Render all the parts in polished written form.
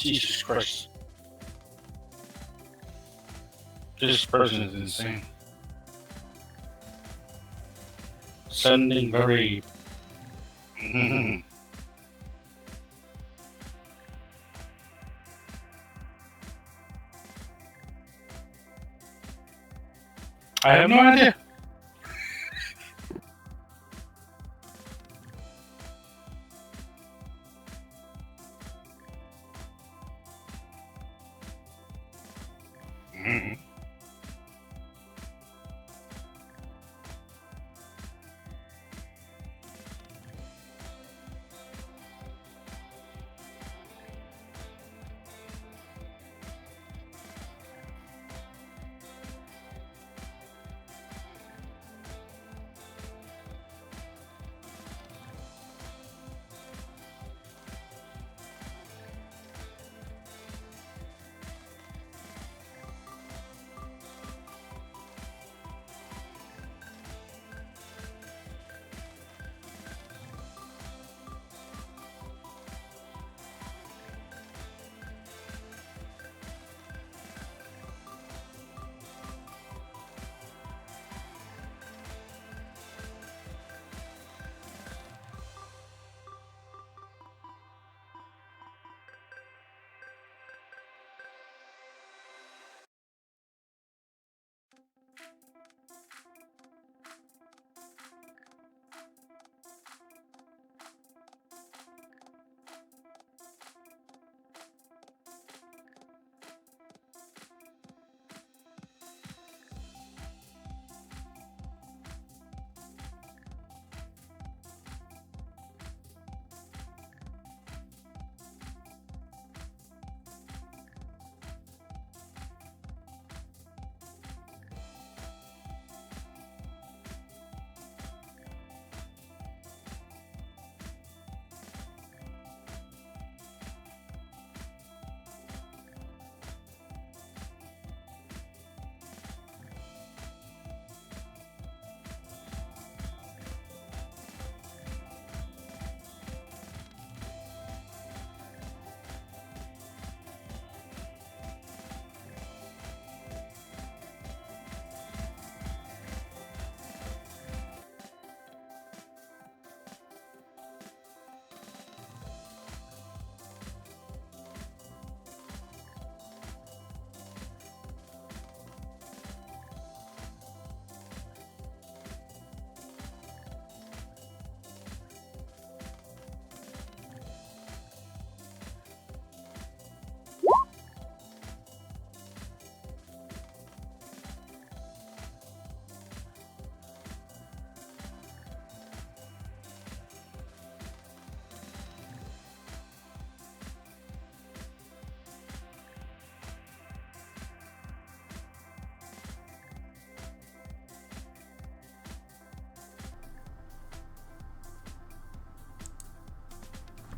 Jesus Christ. This person is insane. Sending very... I have no idea.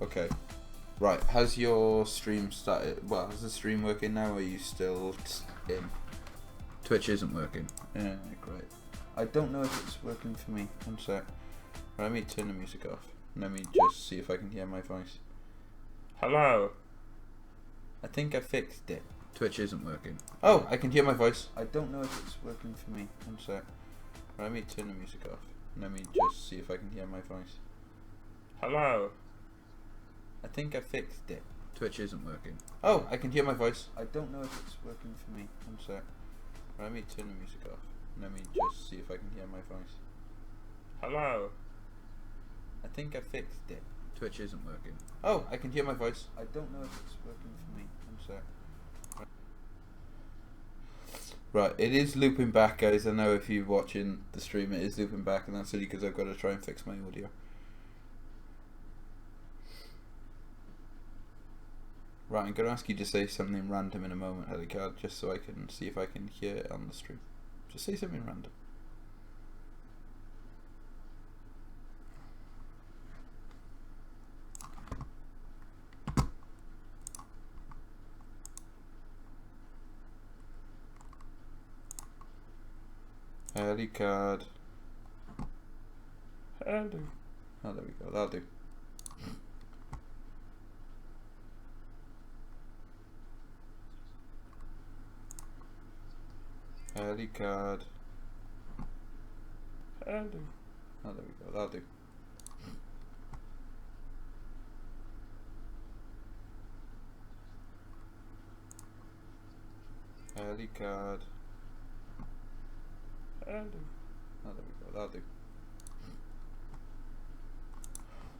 Okay. Right, has your stream started? Well, has the stream working now, or are you still in? Twitch isn't working. Yeah, great. I don't know if it's working for me. One sec. Let me turn the music off. Let me just see if I can hear my voice. Hello? I think I fixed it. Twitch isn't working. Oh, I can hear my voice. I don't know if it's working for me. One sec. Let me turn the music off. Let me just see if I can hear my voice. Hello? I think I fixed it. Twitch isn't working. Oh, I can hear my voice. I don't know if it's working for me. One sec. Let me turn the music off. Let me just see if I can hear my voice. Hello? I think I fixed it. Twitch isn't working. Oh, I can hear my voice. I don't know if it's working for me. One sec. Right, it is looping back, guys. I know if you're watching the stream, it is looping back, and that's only because I've got to try and fix my audio. Right, I'm going to ask you to say something random in a moment, Helicard, just so I can see if I can hear it on the stream. Just say something random. Helicard. Hello. Oh, there we go. That'll do. Early card. That'll do. Oh, there we go. That'll do. Early card. That'll do. Oh, there we go. That'll do.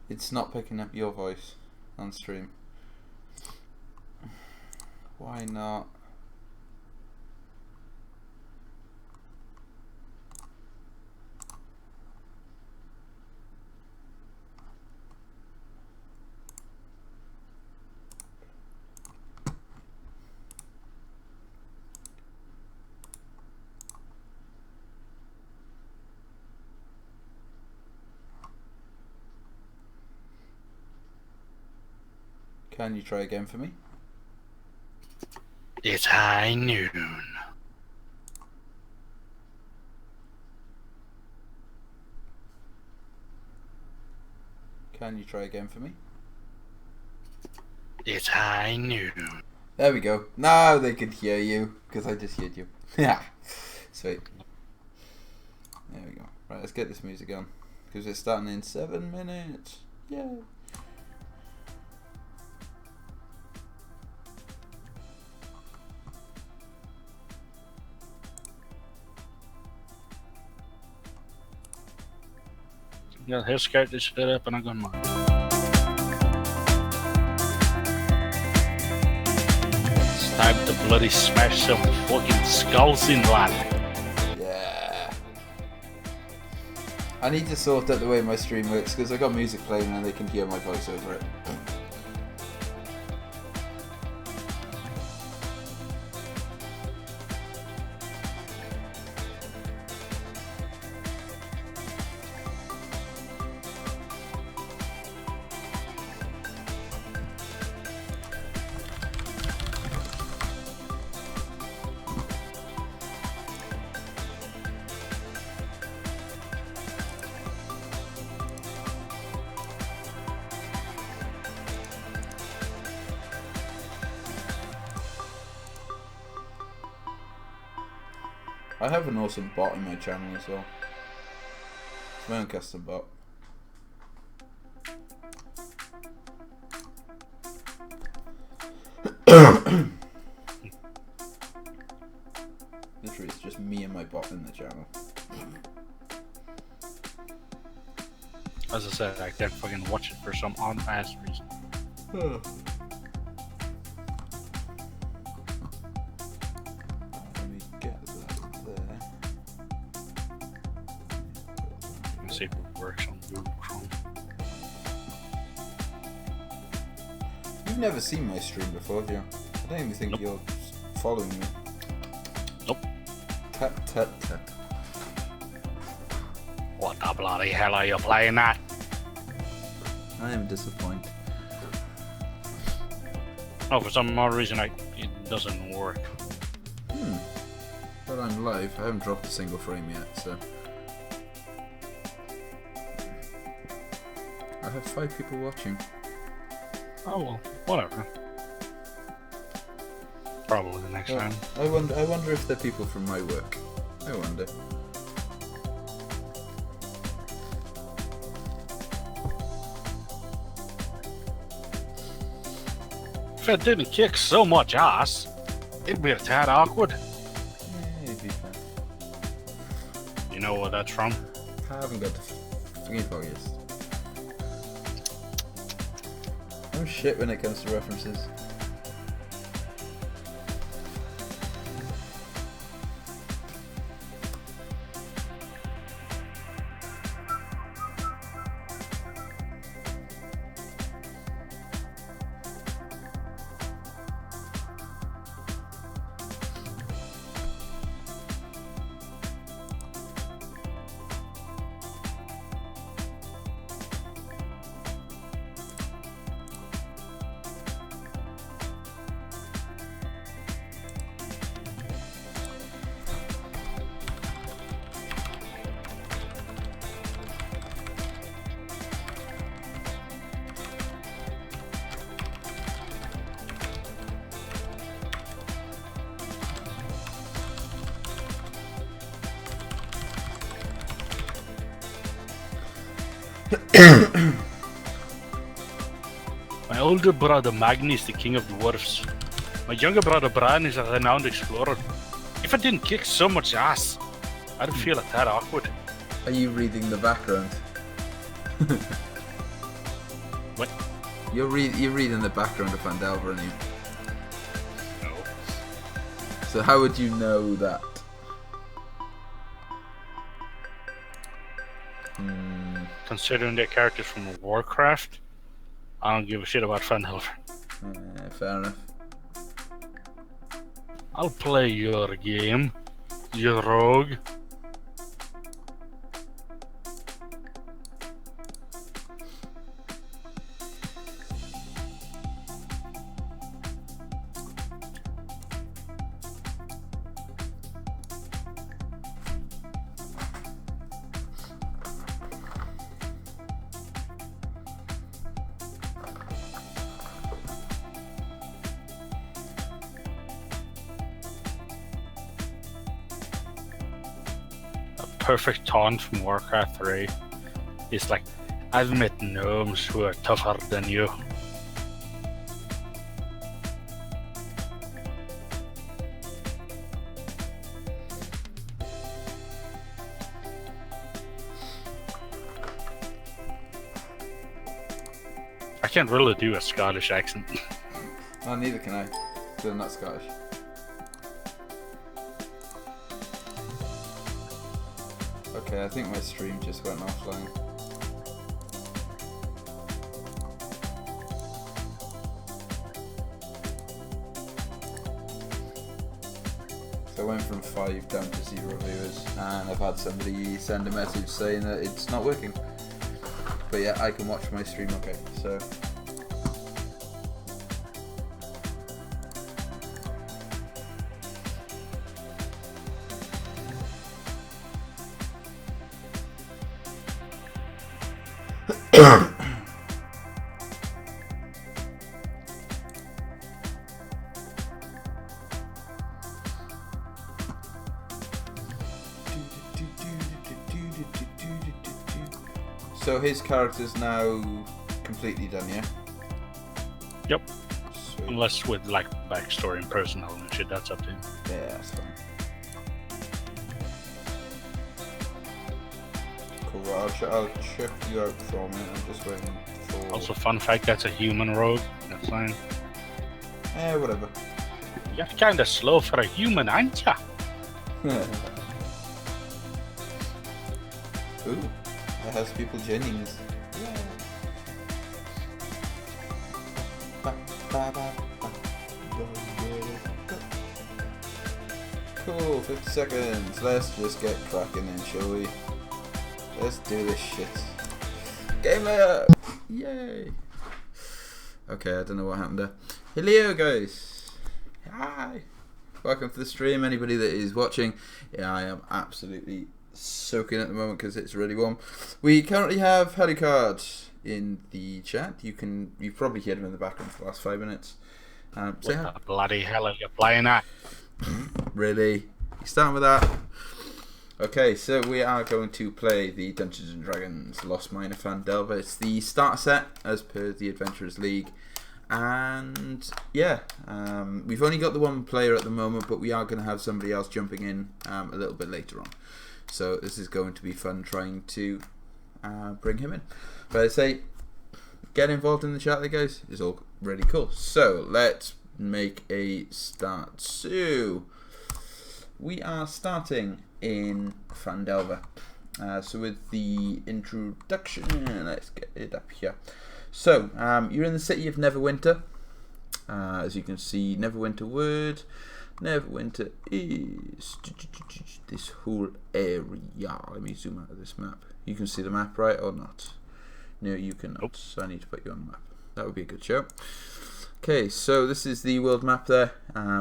It's not picking up your voice on stream. Why not? Can you try again for me? It's high noon. Can you try again for me? It's high noon. There we go. Now they could hear you, because I just heard you. Yeah. Sweet. There we go. Right, let's get this music on, because it's starting in 7 minutes. Yay. Yeah, he'll scout this shit up and I'm gonna mind. It's time to bloody smash some fucking skulls in, lad. Yeah. I need to sort out the way my stream works, because I got music playing and they can hear my voice over it. I have an awesome bot in my channel as well. It's my own custom bot. Literally, it's just me and my bot in the channel. As I said, I can't fucking watch it for some odd-ass reason. Let me get that there. You can see if it works on Google Chrome. You've never seen my stream before, have you? I don't even think Nope. you're following me. Nope. Tut tut tut. What the bloody hell are you playing at? I am disappointed. Oh, for some odd reason, it doesn't work. But I'm live. I haven't dropped a single frame yet, so. I have 5 people watching. Oh well, whatever. Probably the next time. I wonder if they're people from my work. I wonder. If it didn't kick so much ass, it'd be a tad awkward. Yeah, it'd be fun. You know what that's from? I haven't got the foggiest. I'm shit when it comes to references. My older brother Magni is the king of dwarfs. My younger brother Bran is a renowned explorer. If I didn't kick so much ass, I'd feel a tad awkward. Are you reading the background? What? You're reading the background of Phandelver, aren't you? No. So how would you know that? Considering they're characters from Warcraft, I don't give a shit about Phandelver. Fair enough. I'll play your game, you rogue. Perfect taunt from Warcraft 3 is like, I've met gnomes who are tougher than you. I can't really do a Scottish accent. Oh, neither can I. So I'm not Scottish. Okay, I think my stream just went offline. So I went from 5 down to 0 viewers, and I've had somebody send a message saying that it's not working. But yeah, I can watch my stream okay, so... So his character's now completely done, yeah? Yep. Sweet. Unless with like backstory and personal and shit, that's up to him. Yeah, that's fine. Cool, well, I'll check you out for a minute. I'm just waiting for... Also, fun fact, that's a human rogue. That's fine. Whatever. You're kinda slow for a human, aren't ya? Ooh, that has people joining us. Yeah. Cool, 50 seconds. Let's just get cracking then, shall we? Let's do this shit. Game layer! Yay! Okay, I don't know what happened there. Hello, guys! Hi! Welcome to the stream. Anybody that is watching, yeah, I am absolutely soaking at the moment because it's really warm. We currently have Helicard in the chat. You've probably heard him in the background for the last 5 minutes. What the bloody hell are you playing at? Really? You starting with that? Okay, so we are going to play the Dungeons and Dragons Lost Mine of Phandelver. It's the starter set as per the Adventurers League. And yeah, we've only got the one player at the moment, but we are going to have somebody else jumping in a little bit later on. So this is going to be fun trying to bring him in. But I say, get involved in the chat there, guys. It's all really cool. So let's make a start. So we are starting in Phandelver. So with the introduction, let's get it up here. So you're in the city of Neverwinter. As you can see, Neverwinter word. Neverwinter is this whole area. Let me zoom out of this map. You can see the map, right, or not? No, you cannot. Nope. So I need to put you on the map. That would be a good show. Okay, so this is the world map there.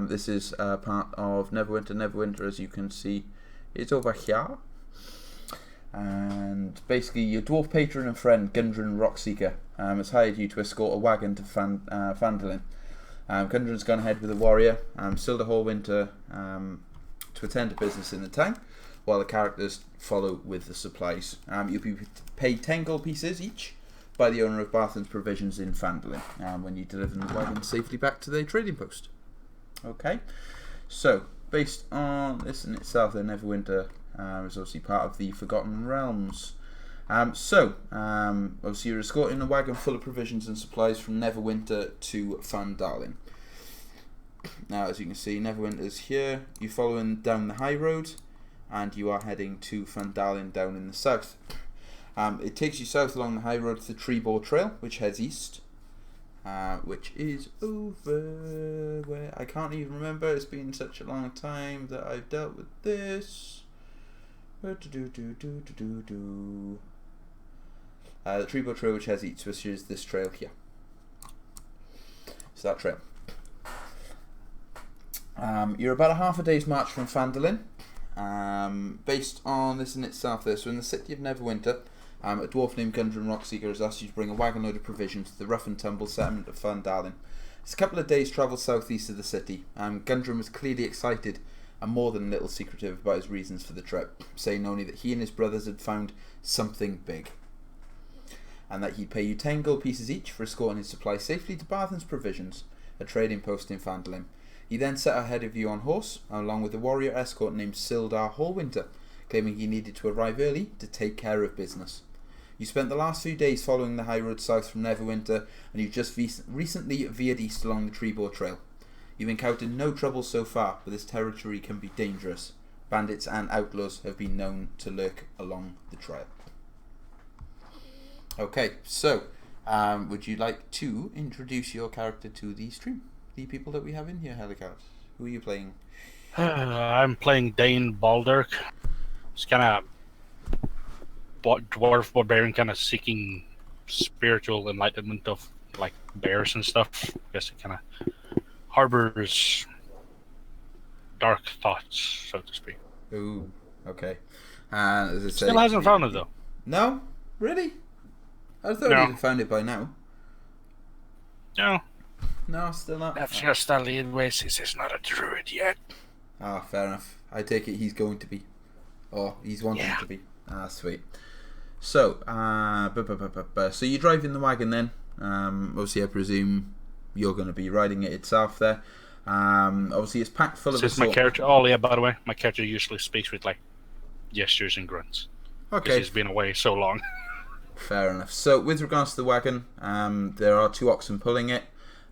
This is part of Neverwinter. Neverwinter, as you can see, is over here. And basically, your dwarf patron and friend, Gundren Rockseeker, has hired you to escort a wagon to Phandalin. Gundren's gone ahead with a warrior, Silda Hallwinter, to attend to business in the town, while the characters follow with the supplies. You'll be paid 10 gold pieces each by the owner of Barthen's Provisions in Phandalin when you deliver the wagon safely back to their trading post. Okay, so based on this in itself, then Neverwinter is obviously part of the Forgotten Realms. Obviously you're escorting a wagon full of provisions and supplies from Neverwinter to Phandalin. Now, as you can see, Neverwinter's here. You're following down the high road, and you are heading to Phandalin down in the south. It takes you south along the high road to the Treebor Trail, which heads east, which is over where I can't even remember. It's been such a long time that I've dealt with this. The Treebor Trail, which heads east, which is this trail here. So that trail. You're about a half a day's march from Phandalin. Based on this in itself there, so in the city of Neverwinter, a dwarf named Gundren Rockseeker has asked you to bring a wagon load of provisions to the rough and tumble settlement of Phandalin. It's a couple of days' travel southeast of the city. Gundren was clearly excited and more than a little secretive about his reasons for the trip, saying only that he and his brothers had found something big, and that he'd pay you 10 gold pieces each for escorting his supplies safely to Barthen's Provisions, a trading post in Phandalin. He then set ahead of you on horse, along with a warrior escort named Sildar Hallwinter, claiming he needed to arrive early to take care of business. You spent the last few days following the high road south from Neverwinter, and you've just recently veered east along the Treebor Trail. You've encountered no trouble so far, but this territory can be dangerous. Bandits and outlaws have been known to lurk along the trail. Okay, so would you like to introduce your character to the stream? The people that we have in here, Helicat. Who are you playing? I'm playing Dane Balderk. It's kind of dwarf barbarian, kind of seeking spiritual enlightenment of like bears and stuff. I guess it kind of harbors dark thoughts, so to speak. Ooh, okay. And as I say, still hasn't found it though. No, really? I thought No. you'd have found it by now. No. No, still not. That's just a lead way since he's not a druid yet. Ah, fair enough. I take it he's going to be. Or he's wanting to be. Ah, sweet. So, so you drive in the wagon then. Obviously, I presume you're going to be riding it itself there. Obviously, it's packed full of. This is my character. Oh yeah, by the way, my character usually speaks with like gestures and grunts. Okay. He's been away so long. Fair enough. So, with regards to the wagon, there are 2 oxen pulling it.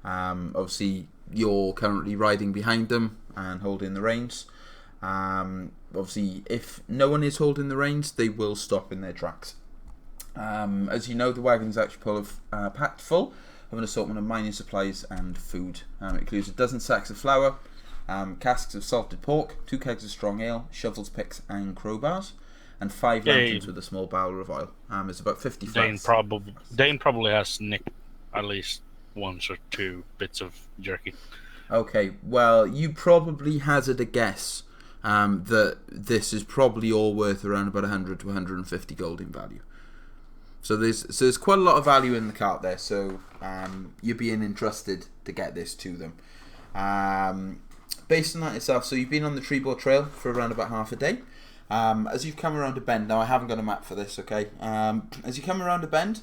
Obviously, you're currently riding behind them and holding the reins. Obviously, if no one is holding the reins, they will stop in their tracks. As you know, the wagon's actually packed full of an assortment of mining supplies and food. It includes a dozen sacks of flour, casks of salted pork, 2 kegs of strong ale, shovels, picks, and crowbars, and 5 lanterns with a small barrel of oil. It's about 50 flats. Dane probably has nicked at least 1 or 2 bits of jerky. Okay, well, you probably hazard a guess that this is probably all worth around about 100 to 150 gold in value. So there's quite a lot of value in the cart there. So you're being entrusted to get this to them. Based on that itself, so you've been on the Treebor Trail for around about half a day. As you've come around a bend, now I haven't got a map for this, okay? As you come around a bend,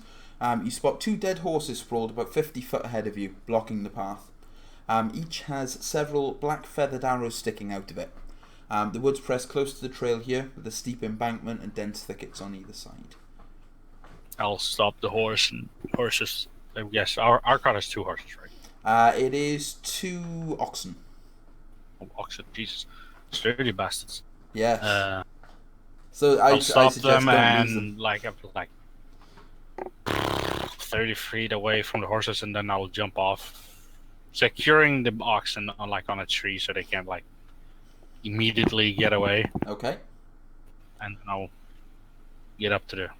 you spot 2 dead horses sprawled about 50 foot ahead of you, blocking the path. Each has several black feathered arrows sticking out of it. The woods press close to the trail here, with a steep embankment and dense thickets on either side. I'll stop the horses. I guess our cart has 2 horses, right? It is 2 oxen. Oh, oxen, Jesus, sturdy bastards. Yeah. So I'll stop suggest them don't use them. and like 30 feet away from the horses, and then I'll jump off, securing the oxen on a tree so they can't like immediately get away. Okay. And then I'll get up to the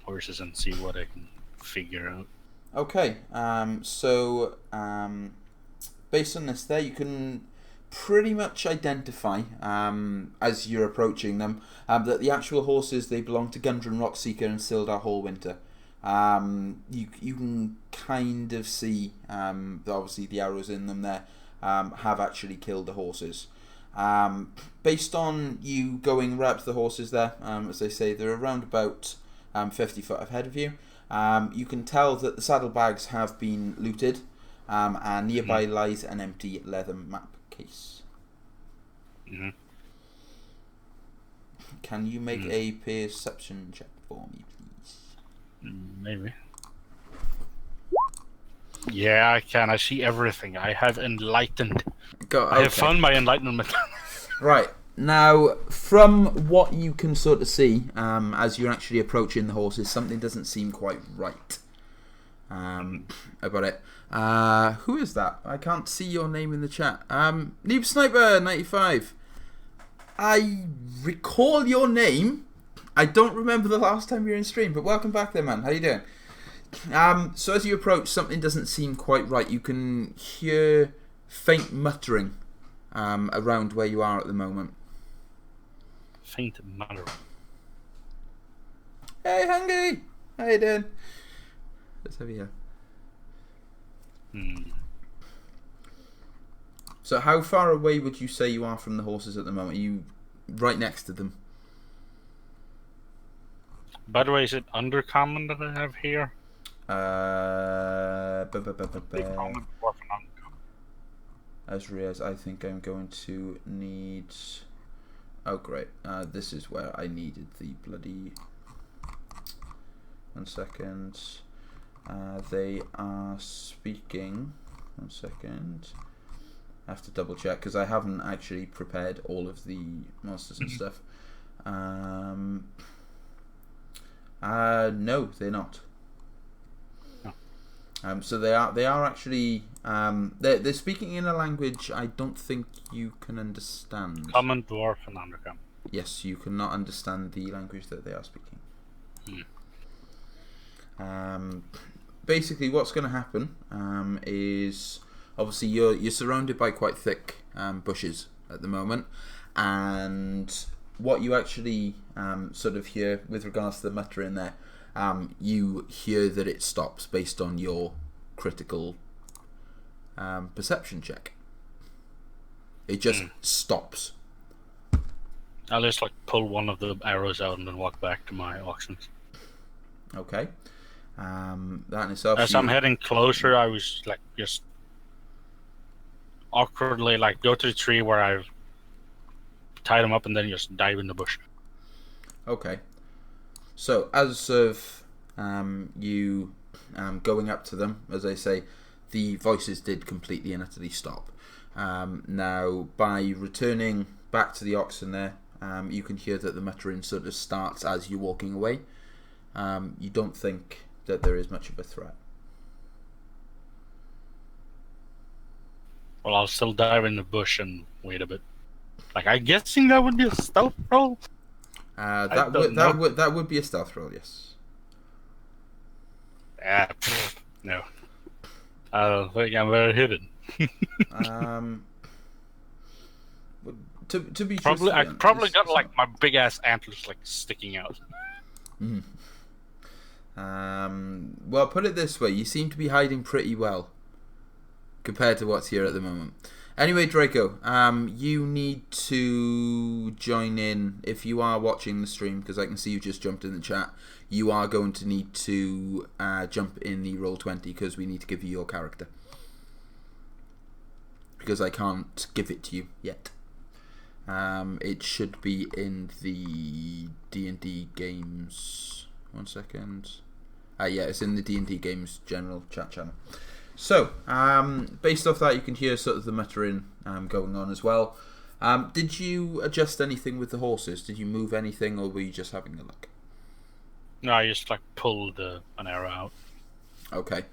horses and see what I can figure out. Okay. Based on this, there you can pretty much identify as you're approaching them that the actual horses, they belong to Gundren Rockseeker and Sildar Hallwinter. You can kind of see that obviously the arrows in them there have actually killed the horses. Based on you going right up to the horses there, as they say, they're around about 50 foot ahead of you. You can tell that the saddlebags have been looted, and nearby lies an empty leather map case. Mm-hmm. Can you make a perception check for me, please? Maybe. Yeah, I can. I see everything. I have enlightened. I have found my enlightenment. Right. Now, from what you can sort of see, as you're actually approaching the horses, something doesn't seem quite right about it. Who is that? I can't see your name in the chat. Noob Sniper 95. I recall your name. I don't remember the last time you were in stream, but welcome back there, man. How you doing? So as you approach, something doesn't seem quite right. You can hear faint muttering around where you are at the moment. Faint muttering. Hey, Hungry! How you doing? Let's have you here. So how far away would you say you are from the horses at the moment? Are you right next to them? By the way, is it undercommon that I have here? As Riaz, I think I'm going to need... Oh, great. This is where I needed the bloody... 1 second. They are speaking... 1 second. I have to double check because I haven't actually prepared all of the monsters and stuff. No, they're not. So they are actually they're speaking in a language I don't think you can understand. Common, dwarf, and undercommon. Yes, you cannot understand the language that they are speaking. Basically, what's going to happen is obviously you're surrounded by quite thick bushes at the moment, and what you actually sort of hear with regards to the muttering there. You hear that it stops based on your critical perception check. It just stops. I'll just like pull one of the arrows out and then walk back to my oxen. Okay. That in itself. As I'm heading closer, I was like just awkwardly like go to the tree where I've tied them up and then just dive in the bush. Okay. So as of you going up to them, as I say, the voices did completely and utterly stop. Now, by returning back to the oxen there, you can hear that the muttering sort of starts as you're walking away. You don't think that there is much of a threat. Well, I'll still dive in the bush and wait a bit. Like, I'm guessing that would be a stealth roll? That would be a stealth roll, yes. No. I don't think I'm very hidden. To be probably, I probably got like my big ass antlers like sticking out. Well, put it this way: you seem to be hiding pretty well compared to what's here at the moment. Anyway, Draco, you need to join in if you are watching the stream, because I can see you just jumped in the chat. You are going to need to jump in the Roll20 because we need to give you your character. Because I can't give it to you yet. It should be in the D&D Games. 1 second. Yeah, it's in the D&D Games general chat channel. So, based off that, you can hear sort of the muttering going on as well. Did you adjust anything with the horses? Did you move anything, or were you just having a look? No, I just like pulled an arrow out. Okay.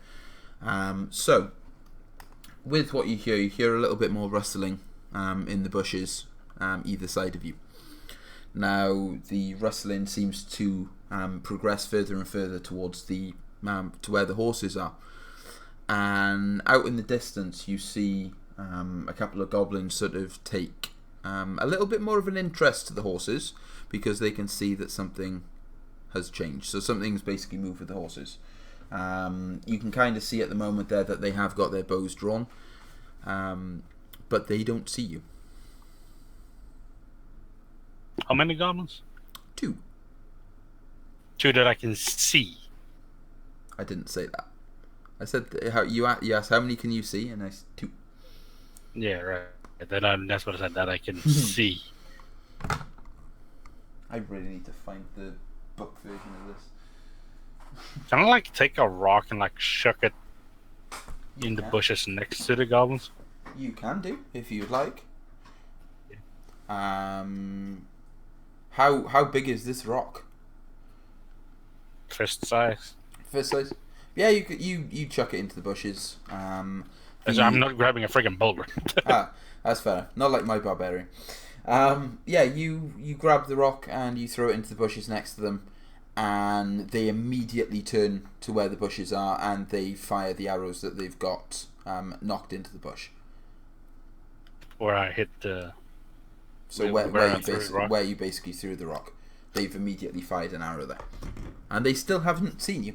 So, with what you hear a little bit more rustling in the bushes either side of you. Now, the rustling seems to progress further and further towards the to where the horses are. And out in the distance, you see a couple of goblins sort of take a little bit more of an interest to the horses because they can see that something has changed. So something's basically moved with the horses. You can kind of see at the moment there that they have got their bows drawn, but they don't see you. How many goblins? 2. 2 that I can see. I didn't say that. I said yes. How many can you see? And I said 2. Yeah, right. That's what I said. That I can see. I really need to find the book version of this. Can I like take a rock and like chuck it in the bushes next to the goblins? You can do if you'd like. How big is this rock? Fist size. Fist size. Yeah, you chuck it into the bushes. I'm not grabbing a friggin' boulder. That's fair. Not like my barbarian. Yeah, you grab the rock and you throw it into the bushes next to them, and they immediately turn to where the bushes are and they fire the arrows that they've got knocked into the bush. Where I hit the. So where you basically threw the rock, they've immediately fired an arrow there, and they still haven't seen you.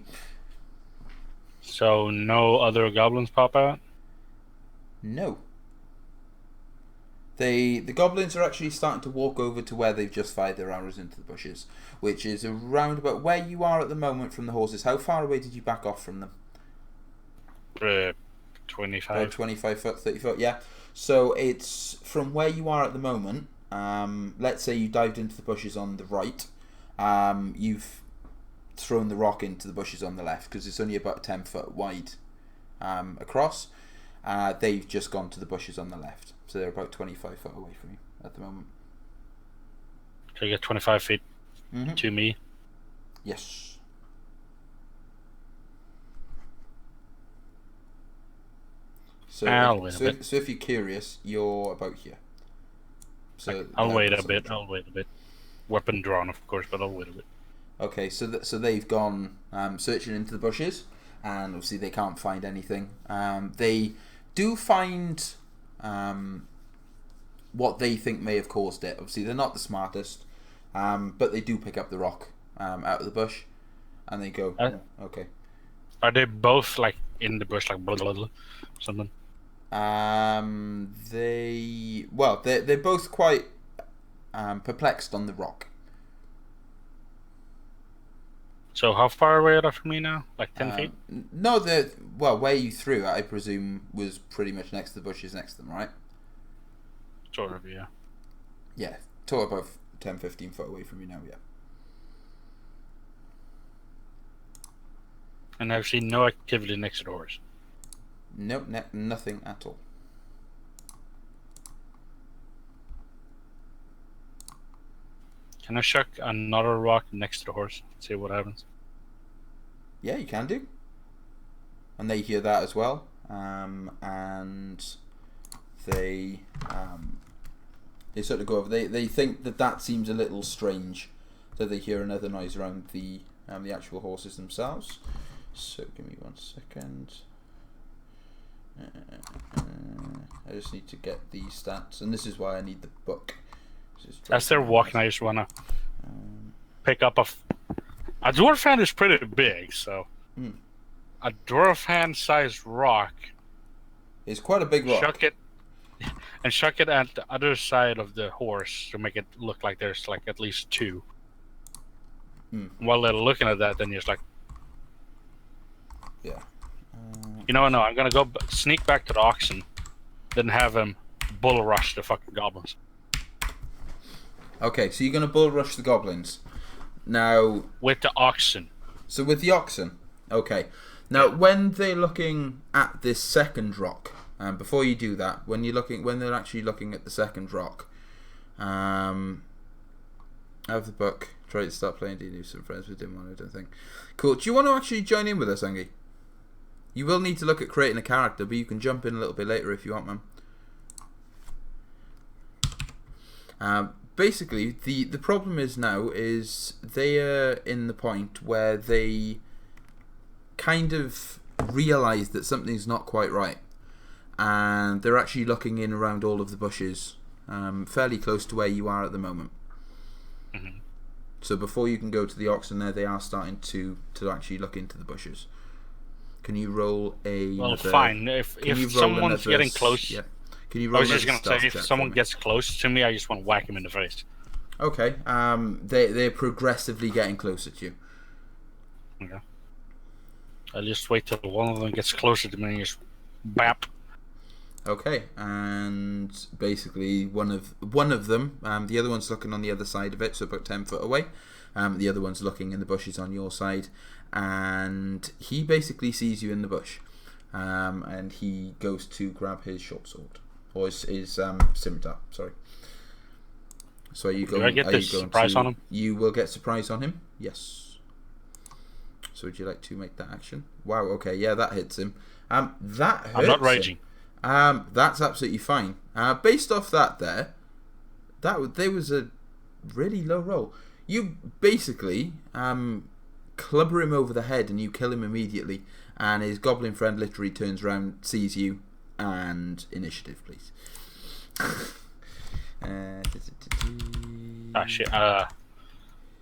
So no other goblins pop out? No. The goblins are actually starting to walk over to where they've just fired their arrows into the bushes, which is around about where you are at the moment from the horses. How far away did you back off from them? 25. 25 foot, 30 foot, yeah. So it's from where you are at the moment. Let's say you dived into the bushes on the right. You've thrown the rock into the bushes on the left because it's only about 10 foot wide across. They've just gone to the bushes on the left, so they're about 25 foot away from you at the moment. So you get 25 feet to me? Yes. So if you're curious, you're about here. So I'll wait a bit. Weapon drawn, of course, but I'll wait a bit. Okay, so they've gone searching into the bushes, and obviously they can't find anything. They do find what they think may have caused it. Obviously, they're not the smartest, but they do pick up the rock out of the bush, and they go, okay. Are they both like in the bush, like blah, blah, blah, something? They're both quite perplexed on the rock. So how far away are they from me now? Like 10 feet? No, where you threw it, I presume, was pretty much next to the bushes next to them, right? Sort of, yeah. Yeah, total about 10, 15 foot away from you now, yeah. And I've seen no activity next to the horse. Nope, nothing at all. Can I chuck another rock next to the horse? See what happens. Yeah, you can do. And they hear that as well. And they sort of go over. They think that seems a little strange, that they hear another noise around the actual horses themselves. So give me 1 second. I just need to get the stats, and this is why I need the book. As they're walking, I just want to pick up a dwarf hand is pretty big, so a dwarf hand sized rock. It's quite a big rock. Chuck it at the other side of the horse to make it look like there's like at least 2. While they're looking at that, then you're just like, yeah. No, I'm gonna go sneak back to the oxen, then have him bull rush the fucking goblins. Okay, so you're gonna bull rush the goblins now with the oxen. So with the oxen, okay. Now when they're looking at this second rock, before you do that, when they're actually looking at the second rock, out of the book, try to start playing D&D with some friends. We didn't want to, I don't think. Cool. Do you want to actually join in with us, Angie? You will need to look at creating a character, but you can jump in a little bit later if you want, man. Basically, the problem is now is they are in the point where they kind of realise that something's not quite right, and they're actually looking in around all of the bushes, fairly close to where you are at the moment. Mm-hmm. So before you can go to the oxen there, they are starting to actually look into the bushes. Can you roll a... Well, fine. If someone's getting close... Yeah. Can you roll I was just going to say, if someone gets close to me, I just want to whack him in the face. Okay. They're progressively getting closer to you. Okay. I'll just wait till one of them gets closer to me and just bap. Okay, and basically one of them, the other one's looking on the other side of it, so about 10 foot away. The other one's looking in the bushes on your side, and he basically sees you in the bush, and he goes to grab his short sword or his scimitar. Sorry. So are you going? Do I get are this you going surprise to, on him? You will get surprise on him. Yes. So would you like to make that action? Wow. Okay. Yeah, that hits him. That hurts I'm not him. raging. That's absolutely fine. Based off that, there was a really low roll. You basically clubber him over the head and you kill him immediately. And his goblin friend literally turns around, sees you, and initiative, please. Ah shit.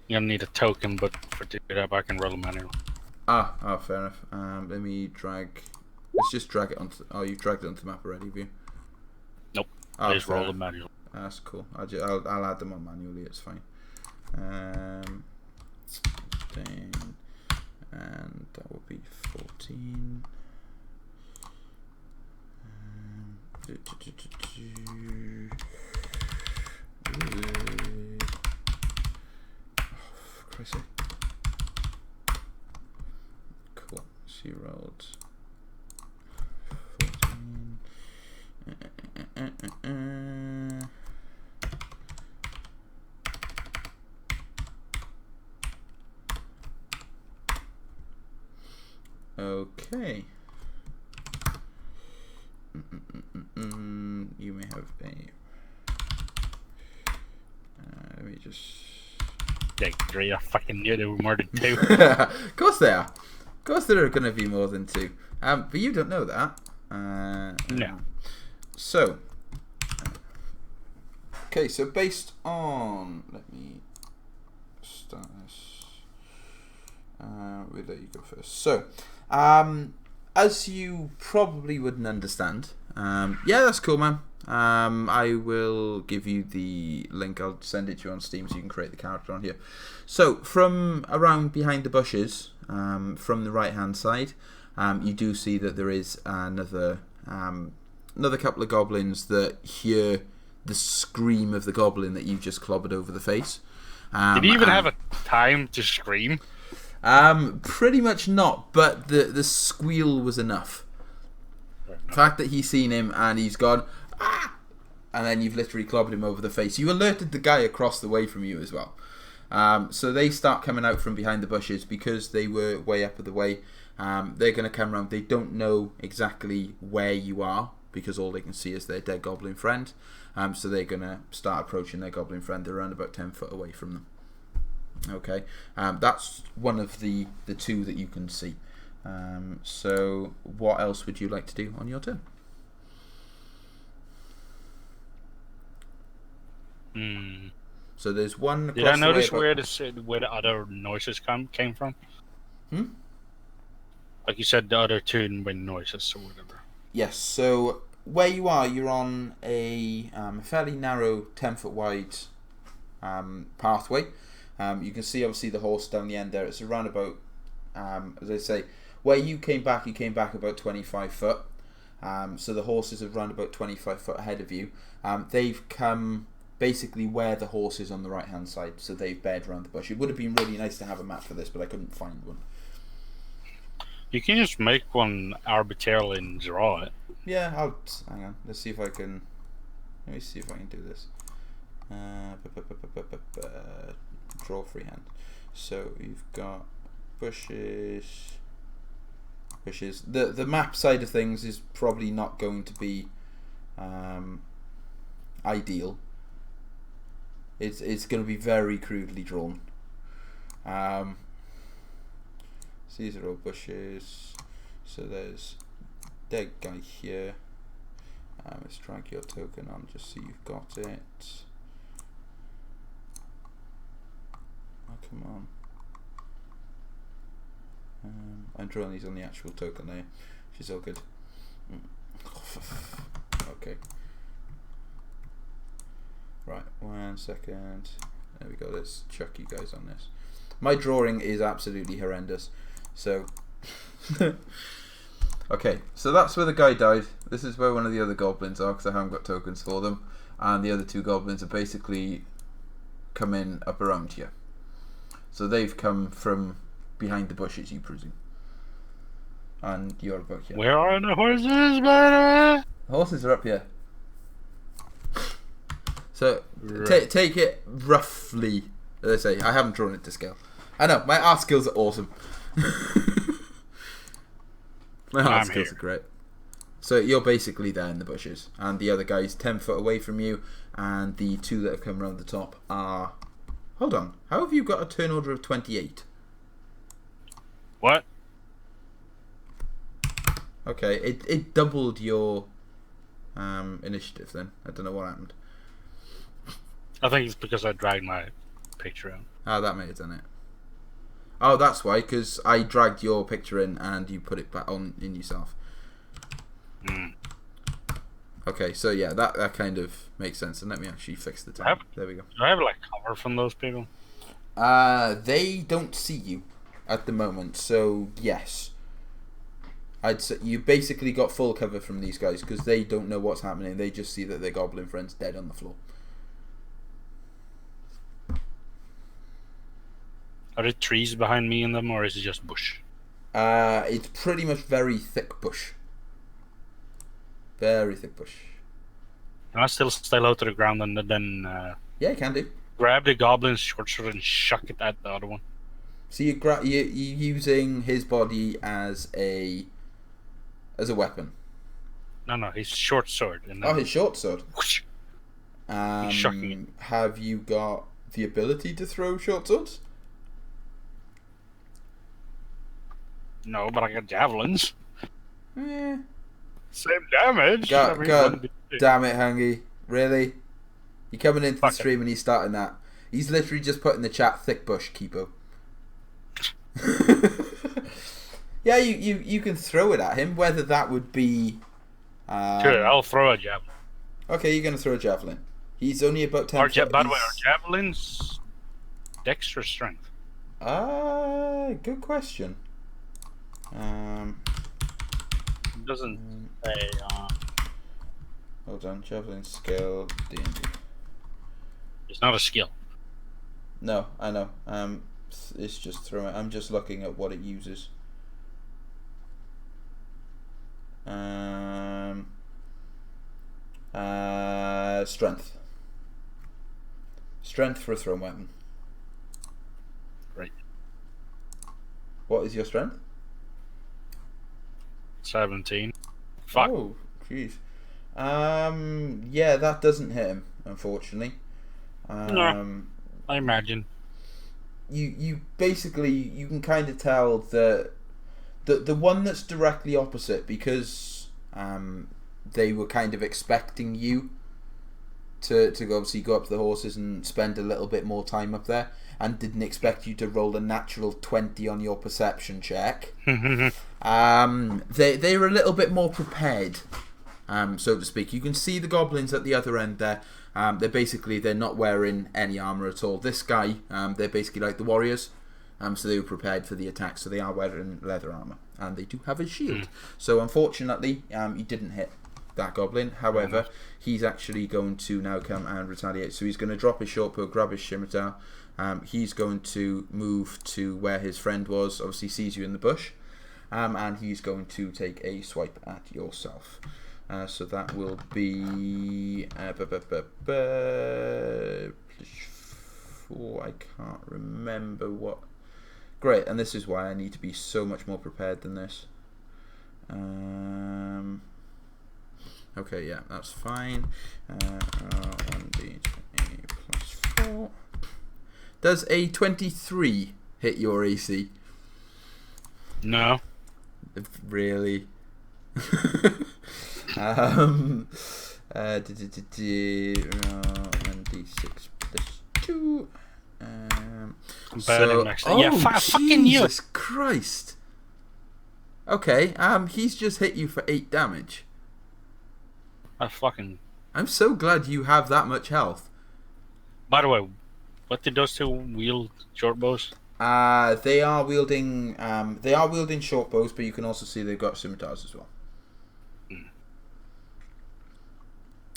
You're gonna need a token, but for do that I can roll a manual. Fair enough. Let me drag. Let's just drag it onto. Oh, you've dragged it onto the map already, have you? Nope. Oh, Just roll a manual. That's cool. I'll add them on manually. It's fine. 15, and that would be 14. For Christ's sake. Cool. She rolled 14. Okay. You may have a. Let me just. Yeah, great. I fucking knew there were more than two. Of course they are. Of course there are going to be more than two. But you don't know that. No. So. Okay, so based on. Let me start this. We'll let you go first. So, as you probably wouldn't understand, yeah, that's cool, man. I will give you the link. I'll send it to you on Steam so you can create the character on here. So, from around behind the bushes, from the right hand side, you do see that there is another couple of goblins that hear the scream of the goblin that you just clobbered over the face. Did he even have a time to scream? Pretty much not, but the squeal was enough. The fact that he's seen him and he's gone, ah! And then you've literally clobbered him over the face. You alerted the guy across the way from you as well. So they start coming out from behind the bushes because they were way up of the way. They're going to come around. They don't know exactly where you are because all they can see is their dead goblin friend. So they're going to start approaching their goblin friend. They're around about 10 foot away from them. Okay, that's one of the two that you can see. So what else would you like to do on your turn? So there's one. Did I notice where the other noises came from? Like you said, the other two noises or whatever. Yes. So where you are, you're on a fairly narrow, 10-foot wide pathway. You can see obviously the horse down the end there. It's around about, as I say, where you came back about 25 foot. So the horses are around about 25 foot ahead of you. They've come basically where the horse is on the right hand side. So they've bared around the bush. It would have been really nice to have a map for this, but I couldn't find one. You can just make one arbitrarily and draw it. Yeah, hang on. Let's see if I can. Let me see if I can do this. Draw freehand. So you've got bushes. The map side of things is probably not going to be ideal. It's going to be very crudely drawn. So these are all bushes. So there's dead guy here. Let's drag your token on just so you've got it. Oh, come on. I'm drawing these on the actual token there, which is all good. Okay. Right, 1 second. There we go. Let's chuck you guys on this. My drawing is absolutely horrendous. So, okay. So that's where the guy died. This is where one of the other goblins are, because I haven't got tokens for them. And the other two goblins are basically come in up around here. So they've come from behind the bushes, you presume. And you're about here. Where are the horses, man? The horses are up here. So Right. take it roughly. As I say, I haven't drawn it to scale. I know, my art skills are awesome. My art I'm skills here. are great. So you're basically there in the bushes, and the other guy's 10 foot away from you, and the two that have come around the top are... Hold on, how have you got a turn order of 28? What? Okay, it doubled your initiative then. I don't know what happened. I think it's because I dragged my picture in. Ah, that may have done it. Oh, that's why, because I dragged your picture in and you put it back on in yourself. Mm. Okay, so yeah, that kind of makes sense. And let me actually fix the time. There we go. Do I have like cover from those people? They don't see you at the moment, so yes. I'd say you basically got full cover from these guys because they don't know what's happening. They just see that their goblin friend's dead on the floor. Are there trees behind me in them, or is it just bush? It's pretty much very thick bush. Very thick bush. Can I still stay low to the ground and then Yeah, you can do. grab the goblin's short sword and chuck it at the other one? So you're using his body as a weapon. No, his short sword. And then, Oh, his short sword. whoosh, Shocking it. Have you got the ability to throw short swords? no, but I got javelins. Eh. Same damage. God, I mean, God 1d6. damn it, Hangy. Really? You're coming into the Fuck it. stream and he's starting that. He's literally just put in the chat, thick bush, Kipo. Yeah, you can throw it at him. Whether that would be... Sure, I'll throw a javelin. Okay, you're going to throw a javelin. He's only about 10 foot. By the way, are javelins dex or strength? Good question. It doesn't say. Hold on, javelin skill, D&D. It's not a skill. No, I know. It's just throwing. I'm just looking at what it uses. Strength. Strength for a thrown weapon. Right. What is your strength? 17. Fuck. Oh, jeez. Yeah, that doesn't hit him, unfortunately. No. I imagine. You basically you can kind of tell that the one that's directly opposite, because they were kind of expecting you to obviously go up to the horses and spend a little bit more time up there, and didn't expect you to roll a natural 20 on your perception check. They were a little bit more prepared, so to speak. You can see the goblins at the other end there. They're not wearing any armor at all. This guy, they're basically like the warriors, so they were prepared for the attack. So they are wearing leather armor, and they do have a shield. So unfortunately, he didn't hit that goblin. However, he's actually going to now come and retaliate. So he's going to drop his short bow, grab his scimitar. He's going to move to where his friend was. Obviously, sees you in the bush, and he's going to take a swipe at yourself. So that will be I can't remember what. Great, and this is why I need to be so much more prepared than this. Okay, yeah, that's fine. 1d20 plus 4. Does a 23 hit your AC? No. Really? 1d6 plus 2. Burning next to yeah, fucking you. Jesus Christ. Okay, he's just hit you for 8 damage. I fucking. I'm so glad you have that much health. By the way, What did those two wield short bows? They are wielding short bows, but you can also see they've got scimitars as well.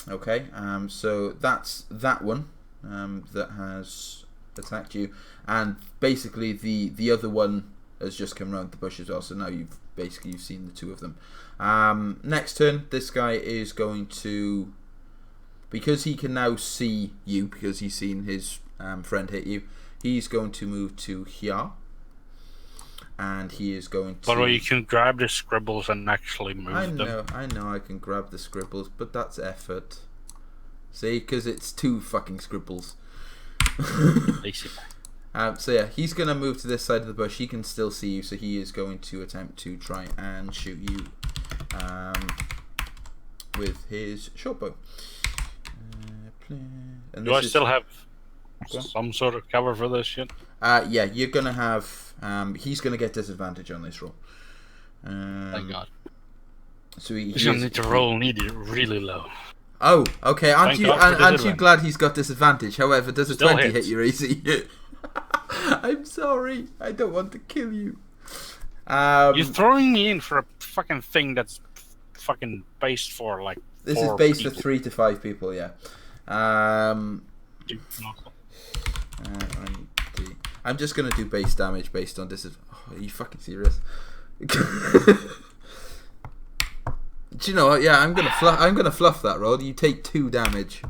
Okay, so that's that one that has attacked you, and basically the other one has just come around the bush as well. So now you've seen the two of them. Next turn, this guy is going to, because he can now see you because he's seen his friend hit you. He's going to move to here, and he is going to. By the way, you can grab the scribbles and actually move them. I know, I can grab the scribbles, but that's effort. See, because it's two fucking scribbles. So yeah, he's going to move to this side of the bush. He can still see you, so he is going to attempt to try and shoot you with his short bow. Do I still have some sort of cover for this shit? Yeah, you're going to have... he's going to get disadvantage on this roll. Thank God. So he's going to need to roll really low. Oh, okay. Aren't you glad he's got disadvantage? However, does a 20 hit your AC? I'm sorry. I don't want to kill you. You're throwing me in for a fucking thing that's fucking based for like. This is based for 3 to 5 people. Yeah. I'm just gonna do base damage based on this. Oh, are you fucking serious? Do you know what? Yeah, I'm gonna fluff that roll. You take 2 damage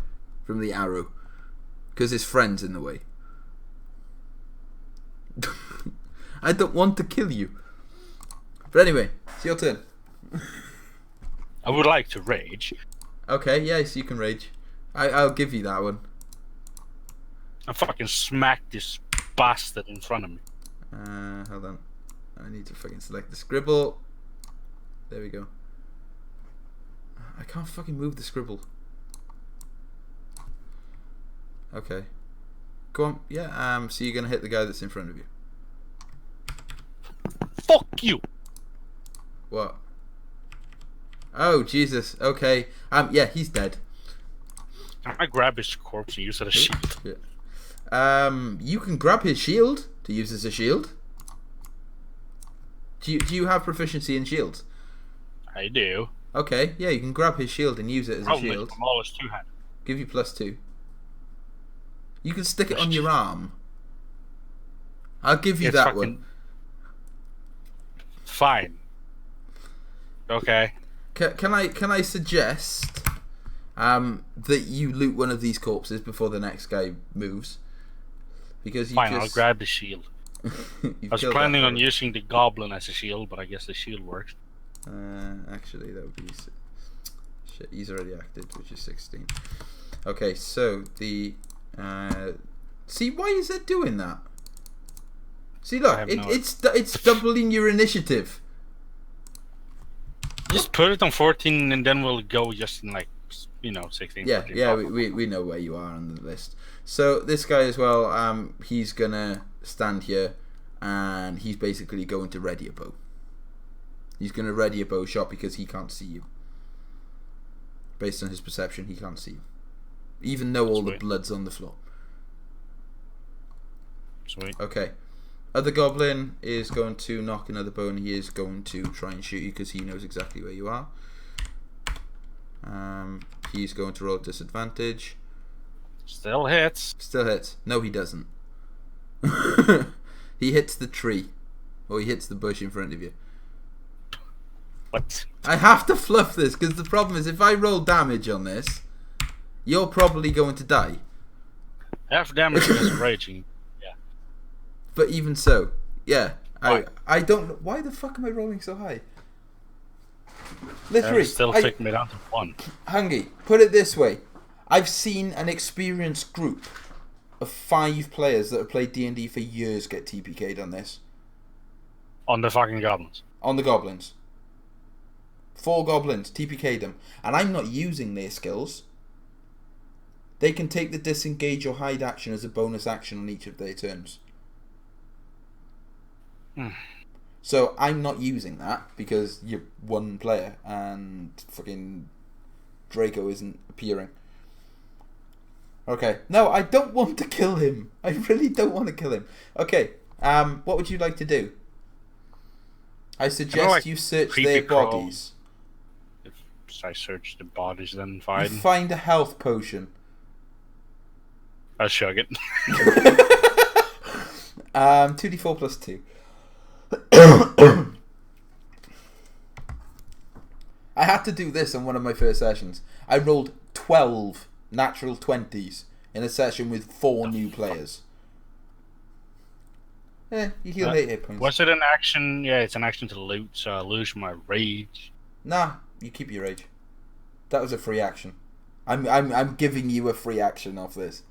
from the arrow because his friend's in the way. I don't want to kill you. But anyway, it's your turn. I would like to rage. Okay, yes, you can rage. I'll give you that one. I fucking smacked this bastard in front of me. Hold on. I need to fucking select the scribble. There we go. I can't fucking move the scribble. Okay. Go on. Yeah, so you're gonna hit the guy that's in front of you. Fuck you! What? Oh, Jesus. Okay. Yeah, he's dead. Can I grab his corpse and use it as a shield? Yeah. You can grab his shield to use as a shield. Do you have proficiency in shields? I do. Okay, yeah, you can grab his shield and use it as a shield. I'm always two-handed. Give you +2. You can stick it on your arm. I'll give you that one. Fine. Okay. Can I suggest that you loot one of these corpses before the next guy moves? Because you I'll grab the shield. I was planning on using the goblin as a shield, but I guess the shield works. Actually, that would be... Shit, he's already acted, which is 16. Okay, so the... see, why is it doing that? See, look, it's doubling your initiative. Just put it on 14 and then we'll go just in 16. Yeah, 14, yeah, we know where you are on the list. So this guy as well, he's gonna stand here and he's basically going to ready a bow. He's gonna ready a bow shot because he can't see you. Based on his perception, he can't see you. Even though all the blood's on the floor. Sweet. Okay. Other goblin is going to knock another bow and he is going to try and shoot you because he knows exactly where you are. He's going to roll disadvantage. Still hits. Still hits. No, he doesn't. He hits the tree. Or he hits the bush in front of you. What? I have to fluff this because the problem is if I roll damage on this, you're probably going to die. Half damage is raging. Yeah. But even so, yeah. I don't... Why the fuck am I rolling so high? Literally. Still taking me down to 1. Hungy, put it this way. I've seen an experienced group of 5 players that have played D&D for years get TPK'd on this. On the fucking goblins. On the goblins. 4 goblins, TPK'd them. And I'm not using their skills. They can take the disengage or hide action as a bonus action on each of their turns. So I'm not using that because you're 1 player and fucking Draco isn't appearing. Okay. No, I don't want to kill him. I really don't want to kill him. Okay. What would you like to do? I suggest like you search creepy their crawl. bodies. If I search the bodies, then You fine. find a health potion. I'll chug it. 2d4 plus 2. I had to do this on one of my first sessions. I rolled 12 natural 20s in a session with 4 new players. You heal 8 hit points. Was it an action? Yeah, it's an action to loot, so I lose my rage. Nah, you keep your rage. That was a free action. I'm giving you a free action off this.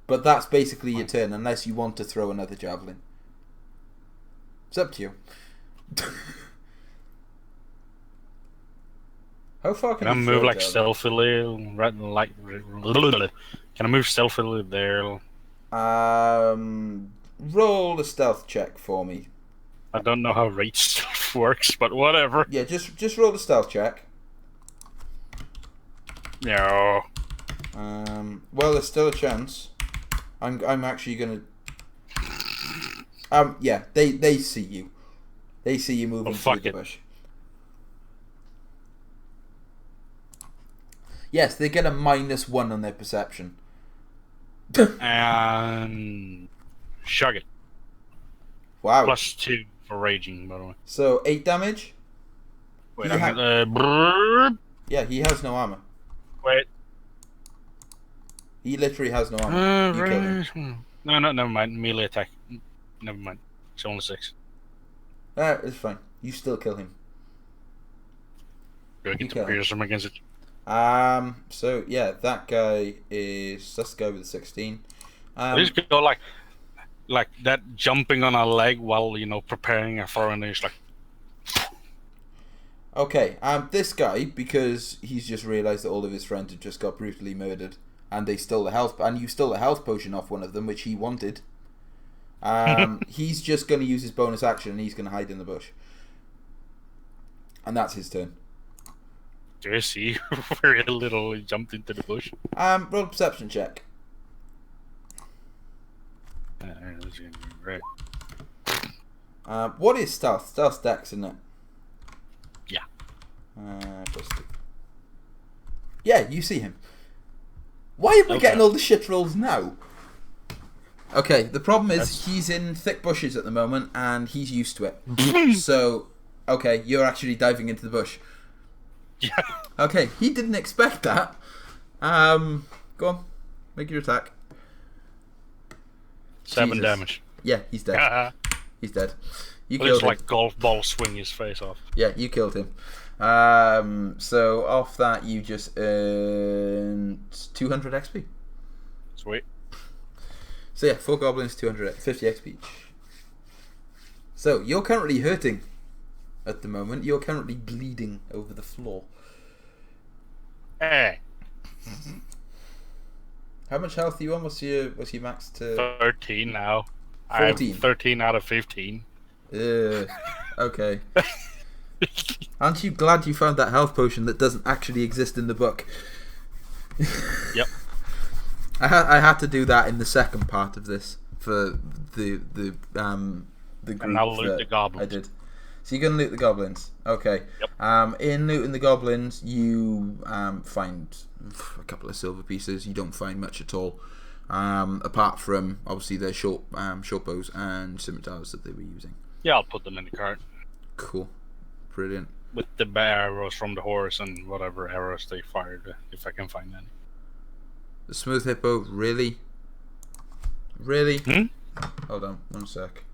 But that's basically your turn, unless you want to throw another javelin. It's up to you. How far Can can I you move throw a like javelin? stealthily? Can I move stealthily there? Roll a stealth check for me. I don't know how rage stuff works, but whatever. Yeah, just roll a stealth check. No. Well, there's still a chance. I'm actually gonna. Yeah, they see you. They see you moving through the bush. Yes, they get a -1 on their perception. And shug it. Wow. +2 for raging, by the way. So 8 damage. Wait, He yeah, he has no armor. Wait. He literally has no armor. You killed him. No, never mind. Melee attack. Never mind. It's only 6. It's fine. You still kill him. Do I get to pierce him against it? So yeah, that's the guy with the 16. Just go like that, jumping on a leg while preparing a throw, and then it's like. Okay, this guy, because he's just realised that all of his friends had just got brutally murdered, and they stole the health, and you stole the health potion off one of them, which he wanted. He's just going to use his bonus action, and he's going to hide in the bush, and that's his turn. Do you see? Very little jumped into the bush. Roll a perception check. Right. What is stealth? Stealth dex, isn't it? Yeah. +2. Yeah, you see him. Why am I getting all the shit rolls now? Okay, the problem is he's in thick bushes at the moment, and he's used to it. So, okay, you're actually diving into the bush. Yeah. Okay, he didn't expect that. Go on, make your attack. 7 damage. Yeah, he's dead. He's dead. You Looks killed him. like golf ball swing his face off. Yeah, you killed him. So off that you just earned 200 XP. Sweet. So yeah, 4 goblins, 250 XP each. So you're currently hurting at the moment. You're currently bleeding over the floor. Hey. How much health are you on? What's your max to? 13 now. 14. I'm 13 out of 15. Okay. Aren't you glad you found that health potion that doesn't actually exist in the book? Yep. I had to do that in the second part of this for the group. And now loot the goblins. I did. So you're gonna loot the goblins. Okay. Yep. In looting the goblins, you find a couple of silver pieces. You don't find much at all, apart from obviously their short bows and scimitars that they were using. Yeah, I'll put them in the cart. Cool. Brilliant. With the arrows from the horse and whatever arrows they fired, if I can find any. The smooth hippo, really? Really? Hmm? Hold on, one sec.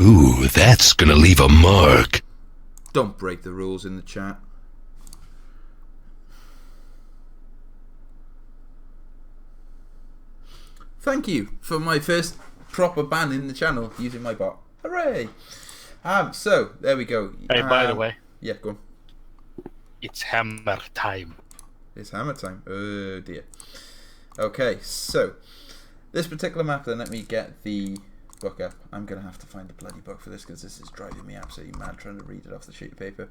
Ooh, that's gonna leave a mark. Don't break the rules in the chat. Thank you for my first proper ban in the channel using my bot. Hooray! So there we go. Hey, by the way, yeah, go on. it's hammer time. It's hammer time. Oh dear. Okay, so this particular map. Then let me get the book up. I'm going to have to find the bloody book for this because this is driving me absolutely mad trying to read it off the sheet of paper.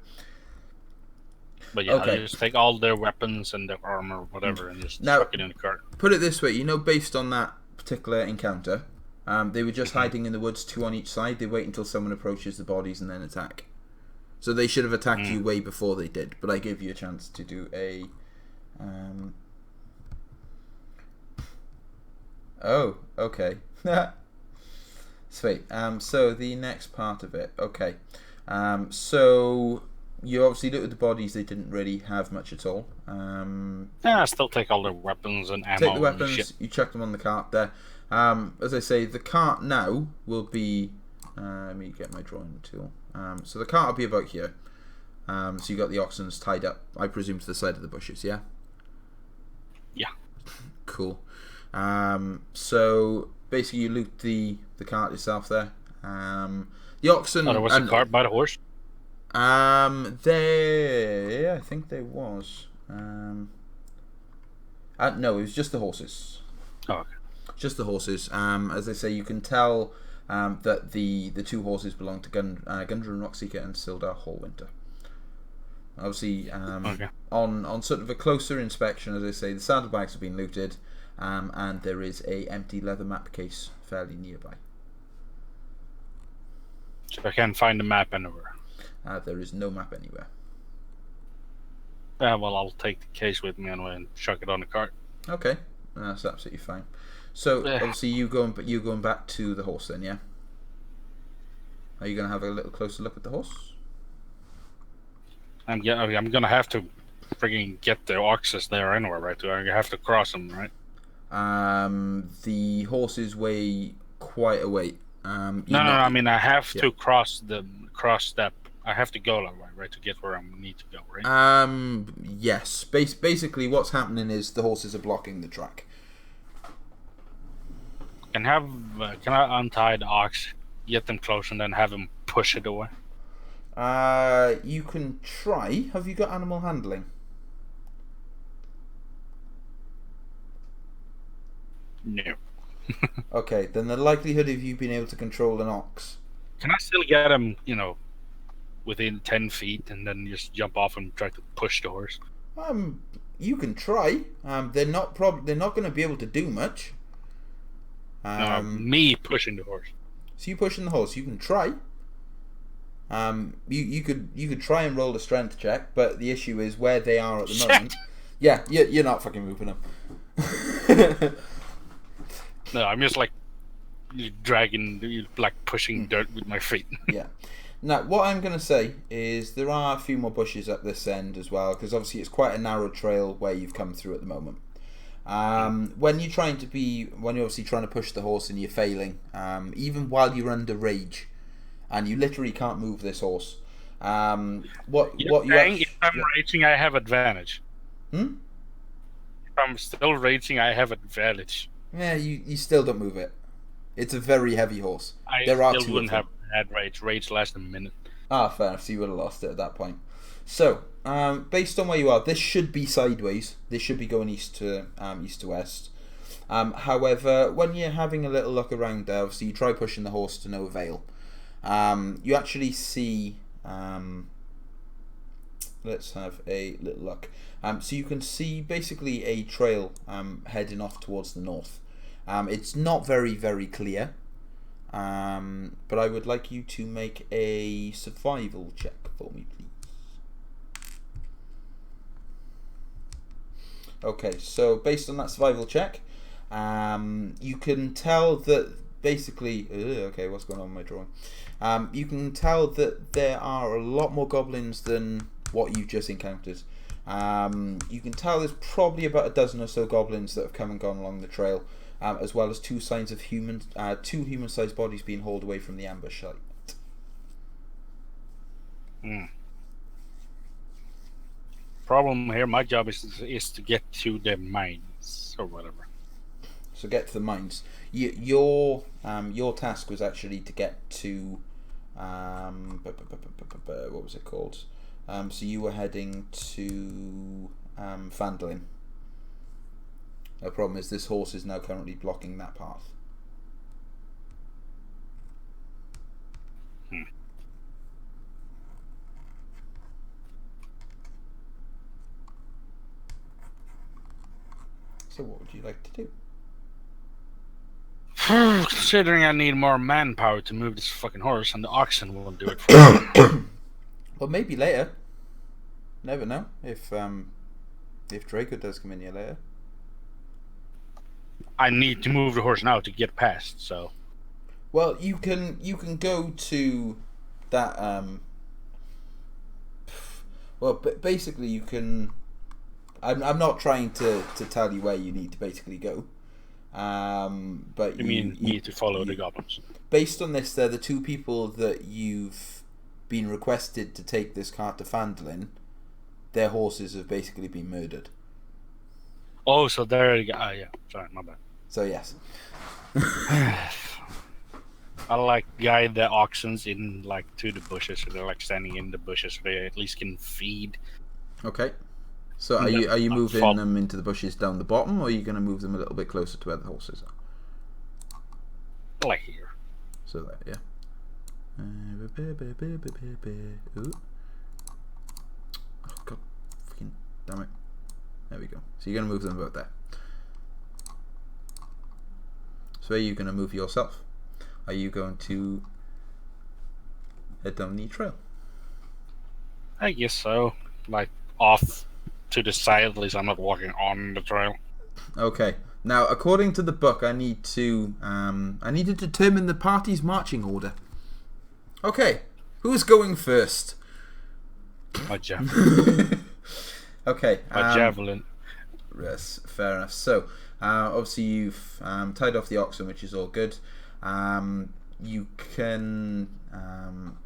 But yeah, Okay. you just take all their weapons and their armor, whatever, and just Now- chuck it in the cart. Put it this way, you know, based on that particular encounter, they were just hiding in the woods, 2 on each side. They wait until someone approaches the bodies and then attack. So they should have attacked you way before they did, but I gave you a chance to do a... Oh, okay. Sweet. So the next part of it, okay. So you obviously looked at the bodies, they didn't really have much at all. Yeah, I still take all their weapons and ammo. Take the And weapons, shit. you chuck them on the cart there. As I say, the cart now will be... let me get my drawing tool. So the cart will be about here. So you got the oxen tied up, I presume, to the side of the bushes, yeah? Yeah. Cool. So basically you loot the cart yourself there. The oxen... Oh, there was a cart by the horse. There... I think there was. No, it was just the horses. Oh, okay. Just the horses. As I say, you can tell that the 2 horses belong to Gundren Rockseeker and Sildar Hallwinter. Obviously, Okay. on sort of a closer inspection, as I say, the saddlebags have been looted, and there is a empty leather map case fairly nearby. So I can't find the map anywhere. There is no map anywhere. Yeah, well, I'll take the case with me anyway and chuck it on the cart. Okay, that's absolutely fine. So Yeah. obviously you going back to the horse then, yeah? Are you going to have a little closer look at the horse? I'm gonna have to frigging get the oxes there anyway, right? I have to cross them, right? The horses weigh quite a weight. No, I mean I have Yeah. to cross that. I have to go that way, right, to get where I need to go, right? Yes. Basically, what's happening is the horses are blocking the track. Can I untie the ox, get them close, and then have them push it away? You can try. Have you got animal handling? No. Okay, then the likelihood of you being able to control an ox. Can I still get them, within 10 feet, and then just jump off and try to push the horse? You can try. They're not going to be able to do much. Me pushing the horse. So you pushing the horse. You can try. You could try and roll a strength check, but the issue is where they are at the Shit. moment. Yeah, you're not fucking moving them. No, I'm just dragging, pushing dirt with my feet. Yeah. Now, what I'm going to say is there are a few more bushes at this end as well, because obviously it's quite a narrow trail where you've come through at the moment. When you're obviously trying to push the horse and you're failing, even while you're under rage, and you literally can't move this horse. If I'm raging, I have advantage. Hmm? If I'm still raging, I have advantage. Yeah, you still don't move it. It's a very heavy horse. I There are still 2 of wouldn't them. have had rage. Rage lasts a minute. Ah, fair enough. So you would have lost it at that point. So, based on where you are, this should be sideways. This should be going east to west. However, when you're having a little look around there, obviously you try pushing the horse to no avail. You actually see... let's have a little look. So you can see basically a trail heading off towards the north. It's not very, very clear. But I would like you to make a survival check for me, please. Okay, so based on that survival check, you can tell that basically... okay, what's going on with my drawing? You can tell that there are a lot more goblins than what you've just encountered. You can tell there's probably about a dozen or so goblins that have come and gone along the trail. As well as two human-sized bodies being hauled away from the ambush site. Problem here, my job is to get to the mines or whatever. So get to the mines. Your task was actually to get to what was it called? So you were heading to Phandalin. The problem is this horse is now currently blocking that path. So what would you like to do? Considering I need more manpower to move this fucking horse, and the oxen won't do it for me. Well, maybe later. Never know if Draco does come in here later. I need to move the horse now to get past. So Well, you can go to that. Well, basically, you can. I'm not trying to tell you where you need to basically go. But you mean me to follow the goblins? Based on this, they're the two people that you've been requested to take this cart to Phandalin. Their horses have basically been murdered. Oh, so there you go. Ah, yeah. Sorry, my bad. So yes. I like guide the oxens in like to the bushes, so they're like standing in the bushes, so they at least can feed. Okay. So are you moving them into the bushes down the bottom, or are you going to move them a little bit closer to where the horses are? Like here. So there, yeah. Ooh. Oh god, fucking damn it! There we go. So you're going to move them about there. So are you going to move yourself? Are you going to head down the trail? I guess so. Like off to the side, at least I'm not walking on the trail. Okay. Now, according to the book, I need to determine the party's marching order. Okay, who's going first? My javelin. Okay. My javelin. Yes, fair enough. So, obviously you've tied off the oxen, which is all good. You can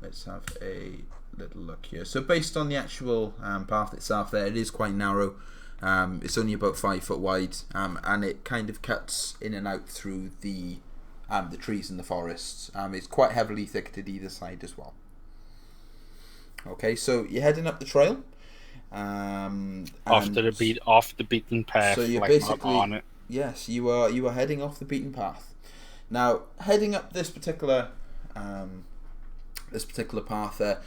let's have a little look here. So based on the actual path itself there, it is quite narrow. It's only about 5 foot wide, and it kind of cuts in and out through the trees in the forests. It's quite heavily thicketed either side as well. Okay, so you're heading up the trail. Off the beaten path. So you're like basically not on it. Yes, you are heading off the beaten path. Now, heading up this particular path there,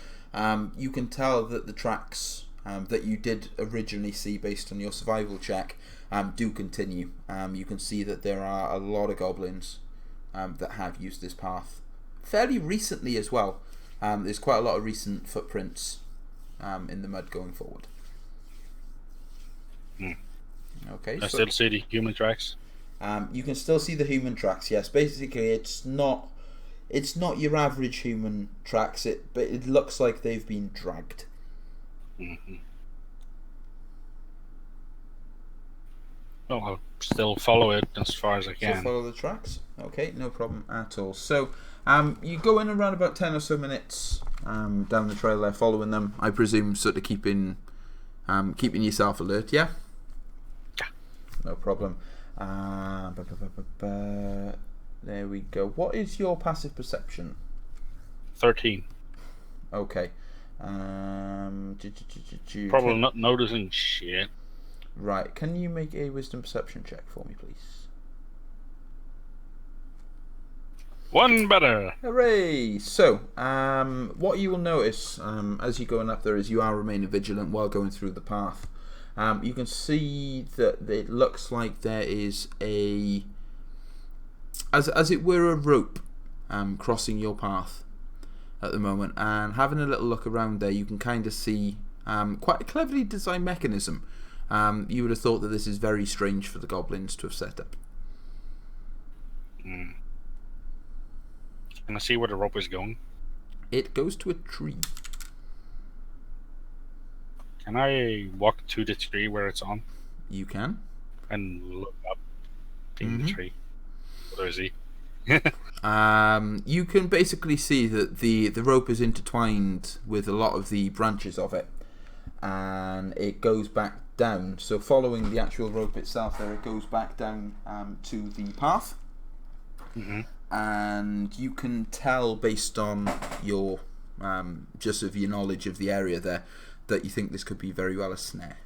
you can tell that the tracks that you did originally see based on your survival check do continue. You can see that there are a lot of goblins that have used this path fairly recently as well. There's quite a lot of recent footprints in the mud going forward. Okay, I still see the human tracks. You can still see the human tracks. Yes, basically it's not your average human tracks. But it looks like they've been dragged. Mm-hmm. Well, I'll still follow it as far as I can. So follow the tracks. Okay, no problem at all. So you go in around about 10 or so minutes down the trail there, following them. I presume sort of keeping yourself alert. Yeah. Yeah. No problem. There we go. What is your passive perception? 13. Okay. Probably not noticing shit. Right. Can you make a wisdom perception check for me, please? One better. Hooray! So, what you will notice as you're going up there is you are remaining vigilant while going through the path. You can see that it looks like there is as it were a rope crossing your path at the moment, and having a little look around there you can kind of see quite a cleverly designed mechanism. You would have thought that this is very strange for the goblins to have set up. Can I see where the rope is going? It goes to a tree. Can I walk to the tree where it's on You can. and look up in the tree? What is he? You can basically see that the rope is intertwined with a lot of the branches of it, and it goes back down. So following the actual rope itself there, it goes back down to the path. And you can tell based on your just of your knowledge of the area there that you think this could be very well a snare.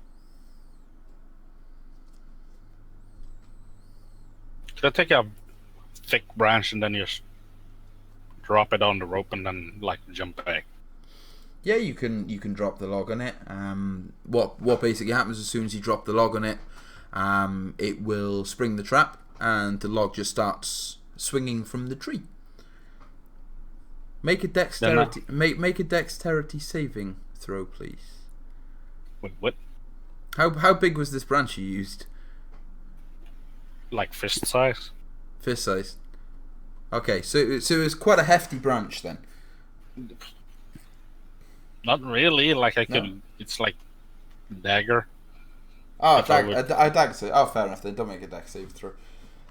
Could I take a thick branch and then just drop it on the rope and then like jump back? Yeah, you can drop the log on it. What basically happens as soon as you drop the log on it, it will spring the trap, and the log just starts swinging from the tree. Make a dexterity saving throw, please. Wait, what? How big was this branch you used? Like fist size? Fist size. Okay, so it's quite a hefty branch then. Not really. Like I could. No. It's like dagger. Oh, If I would- a dagger save. Oh, fair enough then. Don't make a dex save throw.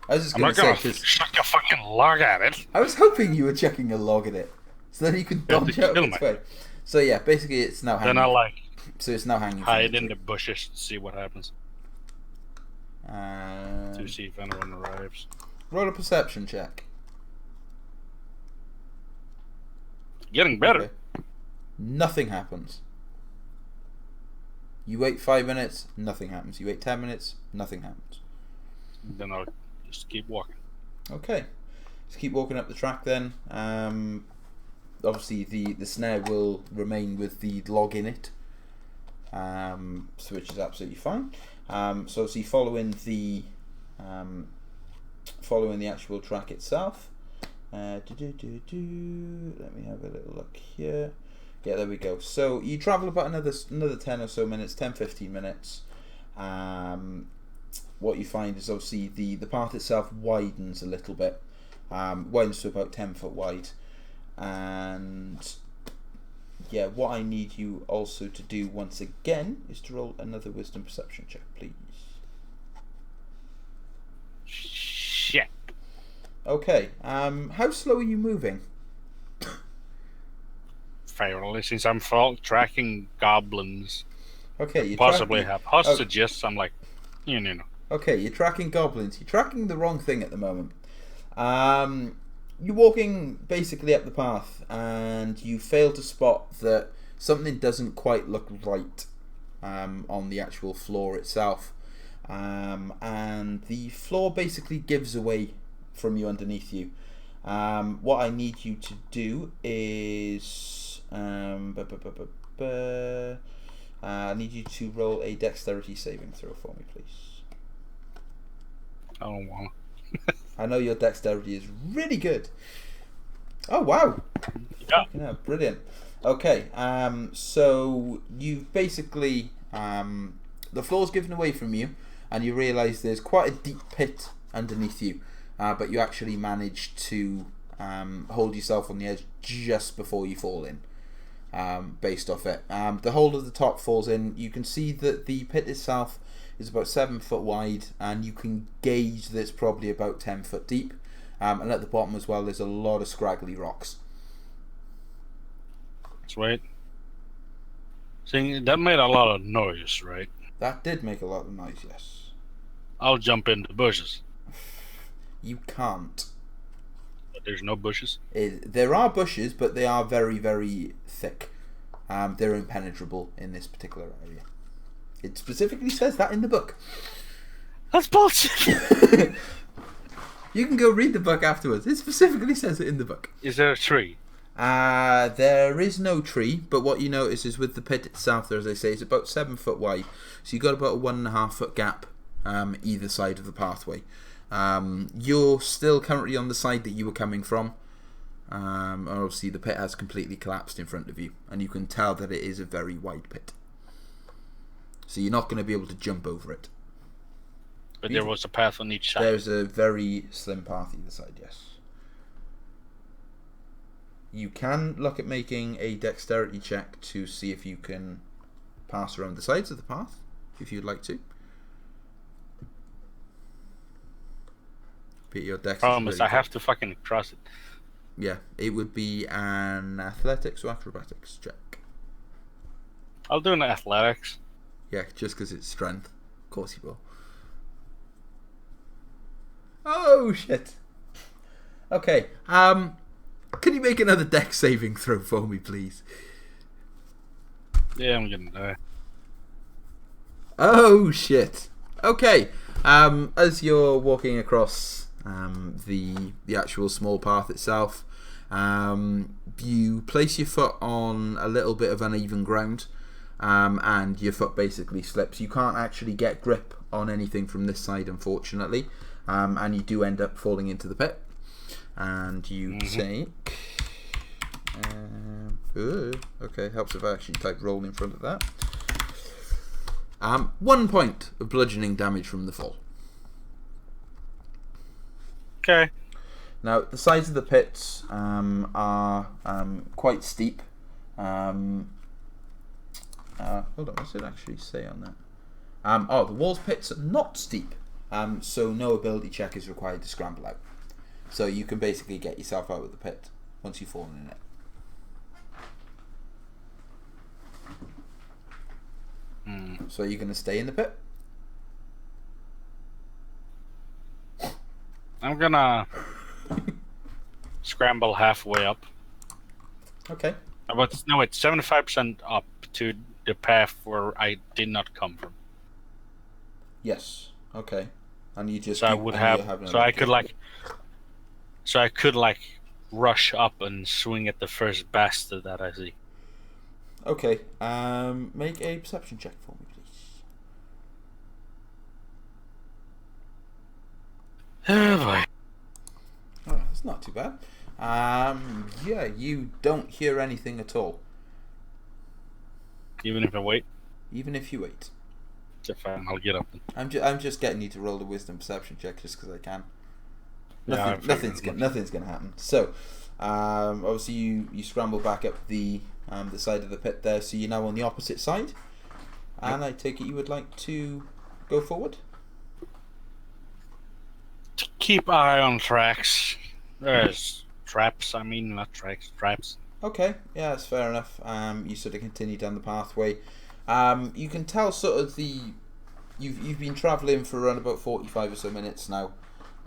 I was just I'm going not to gonna say, 'cause chuck a fucking log at it. I was hoping you were chucking a log at it, so then you could You have dodge to out kill of its me. way. So yeah, basically it's now hanging. Then I like So it's now hanging. from hide in tree. the bushes to see what happens. To see if anyone arrives. Roll a perception check. Getting better. Okay. Nothing happens. You wait 5 minutes, nothing happens. You wait 10 minutes, nothing happens. Then I'll just keep walking. Okay, just keep walking up the track then. Obviously the snare will remain with the log in it, so which is absolutely fine. So obviously following the actual track itself. Let me have a little look here. Yeah, there we go. So you travel about another 10 or so minutes, 10-15 minutes. What you find is obviously the path itself widens a little bit, widens to about 10 foot wide, and yeah, what I need you also to do once again is to roll another wisdom perception check, please. Shit. Okay, how slow are you moving? Fairly, since I'm tracking goblins, Okay, you're possibly tracking- have hostages. I'm like, you know. Okay, you're tracking goblins. You're tracking the wrong thing at the moment. You're walking basically up the path, and you fail to spot that something doesn't quite look right on the actual floor itself. And the floor basically gives away from you underneath you. What I need you to do is I need you to roll a dexterity saving throw for me, please. I don't want. I know your dexterity is really good. Oh wow! Yeah. Brilliant. Okay, so you've basically the floor's given away from you, and you realise there's quite a deep pit underneath you, but you actually manage to hold yourself on the edge just before you fall in. Based off it, the hole at the top falls in. You can see that the pit itself is about 7 foot wide, and you can gauge that it's probably about 10 foot deep. And at the bottom as well, there's a lot of scraggly rocks. That's right. See, that made a lot of noise, right? That did make a lot of noise, yes. I'll jump in the bushes. You can't. But there's no bushes. There are bushes, but they are very, very thick. They're impenetrable in this particular area. It specifically says that in the book. That's bullshit. You can go read the book afterwards. It specifically says it in the book. Is there a tree? There is no tree, but what you notice is with the pit itself, there, as I say, it's about 7 foot wide. So you've got about a 1.5 foot gap either side of the pathway. You're still currently on the side that you were coming from. And obviously the pit has completely collapsed in front of you, and you can tell that it is a very wide pit. So you're not going to be able to jump over it. But there was a path on each side. There's a very slim path either side, yes. You can look at making a dexterity check to see if you can pass around the sides of the path, if you'd like to. But your dex Problem is is, really I have to fucking cross it. Yeah, it would be an athletics or acrobatics check. I'll do an athletics. Yeah, just because it's strength. Of course you will. Oh, shit. Okay, can you make another dex saving throw for me, please? Yeah, I'm gonna die. Oh, shit. Okay, as you're walking across the actual small path itself, You place your foot on a little bit of uneven ground, and your foot basically slips. You can't actually get grip on anything from this side, unfortunately, and you do end up falling into the pit. And you take... okay, helps if I actually type roll in front of that. 1 point of bludgeoning damage from the fall. Okay. Now, the sides of the pits are quite steep. Hold on, what does it actually say on that? The walls pits are not steep, so no ability check is required to scramble out. So you can basically get yourself out of the pit once you've fallen in it. So you're going to stay in the pit? I'm gonna scramble halfway up. Okay. But no, it's 75% up to the path where I did not come from. Yes. Okay. And you just... So I would have... So I could rush up and swing at the first bastard that I see. Okay. Make a perception check for me, please. Oh boy. Oh, that's not too bad. Yeah, you don't hear anything at all. Even if I wait? Even if you wait. It's fine, I'll get up. I'm just getting you to roll the wisdom perception check just because I can. Yeah, Nothing's gonna happen. So, obviously you scramble back up the side of the pit there, so you're now on the opposite side. And I take it you would like to go forward? To keep eye on tracks. There's traps, not tracks, traps. Okay, yeah, that's fair enough. You sort of continue down the pathway. You can tell sort of you've been travelling for around about 45 or so minutes now,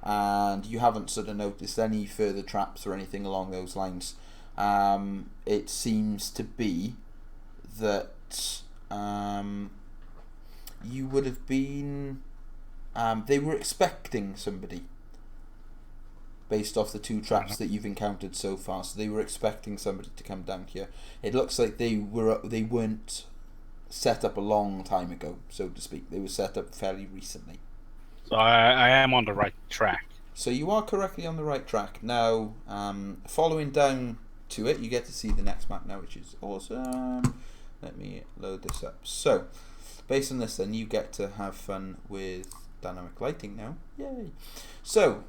and you haven't sort of noticed any further traps or anything along those lines. It seems to be that you would have been... they were expecting somebody based off the two traps that you've encountered so far. So they were expecting somebody to come down here. It looks like they weren't set up a long time ago, so to speak. They were set up fairly recently. So I am on the right track. So you are correctly on the right track. Now, following down to it, you get to see the next map now, which is awesome. Let me load this up. So, based on this then, you get to have fun with dynamic lighting now. Yay! So,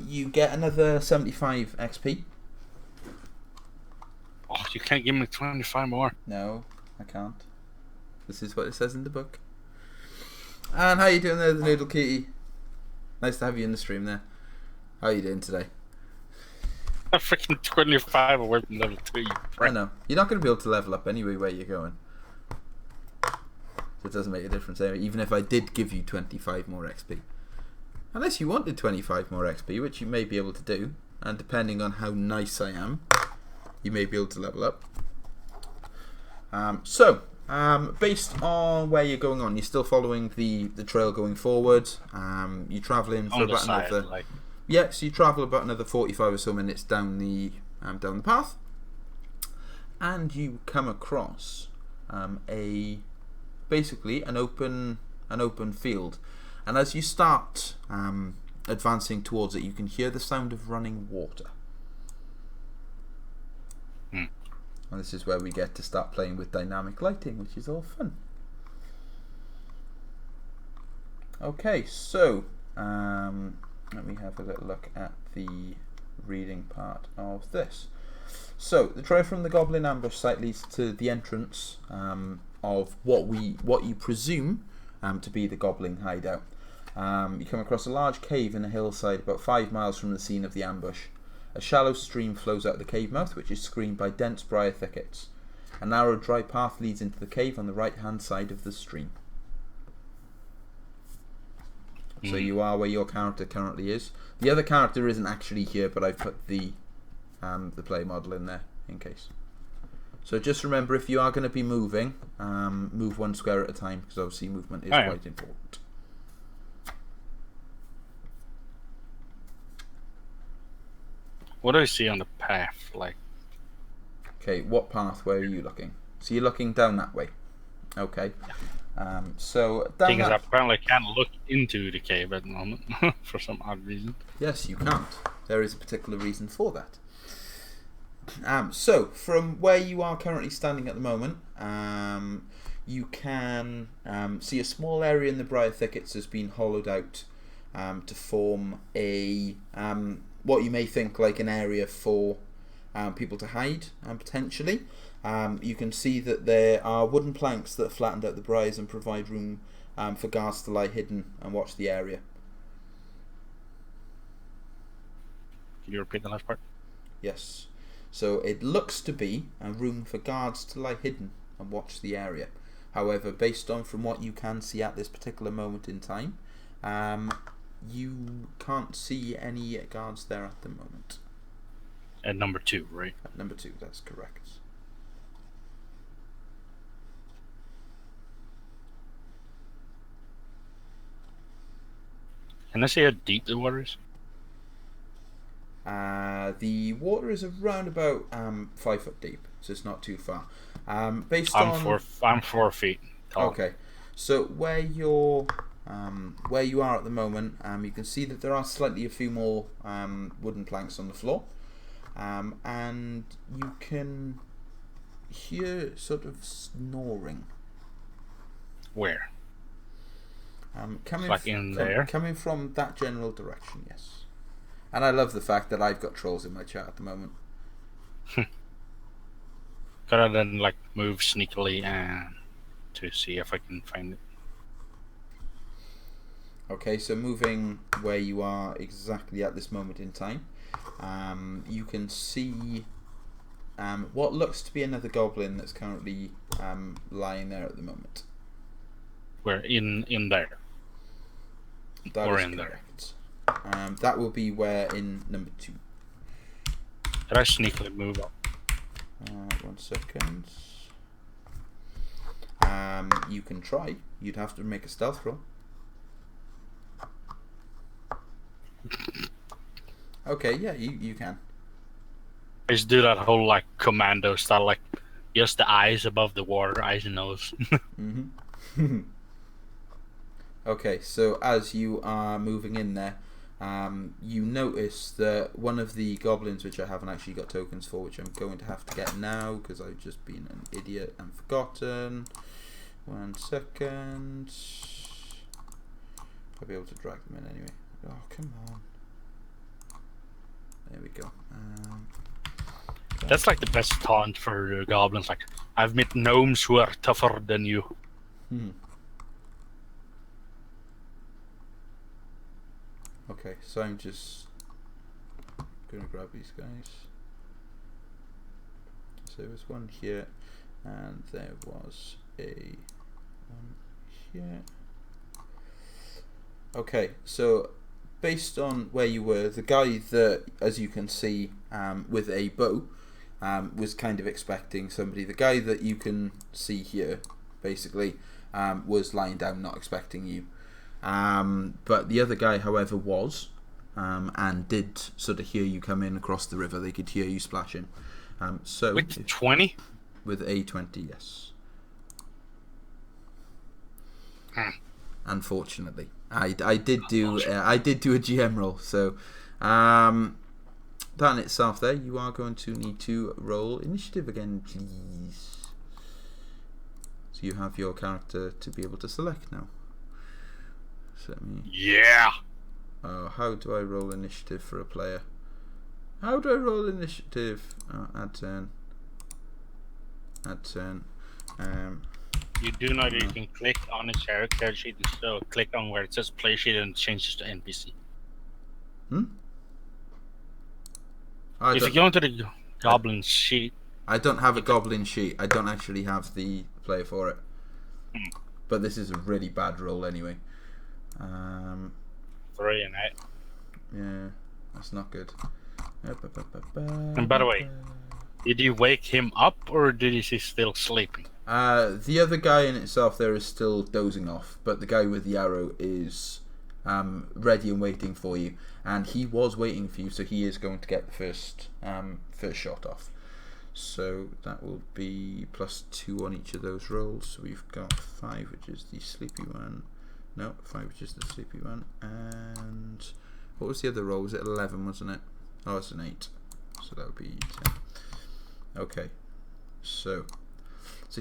you get another 75 XP. Oh, you can't give me 25 more. No, I can't. This is what it says in the book. And how you doing there, the Noodle Kitty? Nice to have you in the stream there. How are you doing today? I'm freaking 25 away from level 2. I know. You're not going to be able to level up anyway where you're going. So it doesn't make a difference anyway, even if I did give you 25 more XP. Unless you wanted 25 more XP, which you may be able to do. And depending on how nice I am, you may be able to level up. Based on where you're going on, you're still following the trail going forward. You're travelling for about another... Yeah, so you travel about another 45 or so minutes down the path, and you come across basically an open field, and as you start advancing towards it, you can hear the sound of running water. And this is where we get to start playing with dynamic lighting, which is all fun. Okay, so let me have a little look at the reading part of this. So, the trail from the Goblin ambush site leads to the entrance of what you presume to be the Goblin hideout. You come across a large cave in a hillside about 5 miles from the scene of the ambush. A shallow stream flows out of the cave mouth, which is screened by dense briar thickets. A narrow dry path leads into the cave on the right-hand side of the stream. So you are where your character currently is. The other character isn't actually here, but I've put the play model in there in case. So just remember, if you are going to be moving, move one square at a time, because obviously movement is quite important. What do I see on the path? Like, Okay, what pathway are you looking? So you're looking down that way. Okay. So down thing is, I that. apparently can't look into the cave at the moment for some odd reason. Yes, you can't. There is a particular reason for that. So from where you are currently standing at the moment, you can see a small area in the briar thickets has been hollowed out to form a what you may think like an area for people to hide potentially. You can see that there are wooden planks that are flattened out the briars and provide room for guards to lie hidden and watch the area. Can you repeat the last part? Yes. So it looks to be a room for guards to lie hidden and watch the area. However, based on from what you can see at this particular moment in time, you can't see any guards there at the moment. At number 2, right? At number 2, that's correct. Can I see how deep the water is? The water is around about 5 foot deep, so it's not too far. Based I'm on 4 feet tall. okay, so where you are at the moment, you can see that there are slightly a few more wooden planks on the floor, and you can hear sort of snoring. Where? Coming Like in there? coming from that general direction, yes. And I love the fact that I've got trolls in my chat at the moment. Could I then like move sneakily and to see if I can find it? Okay, so moving where you are exactly at this moment in time, you can see what looks to be another goblin that's currently lying there at the moment. Where in there? That Or is in there. correct. That will be where in number 2. Could I sneakily move up? 1 second. You can try. You'd have to make a stealth roll. Okay, yeah, you can. I just do that whole like commando style, like just the eyes above the water, eyes and nose. Mm-hmm. Okay, so as you are moving in there, you notice that one of the goblins, which I haven't actually got tokens for, which I'm going to have to get now because I've just been an idiot and forgotten. 1 second. I'll be able to drag them in anyway. Oh, come on. There we go. That's like the best taunt for goblins. Like, I've met gnomes who are tougher than you. Okay, so I'm just gonna grab these guys. So there was one here, and there was a one here. Okay, so based on where you were, the guy that, as you can see, with a bow, was kind of expecting somebody. The guy that you can see here, basically, was lying down, not expecting you. But the other guy, however, was, and did sort of hear you come in across the river. They could hear you splashing. So With 20? with a 20, yes. Unfortunately, I did do a GM roll. So that in itself, there you are going to need to roll initiative again, please. So you have your character to be able to select now. So let me. Yeah! How do I roll initiative for a player? How do I roll initiative? Add turn. Add turn. You do know that you can click on the character sheet and so click on where it says play sheet and it changes to NPC. If you go into the goblin sheet, I don't have a goblin sheet. I don't actually have the player for it. But this is a really bad roll anyway. 3 and 8. Yeah, that's not good. And by the way, did you wake him up or did he still sleeping? The other guy in itself there is still dozing off, but the guy with the arrow is ready and waiting for you, and he was waiting for you, so he is going to get the first shot off. So that will be +2 on each of those rolls. So we've got 5, which is the sleepy one. No, 5, which is the sleepy one. And what was the other roll? Was it 11, wasn't it? Oh, it's an 8. So that would be 10. Okay. So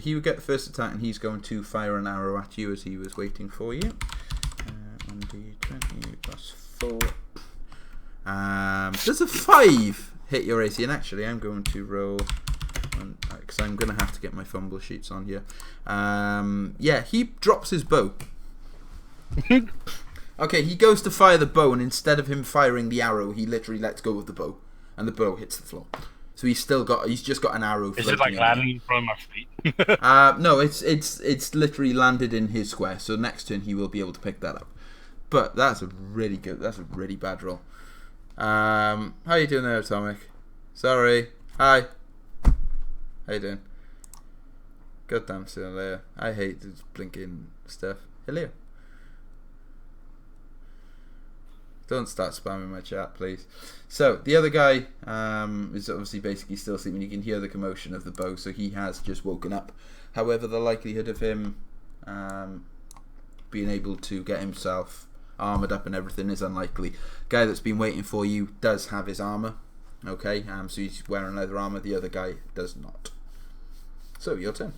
he would get the first attack, and he's going to fire an arrow at you as he was waiting for you. 1d20 +4. Does a 5 hit your AC? And actually, I'm going to roll, because I'm going to have to get my fumble sheets on here. Yeah, he drops his bow. Okay, he goes to fire the bow, and instead of him firing the arrow, he literally lets go of the bow, and the bow hits the floor. So he's just got an arrow. Is it like landing in front of my feet? No, it's literally landed in his square. So next turn he will be able to pick that up. But that's a really bad roll. How you doing there, Atomic? Sorry. Hi. How you doing? Goddamn silly. I hate this blinking stuff. Hello. Don't start spamming my chat, please. So, the other guy is obviously basically still sleeping. You can hear the commotion of the bow, so he has just woken up. However, the likelihood of him being able to get himself armoured up and everything is unlikely. Guy that's been waiting for you does have his armour. Okay, so he's wearing leather armour. The other guy does not. So, your turn.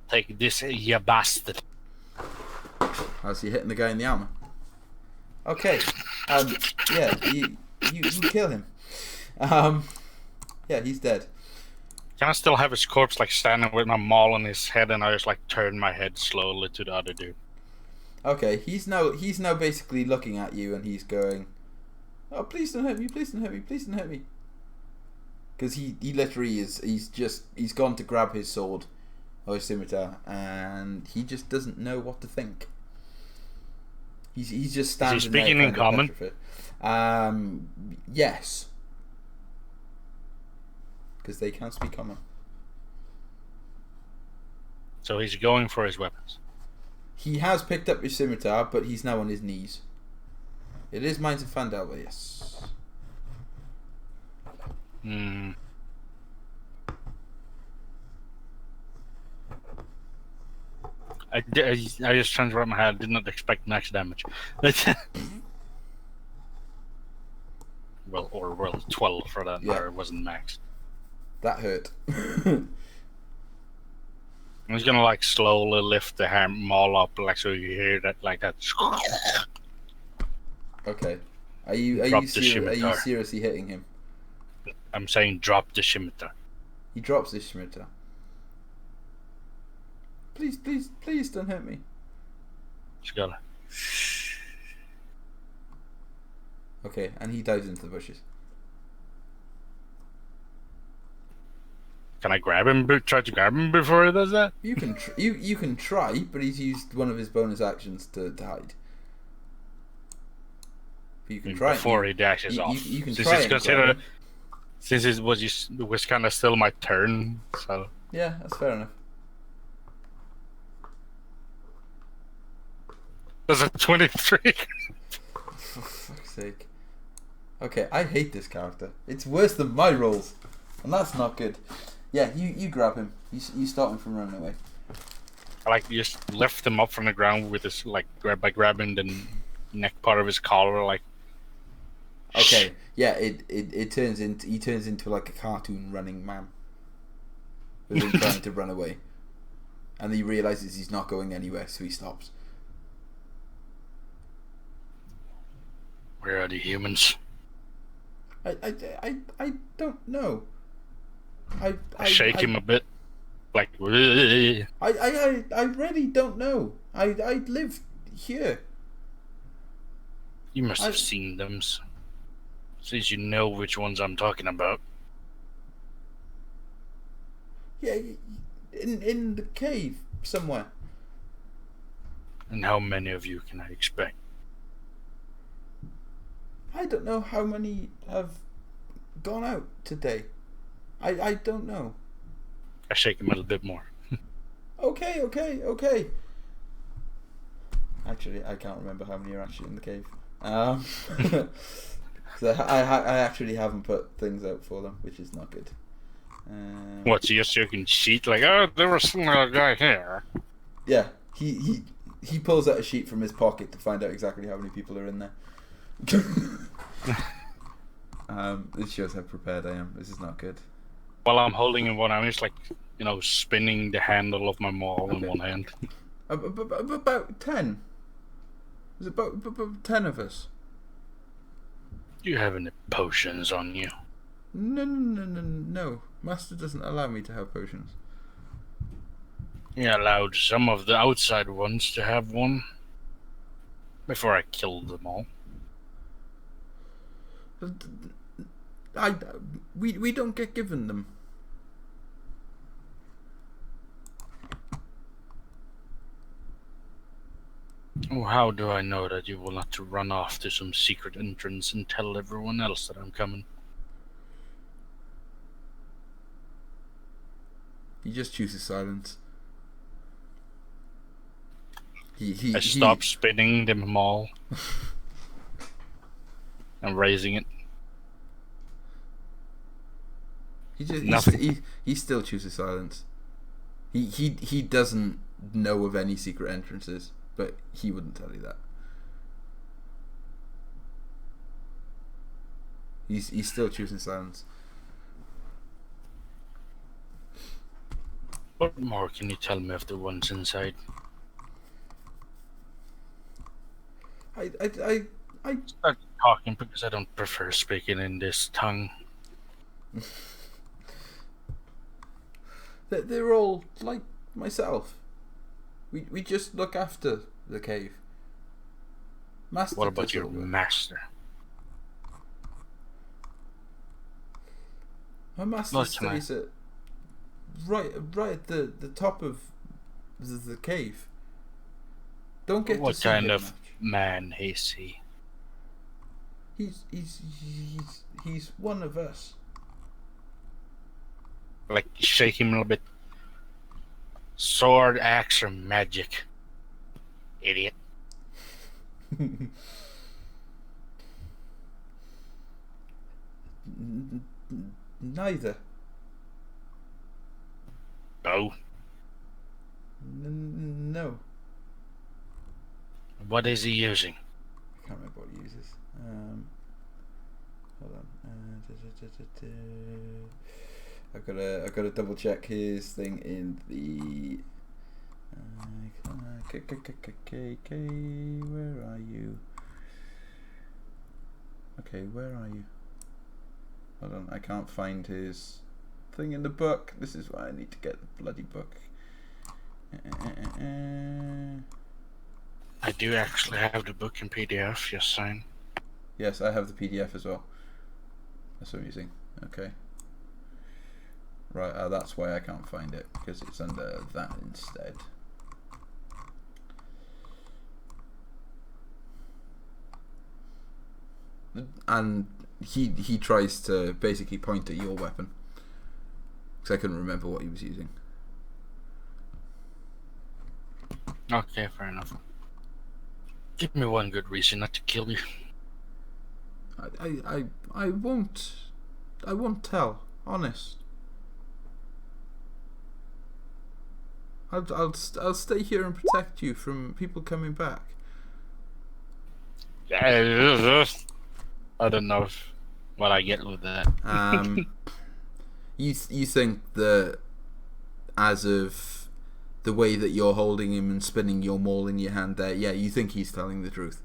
Take this, you bastard. How's he hitting the guy in the armour? Okay. Yeah, you kill him. Yeah, he's dead. Can I still have his corpse like standing with my maul on his head, and I just like turn my head slowly to the other dude? Okay, he's now basically looking at you, and he's going, "Oh, please don't hurt me! Please don't hurt me! Please don't hurt me!" Because he literally is. He's gone to grab his sword or his scimitar, and he just doesn't know what to think. He's just standing. Is he speaking in common? Yes. Because they can speak common. So he's going for his weapons. He has picked up his scimitar, but he's now on his knees. It is Mines of Fandelver, yes. Hmm. I just turned around my head. I did not expect max damage. well, 12 for that matter. It wasn't max. That hurt. I'm just gonna like slowly lift the maul up, like so you hear that, like that. Okay. Are you seriously hitting him? I'm saying drop the scimitar. He drops his scimitar. Please don't hurt me. Just gotta. Okay, and he dives into the bushes. Can I grab him? Try to grab him before he does that? You can you can try, but he's used one of his bonus actions to hide. But you can try before he dashes off. You can since try. It's considered, since it was kind of still my turn, so yeah, that's fair enough. There's a 23. For fuck's sake. Okay, I hate this character. It's worse than my rolls, and that's not good. Yeah, you grab him. You stop him from running away. I like just lift him up from the ground with his by grabbing the neck part of his collar, like. Okay, yeah, it turns into like a cartoon running man with him trying to run away, and then he realizes he's not going anywhere, so he stops. Where are the humans? I don't know. I shake him a bit, like. I really don't know. I live here. You must have seen them, since you know which ones I'm talking about. Yeah, in the cave somewhere. And how many of you can I expect? I don't know how many have gone out today. I don't know. I shake him a little bit more. Okay. Actually, I can't remember how many are actually in the cave. So I actually haven't put things out for them, which is not good. What, so you're circling sheet like, oh, there was some guy here. Yeah, he pulls out a sheet from his pocket to find out exactly how many people are in there. This shows how prepared I am. This is not good. While I'm holding in one, I'm just like, spinning the handle of my maul in one hand. About 10. There's about 10 of us. Do you have any potions on you? No. Master doesn't allow me to have potions. He allowed some of the outside ones to have one before I killed them all. We don't get given them. Oh, how do I know that you will not run off to some secret entrance and tell everyone else that I'm coming? He just chooses silence. I stop spinning the maul and raising it. He still chooses silence. He doesn't know of any secret entrances, but he wouldn't tell you that. He's still choosing silence. What more can you tell me of the ones inside? I Start talking because I don't prefer speaking in this tongue. They're all like myself. We just look after the cave. Master. What about your master? My master stays at right at the top of the cave. Don't get what to see kind him of much. man is he? He's one of us. Like, shake him a little bit. Sword, axe, or magic? Idiot. Neither. Oh. No. What is he using? I can't remember what he uses. Hold on. I've got to double check his thing in the. Where are you? Okay, where are you? Hold on, I can't find his thing in the book. This is why I need to get the bloody book. I do actually have the book in PDF, yes, sign. Yes, I have the PDF as well. That's what I'm using. Okay. Right, that's why I can't find it, because it's under that instead. And he tries to basically point at your weapon, because I couldn't remember what he was using. Okay, fair enough. Give me one good reason not to kill you. I won't tell. Honest. I'll stay here and protect you from people coming back. I don't know what I get with that. You think that as of the way that you're holding him and spinning your maul in your hand there, yeah, you think he's telling the truth.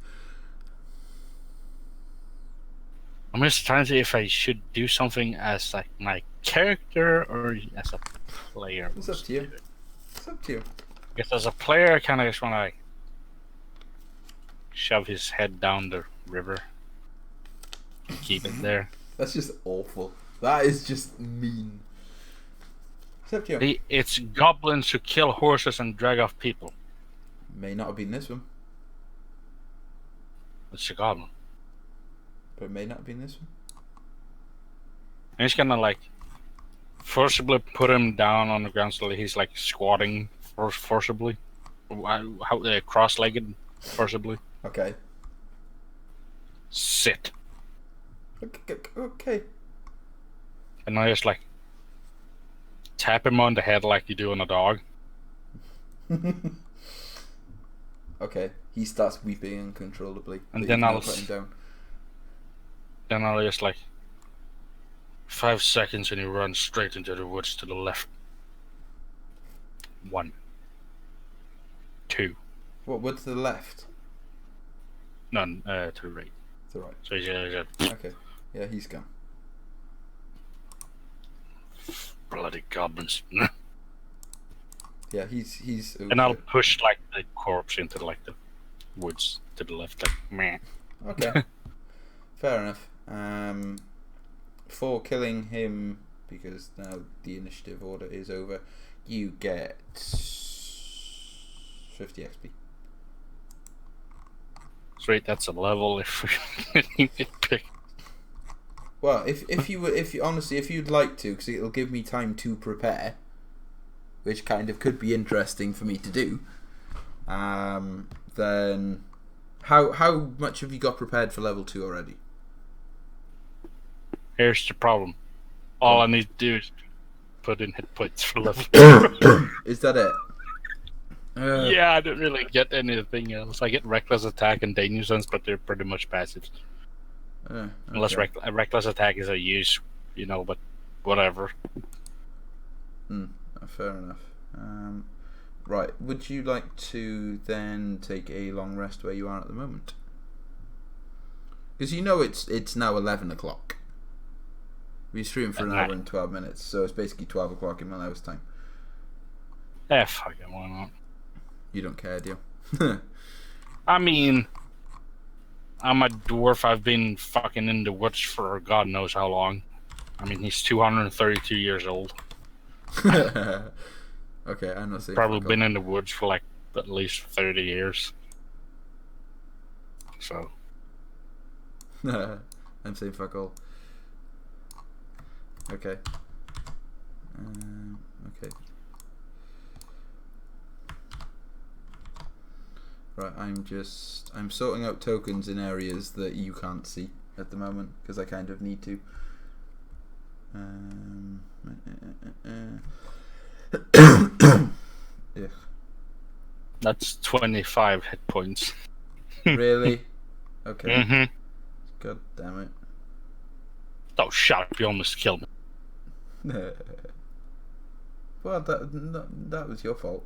I'm just trying to see if I should do something as like my character or as a player. It's up to you. It's up to you. Because as a player, I kind of just want to like shove his head down the river and keep it there. That's just awful. That is just mean. It's up to you. It's goblins who kill horses and drag off people. May not have been this one, It's a goblin. but it may not have been this one. And he's gonna like forcibly put him down on the ground so he's like squatting forcibly. How cross-legged forcibly. Okay. Sit. Okay. And I just like tap him on the head like you do on a dog. Okay. He starts weeping uncontrollably. And but then you can I'll put him down. Then I'll just like 5 seconds and he runs straight into the woods to the left. 1, 2, What? What's to the left? none to the right. To the right. So he's Okay. Yeah, he's gone. bloody goblins. Yeah, he's. And I'll push like the corpse into like the woods to the left, like meh. Okay. Fair enough. For killing him, because now the initiative order is over, you get 50 XP. Sweet, that's a level if we pick. Well, if you honestly, if you'd like to, because it'll give me time to prepare, which kind of could be interesting for me to do. Then how much have you got prepared for level 2 already? Here's the problem. All I need to do is put in hit points for level. Is that it? Yeah, I don't really get anything else. I get reckless attack and danger sense, but they're pretty much passives. Okay. Unless reckless attack is a use, but whatever. Fair enough. Right, would you like to then take a long rest where you are at the moment? Because it's now 11 o'clock. We stream for an hour and 12 minutes, so it's basically 12 o'clock in Malawi's time. Fuck it, why not? You don't care, do you? I mean, I'm a dwarf. I've been fucking in the woods for God knows how long. I mean, he's 232 years old. Okay, I know. Probably been in the woods for like at least 30 years. So. I'm saying fuck all. Okay. Okay. Right, I'm sorting out tokens in areas that you can't see at the moment because I kind of need to. Yeah. That's 25 hit points. Really? Okay. Mm-hmm. God damn it. Oh, shut up! You almost killed me. Well, that was your fault.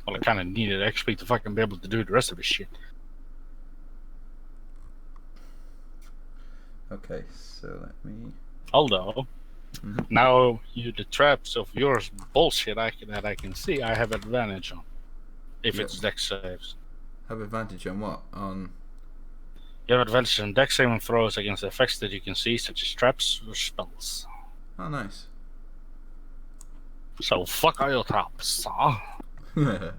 Well, I kind of needed XP to fucking be able to do the rest of this shit. Okay, so let me. Although, now the traps of yours bullshit that I can see, I have advantage on. If Yep. it's dex saves. Have advantage on what? On. You have advantage on dex saving throws against effects that you can see, such as traps or spells. Oh, nice. So fuck all your traps, huh? Okay.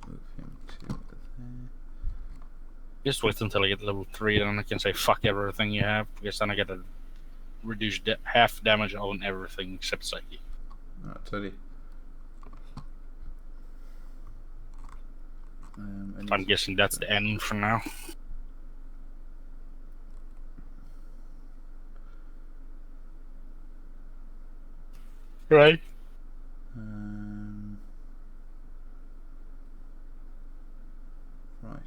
Move him to there. Just wait until I get level 3, then I can say fuck everything you have, because then I get to reduce half damage on everything except psychic. Totally. I'm guessing that's the end for now. Right? Right.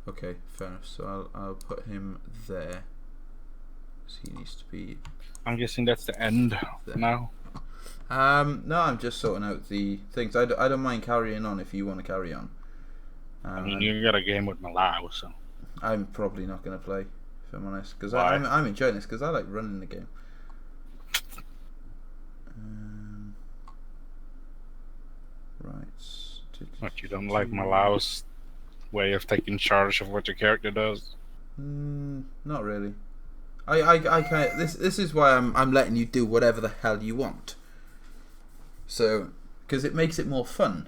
Okay, fair enough. So I'll put him there. So he needs to be. I'm guessing that's the end there. now. No, I'm just sorting out the things. I don't mind carrying on if you want to carry on. I mean, you got a game with Malau, so. I'm probably not going to play, if I'm honest, because Why? I'm enjoying this because I like running the game. Right. What, you don't like Malau's way of taking charge of what your character does? Not really. I kind this is why I'm letting you do whatever the hell you want. So, because it makes it more fun.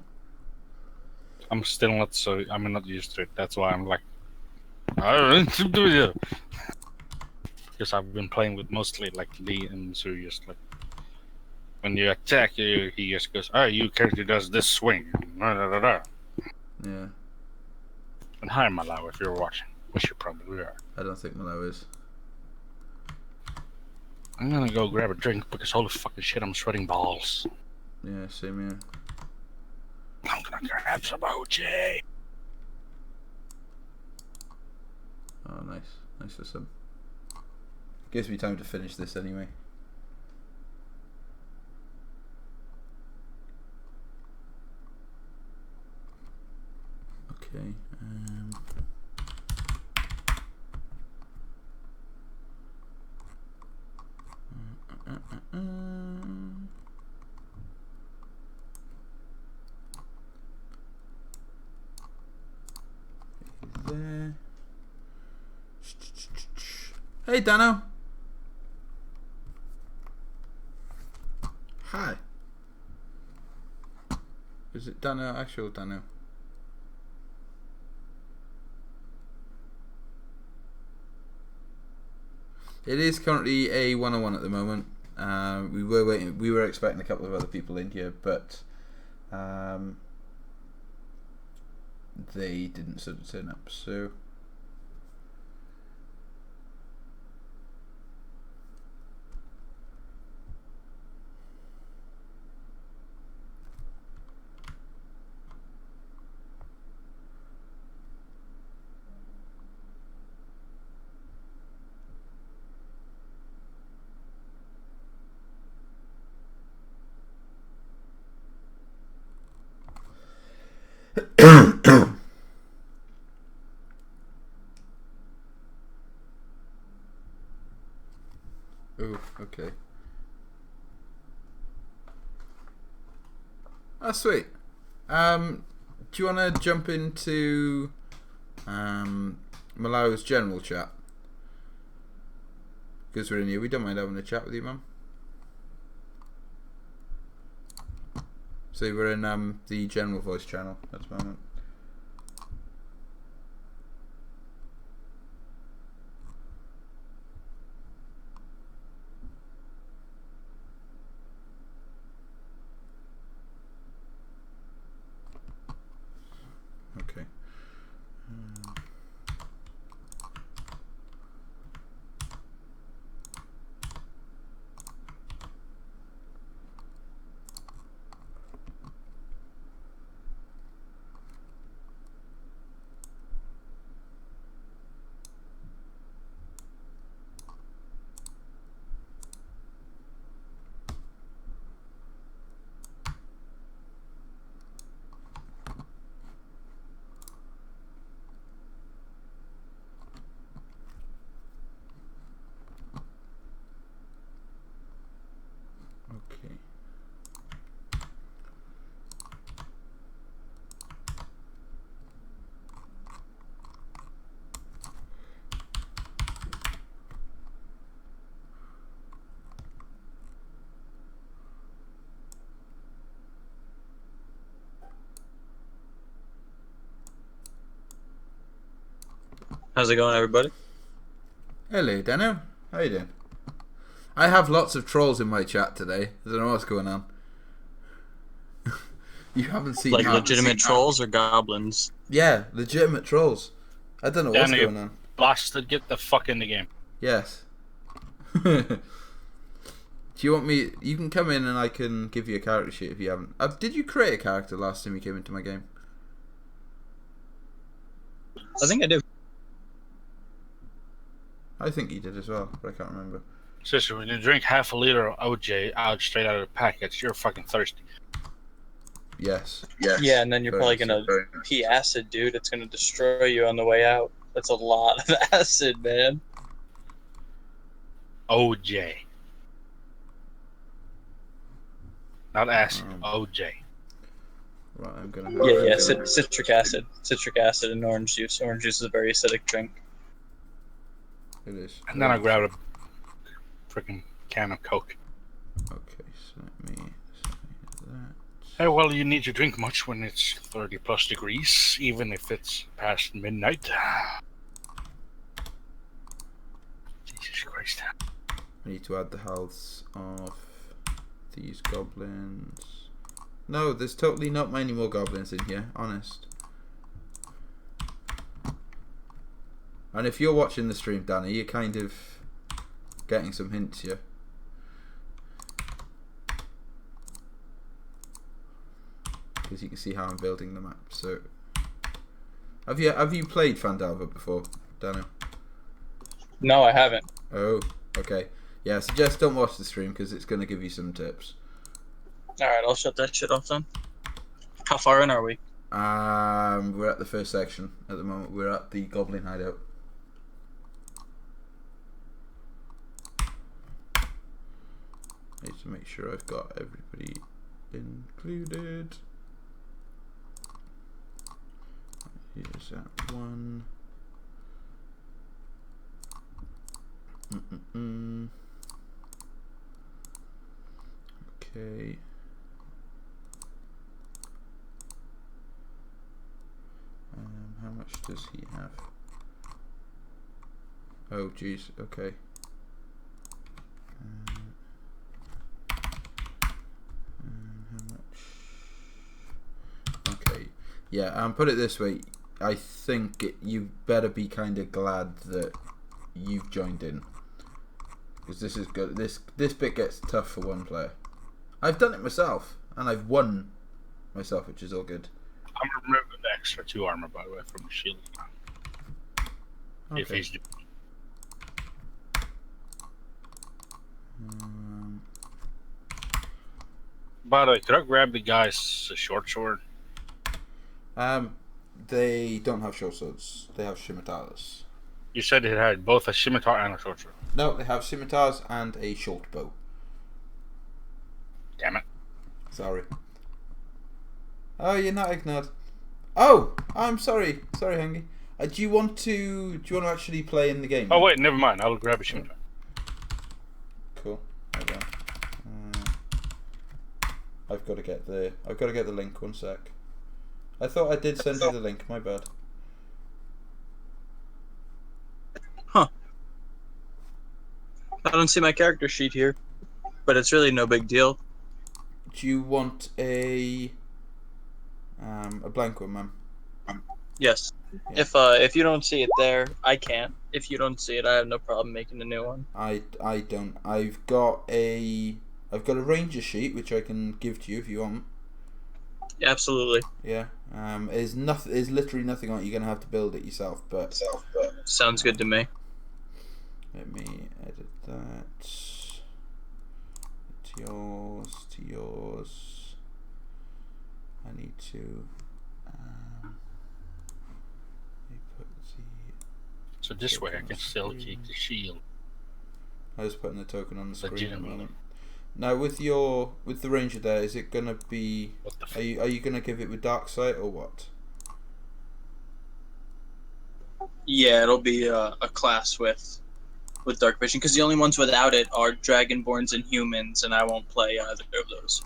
I'm still not I'm not used to it. That's why I'm like, I don't to do it. Because I've been playing with mostly like Lee and Sirius. Like when you attack, he just goes, "Oh, your character does this swing." Yeah. And hi, Malau, if you're watching, which you probably are. I don't think Malo is. I'm gonna go grab a drink because holy fucking shit, I'm sweating balls. Yeah, same here. I'm gonna grab some OJ. Oh, nice. Nice for some. Gives me time to finish this anyway. Okay. There. Hey, Dano. Hi. Is it Dano? Actual Dano? It is currently a 101 at the moment. We were waiting. We were expecting a couple of other people in here, but they didn't sort of turn up. So. Oh, okay. Oh, sweet. Do you want to jump into Malau's general chat? Because we're in here, we don't mind having a chat with you, Mum. So we're in the general voice channel at the moment. Okay. Okay. How's it going, everybody? Hello, Dano. How you doing? I have lots of trolls in my chat today. I don't know what's going on. You haven't seen Like legitimate trolls or goblins? Yeah, legitimate trolls. I don't know what's Danny, going on. Bastard, get the fuck in the game. Yes. Do you want me? You can come in and I can give you a character sheet if you haven't. Did you create a character last time you came into my game? I think I do. I think you did as well, but I can't remember. Sister, when you drink half a liter of OJ out straight out of the package, you're fucking thirsty. Yes. Yeah, and then you're Very probably gonna very pee acid, dude. It's gonna destroy you on the way out. That's a lot of acid, man. OJ. Not acid, OJ. Right, I'm gonna. Yeah, citric acid and orange juice. Orange juice is a very acidic drink. It is. And then I grabbed a freaking can of Coke. Okay, so let me say that. Well, you need to drink much when it's 30 plus degrees, even if it's past midnight. Jesus Christ. I need to add the healths of these goblins. No, there's totally not many more goblins in here, honest. And if you're watching the stream, Danny, you're kind of getting some hints here. Because you can see how I'm building the map. So, have you played Phandelver before, Danny? No, I haven't. Oh, okay. Yeah, I suggest don't watch the stream because it's going to give you some tips. Alright, I'll shut that shit off then. How far in are we? We're at the first section at the moment. We're at the Goblin Hideout. Need to make sure I've got everybody included. Here's that one. Okay. How much does he have? Oh, geez. Okay. How much? Okay. Yeah. Put it this way. I think you better be kind of glad that you've joined in, because this is good. This bit gets tough for one player. I've done it myself, and I've won myself, which is all good. I'm removing the extra 2 armor, by the way, from the shield. If Okay. he's By the way, could I grab the guy's short sword? They don't have short swords. They have scimitars. You said it had both a scimitar and a short sword. No, they have scimitars and a short bow. Damn it. Sorry. Oh, you're not ignored. Oh, I'm sorry. Sorry, Hangy. Do you want to actually play in the game? Oh wait, never mind. I'll grab a scimitar. Cool. Hold on. I've got to get the link. 1 sec. I thought I did send you the link. My bad. Huh. I don't see my character sheet here, but it's really no big deal. Do you want a blank one, ma'am? Yes. Yeah. If you don't see it there, I can't. If you don't see it, I have no problem making a new one. I don't. I've got a ranger sheet which I can give to you if you want. Yeah, absolutely. Yeah. There's literally nothing on it. You're gonna have to build it yourself. But Sounds good to me. let me edit that. To yours. I need to. Let me put the. So this way I can still keep the shield. I was putting the token on the screen at the Legitimately. moment. Now with the ranger there, is it gonna be? What the Are you gonna give it with dark sight or what? Yeah, it'll be a class with dark vision, because the only ones without it are dragonborns and humans, and I won't play either of those.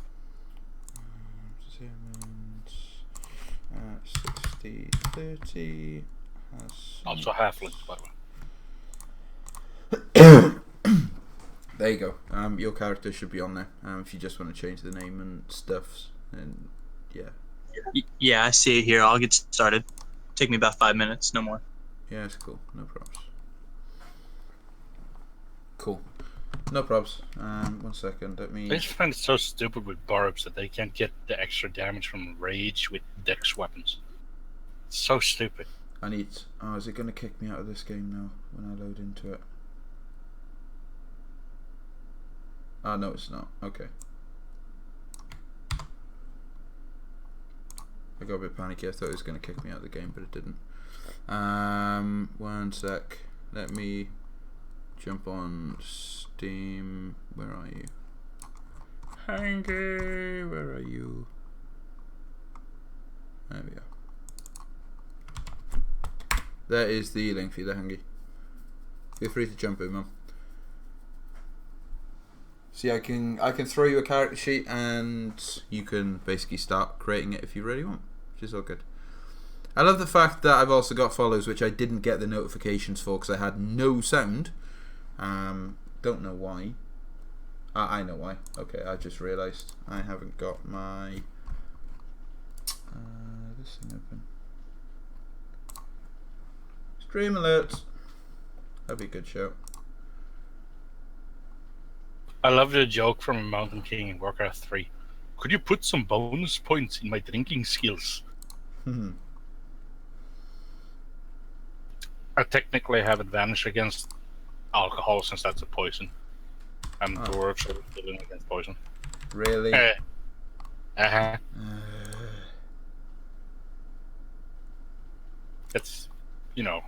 60/30 has Also halflings, by the way. There you go. Your character should be on there. If you just want to change the name and stuff, and yeah, Yeah, I see it here. I'll get started. Take me about 5 minutes, no more. yeah, it's cool. No problems. Cool. No probs. 1 second. Let me. I just find it so stupid with barbs that they can't get the extra damage from rage with dex weapons. It's so stupid. I need. Oh, is it going to kick me out of this game now when I load into it? Oh, no, it's not. Okay. I got a bit panicky. I thought it was going to kick me out of the game, but it didn't. 1 sec. Let me jump on Steam. Where are you? Hangy, where are you? There we go. There is the link for you there, Hangy. Feel free to jump in, man. See, I can throw you a character sheet and you can basically start creating it if you really want, which is all good. I love the fact that I've also got follows, which I didn't get the notifications for because I had no sound. Don't know why. I know why. Okay, I just realised I haven't got my this thing open. Stream alerts. That'd be a good show. I love the joke from Mountain King in Warcraft 3. Could you put some bonus points in my drinking skills? I technically have advantage against alcohol since that's a poison. And dwarves are living against poison. Really? It's, you know,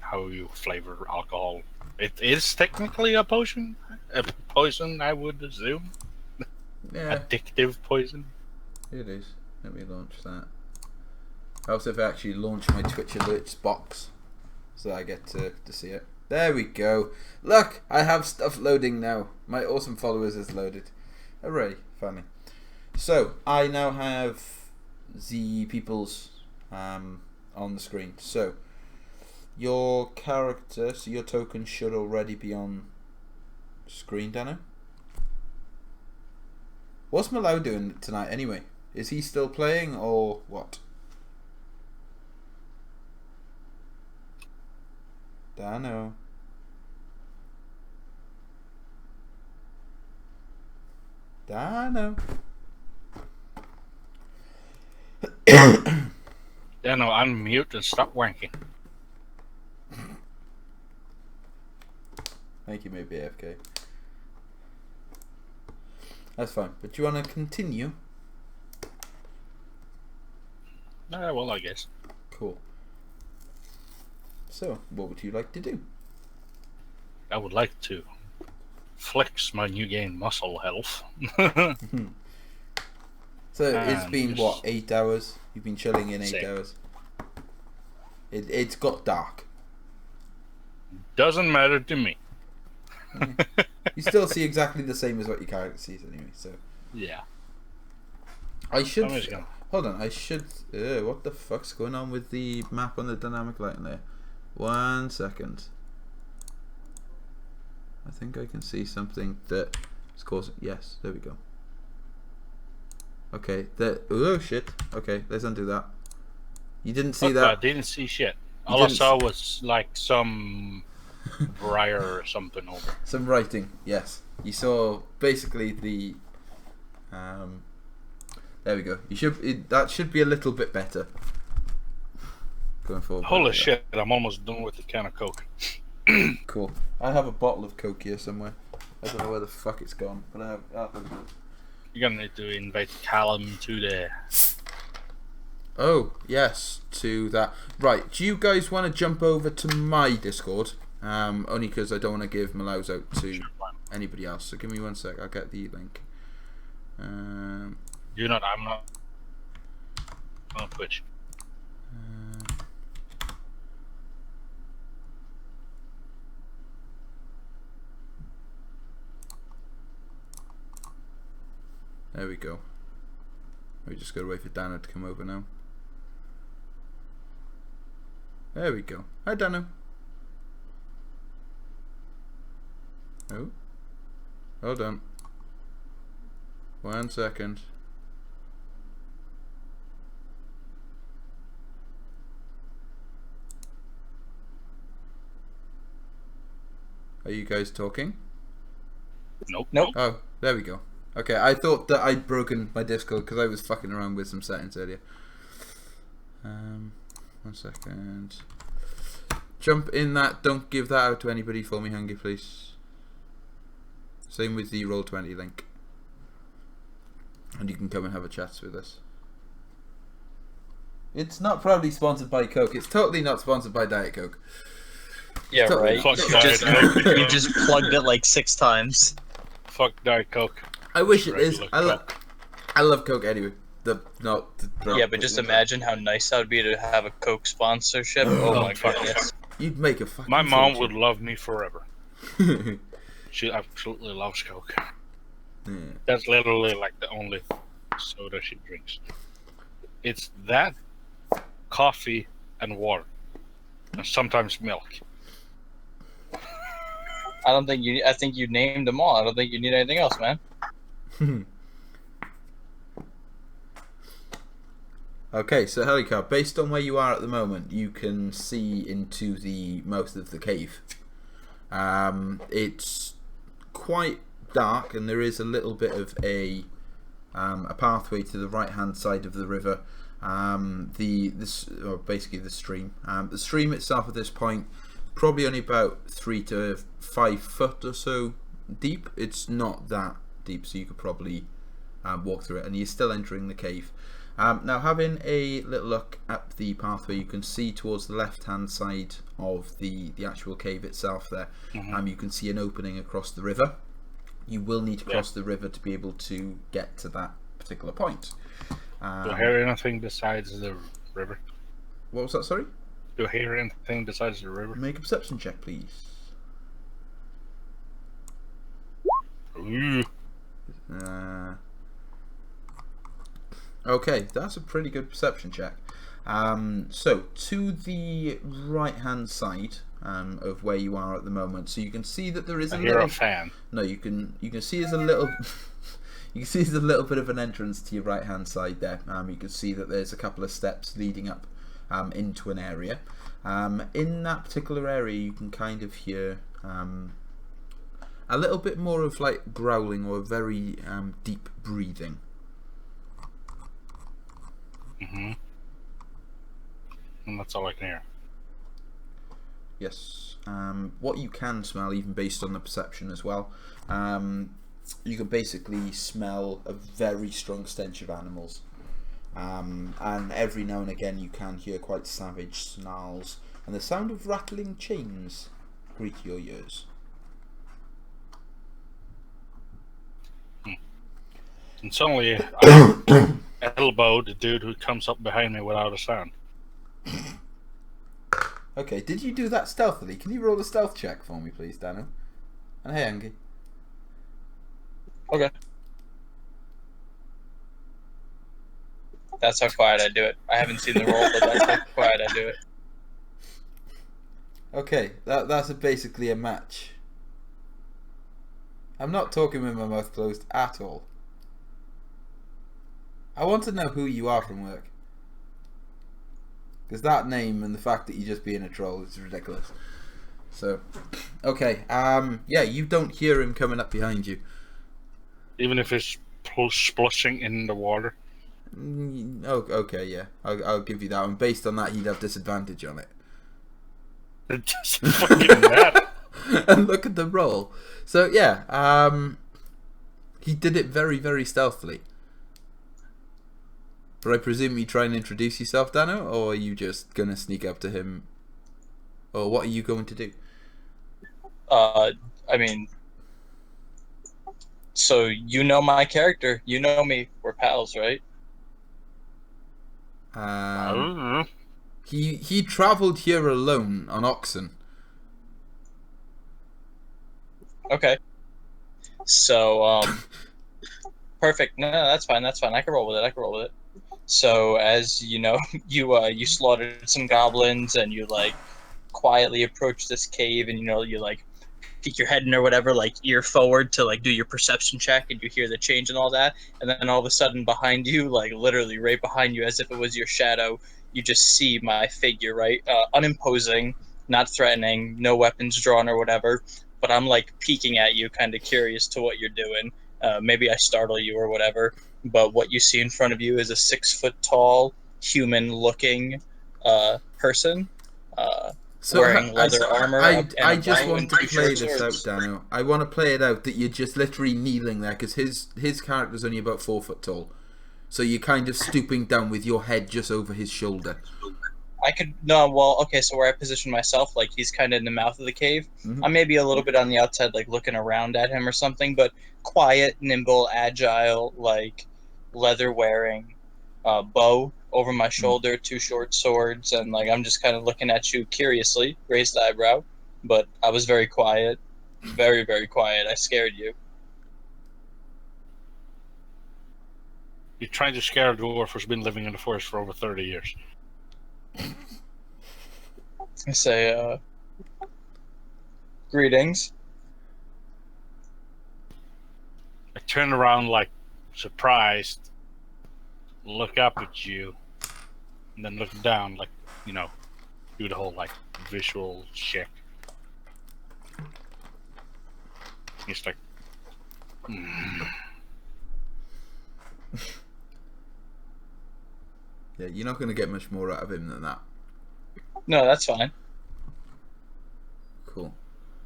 how you flavor alcohol. It is technically a poison. A poison, I would assume. Yeah. Addictive poison. It is. Let me launch that. I also have actually launched my Twitch alerts box, so I get to see it. There we go. Look, I have stuff loading now. My awesome followers is loaded. Hooray, funny. So I now have the people's on the screen. So your character, so your token should already be on screen, Dano. What's Malau doing tonight anyway? Is he still playing or what? Dano. Dano. Dano, unmute and stop wanking. I think he may be AFK. That's fine. But you want to continue? Well, I guess. Cool. So, what would you like to do? I would like to flex my new gain muscle health. So it's been just- what, 8 hours? You've been chilling in 8 Same. hours. It's got dark. Doesn't matter to me. You still see exactly the same as what your character sees anyway. So Yeah. I should I'm just gonna- hold on. I should. What the fuck's going on with the map on the dynamic lighting there? 1 second. I think I can see something that is causing. Yes, there we go. Okay, oh shit. Okay, let's undo that. You didn't see Fuck that? I didn't see shit. You All I didn't saw was like some briar or something over. Some writing, yes. You saw basically the. There we go. You should. That should be a little bit better. Going forward. Holy shit! I'm almost done with the can of Coke. Cool. I have a bottle of Coke here somewhere. I don't know where the fuck it's gone, but I have. You're gonna need to invite Callum to the. Oh yes, to that. Right. Do you guys want to jump over to my Discord? Only because I don't want to give Malau's out to anybody else. So give me 1 sec. I'll get the link. You're not. I'm not on Twitch. There we go. We just gotta wait for Dano to come over now. There we go. Hi, Dano. Oh. Hold on. 1 second. Are you guys talking? Nope. Oh, there we go. Okay, I thought that I'd broken my Discord because I was fucking around with some settings earlier. 1 second. Jump in that. Don't give that out to anybody for me, Hungry, please. Same with the Roll20 link. And you can come and have a chat with us. It's not proudly sponsored by Coke. It's totally not sponsored by Diet Coke. Yeah, Totally. right. Fuck You Diet just, Coke. you just plugged it like 6 times. Fuck Diet Coke. I wish it is. Regular Coke. I love Coke anyway. Yeah, but just imagine how nice that would be to have a Coke sponsorship. Oh my fuck. goodness. You'd make a fucking My mom would fortune. love me forever. She absolutely loves Coke. Yeah. That's literally like the only soda she drinks. It's that, coffee, and water, and sometimes milk. I don't think you. I think you named them all. I don't think you need anything else, man. Okay, so Helicar, based on where you are at the moment, you can see into the most of the cave. It's quite dark, and there is a little bit of a pathway to the right hand side of the river. Basically the stream. The stream itself at this point probably only about 3 to 5 foot or so deep. It's not that deep, so you could probably walk through it, and you're still entering the cave. Now, having a little look at the pathway, you can see towards the left hand side of the actual cave itself there, you can see an opening across the river. You will need to cross the river to be able to get to that particular point. Do I hear anything besides the river? What was that, sorry? Do I hear anything besides the river? Make a perception check, please. Ooh. Okay, that's a pretty good perception check. So, to the right hand side of where you are at the moment, so you can see that there is I hear a fan. No, you can see there's a little you can see there's a little bit of an entrance to your right hand side there. You can see that there's a couple of steps leading up into an area. In that particular area, you can kind of hear a little bit more of like growling or very deep breathing. And that's all I can hear. Yes. What you can smell, even based on the perception as well, you can basically smell a very strong stench of animals. And every now and again you can hear quite savage snarls, and the sound of rattling chains greet your ears. And suddenly I elbow the dude who comes up behind me without a sound. Okay, did you do that stealthily? Can you roll a stealth check for me, please, Daniel? And hey, Angie. Okay. That's how quiet I do it. I haven't seen the roll, but that's how quiet I do it. Okay, that's basically a match. I'm not talking with my mouth closed at all. I want to know who you are from work. Because that name and the fact that you're just being a troll is ridiculous. So, okay, yeah, you don't hear him coming up behind you. Even if it's splushing in the water? Oh, okay, yeah, I'll give you that one. Based on that, he'd have disadvantage on it. Just fucking that. And look at the roll. So, yeah, he did it very, very stealthily. But I presume you try and introduce yourself, Dano, or are you just going to sneak up to him? Or what are you going to do? I mean, so you know my character. You know me. We're pals, right? I don't know. He travelled here alone on oxen. Okay. So, perfect. No, that's fine. That's fine. I can roll with it. So, as you know, you slaughtered some goblins, and you like quietly approach this cave, and you like peek your head in or whatever, like ear forward to like do your perception check, and you hear the change and all that, and then all of a sudden behind you, like literally right behind you, as if it was your shadow, you just see my figure, right? Unimposing, not threatening, no weapons drawn or whatever, but I'm like peeking at you, kind of curious to what you're doing. Maybe I startle you or whatever, but what you see in front of you is a 6 foot tall, human-looking person wearing leather armor. I just want to play this out, Dano. I want to play it out that you're just literally kneeling there, because his character's only about 4 foot tall. So you're kind of stooping down with your head just over his shoulder. So where I position myself, like he's kind of in the mouth of the cave. Mm-hmm. I'm maybe a little bit on the outside, like looking around at him or something, but quiet, nimble, agile, like leather wearing, bow over my shoulder, 2 short swords, and like I'm just kind of looking at you curiously, raised eyebrow. But I was very quiet, very, very quiet. I scared you. You're trying to scare a dwarf who's been living in the forest for over 30 years. I say, greetings. I turn around, like, surprised, look up at you, and then look down, like, you know, do the whole, like, visual check. He's like, Yeah, you're not going to get much more out of him than that. No, that's fine. Cool.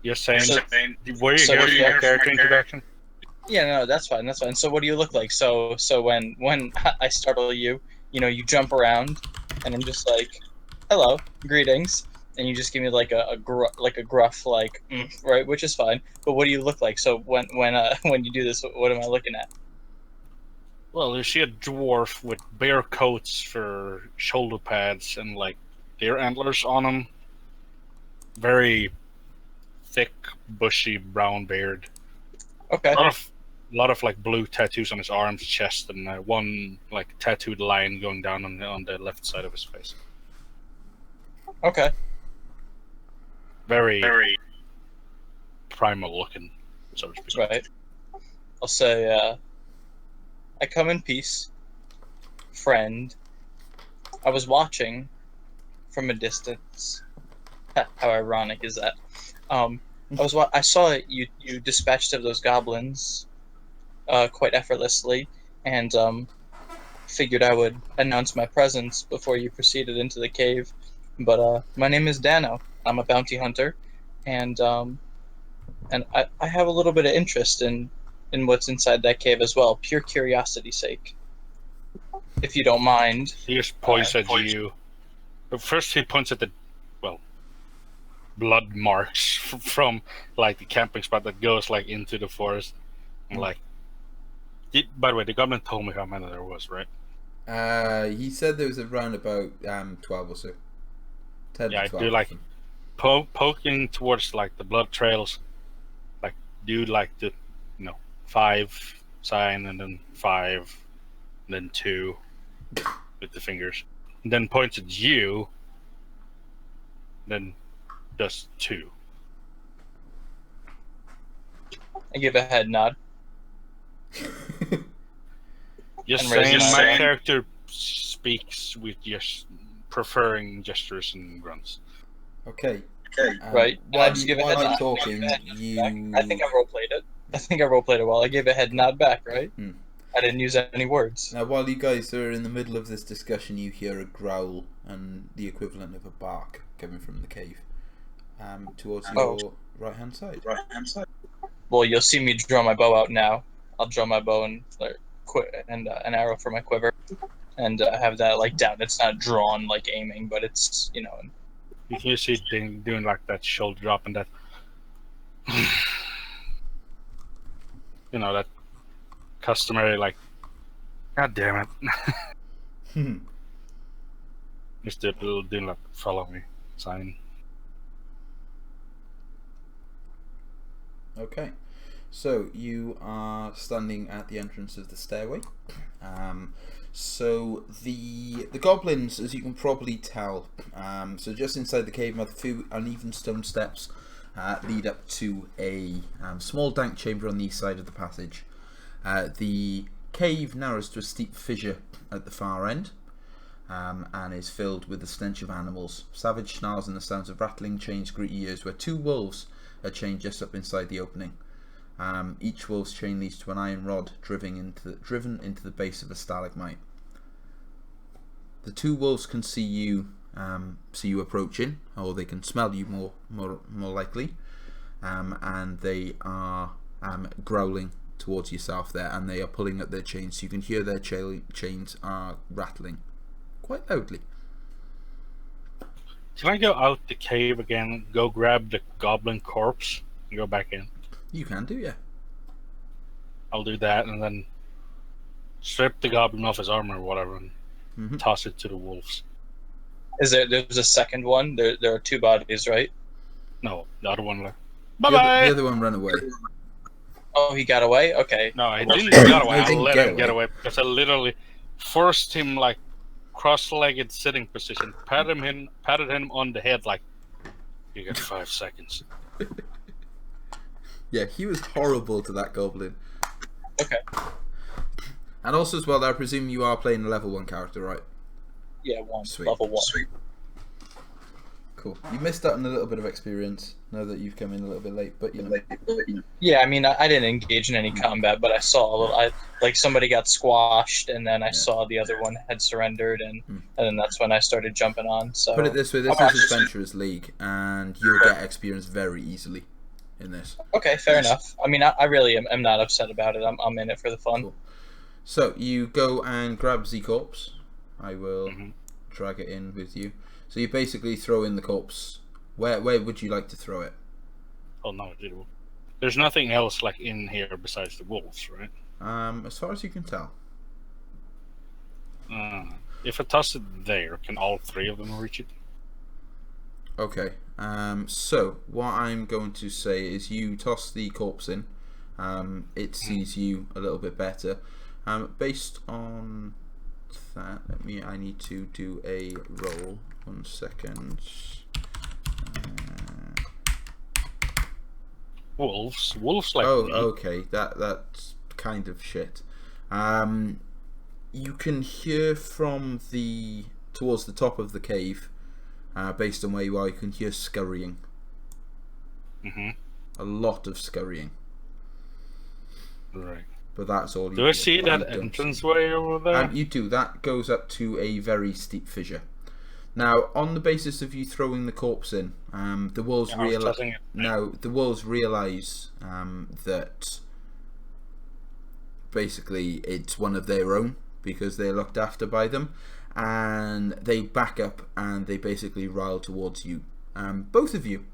You're saying, So- were you so here what for do you- my character introduction? Yeah, no, that's fine. That's fine. So, what do you look like? So when I startle you, you jump around, and I'm just like, "Hello, greetings," and you just give me like a gruff right, which is fine. But what do you look like? So when when you do this, what am I looking at? Well, you see a dwarf with bear coats for shoulder pads and, like, deer antlers on him. Very thick, bushy brown beard. Okay. A lot of like blue tattoos on his arms, chest, and one like tattooed line going down on the left side of his face. Okay. Very primal looking, so to speak. Right. I'll say, I come in peace, friend. I was watching from a distance. How ironic is that? I saw you dispatched of those goblins, quite effortlessly, and figured I would announce my presence before you proceeded into the cave. But my name is Dano. I'm a bounty hunter, and I have a little bit of interest in what's inside that cave as well, pure curiosity's sake. If you don't mind. He just points at you. But first, he points at the blood marks from like the camping spot that goes like into the forest. And, like, by the way, the goblin told me how many there was, right? He said there was around about 12 or so. 10 Yeah, to I 12. do like poking towards like the blood trails. Like, do like the 5 sign, and then 5, and then 2 with the fingers, and then points at you. Then does 2. I give a head nod. Just And raise saying, my my hand. character speaks with just preferring gestures and grunts. Okay. Right. While, just you, give a while head you're nod. talking, you. I think I roleplayed it. I roleplayed it well. I gave a head nod back, right? Hmm. I didn't use any words. Now, while you guys are in the middle of this discussion, you hear a growl and the equivalent of a bark coming from the cave towards Oh. your right-hand side. Well, you'll see me draw my bow out now. I'll draw my bow and an arrow for my quiver, and have that like down. It's not drawn like aiming, but it's You can see it doing like that shoulder drop and that. That customary, like, God damn it. Just do like follow me sign. Okay. So you are standing at the entrance of the stairway. So the goblins, as you can probably tell, so just inside the cave, a few uneven stone steps lead up to a small dank chamber on the east side of the passage. The cave narrows to a steep fissure at the far end, and is filled with the stench of animals. Savage snarls and the sounds of rattling chains greet your ears, where 2 wolves are chained just up inside the opening. Each wolf's chain leads to an iron rod driven into the base of a stalagmite. The 2 wolves can see you approaching, or they can smell you more likely, and they are growling towards yourself there, and they are pulling at their chains. So you can hear their chains are rattling quite loudly. Can I go out the cave again, go grab the goblin corpse, and go back in? You can do, yeah. I'll do that, and then strip the goblin off his armor or whatever, and toss it to the wolves. There's a second one? There are 2 bodies, right? No, the other one left. The Bye-bye! other one ran away. Oh, he got away. Okay. No, I didn't get away. I I didn't let get him get away. away because I literally forced him like cross-legged sitting position, patted him on the head like, you got 5 seconds. Yeah, he was horrible to that goblin. Okay. And also as well, I presume you are playing a level 1 character, right? Yeah, 1. Sweet. Level 1. Sweet. Cool. You missed out on a little bit of experience. Know that you've come in a little bit late, but you know. Yeah, I mean, I didn't engage in any combat, but I saw a little. Like somebody got squashed, and then I saw the other one had surrendered, and then that's when I started jumping on. So Put it this way: this is Adventurers League, and you'll get experience very easily in this. Okay, fair enough. I mean, I really am not upset about it. I'm in it for the fun. Cool. So you go and grab the corpse. I will drag it in with you. So you basically throw in the corpse. Where would you like to throw it? Oh no, there's nothing else like in here besides the wolves, right? As far as you can tell. If I toss it there, can all 3 of them reach it? Okay. So what I'm going to say is you toss the corpse in. It sees you a little bit better. Based on that, I need to do a roll. 1 second. Wolves like Oh, me. okay. That's kind of shit. You can hear from towards the top of the cave. Based on where you are, you can hear scurrying. A lot of scurrying. Right. But that's all you Do I see that entranceway over there? You do. That goes up to a very steep fissure. Now, on the basis of you throwing the corpse in, the wolves realise that basically it's one of their own because they're looked after by them, and they back up and they basically rile towards you, both of you.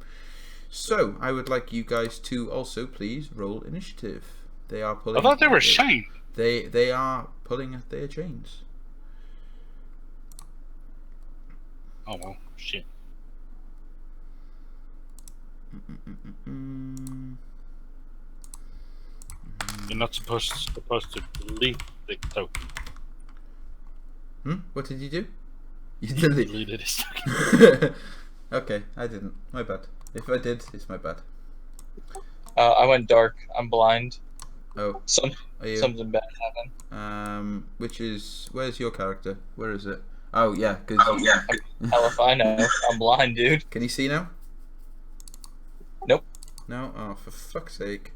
So I would like you guys to also please roll initiative. They are pulling. I thought they were chained. They are pulling at their chains. Oh well, shit. You're not supposed to delete the token. What did you do? You deleted his token. Okay, I didn't. My bad. If I did, it's my bad. I went dark. I'm blind. Oh, Something bad happened. where's your character? Where is it? Oh yeah, Hell if I know. I'm blind, dude. Can you see now? Nope. No? Oh, for fuck's sake.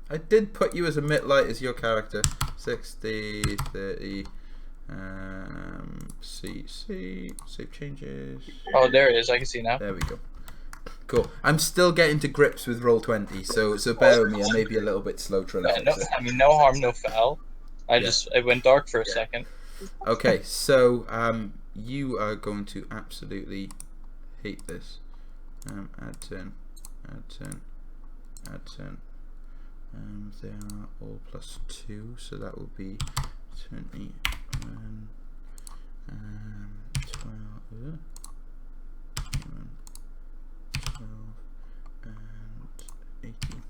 I did put you as a mid-light as your character. 60, 30, save changes. Oh, there it is. I can see now. There we go. Cool. I'm still getting to grips with Roll20, so bear with me. I may be a little bit slow trying to fix it. I mean, no harm, no foul. It went dark for a second. Okay, so you are going to absolutely hate this. Add turn. They are all +2, so that will be 20, 12, and 18.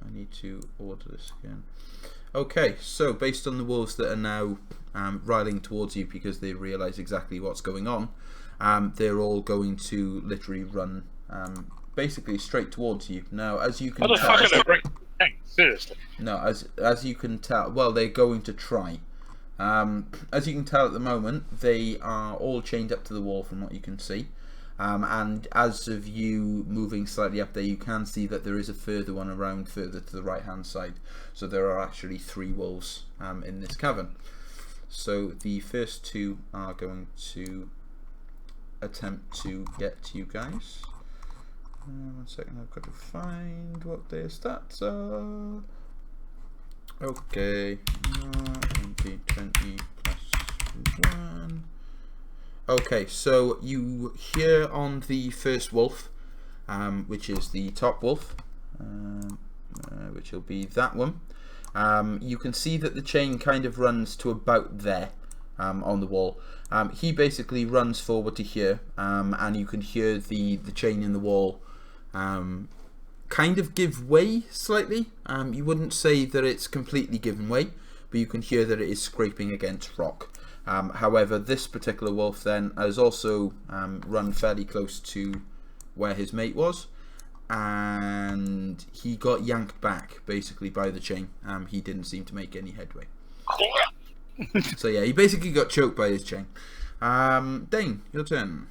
I need to order this again. Okay, so based on the wolves that are now riling towards you because they realise exactly what's going on, they're all going to literally run basically straight towards you. Now, as you can tell, seriously. No, as you can tell, well, they're going to try. As you can tell at the moment, they are all chained up to the wall from what you can see. And as of you moving slightly up there, you can see that there is a further one around further to the right hand side. So there are actually 3 wolves in this cavern. So the first 2 are going to attempt to get to you guys. 1 second, I've got to find what their stats are. Okay, 20 +1. Okay, so you hear on the first wolf, which is the top wolf, which will be that one. You can see that the chain kind of runs to about there on the wall. He basically runs forward to here, and you can hear the chain in the wall kind of give way slightly. You wouldn't say that it's completely given way, but you can hear that it is scraping against rock. However, this particular wolf then has also run fairly close to where his mate was, and he got yanked back basically by the chain. He didn't seem to make any headway. So yeah, he basically got choked by his chain. Dane, your turn.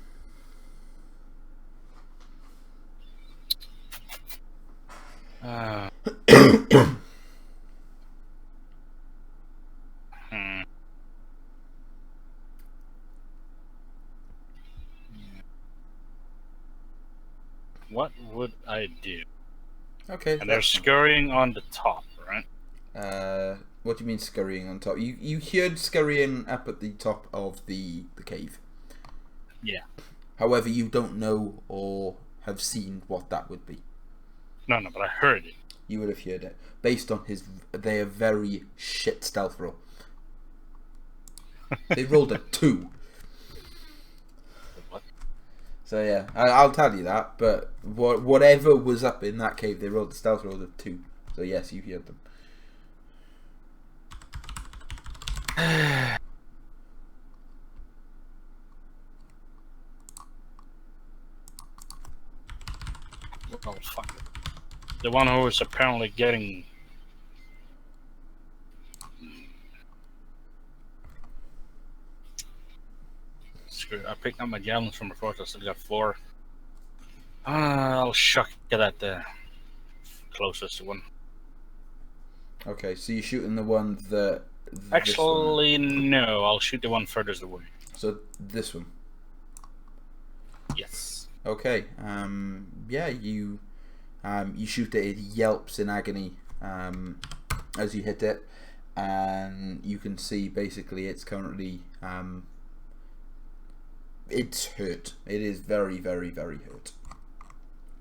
What would I do? Okay. And they're scurrying on the top, right? What do you mean scurrying on top? You heard scurrying up at the top of the cave. Yeah. However, you don't know or have seen what that would be. No, but I heard it. You would have heard it based on their very shit stealth roll. They rolled a 2. What? So yeah, I'll tell you that. But whatever was up in that cave, they rolled the stealth roll of 2. So yes, you heard them. Oh, fuck it. The one who is apparently getting... Screw it. I picked up my javelins from before, so I still got 4. I'll shuck it at the closest one. Okay, so you're shooting the one that... Actually, no. I'll shoot the one furthest away. So this one. Yes. Okay. Yeah, you shoot it. It yelps in agony as you hit it, and you can see basically it's currently it's hurt. It is very, very, very hurt.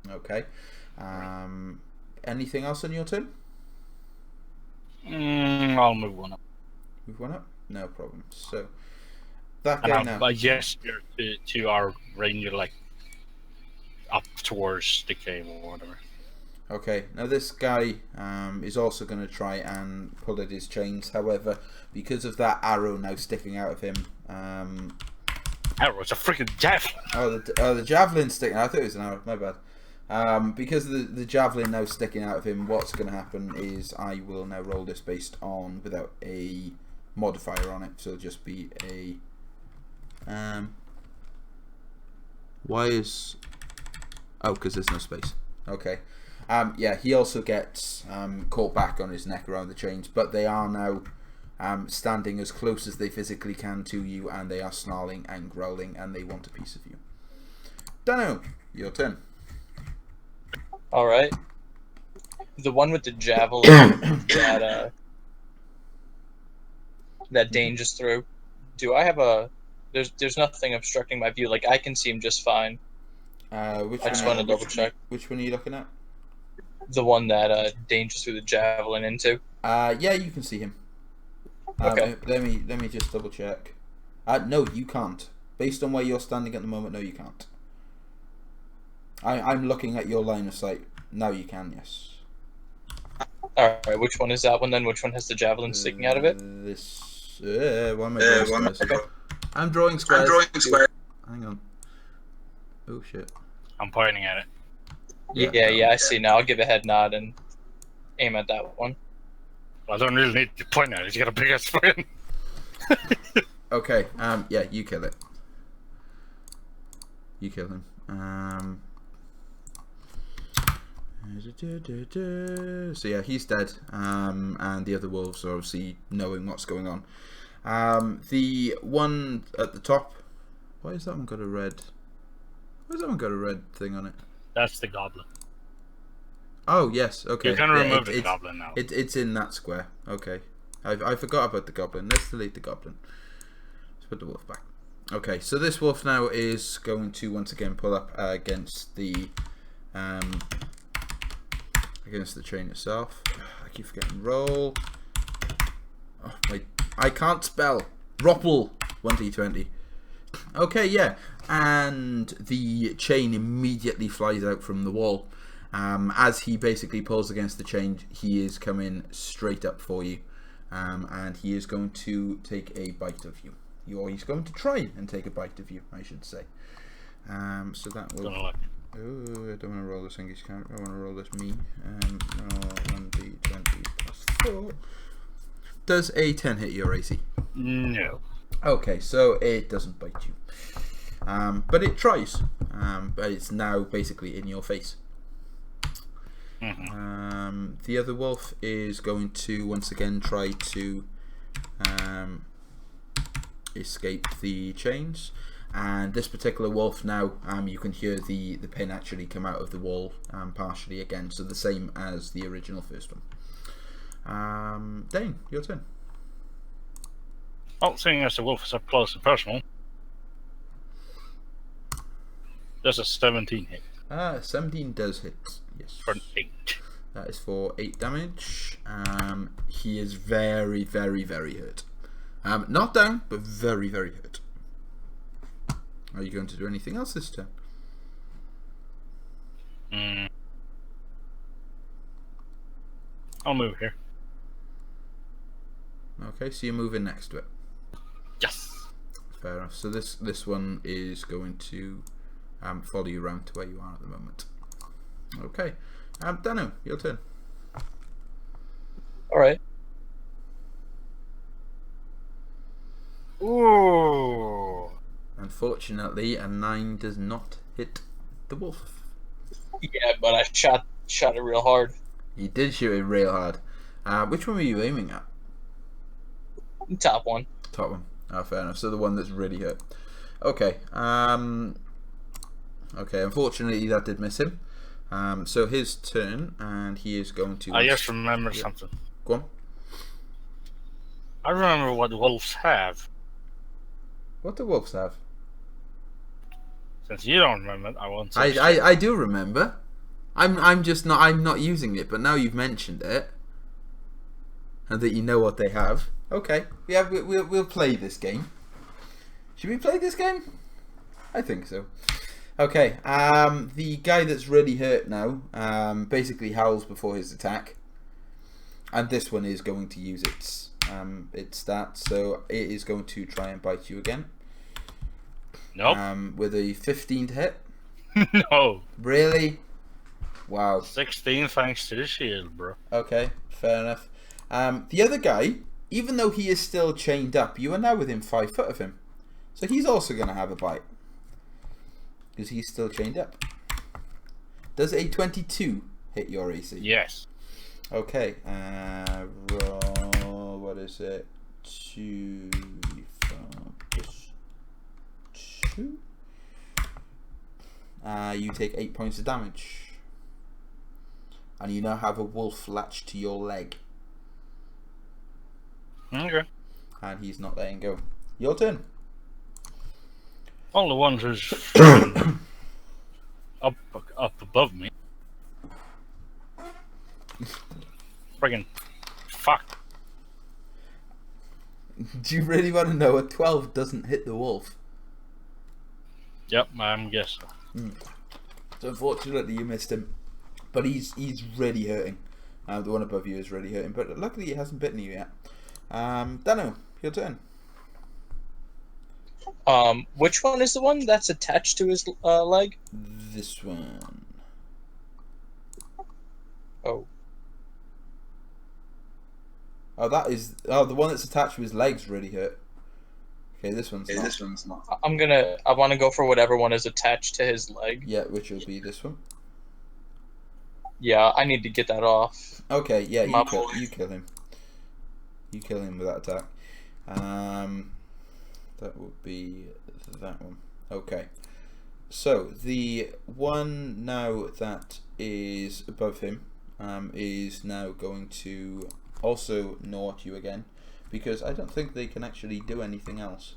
Okay. Anything else on your turn? I'll move one up. Move one up? No problem. So that And guy I'll now. gesture to our ranger, like up towards the cave or whatever. Okay, now this guy is also going to try and pull at his chains. However, because of that arrow now sticking out of him, Arrow, it's a freaking javelin. the javelin sticking. I thought it was an arrow. My bad. Because the javelin now sticking out of him, what's going to happen is I will now roll this based on without a modifier on it, so it'll just be a. Why is? Oh, because there's no space. Okay. Yeah, he also gets caught back on his neck around the chains, but they are now standing as close as they physically can to you, and they are snarling and growling, and they want a piece of you. Dano, your turn. All right. The one with the javelin that Dane just threw. Do I have a? There's nothing obstructing my view. Like I can see him just fine. I just want to double check. Which one are you looking at? The one that Dane just threw the javelin into. Yeah, you can see him. Okay. Let me just double check. No, you can't. Based on where you're standing at the moment, no, you can't. I'm looking at your line of sight. Now you can, yes. All right. Which one is that one then? Which one has the javelin sticking out of it? This. Why am I drawing squares? Okay. I'm drawing squares. Hang on. Oh shit. I'm pointing at it. Yeah, I see now. I'll give a head nod and aim at that one. I don't really need to point at it. He's got a big ass friend. Okay. Yeah, you kill it. You kill him. So yeah, he's dead. And the other wolves are obviously knowing what's going on. The one at the top. Why has that one got a red? Why has that one got a red thing on it? That's the goblin. Oh yes, okay. You can Yeah, remove the goblin now. It's in that square. Okay, I forgot about the goblin. Let's delete the goblin. Let's put the wolf back. Okay, so this wolf now is going to once again pull up against the chain itself. I keep forgetting roll. Oh, I can't spell. Roppel 1d20. Okay, yeah, and the chain immediately flies out from the wall. As he basically pulls against the chain, he is coming straight up for you, and he is going to take a bite of you. Or he's going to try and take a bite of you, I should say. So that will... Gonna look. Oh, I don't want to roll this English character. I want to roll this me. Roll 1d20 plus 4. Does a 10 hit your AC? No. Okay, so it doesn't bite you. But it tries. But it's now basically in your face. The other wolf is going to once again try to escape the chains. And this particular wolf now, you can hear the pin actually come out of the wall partially again. So the same as the original first one. Dane, your turn. Well, seeing as the wolf is up close and personal, there's a 17 hit 17 does hit. Yes. for an 8. That is for 8 damage. He is very, very, very hurt. Not down, but very, very hurt. Are you going to do anything else this turn? I'll move here. Okay, so you're moving next to it. Yes. Fair enough. So this one is going to follow you around to where you are at the moment. Okay. Dano, your turn. All right. Ooh. Unfortunately, a 9 does not hit the wolf. Yeah, but I shot it real hard. You did shoot it real hard. Which one were you aiming at? Top one. Top one. Oh, fair enough. So the one that's really hurt. Okay. Okay. Unfortunately, that did miss him. So his turn, and he is going to. I just remember something. Go on. I remember what wolves have. What do wolves have? Since you don't remember it, I won't say. I do remember. I'm just not. I'm not using it. But now you've mentioned it, and that you know what they have. Okay. Yeah. We'll play this game. Should we play this game? I think so. Okay. The guy that's really hurt now basically howls before his attack, and this one is going to use its stat, so it is going to try and bite you again. Nope. With a 15 to hit. No. Really? Wow. 16 thanks to the shield, bro. Okay, fair enough. The other guy, even though he is still chained up, you are now within 5 foot of him, so he's also going to have a bite because he's still chained up. Does a 22 hit your AC? Yes. Okay. Roll. What is it? 2 plus 2. You take 8 points of damage, and you now have a wolf latched to your leg, Okay. and he's not letting go. Your turn. All the ones who's up above me. Friggin' fuck. Do you really want to know? A 12 doesn't hit the wolf. Yep, I'm guessing. So unfortunately, you missed him, but he's really hurting. The one above you is really hurting, but luckily he hasn't bitten you yet. Dano, your turn. Which one is the one that's attached to his leg? This one. Oh. Oh, that is. Oh, the one that's attached to his legs really hurt. Okay, this one's not. This one's not. I want to go for whatever one is attached to his leg. Yeah, which will be this one. Yeah, I need to get that off. Okay, yeah, My you boy. kill him. You kill him with that attack. That would be that one. Okay. So the one now that is above him is now going to also gnaw at you again, because I don't think they can actually do anything else.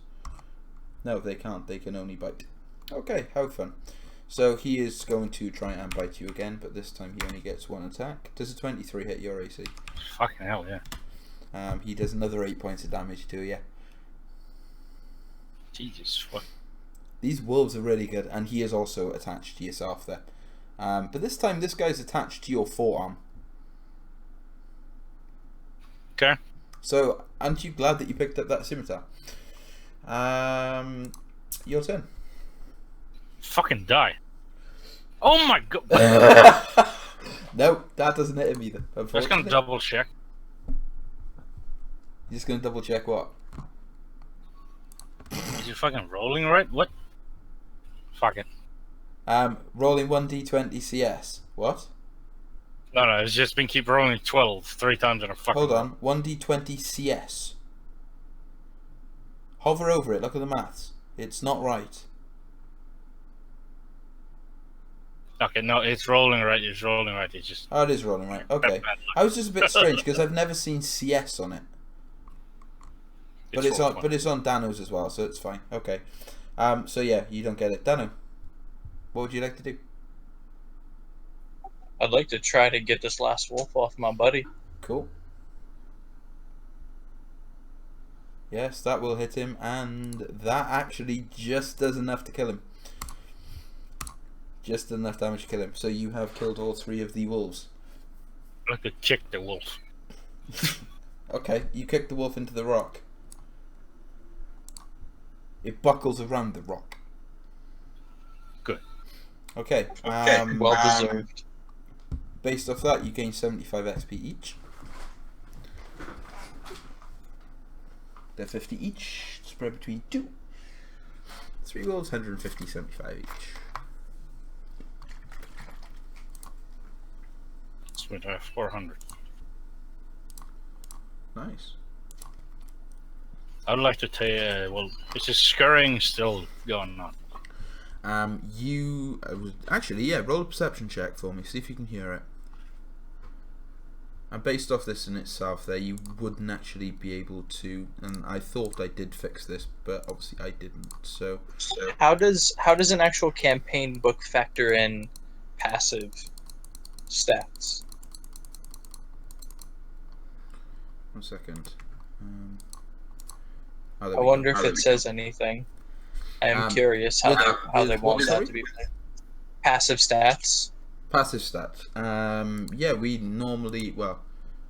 No, they can't. They can only bite. Okay, how fun. So he is going to try and bite you again, but this time he only gets one attack. Does a 23 hit your AC? Fucking hell, yeah. He does another 8 points of damage to you. Jesus, what? These wolves are really good, and he is also attached to yourself there. But this time, this guy's attached to your forearm. Okay. So, aren't you glad that you picked up that scimitar? Your turn. Fucking die. Oh my god. No, that doesn't hit him either. Just gonna Unfortunately. double check. You're just gonna double check what? Is it fucking rolling right? What? Fuck it. Rolling 1d20 CS. What? No, it's just been keep rolling 12 3 times in a fucking. Hold on. 1d20 CS. Hover over it. Look at the maths. It's not right. Okay, no, it's rolling right. It's rolling right. It's just. Oh, it is rolling right. Okay. I was just a bit strange because I've never seen CS on it. But it's on. But it's on Dano's as well, so it's fine. Okay. So yeah, you don't get it, Dano. What would you like to do? I'd like to try to get this last wolf off my buddy. Cool. Yes, that will hit him, and that actually just does enough to kill him. Just enough damage to kill him. So you have killed all 3 of the wolves. I like to kick the wolf. Okay, you kick the wolf into the rock. It buckles around the rock. Good. Okay. Well deserved. Based off that, you gain 75 XP each. They're 50 each, spread between 2. 3 wolves, 150, 75 each. So we have 400. Nice. I'd like to tell well, is this scurrying still going on? Actually, yeah, roll a perception check for me, see if you can hear it. And based off this in itself there, you wouldn't actually be able to, and I thought I did fix this, but obviously I didn't, so... How does an actual campaign book factor in passive stats? 1 second. I wonder if it says anything. I am curious how they want that to be played. Passive stats. Passive stats. Yeah, we normally, well,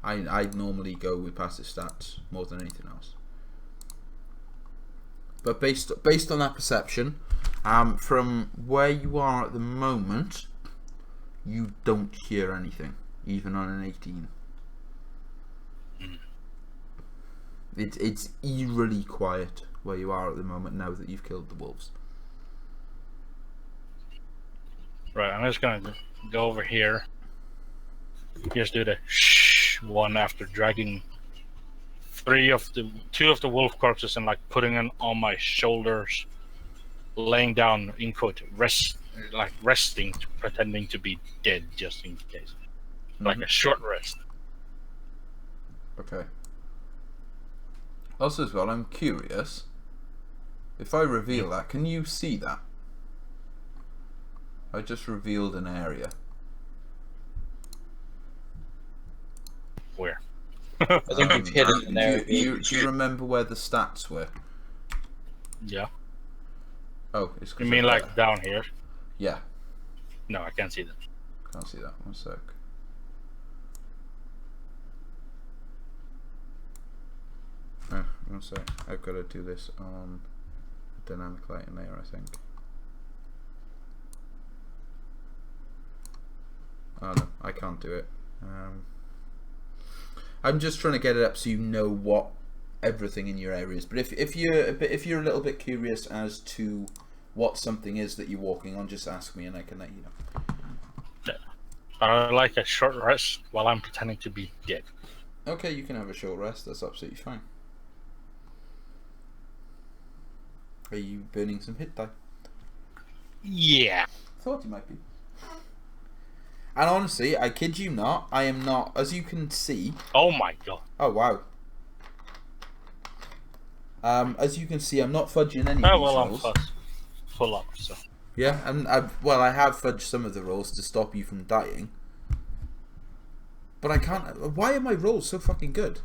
I normally go with passive stats more than anything else. But based on that perception, from where you are at the moment, you don't hear anything, even on an 18. It's eerily quiet where you are at the moment now that you've killed the wolves. Right, I'm just gonna go over here. Just do the shh one after dragging 2 of the wolf corpses and like putting them on my shoulders, laying down in quote resting, pretending to be dead just in case, like a short rest. Okay. Also, as well, I'm curious. If I reveal that, can you see that? I just revealed an area. Where? I think you've hidden an area. Do you remember where the stats were? Yeah. Oh, it's 'cause You mean of like that. down here? Yeah, No, I can't see that. can't see that. 1 sec. Oh, 1 sec. I've got to do this on dynamic lighting layer, I think. Oh no, I can't do it. I'm just trying to get it up so you know what everything in your area is. But if you're a little bit curious as to what something is that you're walking on, just ask me and I can let you know. I like a short rest while I'm pretending to be dead. Okay, you can have a short rest. That's absolutely fine. Are you burning some hit die? Yeah. Thought you might be. And honestly, I kid you not, I am not, as you can see. Oh my god. Oh wow. As you can see, I'm not fudging any Oh of well, I'm these rolls. full up. So Yeah, and I have fudged some of the rolls to stop you from dying. But I can't. Why are my rolls so fucking good?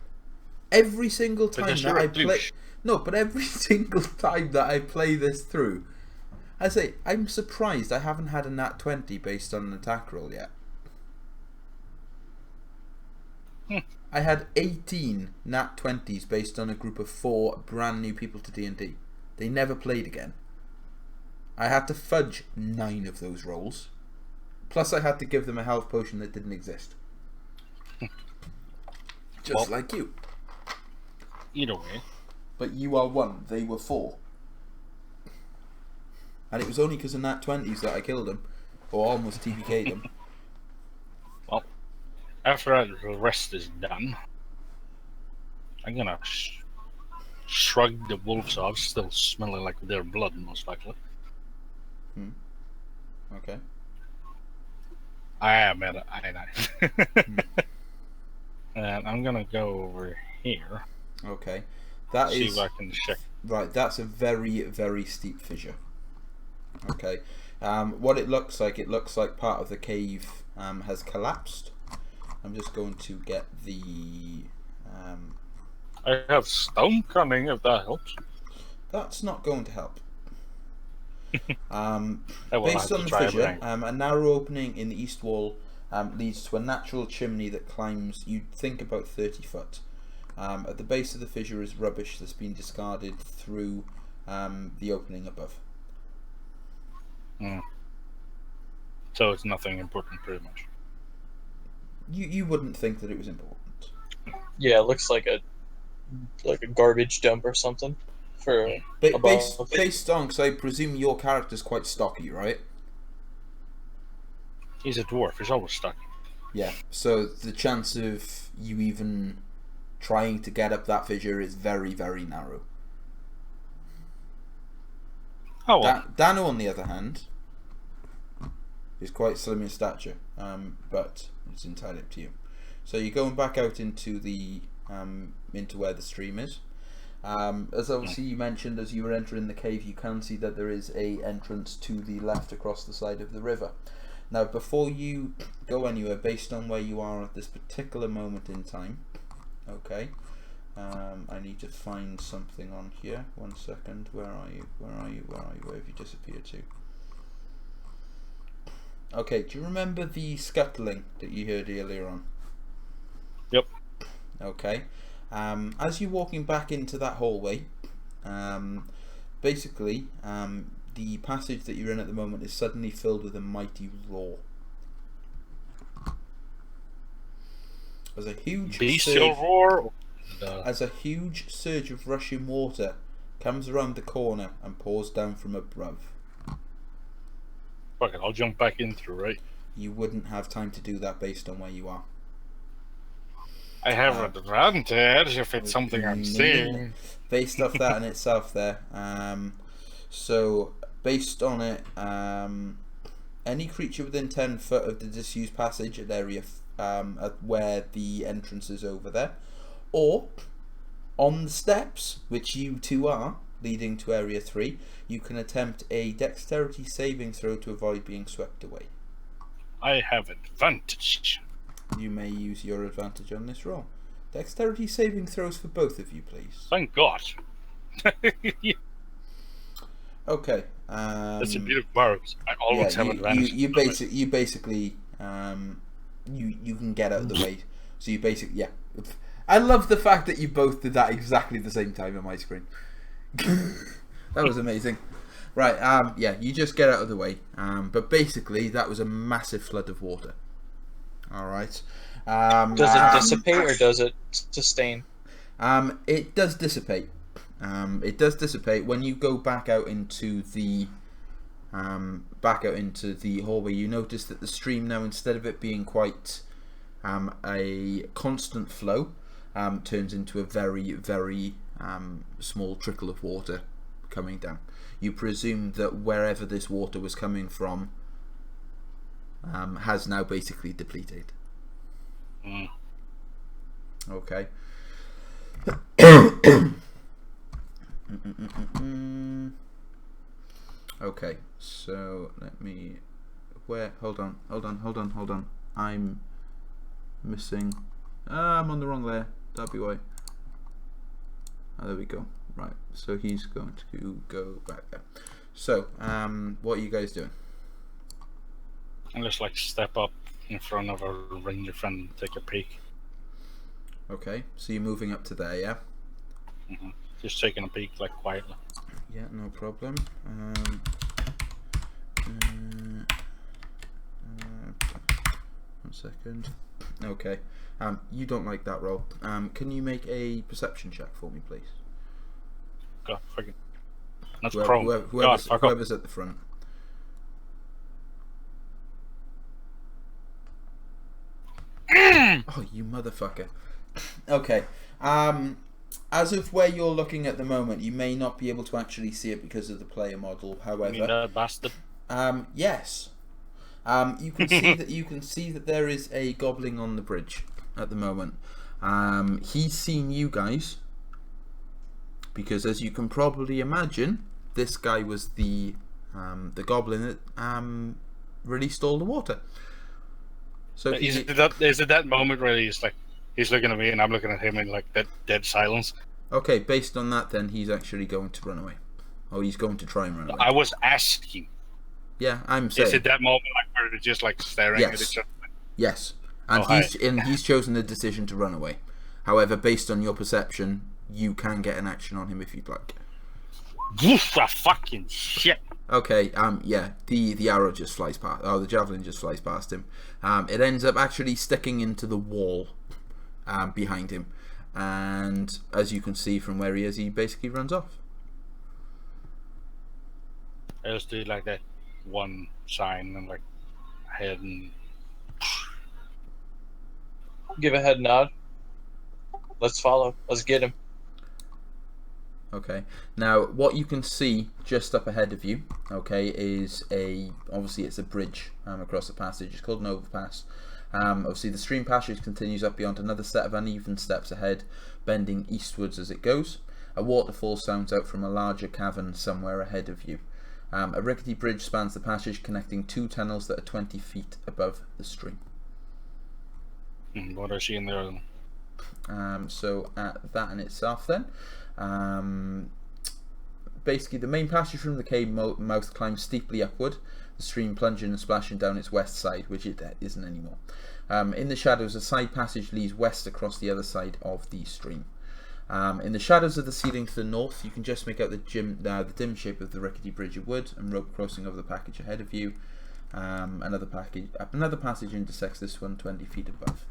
Every single time Because that you're a I play, douche. no, but every single time that I play this through, I say, I'm surprised I haven't had a nat 20 based on an attack roll yet. I had 18 nat 20s based on a group of 4 brand new people to D&D. They never played again. I had to fudge 9 of those rolls. Plus I had to give them a health potion that didn't exist. Just like you. Either way. But you are 1, they were 4. And it was only because of nat 20s that I killed them. Or almost TPK'd them. Well, after the rest is done, I'm gonna shrug the wolves off, still smelling like their blood, most likely. Okay. I am at I know. And I'm gonna go over here. Okay. That See is... if I can check. Right, that's a very, very steep fissure. Okay. What it looks like part of the cave has collapsed. I'm just going to get the... I have stone cunning, if that helps. That's not going to help. I will Based have on to the try fissure, everything. a narrow opening in the east wall leads to a natural chimney that climbs, you'd think, about 30 foot. At the base of the fissure is rubbish that's been discarded through the opening above. So it's nothing important, pretty much. You wouldn't think that it was important. Yeah, it looks like a garbage dump or something. For Based on, because I presume your character's quite stocky, right? He's a dwarf, he's always stuck. Yeah, so the chance of you even trying to get up that fissure is very, very narrow. Oh well. Dano, on the other hand, is quite slim in stature, but it's entirely up to you. So you're going back out into the into where the stream is. As obviously you mentioned, as you were entering the cave, you can see that there is a entrance to the left across the side of the river. Now, before you go anywhere, based on where you are at this particular moment in time, okay, I need to find something on here. 1 second. Where are you? Where are you? Where are you? Where have you disappeared to? Okay, do you remember the scuttling that you heard earlier on? Yep. Okay. As you're walking back into that hallway, basically, the passage that you're in at the moment is suddenly filled with a mighty roar. As a huge Bestial roar. As a huge surge of rushing water comes around the corner and pours down from above. Fuck it, I'll jump back in through, right? You wouldn't have time to do that based on where you are. I have an advantage if it's something I'm seeing. Based off that in itself there. So, based on it, any creature within 10 foot of the disused passage at area at where the entrance is over there, or on the steps, which you two are, leading to area 3, you can attempt a dexterity saving throw to avoid being swept away. I have advantage. You may use your advantage on this roll. Dexterity saving throws for both of you, please. Thank God. Okay. That's a beautiful barbs. I always have advantage. You basically you can get out of the way. So you basically I love the fact that you both did that exactly the same time on my screen. That was amazing. Right, you just get out of the way. But basically that was a massive flood of water. Alright. Does it dissipate or does it sustain? It does dissipate. It does dissipate when you go back out into the hallway. You notice that the stream now, instead of it being quite a constant flow, turns into a very, very small trickle of water coming down. You presume that wherever this water was coming from has now basically depleted. Okay. Okay, so let me... Hold on. I'm missing... I'm on the wrong layer. That'd be why. Oh, there we go. Right, so he's going to go back there. So, what are you guys doing? And just like step up in front of a ranger friend and take a peek. Okay, so you're moving up to there, yeah? Just taking a peek, like quietly. Yeah, no problem. 1 second. Okay. You don't like that roll. Can you make a perception check for me, please? God, fucking. That's prone. Whoever's at the front. Oh, you motherfucker. Okay. As of where you're looking at the moment, you may not be able to actually see it because of the player model. However, I mean, that bastard. yes. You can see that there is a goblin on the bridge at the moment. He's seen you guys because, as you can probably imagine, this guy was the goblin that released all the water. So Is it that moment where he's looking at me and I'm looking at him in like that dead silence? Okay, based on that, then he's actually going to run away. Oh, he's going to try and run away. I was asking. Yeah, I'm saying. Is it that moment like where they're just like staring at each other? Yes, and he's chosen the decision to run away. However, based on your perception, you can get an action on him if you'd like. Woof, fucking shit. Okay, yeah, the arrow just flies past. Oh, the javelin just flies past him. It ends up actually sticking into the wall behind him, and as you can see from where he is, he basically runs off. I just do like that one sign and like head and Give a head nod. Let's follow. Let's get him. Okay, now what you can see just up ahead of you, okay, is obviously it's a bridge across the passage. It's called an overpass. Obviously the stream passage continues up beyond another set of uneven steps ahead, bending eastwards as it goes. A waterfall sounds out from a larger cavern somewhere ahead of you. A rickety bridge spans the passage, connecting two tunnels that are 20 feet above the stream. what I see in there. So at that in itself then, basically the main passage from the cave mouth climbs steeply upward, the stream plunging and splashing down its west side, which it isn't anymore. In the shadows, a side passage leads west across the other side of the stream. In the shadows of the ceiling to the north, you can just make out the dim shape of the rickety bridge of wood and rope crossing over the passage ahead of you. Another passage intersects this one 20 feet above.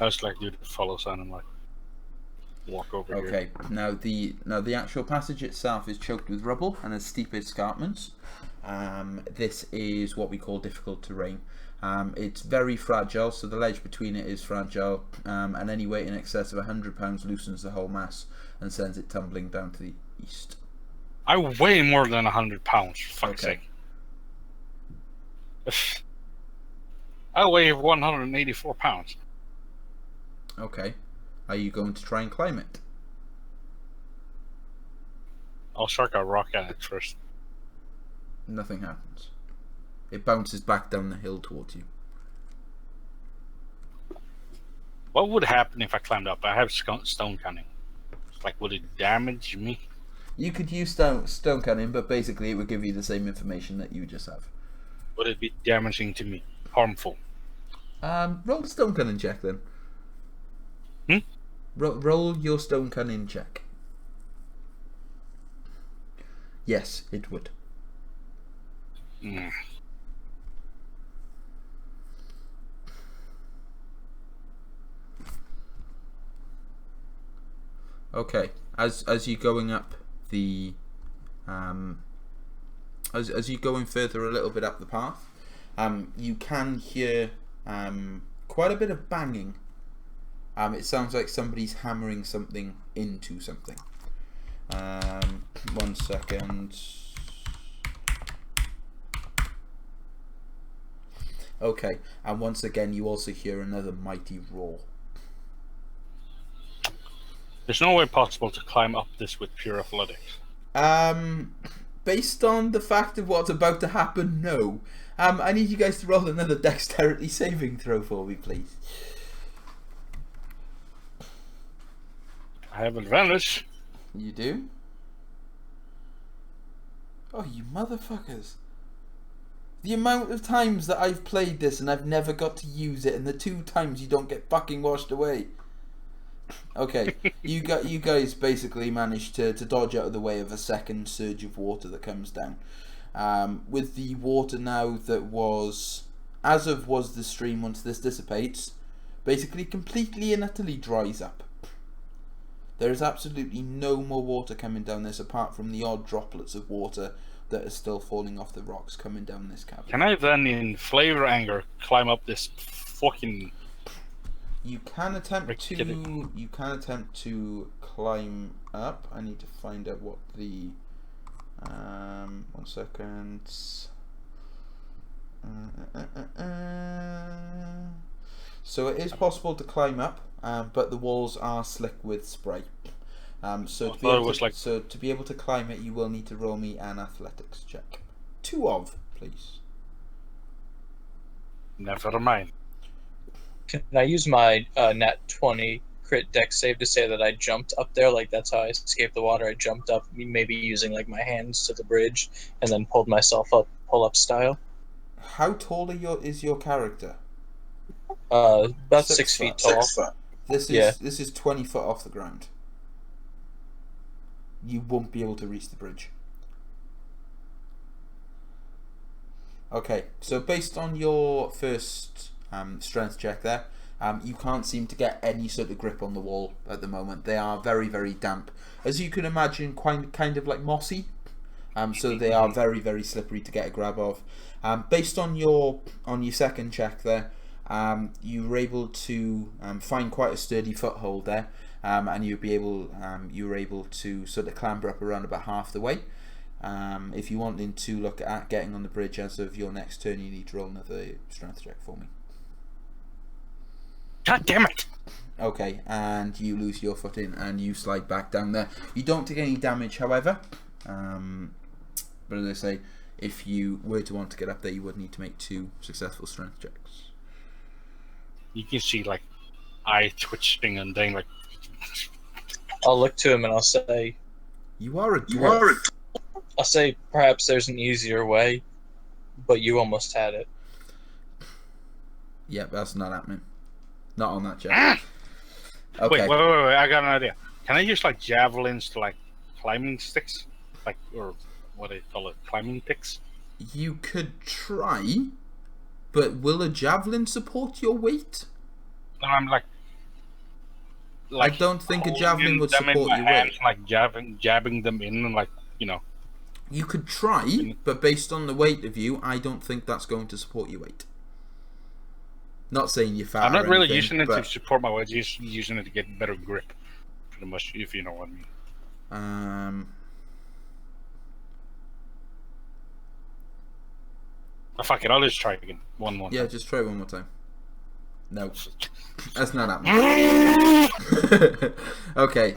I just like do the follow sign and like walk over here. Okay, now the actual passage itself is choked with rubble and has steep escarpments. This is what we call difficult terrain. It's very fragile, so the ledge between it is fragile, and any weight in excess of 100 pounds loosens the whole mass and sends it tumbling down to the east. I weigh more than 100 pounds, for fuck's sake. I weigh 184 pounds. Okay. Are you going to try and climb it? I'll strike a rock at it first. Nothing happens. It bounces back down the hill towards you. What would happen if I climbed up? I have stone cunning. Like, would it damage me? You could use stone cunning, but basically it would give you the same information that you just have. Would it be damaging to me? Harmful? Roll the stone cunning check then. Roll your stone cunning check. Yes, it would. Okay, as you're going up the as you're going further a little bit up the path, you can hear quite a bit of banging. It sounds like somebody's hammering something into something. 1 second. Okay, and once again you also hear another mighty roar. There's no way possible to climb up this with pure athletics. Based on the fact of what's about to happen, no. I need you guys to roll another dexterity saving throw for me, please. I have advantage. You do? Oh, you motherfuckers. The amount of times that I've played this and I've never got to use it, and the 2 times you don't get fucking washed away. Okay, you guys basically managed to dodge out of the way of a second surge of water that comes down. With the water now that was the stream once this dissipates, basically completely and utterly dries up. There is absolutely no more water coming down this apart from the odd droplets of water that are still falling off the rocks coming down this cavern. Can I then, in flavor anger, climb up this fucking... You can attempt to climb up. I need to find out what the 1 second. So it is possible to climb up, but the walls are slick with spray. So to be able to climb it, you will need to roll me an athletics check. 2 of, please. Never mind. Can I use my nat 20 crit dex save to say that I jumped up there? Like, that's how I escaped the water. I jumped up, maybe using like my hands to the bridge, and then pulled myself up, pull-up style. How tall is your character? About 6 feet tall. This is 20 foot off the ground. You won't be able to reach the bridge. Okay, so based on your first strength check there, you can't seem to get any sort of grip on the wall at the moment. They are very, very damp. As you can imagine, kind of like mossy. So they are very, very slippery to get a grab of. Based on your second check there, you were able to find quite a sturdy foothold there, and you were able to sort of clamber up around about half the way. If you wanted to look at getting on the bridge as of your next turn, you need to roll another strength check for me. God damn it! Okay, and you lose your footing and you slide back down there. You don't take any damage, however. But as I say, if you were to want to get up there, you would need to make 2 successful strength checks. You can see, like, eye twitching and then, like... I'll look to him and I'll say... You are a dwarf. I'll say, perhaps there's an easier way, but you almost had it. Yep, that's not happening. Not on that check. Okay. Wait, I got an idea. Can I use, like, javelins to, like, climbing sticks? Like, or what do they call it? Climbing picks? You could try, but will a javelin support your weight? And I'm like I don't think a javelin would support your weight. Like jabbing them in and, like, you know. You could try, but based on the weight of you, I don't think that's going to support your weight. Not saying you're fat. I'm not or really anything, using it but, to support my weight, just using it to get better grip. Pretty much, if you know what I mean. Oh, fuck it, I'll just try again. One more. Yeah, just try one more time. No. That's not happening. Okay.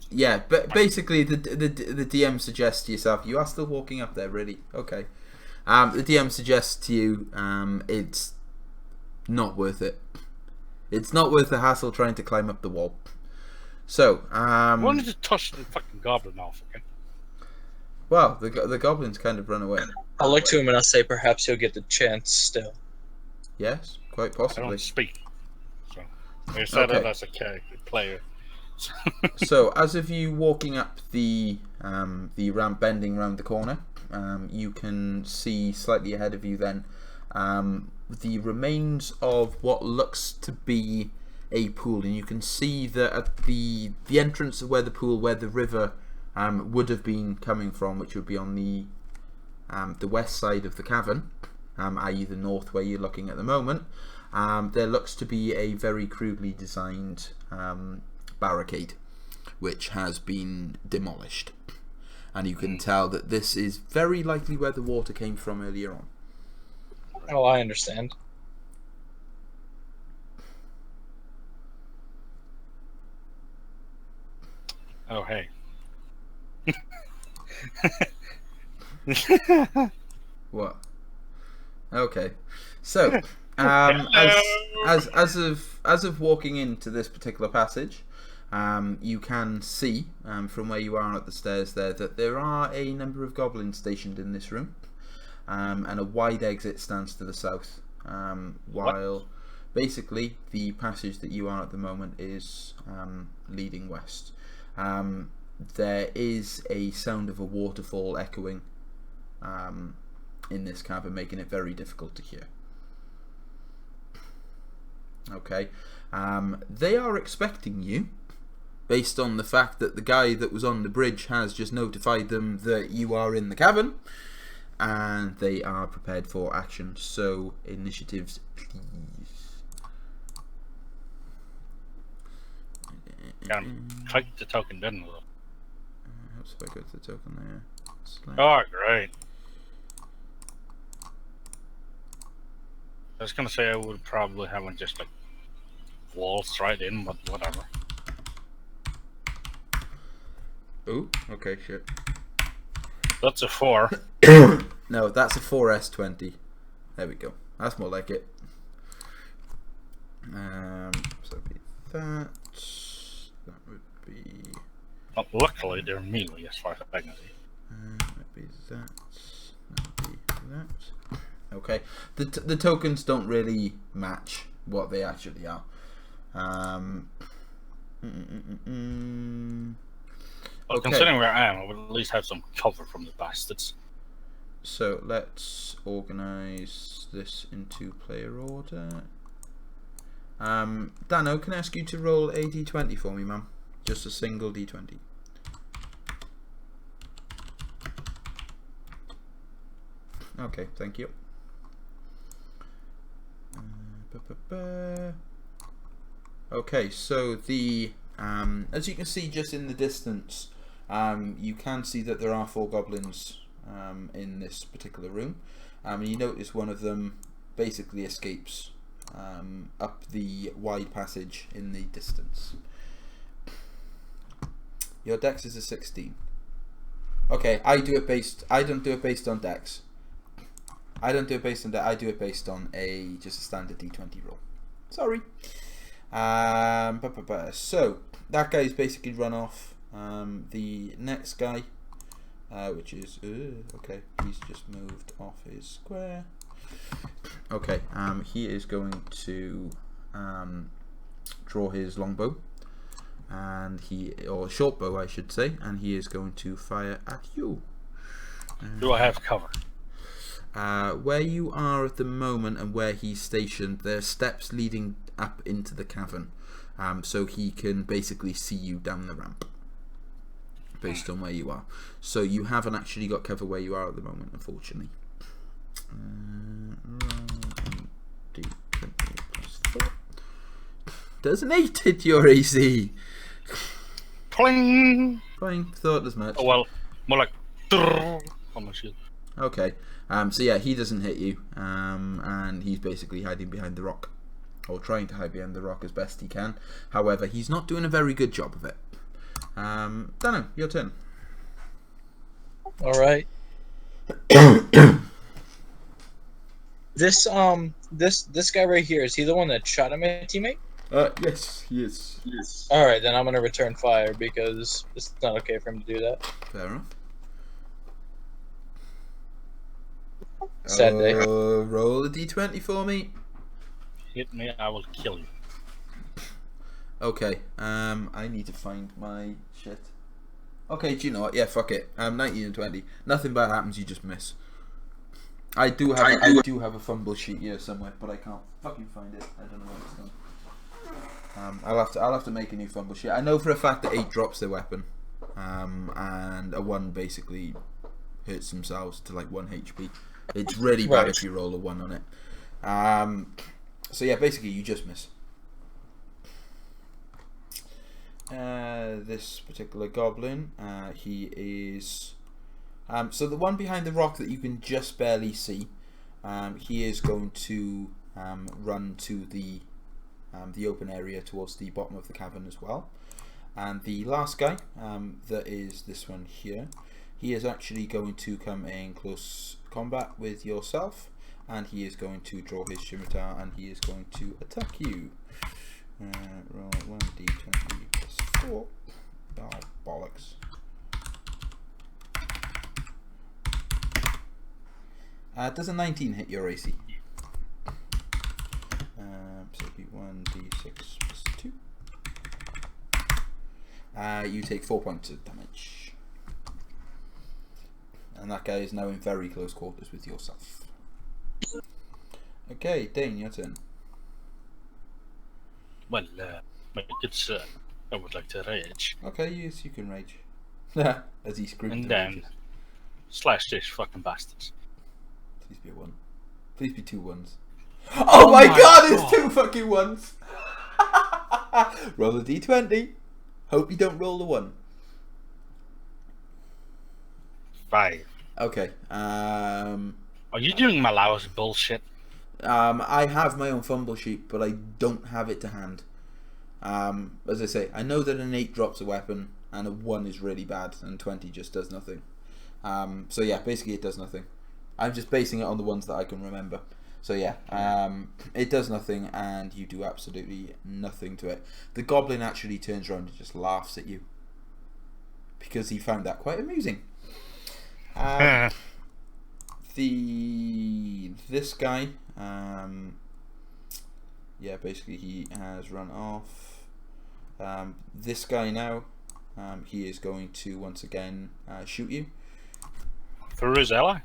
Yeah, but basically the DM suggests to yourself, you are still walking up there, really. Okay. The DM suggests to you, it's not worth it. It's not worth the hassle trying to climb up the wall. So, I wanted to touch the fucking goblin off, okay? Well, the goblins kind of run away. I'll look to him and I'll say, perhaps he'll get the chance still. Yes, quite I possibly. don't speak. So, I said Okay. it as a character player. So, as of you walking up the ramp bending round the corner, you can see slightly ahead of you then the remains of what looks to be a pool, and you can see that at the entrance of where the river would have been coming from, which would be on the west side of the cavern, i.e. the north where you're looking at the moment. There looks to be a very crudely designed barricade which has been demolished, and you can tell that this is very likely where the water came from earlier on. Oh, I understand. Oh, hey. What? Okay, so as of walking into this particular passage, you can see from where you are at the stairs there that there are a number of goblins stationed in this room, and a wide exit stands to the south, while basically the passage that you are at the moment is leading west. There is a sound of a waterfall echoing in this cavern, making it very difficult to hear. Okay, they are expecting you, based on the fact that the guy that was on the bridge has just notified them that you are in the cavern, and they are prepared for action. So initiatives, please. Click the token, didn't we? Oops, if I go to the token there. Select. Oh, great. I was gonna say I would probably have one just like waltz right in, but whatever. Ooh, okay, shit. That's a 4. No, that's a 4S20. There we go. That's more like it. So it'd be that. That would be. Well, luckily, they're melee as far as I can see. That'd be that. That'd be that. Okay. The tokens don't really match what they actually are. Well, Okay. considering where I am, I would at least have some cover from the bastards. So let's organise this into player order. Dano, can I ask you to roll a d20 for me, ma'am? Just a single d20. Okay, thank you. Okay, so the as you can see just in the distance, you can see that there are 4 goblins in this particular room. And you notice one of them basically escapes up the wide passage in the distance. Your dex is a 16. Okay, I don't do it based on dex. I don't do it based on that. I do it based on just a standard d20 roll. Sorry. So that guy's basically run off. The next guy, which is okay, he's just moved off his square. Okay, he is going to draw his longbow, and or short bow, I should say, and he is going to fire at you. Do I have cover? Where you are at the moment and where he's stationed, there are steps leading up into the cavern, so he can basically see you down the ramp based on where you are. So you haven't actually got cover where you are at the moment, unfortunately. Does an 8 hit your AC? Pling! Fine, thought as much. Oh well, more like on my shield. Okay, so yeah, he doesn't hit you, and he's basically hiding behind the rock, or trying to hide behind the rock as best he can. However, he's not doing a very good job of it. Dano, your turn. All right. This guy right here, is he the one that shot at my teammate? Yes, he is. Yes. All right, then I'm gonna return fire because it's not okay for him to do that. Fair enough. Sad day. Roll a d20 for me. Hit me, I will kill you. Okay, I need to find my shit. Okay, do you know what? Yeah, fuck it. 19 and 20. Nothing bad happens, you just miss. I do have a fumble sheet here somewhere, but I can't fucking find it. I don't know where it's gone. I'll have to make a new fumble sheet. I know for a fact that 8 drops their weapon, and a 1 basically hurts themselves to like 1 HP. It's really bad if you roll a 1 on it. So yeah, basically you just miss. This particular goblin, he is so the one behind the rock that you can just barely see, he is going to run to the open area towards the bottom of the cavern as well. And the last guy, that is this one here, he is actually going to come in close combat with yourself, and he is going to draw his scimitar and he is going to attack you. Roll 1d20 plus Cool. Oh, bollocks. Does a 19 hit your AC? So it'd be 1d6 plus 2. You take 4 points of damage. And that guy is now in very close quarters with yourself. Okay, Dane, your turn. Well, my good sir, I would like to rage. Okay, yes, you can rage. As he screams. And then slash this fucking bastards. Please be a 1. Please be 2 1s. Oh, my god, it's 2 fucking 1s! Roll a d20. Hope you don't roll the 1. 5. Okay. Are you doing Malau's bullshit? I have my own fumble sheet, but I don't have it to hand. As I say, I know that an 8 drops a weapon, and a 1 is really bad, and 20 just does nothing. So yeah, basically it does nothing. I'm just basing it on the ones that I can remember. So yeah, it does nothing, and you do absolutely nothing to it. The goblin actually turns around and just laughs at you, because he found that quite amusing. This guy, yeah, basically he has run off. This guy now, he is going to once again shoot you. Through his ally?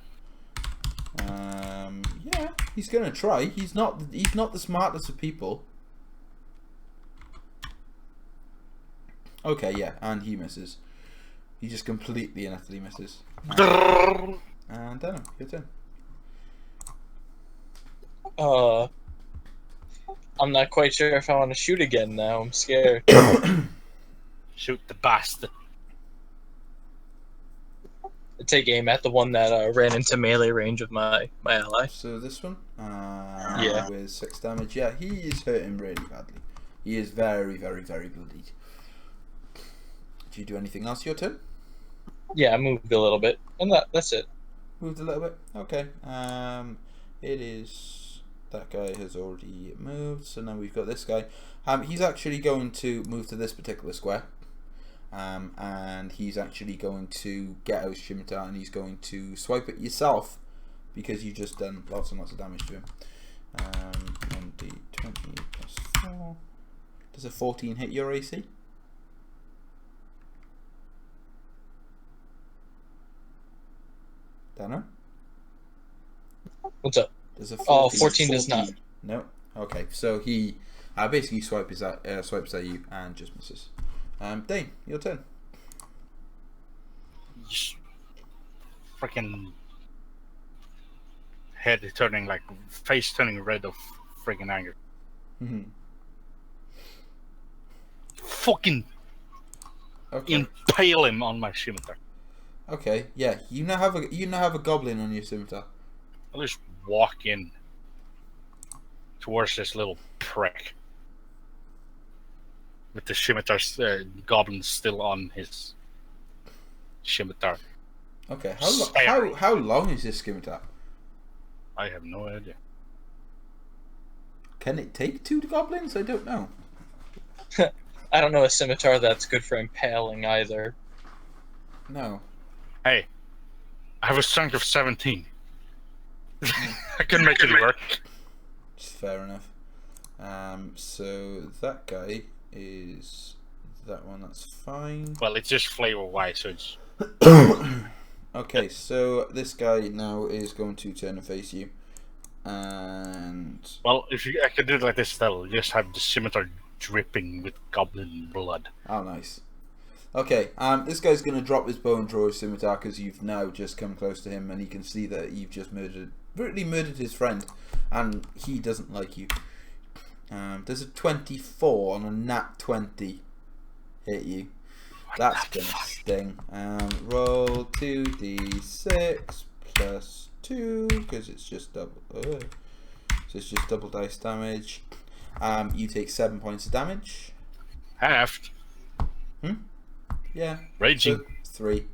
Yeah, he's gonna try. He's not the smartest of people. Okay, yeah, and he misses. He just completely and utterly misses. And Denim, your turn. I'm not quite sure if I want to shoot again now. I'm scared. Shoot the bastard. I take aim at the one that ran into melee range of my ally. So this one, Yeah. with 6 damage. Yeah, he is hurting really badly. He is very, very, very bloodied. Do you do anything else your turn? Yeah, I moved a little bit, and that's it. Moved a little bit. Okay. It is that guy has already moved. So now we've got this guy. He's actually going to move to this particular square. And he's actually going to get out his scimitar and he's going to swipe at yourself because you've just done lots and lots of damage to him. 1d20 plus 4. Does a 14 hit your AC? Dano? What's up? Does a 14 does not. No. Okay, so he basically swipes at you and just misses. Dane, your turn. Just freaking head turning, like face turning red of freaking anger. Fucking Okay. impale him on my scimitar. Okay. Yeah. You now have a goblin on your scimitar. I'll just walk in towards this little prick with the scimitar goblin still on his scimitar. Okay. Staring. How long is this scimitar? I have no idea. Can it take 2 goblins? I don't know. I don't know a scimitar that's good for impaling either. No. Hey, I have a strength of 17. I can make it work. It's fair enough. So that guy is that one. That's fine. Well, it's just flavor wise, so it's Okay, so this guy now is going to turn and face you, and well. If I could do it like this, that'll just have the scimitar dripping with goblin blood. oh, nice. Okay, this guy's going to drop his bow and draw his scimitar because you've now just come close to him, and he can see that you've just brutally murdered his friend, and he doesn't like you. There's a 24 on a nat 20 hit you. That's gonna sting. Roll 2d6 plus 2 because it's just double. So it's just double dice damage. You take 7 points of damage. Halved. Yeah. Raging. So 3.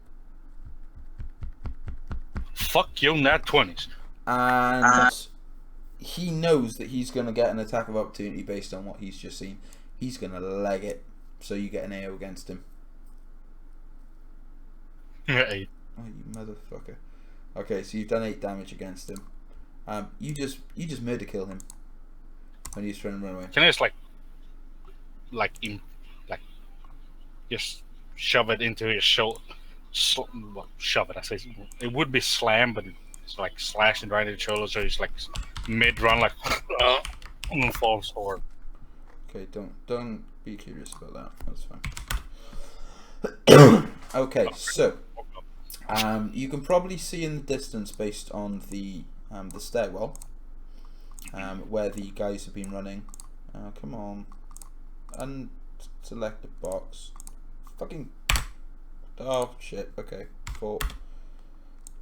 Fuck you, nat 20s. And he knows that he's gonna get an attack of opportunity based on what he's just seen. He's gonna leg it. so you get an AO against him. 8. Oh, you motherfucker. Okay, so you've done 8 damage against him. You just murder kill him when he's trying to run away. Can I just just shove it into his shoulder? Well, shove it. I say it would be slam, but it's like slashing right into the shoulder, so he's like mid-run, like and then falls forward. Okay, don't be curious about that. That's fine. Okay, so you can probably see in the distance, based on the stairwell, where the guys have been running. Come on, unselect the box. Fucking. Oh shit. Okay, 4.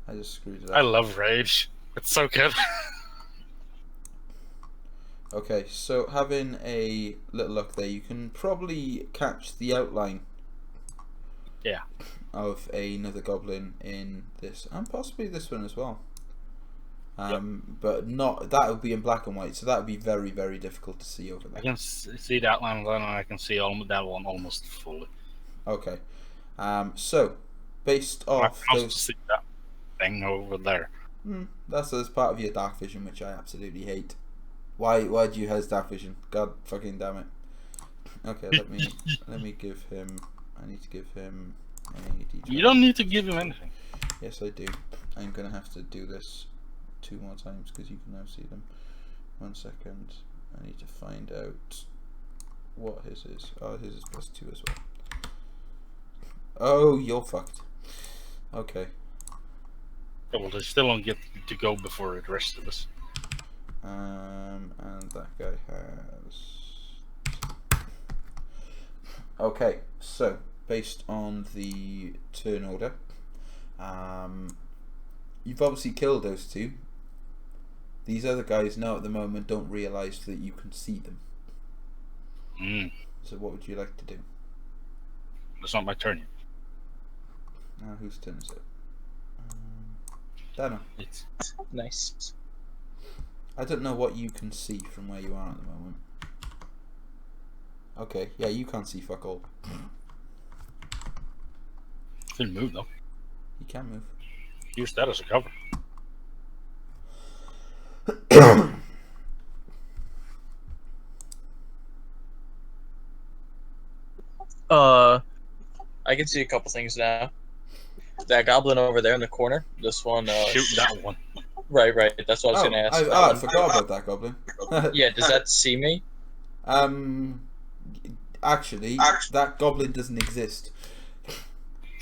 I just screwed it up. I love Rage. It's so good. Okay, so having a little look there, you can probably catch the outline. Yeah. Of another goblin in this, and possibly this one as well. But not that would be in black and white, so that would be very, very difficult to see over there. I can see that one, and I can see that one almost fully. Okay, so based I off can also those, see that thing over there. that's as part of your dark vision, which I absolutely hate. Why do you have dark vision? God fucking damn it. Okay, let me give him. I need to give him a D12. You don't need to give him anything. Yes, I do. I'm gonna have to do this 2 more times because you can now see them. 1 second. I need to find out what his is. Oh, his is +2 as well. Oh, you're fucked. Okay. Yeah, well, they still don't get to go before the rest of us. And that guy has. Okay, so based on the turn order, you've obviously killed those 2. These other guys now at the moment don't realise that you can see them. So what would you like to do? It's not my turn yet. Whose turn is it? Dano. It's Nice. I don't know what you can see from where you are at the moment. Okay, yeah, you can't see fuck all. Didn't move though. You can move. Use that as a cover. I can see a couple things now. That goblin over there in the corner. This one. Shoot that one. Right. That's what I was gonna ask. I forgot about that goblin. Yeah, does that see me? Actually, that goblin doesn't exist.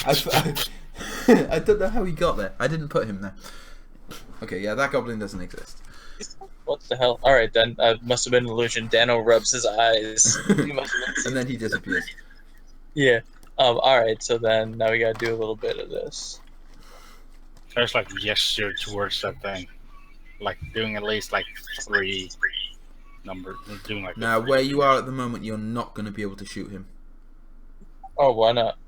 I don't know how he got there. I didn't put him there. Okay, yeah, that goblin doesn't exist. What the hell? Alright then, must have been an illusion. Dano rubs his eyes. He must have been... And then he disappears. Yeah. Alright, so then now we gotta do a little bit of this. There's like gesture towards that thing. Like doing at least like 3 number. Doing like Now, 3. where you are at the moment, you're not going to be able to shoot him. Oh, why not?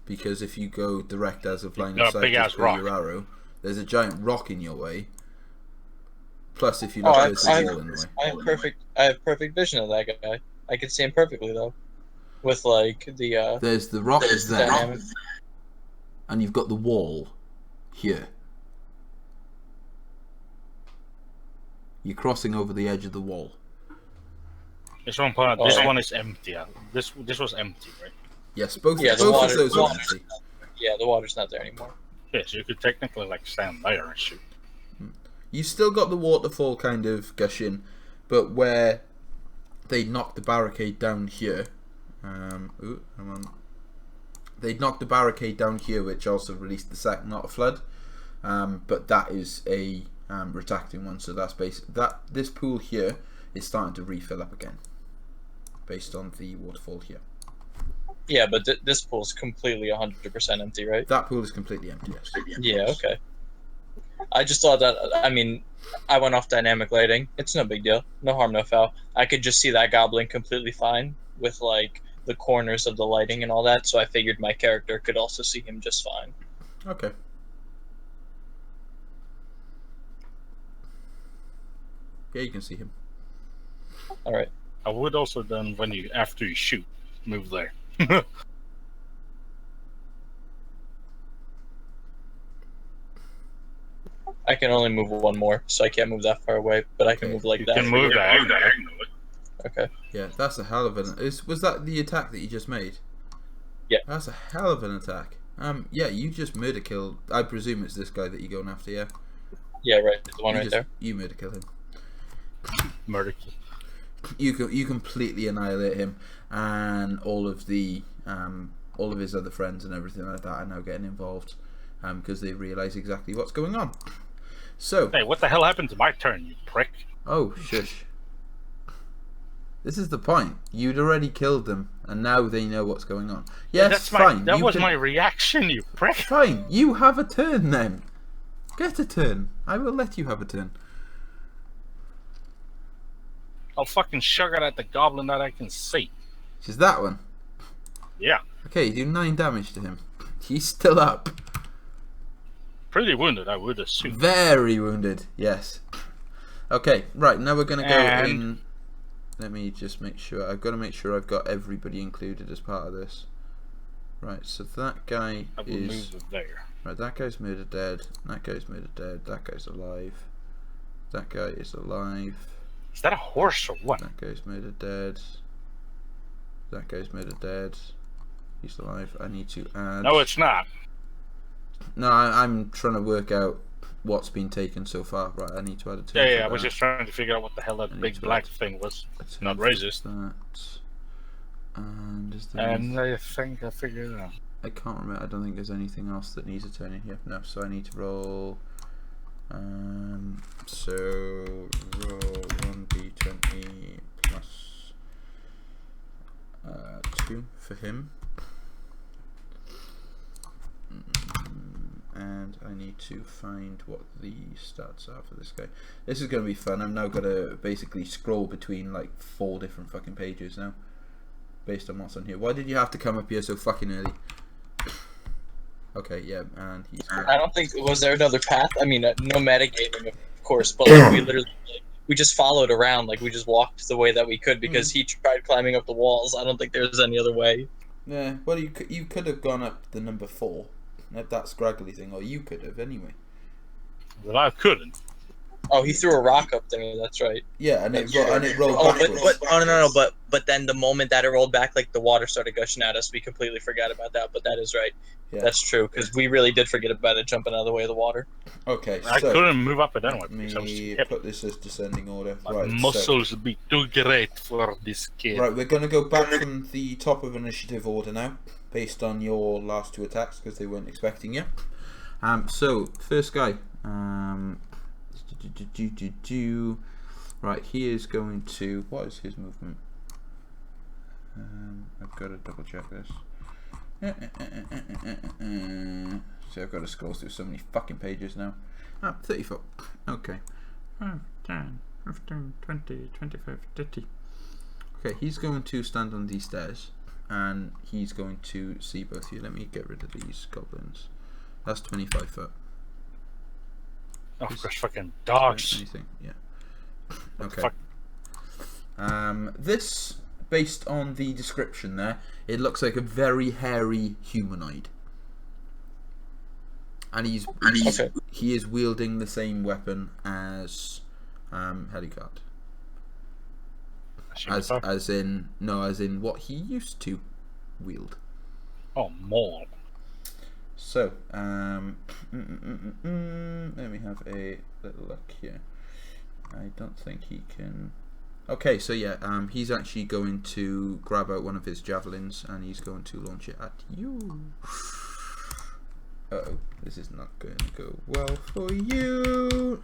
Because if you go direct as of line Got of a sight big ass just by your arrow, there's a giant rock in your way. Plus, if you look, there's a wall in the way. I have perfect vision of that guy. I can see him perfectly though. With like the There's the rock is there, dynamic. and you've got the wall here. You're crossing over the edge of the wall. This one part. This one is empty. This was empty, right? Yes, both Yeah, the of water- those are water- empty. Yeah, the water's not there anymore. Yeah, so you could technically like stand there and shoot. You still got the waterfall kind of gushing, but where they knocked the barricade down here. Hang on. They knocked the barricade down here, which also released the second not a flood. But that is a retracting one, so that's this pool here is starting to refill up again, based on the waterfall here. Yeah, but this pool's completely 100% empty, right? That pool is completely empty. Yes. Yeah, okay. I just thought that, I mean, I went off dynamic lighting. It's no big deal. No harm, no foul. I could just see that goblin completely fine with, like, the corners of the lighting and all that, so I figured my character could also see him just fine. Okay. Yeah, you can see him. Alright. I would also then, after you shoot, move there. I can only move one more, so I can't move that far away. But I can Okay. move like You that. can move that. Okay. Yeah, that's a hell of an. Was that the attack that you just made? Yeah. That's a hell of an attack. Yeah, you just murder killed. I presume it's this guy that you're going after. Yeah. Yeah, right. There's one You right just- there. You murder kill him. Murder. You completely annihilate him, and all of his other friends and everything like that are now getting involved, because they realise exactly what's going on. So, Hey, what the hell happened to my turn, you prick? oh shush. This is the point. You'd already killed them, and now they know what's going on. Yes, That's fine. That you was can- my reaction, you prick. Fine. You have a turn then. Get a turn. I will let you have a turn. I'll fucking sugar at the goblin that I can see. Which is that one. Yeah. Okay, you do 9 damage to him. He's still up. Pretty wounded, I would assume. Very wounded. Yes. Okay. Right. Now we're gonna go And- in. Let me just make sure. I've got to make sure I've got everybody included as part of this. Right. So that guy I will is. move there. Right. That guy's murdered dead. That guy's murdered dead. That guy's alive. That guy is alive. Is that a horse or what? That guy's murdered dead. That guy's murdered dead. He's alive. I need to add. No, it's not. No, I'm trying to work out what's been taken so far. Right, I need to add a turn. Yeah, for I was that. just trying to figure out what the hell that I need big to black add thing was. A turn Not for racist. That. And is there And I think I figured it out. I can't remember. I don't think there's anything else that needs a turn in here. No, so I need to roll. So roll 1d20 plus 2 for him. And I need to find what the stats are for this guy. This is going to be fun. I'm now going to basically scroll between like 4 different fucking pages now, based on what's on here. Why did you have to come up here so fucking early? Okay, yeah, and he's. I don't think was there another path. I mean, no metagaming, of course, but like, we literally we just followed around. Like we just walked the way that we could because he tried climbing up the walls. I don't think there's any other way. Yeah, well, you could have gone up the number 4, that scraggly thing, or you could have anyway. Well, I couldn't. Oh, he threw a rock up there. That's right. Yeah, and That's it rolled Oh, backwards. but then the moment that it rolled back, like the water started gushing at us. We completely forgot about that. But that is right. Yeah. That's true because we really did forget about it jumping out of the way of the water. Okay, I so couldn't move up it anyway let because I was too me heavy. put this as descending order. My Right, muscles would be too great for this kid. so, right, we're going to go back from the top of initiative order now, based on your last 2 attacks because they weren't expecting you. So first guy. Right, he is going to. What is his movement? I've got to double check this. See, I've got to scroll through so many fucking pages now. 30 foot. Okay. 5, 10, 15, 20, 25, 30. Okay, he's going to stand on these stairs and he's going to see both of you. Let me get rid of these goblins. That's 25 foot. Oh, of course, fucking dogs. Anything, yeah. Okay. Fuck. This, based on the description there, it looks like a very hairy humanoid. And Okay. he is wielding the same weapon as Helicard. As in what he used to wield. Oh, more. So, let me have a little look here. I don't think he can. Okay, so yeah, he's actually going to grab out one of his javelins and he's going to launch it at you. Uh-oh, this is not going to go well for you.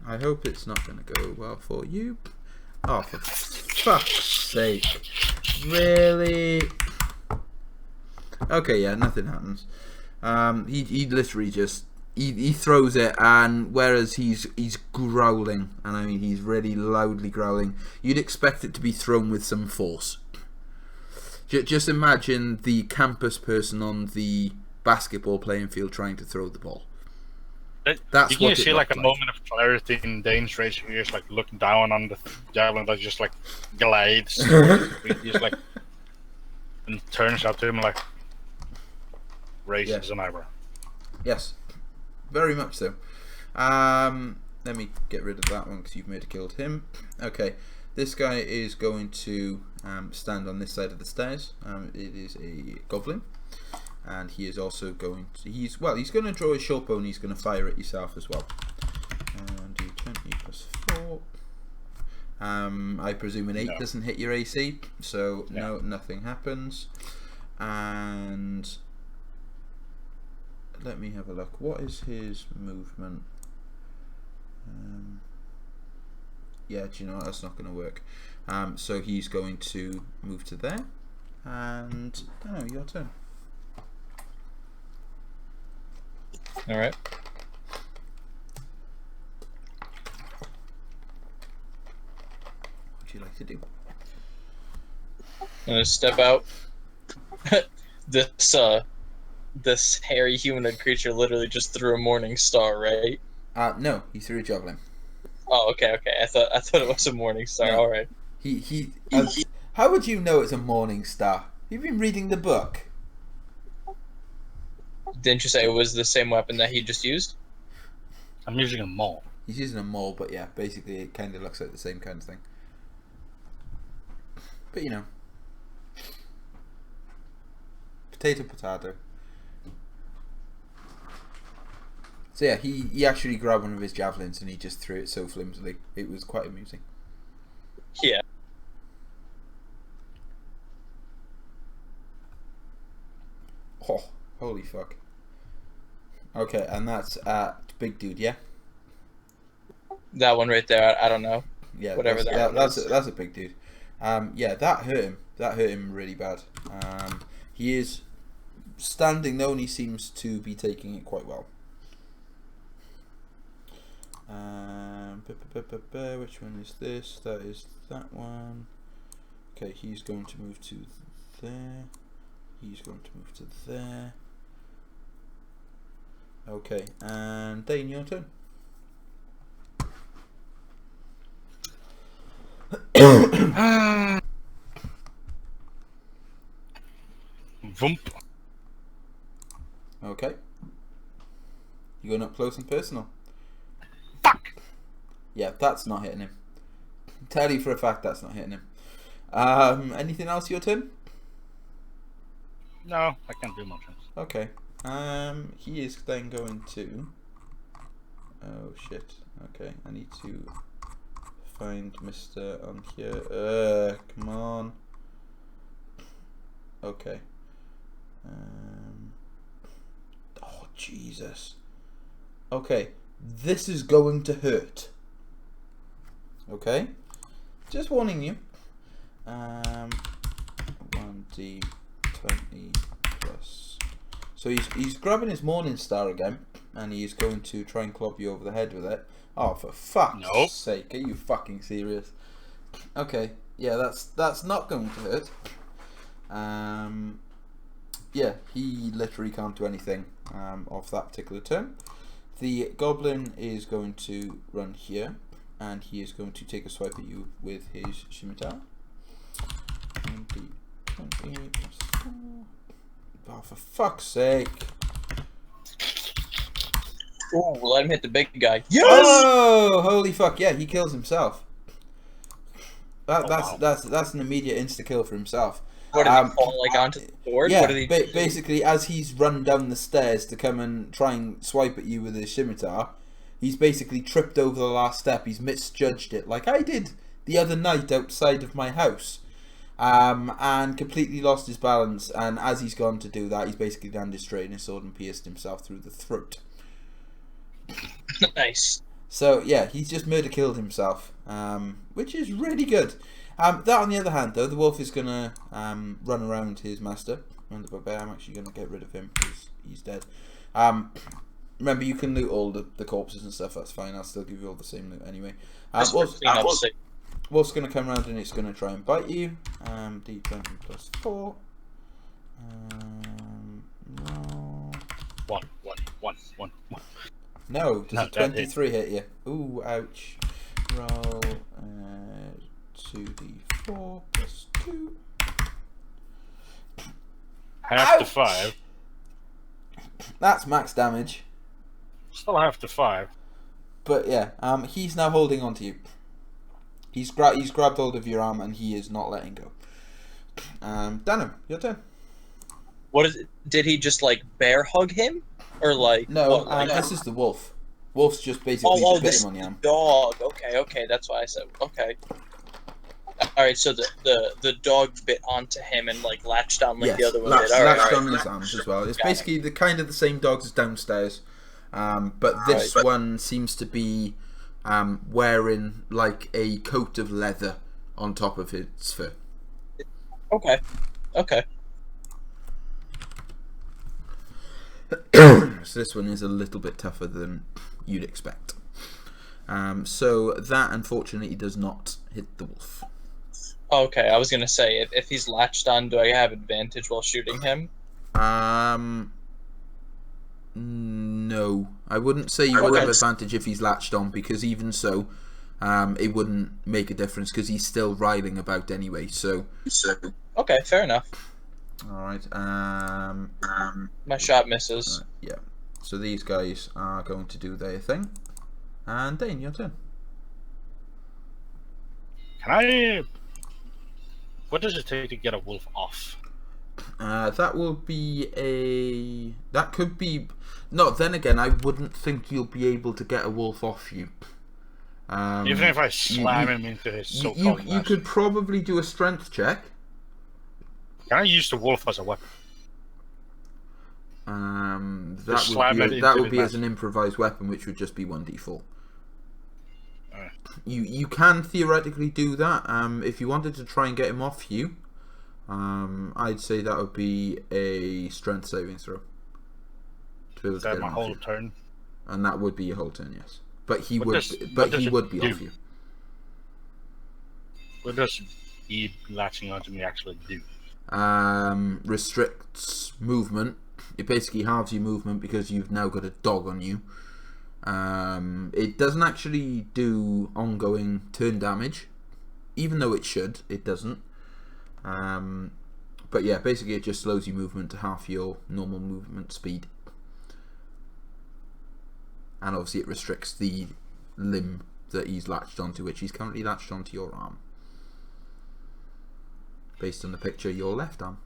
I hope it's not going to go well for you. Oh, for fuck's sake. Really? Okay, yeah, nothing happens. He literally just he throws it, and whereas he's growling, and I mean he's really loudly growling, you'd expect it to be thrown with some force. Just imagine the campus person on the basketball playing field trying to throw the ball. That's You can what it see like a looked moment of clarity in Dane's race. He just like looking down on the javelin that just like glides. He's like, and turns up to him like, raises an eyebrow. Yes, very much so. Let me get rid of that one because you've made a killed him. Okay, this guy is going to stand on this side of the stairs. It is a goblin, and he is also going to. He's going to draw his short bow and he's going to fire at yourself as well. And do 20 plus 4. I presume an 8 doesn't hit your AC, so no, nothing happens. And let me have a look. What is his movement? Yeah, do you know what? That's not going to work. So he's going to move to there. And your turn. All right. What would you like to do? I'm gonna step out. This hairy humanoid creature literally just threw a morning star, right? No, he threw a javelin. Oh, okay. I thought it was a morning star. No. All right. How would you know it's a morning star? You've been reading the book. Didn't you say it was the same weapon that he just used? I'm using a maul. He's using a maul, but yeah, basically it kind of looks like the same kind of thing. But you know, potato. So yeah, he actually grabbed one of his javelins and he just threw it so flimsily. It was quite amusing. Yeah. Oh, holy fuck. Okay, and that's big dude, yeah? That one right there. I don't know. Yeah, Whatever that one is. that's a big dude. Yeah, that hurt him. That hurt him really bad. He is standing though, and he seems to be taking it quite well. Which one is this? That is that one. Okay, he's going to move to there. He's going to move to there. Okay, and Dane, your turn. Vump. Okay. You're going up close and personal. Fuck. Yeah, that's not hitting him. Tell you for a fact that's not hitting him. Anything else your turn? No, I can't do much else. Okay. He is then going to. Oh shit. Okay, I need to find Mr. on here. Come on. Okay. Oh Jesus. Okay, this is going to hurt. Okay, just warning you. 1d20 plus. So he's grabbing his morning star again, and he's going to try and club you over the head with it. Oh, for fuck's sake! Are you fucking serious? Okay, yeah, that's not going to hurt. Yeah, he literally can't do anything off that particular turn. The goblin is going to run here, and he is going to take a swipe at you with his scimitar. 20 plus 4. Oh, for fuck's sake! Ooh, let him hit the big guy. Yes! Oh, holy fuck! Yeah, he kills himself. That's an immediate insta kill for himself. What did he fall like onto the board? Yeah, What did he basically, as he's run down the stairs to come and try and swipe at you with his scimitar, he's basically tripped over the last step. He's misjudged it, like I did the other night outside of my house, and completely lost his balance. And as he's gone to do that, he's basically landed straight in his sword and pierced himself through the throat. Nice. So yeah, he's just murder killed himself, which is really good. That on the other hand, though, the wolf is gonna run around his master, and the bugbear. I'm actually gonna get rid of him because he's dead. Remember, you can loot all the corpses and stuff. That's fine. I'll still give you all the same loot anyway. Wolf's gonna come around and it's gonna try and bite you. D20 plus 4. No. One. No, does Not a that 23 hit you? Ooh, ouch. Roll 2d4 plus 2. Half to Ouch! 5. That's max damage. Still half to 5. But yeah, he's now holding on to you. He's grabbed hold of your arm and he is not letting go. Dano, your turn. What is it? Did he just like bear hug him, or like No, what, like, this is the wolf. Wolf's just basically bit this him on the arm. dog. Okay, that's why I said okay. All right, so the dog bit onto him and like latched on like Yes, the other one latched, did. All right, latched all right. on his arms as well. It's Got basically the kind of the same dogs as downstairs, but this one seems to be wearing like a coat of leather on top of its fur. Okay. So this one is a little bit tougher than you'd expect. So that unfortunately does not hit the wolf. Okay, I was gonna say if he's latched on, do I have advantage while shooting him? No, I wouldn't say you would have advantage if he's latched on, because even so, it wouldn't make a difference because he's still riding about anyway. So Okay, fair enough. all right. My shot misses. Yeah. So these guys are going to do their thing, and Dane, your turn. Can I... What does it take to get a wolf off? That will be a. That could be. No, then again, I wouldn't think you'll be able to get a wolf off you. Even if I slam him into his so-called you could probably do a strength check. Can I use the wolf as a weapon? That would be as an improvised weapon, which would just be 1d4. You can theoretically do that. If you wanted to try and get him off you, I'd say that would be a strength saving throw. Is that my whole turn? And that would be your whole turn, yes. But he What would. does- But what he does would it be do? off you. What does he latching onto me actually do? Restricts movement. It basically halves your movement because you've now got a dog on you. It doesn't actually do ongoing turn damage, even though it should. It doesn't. But yeah, basically it just slows your movement to half your normal movement speed, and obviously it restricts the limb that he's latched onto, which he's currently latched onto your arm. Based on the picture, your left arm.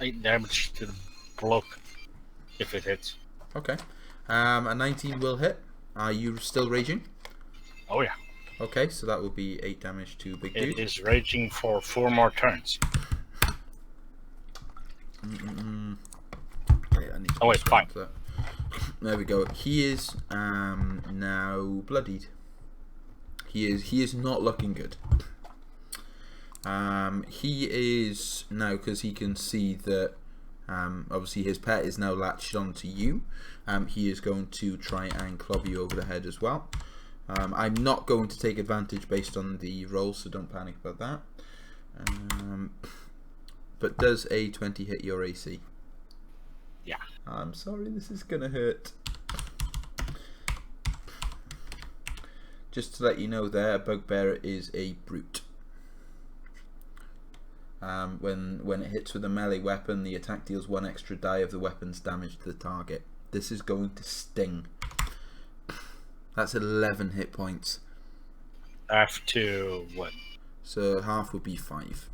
8 damage to the block if it hits. Okay. A 19 will hit. Are you still raging? Oh yeah. Okay, so that will be 8 damage to Big It Dude. is raging for 4 more turns. Okay, I need to Oh, wait, fine. that. There we go. He is now bloodied. He is not looking good. He is now, because he can see that obviously his pet is now latched onto you. He is going to try and club you over the head as well. I'm not going to take advantage based on the roll, so don't panic about that. But does a 20 hit your AC? Yeah. I'm sorry, this is gonna hurt. Just to let you know, there, a bugbear is a brute. When it hits with a melee weapon, the attack deals 1 extra die of the weapon's damage to the target. This is going to sting. That's 11 hit points. Half to what? So half would be 5.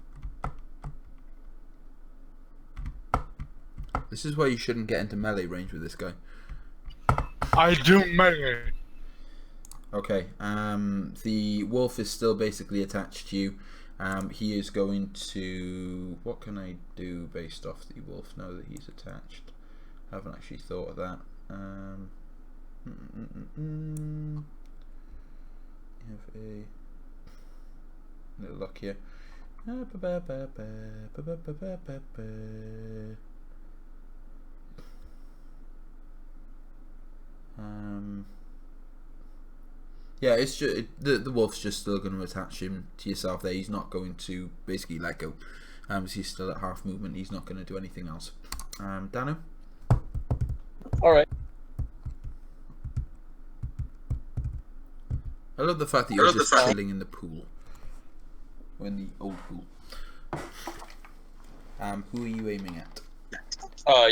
This is why you shouldn't get into melee range with this guy. I do melee. Okay, the wolf is still basically attached to you. He is going to... What can I do based off the wolf now that he's attached? I haven't actually thought of that. Have a little look here. Yeah, it's just the wolf's just still going to attach him to yourself there. He's not going to basically let go. He's still at half movement. He's not going to do anything else. Dano? I love the fact that you're just chilling in the pool. Or in the old pool. Who are you aiming at?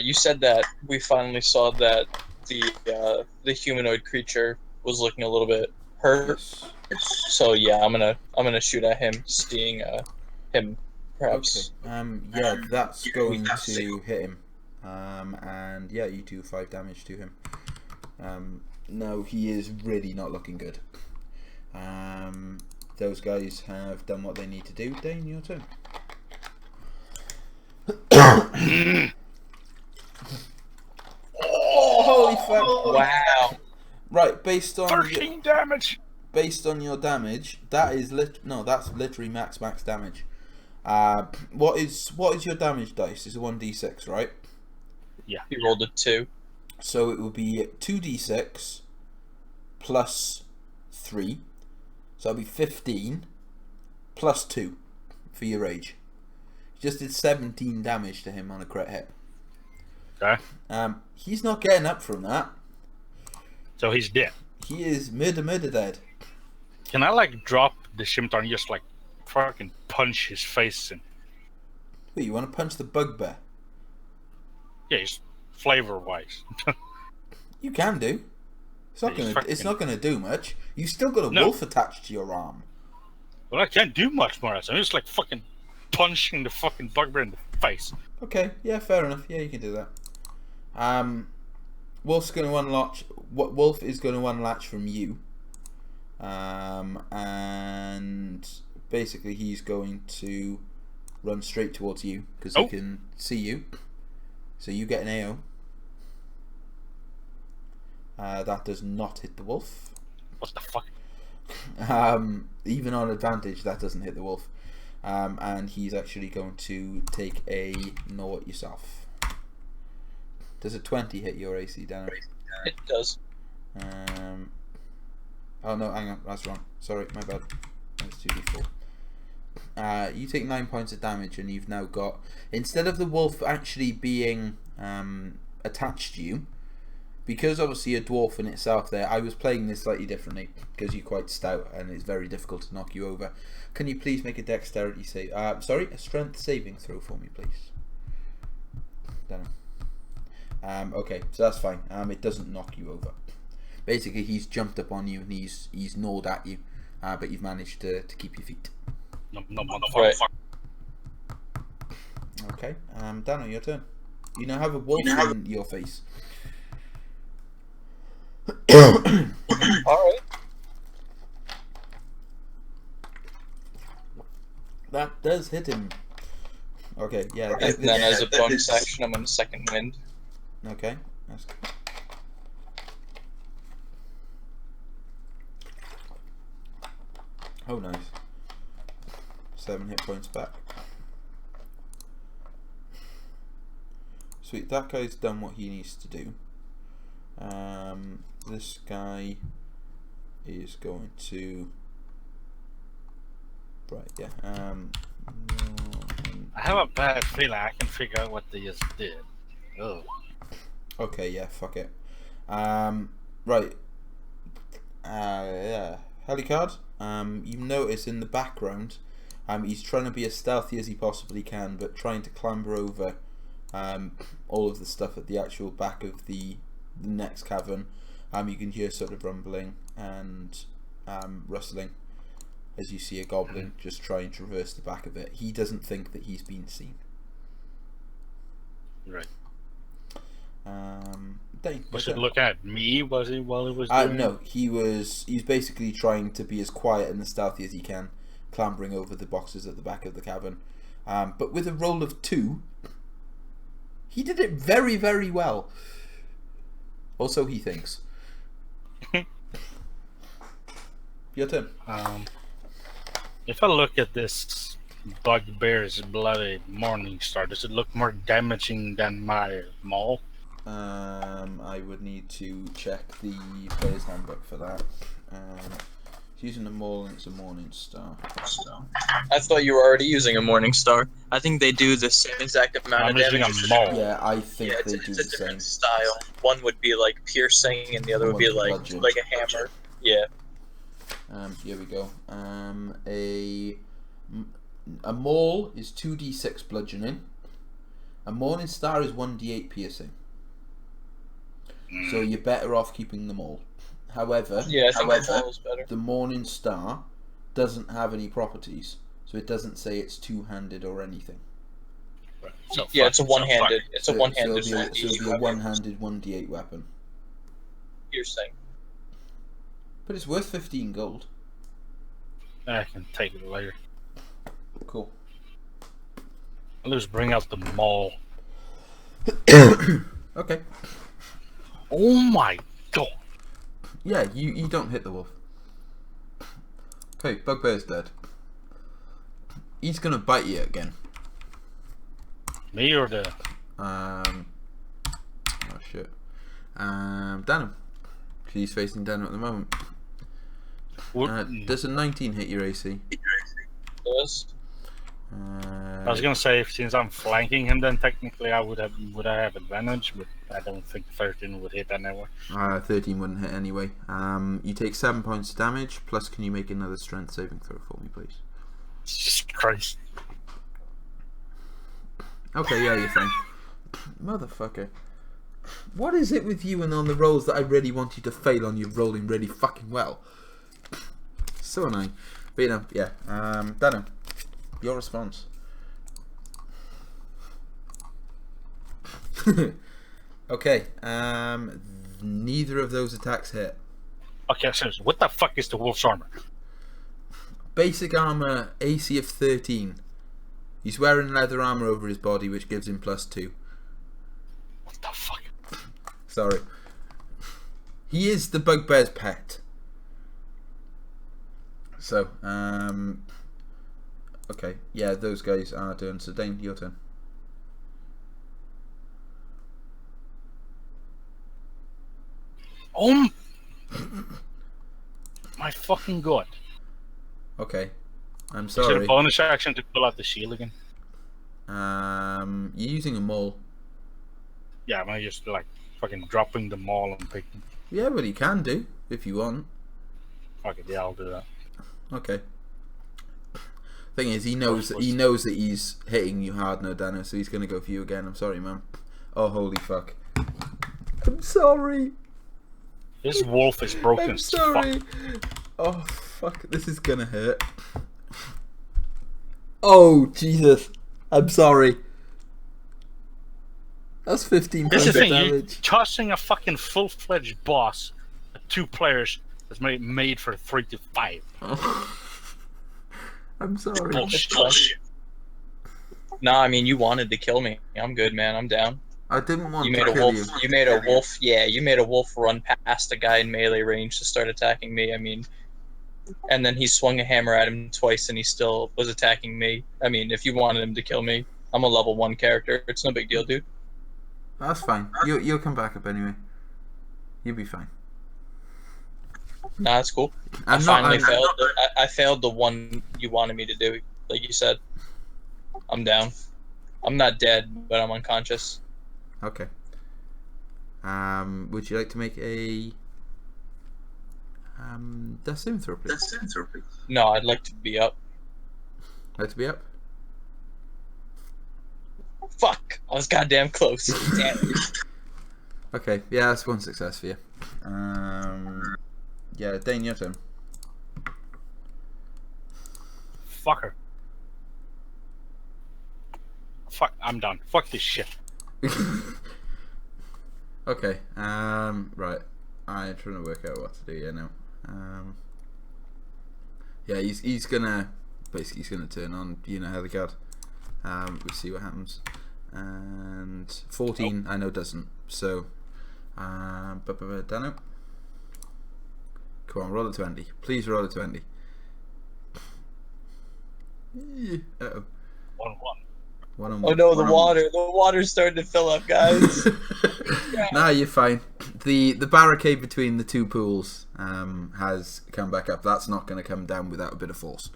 You said that we finally saw that the humanoid creature was looking a little bit hurt. Yes. So yeah, I'm gonna shoot at him, seeing him perhaps. Okay. Yeah, that's going to hit him. And yeah, you do 5 damage to him. No, he is really not looking good. Those guys have done what they need to do. Dane, your turn. Oh, holy fuck! Wow. Right, based on 13 damage. Based on your damage, that is that's literally max damage. What is your damage dice? It's a 1d6, right? Yeah. He rolled a 2. So it would be 2d6 plus 3. So it'll be 15 plus 2 for your rage. You just did 17 damage to him on a crit hit. Okay. He's not getting up from that. So he's dead. He is murder dead. Can I like drop the scimitar and just like fucking punch his face in? Wait, you want to punch the bugbear? Yeah, just flavor wise. You can do. It's not He's gonna. It's fucking- not gonna do much. You still got a No. wolf attached to your arm. Well, I can't do much more. So I'm just like fucking punching the fucking bugbear in the face. Okay, yeah, fair enough. Yeah, you can do that. Wolf's going to unlatch. What Wolf is going to unlatch from you, and basically he's going to run straight towards you because he can see you. So you get an AO. That does not hit the wolf. What the fuck? Even on advantage, that doesn't hit the wolf. And he's actually going to take a know it yourself. Does a 20 hit your AC, Dan? It does. Oh no, hang on, that's wrong. Sorry, my bad. That's 2d4. You take 9 points of damage, and you've now got, instead of the wolf actually being attached to you, because obviously you're a dwarf in itself there, I was playing this slightly differently, because you're quite stout and it's very difficult to knock you over. Can you please make a dexterity save? Sorry, a strength saving throw for me, please. Done. Okay, so that's fine. It doesn't knock you over. Basically, he's jumped up on you and he's gnawed at you, but you've managed to keep your feet. No, motherfucker. Right. Okay, Dano, your turn. You now have a wolf in your face. Alright. That does hit him. Okay, yeah. And then as a bonus action, I'm going to second wind. Okay, that's good. Oh, nice. 7 hit points back. Sweet, that guy's done what he needs to do. This guy is going to... Right, yeah. I have a bad feeling I can figure out what they just did. Ugh. Okay, yeah, fuck it. Right. Yeah. Helicard, you notice in the background, he's trying to be as stealthy as he possibly can, but trying to clamber over all of the stuff at the actual back of the next cavern. You can hear sort of rumbling and rustling as you see a goblin just try and traverse the back of it. He doesn't think that he's been seen. Right. Dane, Was it looking at me? Was he while he was doing no, he's basically trying to be as quiet and as stealthy as he can, clambering over the boxes at the back of the cavern. But with a roll of 2, he did it very, very well. Also, he thinks. Your turn. If I look at this bugbear's bloody morning star, does it look more damaging than my maul? I would need to check the player's handbook for that. It's using a maul and it's a morning star. I thought you were already using a morning star. I think they do the same exact amount I'm of using damage. a maul. Yeah, I think Yeah, they it's do a the same. different style. One would be like piercing, and the other would be One's like bludgeon. like a hammer. Yeah. Here we go. A maul is 2d6 bludgeoning. A morning star is 1d8 piercing. So you're better off keeping them all. However, Yeah, I think the ball is better. the morning star doesn't have any properties, so it doesn't say it's two-handed or anything. So Yeah, fuck- it's a so one-handed. fuck. It's a one-handed. So it'll be a one-handed 1d8 weapon. Piercing. But it's worth 15 gold. I can take it later. Cool. I'll just bring out the maul. Okay. Oh my god. Yeah, you don't hit the wolf. Okay, Bugbear's dead. He's gonna bite you again. Me or the... Oh shit. Denim. He's facing Denim at the moment. Does a 19 hit your AC? Does. I was gonna say, since I'm flanking him, then technically I would have advantage, but I don't think 13 would hit anyway. 13 wouldn't hit anyway. You take 7 points of damage, plus can you make another strength saving throw for me, please? Jesus Christ. Okay, yeah, you're fine. Motherfucker. What is it with you and on the rolls that I really want you to fail on? You're rolling really fucking well. So annoying. But you know, yeah. Dano, your response. Okay. Neither of those attacks hit. Okay, so what the fuck is the wolf's armor? Basic armor, AC of 13. He's wearing leather armor over his body, which gives him +2. What the fuck? Sorry. He is the bugbear's pet. So, okay, yeah, those guys are done. So, Dane, your turn. Oh my fucking god. Okay, I'm Is it sorry. a bonus action to pull out the shield again? You're using a maul. Yeah, am I just like fucking dropping the maul and picking? Yeah, but he can do if you want. Fuck it, yeah, I'll do that. Okay. Thing is, he knows that he's hitting you hard now, Dano. So he's gonna go for you again. I'm sorry, man. Oh, holy fuck! I'm sorry. This wolf is broken I'm as sorry. fuck. Oh fuck! This is gonna hurt. Oh Jesus! I'm sorry. That's 15 This points is of the thing, you're damage. tossing a fucking full-fledged boss at 2 players that's made for 3 to 5. I'm sorry. Bullshit. Nah, I mean, you wanted to kill me. I'm good, man. I'm down. I didn't want You to made a kill wolf. you. You made a wolf. Yeah, you made a wolf run past a guy in melee range to start attacking me. I mean, and then he swung a hammer at him twice, and he still was attacking me. I mean, if you wanted him to kill me, I'm a level 1 character. It's no big deal, dude. That's fine. You'll come back up anyway. You'll be fine. Nah, it's cool. I failed the one you wanted me to do, like you said. I'm down. I'm not dead, but I'm unconscious. Okay. Would you like to make a death saving throw, please? No, I'd like to be up. Like to be up? Fuck! I was goddamn close. Damn it. Okay. Yeah, that's one success for you. Yeah, Dane, your turn. Fucker. Fuck, I'm done. Fuck this shit. Okay. Right. I'm trying to work out what to do here now. Yeah, he's gonna turn on Helicarд. We'll see what happens. And 14, I know doesn't. So, Dano. Come on, roll a 20. Please roll a 20. Uh-oh. 1-1. One on Oh one. no, the water's starting to fill up, guys. Nah, you're fine. The barricade between the two pools has come back up. That's not going to come down without a bit of force.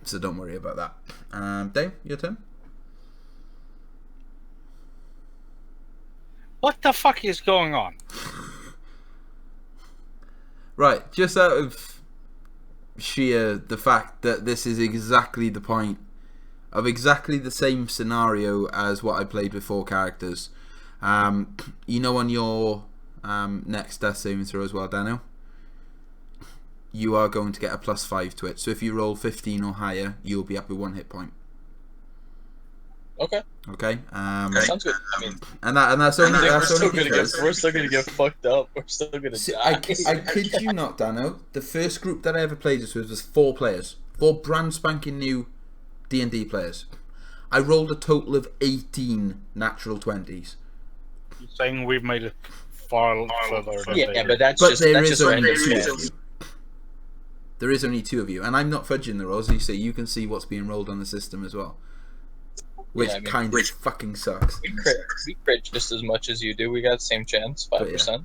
So don't worry about that. Dave, your turn. What the fuck is going on? Right, just out of sheer the fact that this is exactly the point of exactly the same scenario as what I played with 4 characters. You know, on your next death saving throw as well, Daniel, you are going to get a +5 to it. So if you roll 15 or higher, you'll be up with 1 hit point. Okay. Okay. Sounds good. I mean, And that's only we're that's still only gonna because we're still gonna get fucked up. We're still gonna See, die. I kid you not, Dano. The first group that I ever played this with was 4 players, 4 brand spanking new D&D players. I rolled a total of 18 natural 20s. You're saying we've made it far further than Yeah, they but did. that's But just there that's is just only random 2 chance. of you. There is only 2 of you, and I'm not fudging the rolls. You see, you can see what's being rolled on the system as well, which Yeah, I mean, kind of fucking sucks. We crit just as much as you do. We got the same chance, 5%.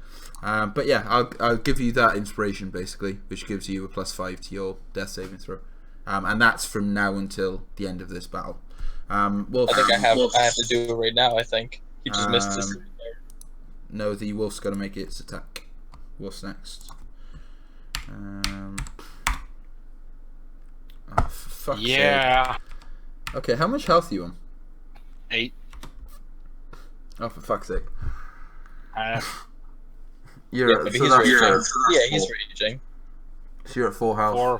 But yeah, I'll give you that inspiration basically, which gives you a +5 to your death saving throw, and that's from now until the end of this battle. Wolf, I think I have to do it right now. I think he just missed his. No, the wolf's got to make its attack. What's next? For fuck's sake. Yeah. Okay, how much health are you on? 8. Oh, for fuck's sake. Yeah, You're, but so he's that's raging. four. Yeah, he's raging. So you're at 4 health. 4 or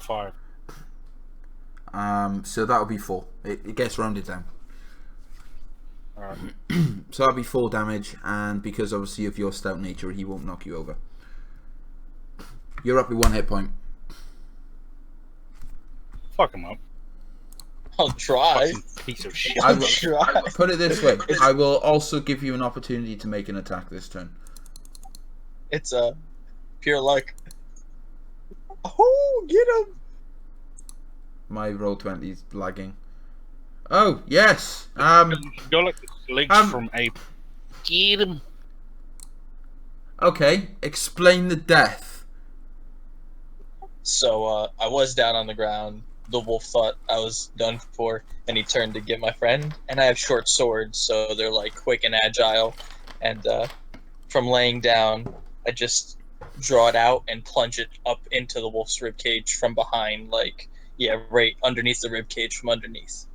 5. So that'll be 4. It gets rounded down. Alright. So that'll be 4 damage, and because obviously of your stout nature, he won't knock you over. You're up with 1 hit point. Fuck him up. I'll try. Fucking piece of shit. I will, Try. put it this way, I will also give you an opportunity to make an attack this turn. It's pure luck. Oh, get him! My roll 20 is lagging. Oh, yes! Go like the legs from Ape. Get him. Okay, explain the death. So I was down on the ground. The wolf thought I was done for, and he turned to get my friend. And I have short swords, so they're like quick and agile. And from laying down, I just draw it out and plunge it up into the wolf's rib cage from behind, like right underneath the rib cage from underneath.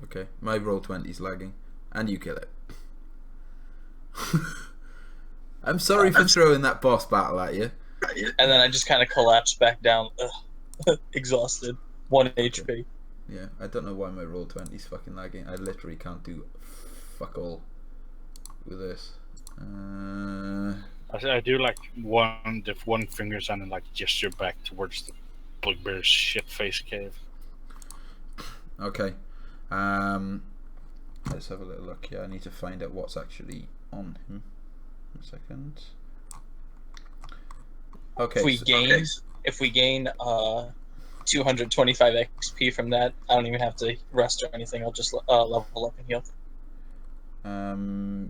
Okay, my roll 20 is lagging. And you kill it. I'm sorry for throwing that boss battle at you. And then I just kind of collapsed back down, exhausted, 1 HP. Yeah, I don't know why my roll 20 is fucking lagging. I literally can't do fuck all with this. I do like one finger's on and like gesture back towards the bugbear's shit face cave. Okay. Let's have a little look here. I need to find out what's actually on him. 1 second. Okay. If we gain 225 XP from that, I don't even have to rest or anything. I'll just level up and heal.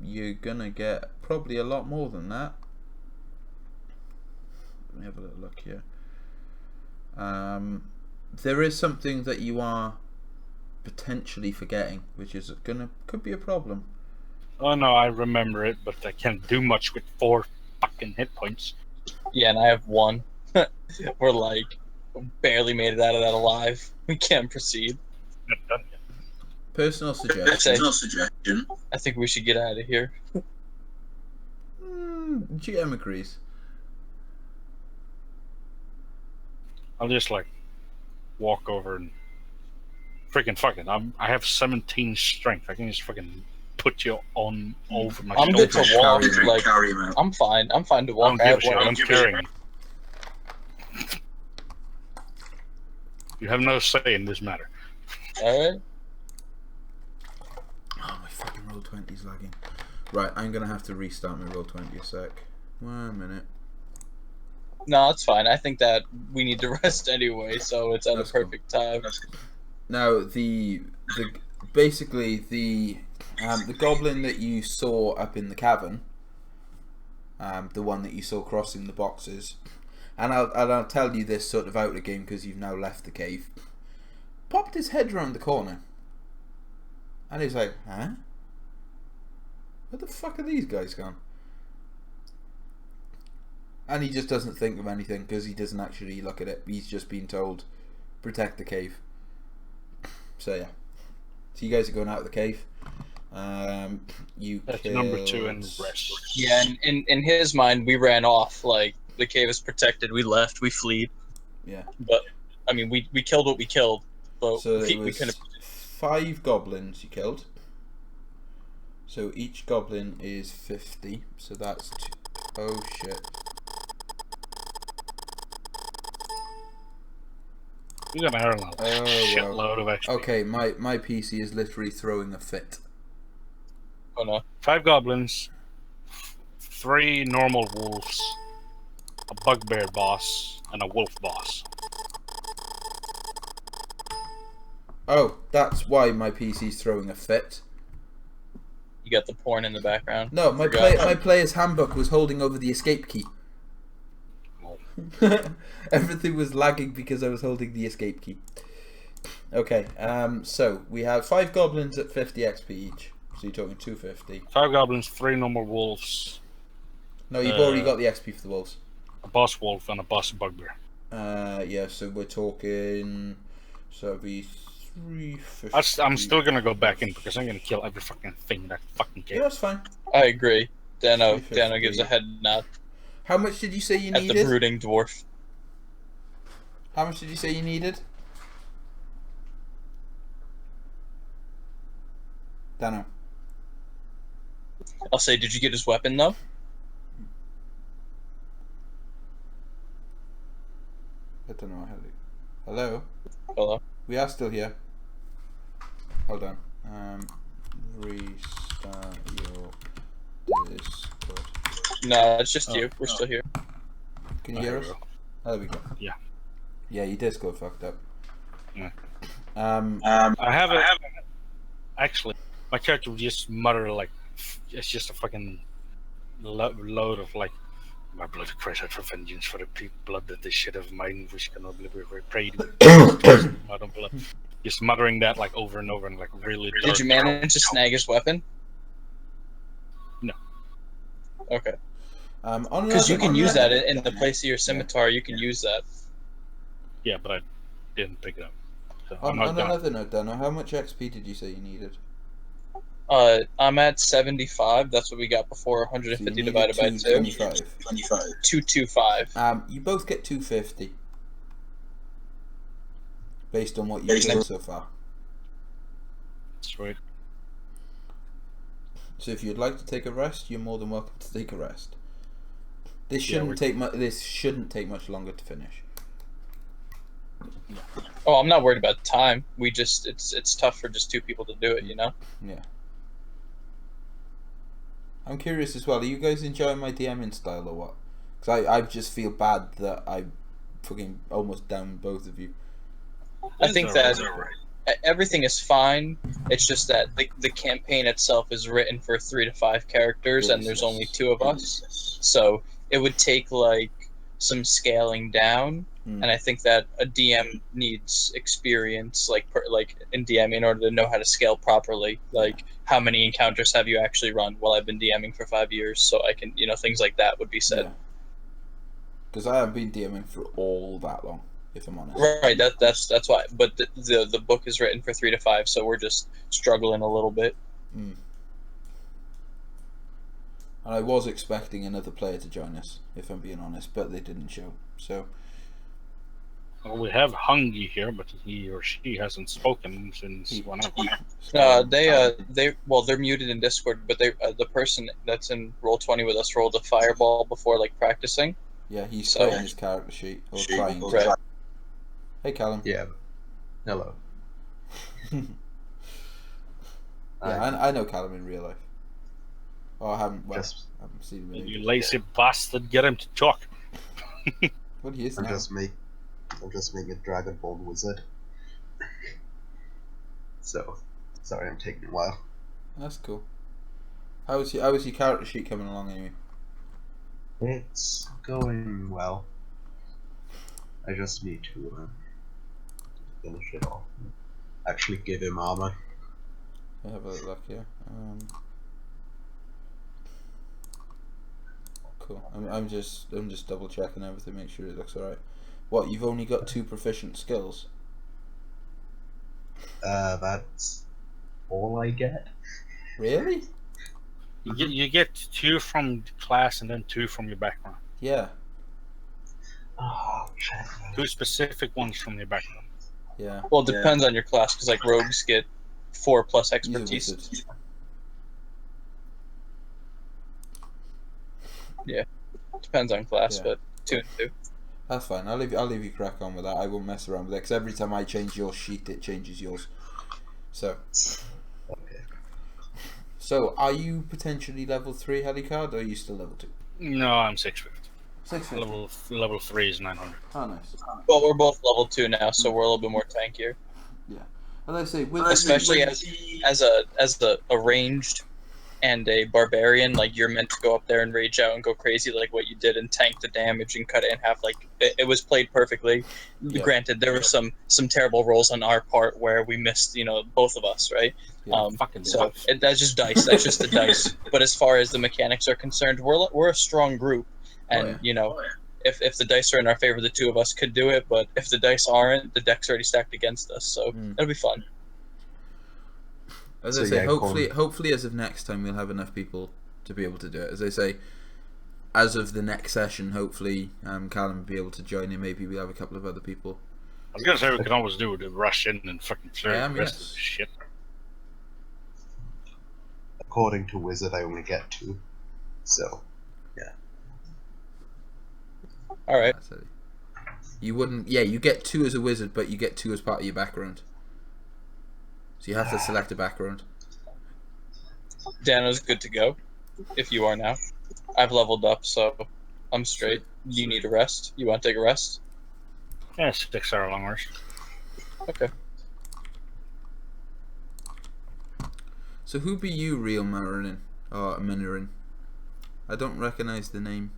You're gonna get probably a lot more than that. Let me have a little look here. There is something that you are potentially forgetting, which is could be a problem. Oh no, I remember it, but I can't do much with 4 fucking hit points. Yeah, and I have 1. We're like barely made it out of that alive. We can't proceed. Not done yet. Personal suggestion. I think we should get out of here. GM agrees. I'll just like walk over and freaking fuck it. I have 17 strength. I can just fucking put you on over my I'm good to shoulders. walk. Carry him Like out. I'm fine. I'm fine to I walk. don't I give a have shit. one. I'm carrying you. You have no say in this matter. All right. Oh, my fucking roll 20 is lagging. Right, I'm gonna have to restart my roll 20 a sec. 1 minute. No, it's fine. I think that we need to rest anyway, so it's at That's a cool. perfect time. Now basically the goblin that you saw up in the cavern, the one that you saw crossing the boxes, and I'll tell you this sort of out of game because you've now left the cave, popped his head around the corner, and he's like, huh? Where the fuck are these guys gone? And he just doesn't think of anything because he doesn't actually look at it. He's just been told, protect the cave. So yeah. So you guys are going out of the cave. That's killed... number 2 and rest. Yeah, and in his mind, we ran off. Like, the cave is protected. We left. We fled. Yeah. But, I mean, we killed what we killed. But So we it was couldn't. 5 goblins you killed. So each goblin is 50. So that's oh shit. You got an a shitload of XP. Okay, my PC is literally throwing a fit. Oh no. 5 goblins, 3 normal wolves, a bugbear boss, and a wolf boss. Oh, that's why my PC's throwing a fit. You got the porn in the background. No, my player's handbook was holding over the escape key. Everything was lagging because I was holding the escape key. Okay, so we have 5 goblins at 50 XP each. So you're talking 250. 5 goblins, 3 normal wolves, No, you've already got the XP for the wolves. a boss wolf, and a boss bugbear. Yeah, so we're talking. So it'd be 350. I'm still gonna go back in because I'm gonna kill every fucking thing in that fucking Yeah, cave. that's fine. I agree. Dano 350. gives a head nod How much did you say you at the needed? brooding dwarf. How much did you say you needed? Dano. I'll say, did you get his weapon though? I don't know how to. Hello? Hello. We are still here. Hold on. Restart your Discord. No, it's just you. We're still here. Can you hear us? Oh, there we go. Yeah. Yeah, your Discord fucked up. Yeah. I haven't. Actually, my character would just mutter like, it's just a fucking load of like, my blood cries out for vengeance for the blood that they should have mine, which cannot be prayed. Blood. Just muttering that like over and over and like really. Did you manage to snag his weapon? No. Okay. Because Because you can use that in the place of your scimitar. You can use that. Yeah, but I didn't pick it up. So On I'm not gonna. another note, Dano, how much XP did you say you needed? I'm at 75. That's what we got before. 150 divided by 2. 225. 225. You both get 250. Based on what you've done so far. Sweet. So if you'd like to take a rest, you're more than welcome to take a rest. This shouldn't take much longer to finish. Oh, I'm not worried about time. We just it's tough for just 2 people to do it, you know. Yeah. I'm curious as well. Are you guys enjoying my DMing style or what? Because I just feel bad that I fucking almost downed both of you. I think that everything is fine. It's just that the campaign itself is written for 3 to 5 characters, and there's only 2 of us. So it would take like some scaling down, and I think that a DM needs experience, like in DM, in order to know how to scale properly. Like, how many encounters have you actually run? Well, I've been DMing for 5 years, so I can, things like that would be said. Because I haven't been DMing for all that long, if I'm honest. Right. That's why. But the book is written for 3 to 5, so we're just struggling a little bit. And I was expecting another player to join us, if I'm being honest, but they didn't show. So. Well, we have Hungy here, but he or she hasn't spoken since when They're muted in Discord, but the person that's in Roll20 with us rolled a fireball before like practicing. Yeah, he's playing his character sheet or trying to. Right. Hey, Callum. Yeah. Hello. Yeah, I know Callum in real life. Oh, I haven't. Well, I haven't seen him. You lazy bastard! Get him to talk. What he is I'm now? just me. I'm just being a Dragonborn wizard. So, sorry, I'm taking a while. That's cool. How was your character sheet coming along anyway? It's going well. I just need to finish it off. Actually, give him armor. Have a look here. Cool. I'm just double checking everything, make sure it looks alright. What, you've only got 2 proficient skills? That's all I get. Really? You get 2 from class and then 2 from your background. Yeah. Oh, shit. 2 specific ones from your background. Yeah. Well, it depends on your class, because like rogues get 4 plus He's a expertise. wizard. Depends on class, Yeah. but 2 and 2. That's fine. I'll leave you crack on with that. I won't mess around with it because every time I change your sheet, it changes yours. So, Okay. so are you potentially level 3 Helicard, or are you still level 2? No, I'm 650. 650. Level 3 is 900. Oh, nice. Well, we're both level 2 now, so we're a little bit more tankier. As I say, with Especially as a ranged and a barbarian, like you're meant to go up there and rage out and go crazy like what you did and tank the damage and cut it in half. Like it was played perfectly. Yeah. Granted, there were some terrible rolls on our part where we missed, both of us, right? Yeah. Fucking So sucks. that's just dice. That's just the dice. But as far as the mechanics are concerned, we're a strong group, and if the dice are in our favor, the 2 of us could do it. But if the dice aren't, the deck's already stacked against us, so it'll be fun. As So, I say, yeah, hopefully as of next time we'll have enough people to be able to do it. As I say, as of the next session, hopefully Callum will be able to join in. Maybe we'll have a couple of other people. I was gonna say we can always do the rush in and fucking clear Yeah, the rest yes. of the shit. According to Wizard, I only get 2. So, All right. That's it. You wouldn't. Yeah, you get 2 as a wizard, but you get 2 as part of your background. So you have to select a background. Dano's good to go, if you are now. I've leveled up, so I'm straight. Do you need a rest? You want to take a rest? Yeah, 6 hour long rest. Okay. So who be you, real Marinin or Minirin? I don't recognize the name.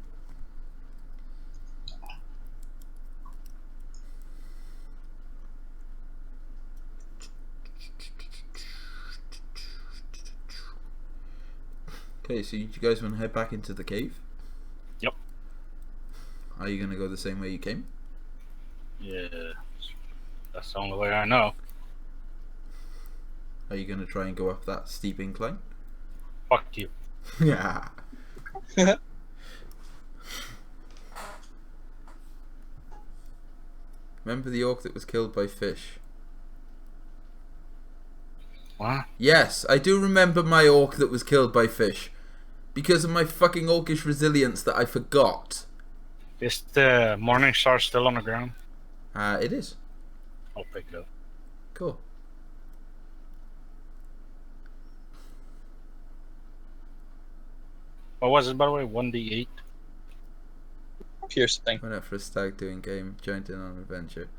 Okay, so you guys want to head back into the cave? Yep. Are you gonna go the same way you came? Yeah, that's the only way I know. Are you gonna try and go up that steep incline? Fuck you. Yeah. Remember the orc that was killed by fish? What? Yes, I do remember my orc that was killed by fish. Because of my fucking orcish resilience that I forgot. Is the morning star still on the ground? It is. I'll pick it up. Cool. What was it, by the way? 1d8? Piercing. Went out for a stag doing game, joined in on an adventure.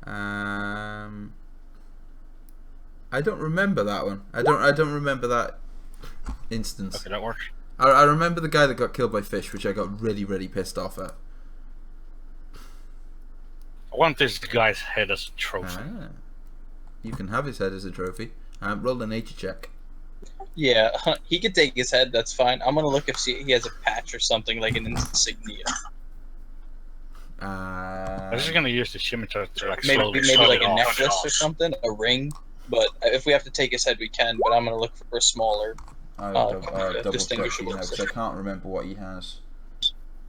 I don't remember that one. I don't remember that instance. Okay, that works. I remember the guy that got killed by fish, which I got really, really pissed off at. I want this guy's head as a trophy. You can have his head as a trophy. Roll a nature check. Yeah, he could take his head. That's fine. I'm gonna look if he has a patch or something like an insignia. I'm just gonna use the scimitar to like Maybe slowly shove like it a off. necklace or something, a ring. But if we have to take his head, we can. But I'm gonna look for a smaller. I'll double check distinguishable. because I can't remember what he has.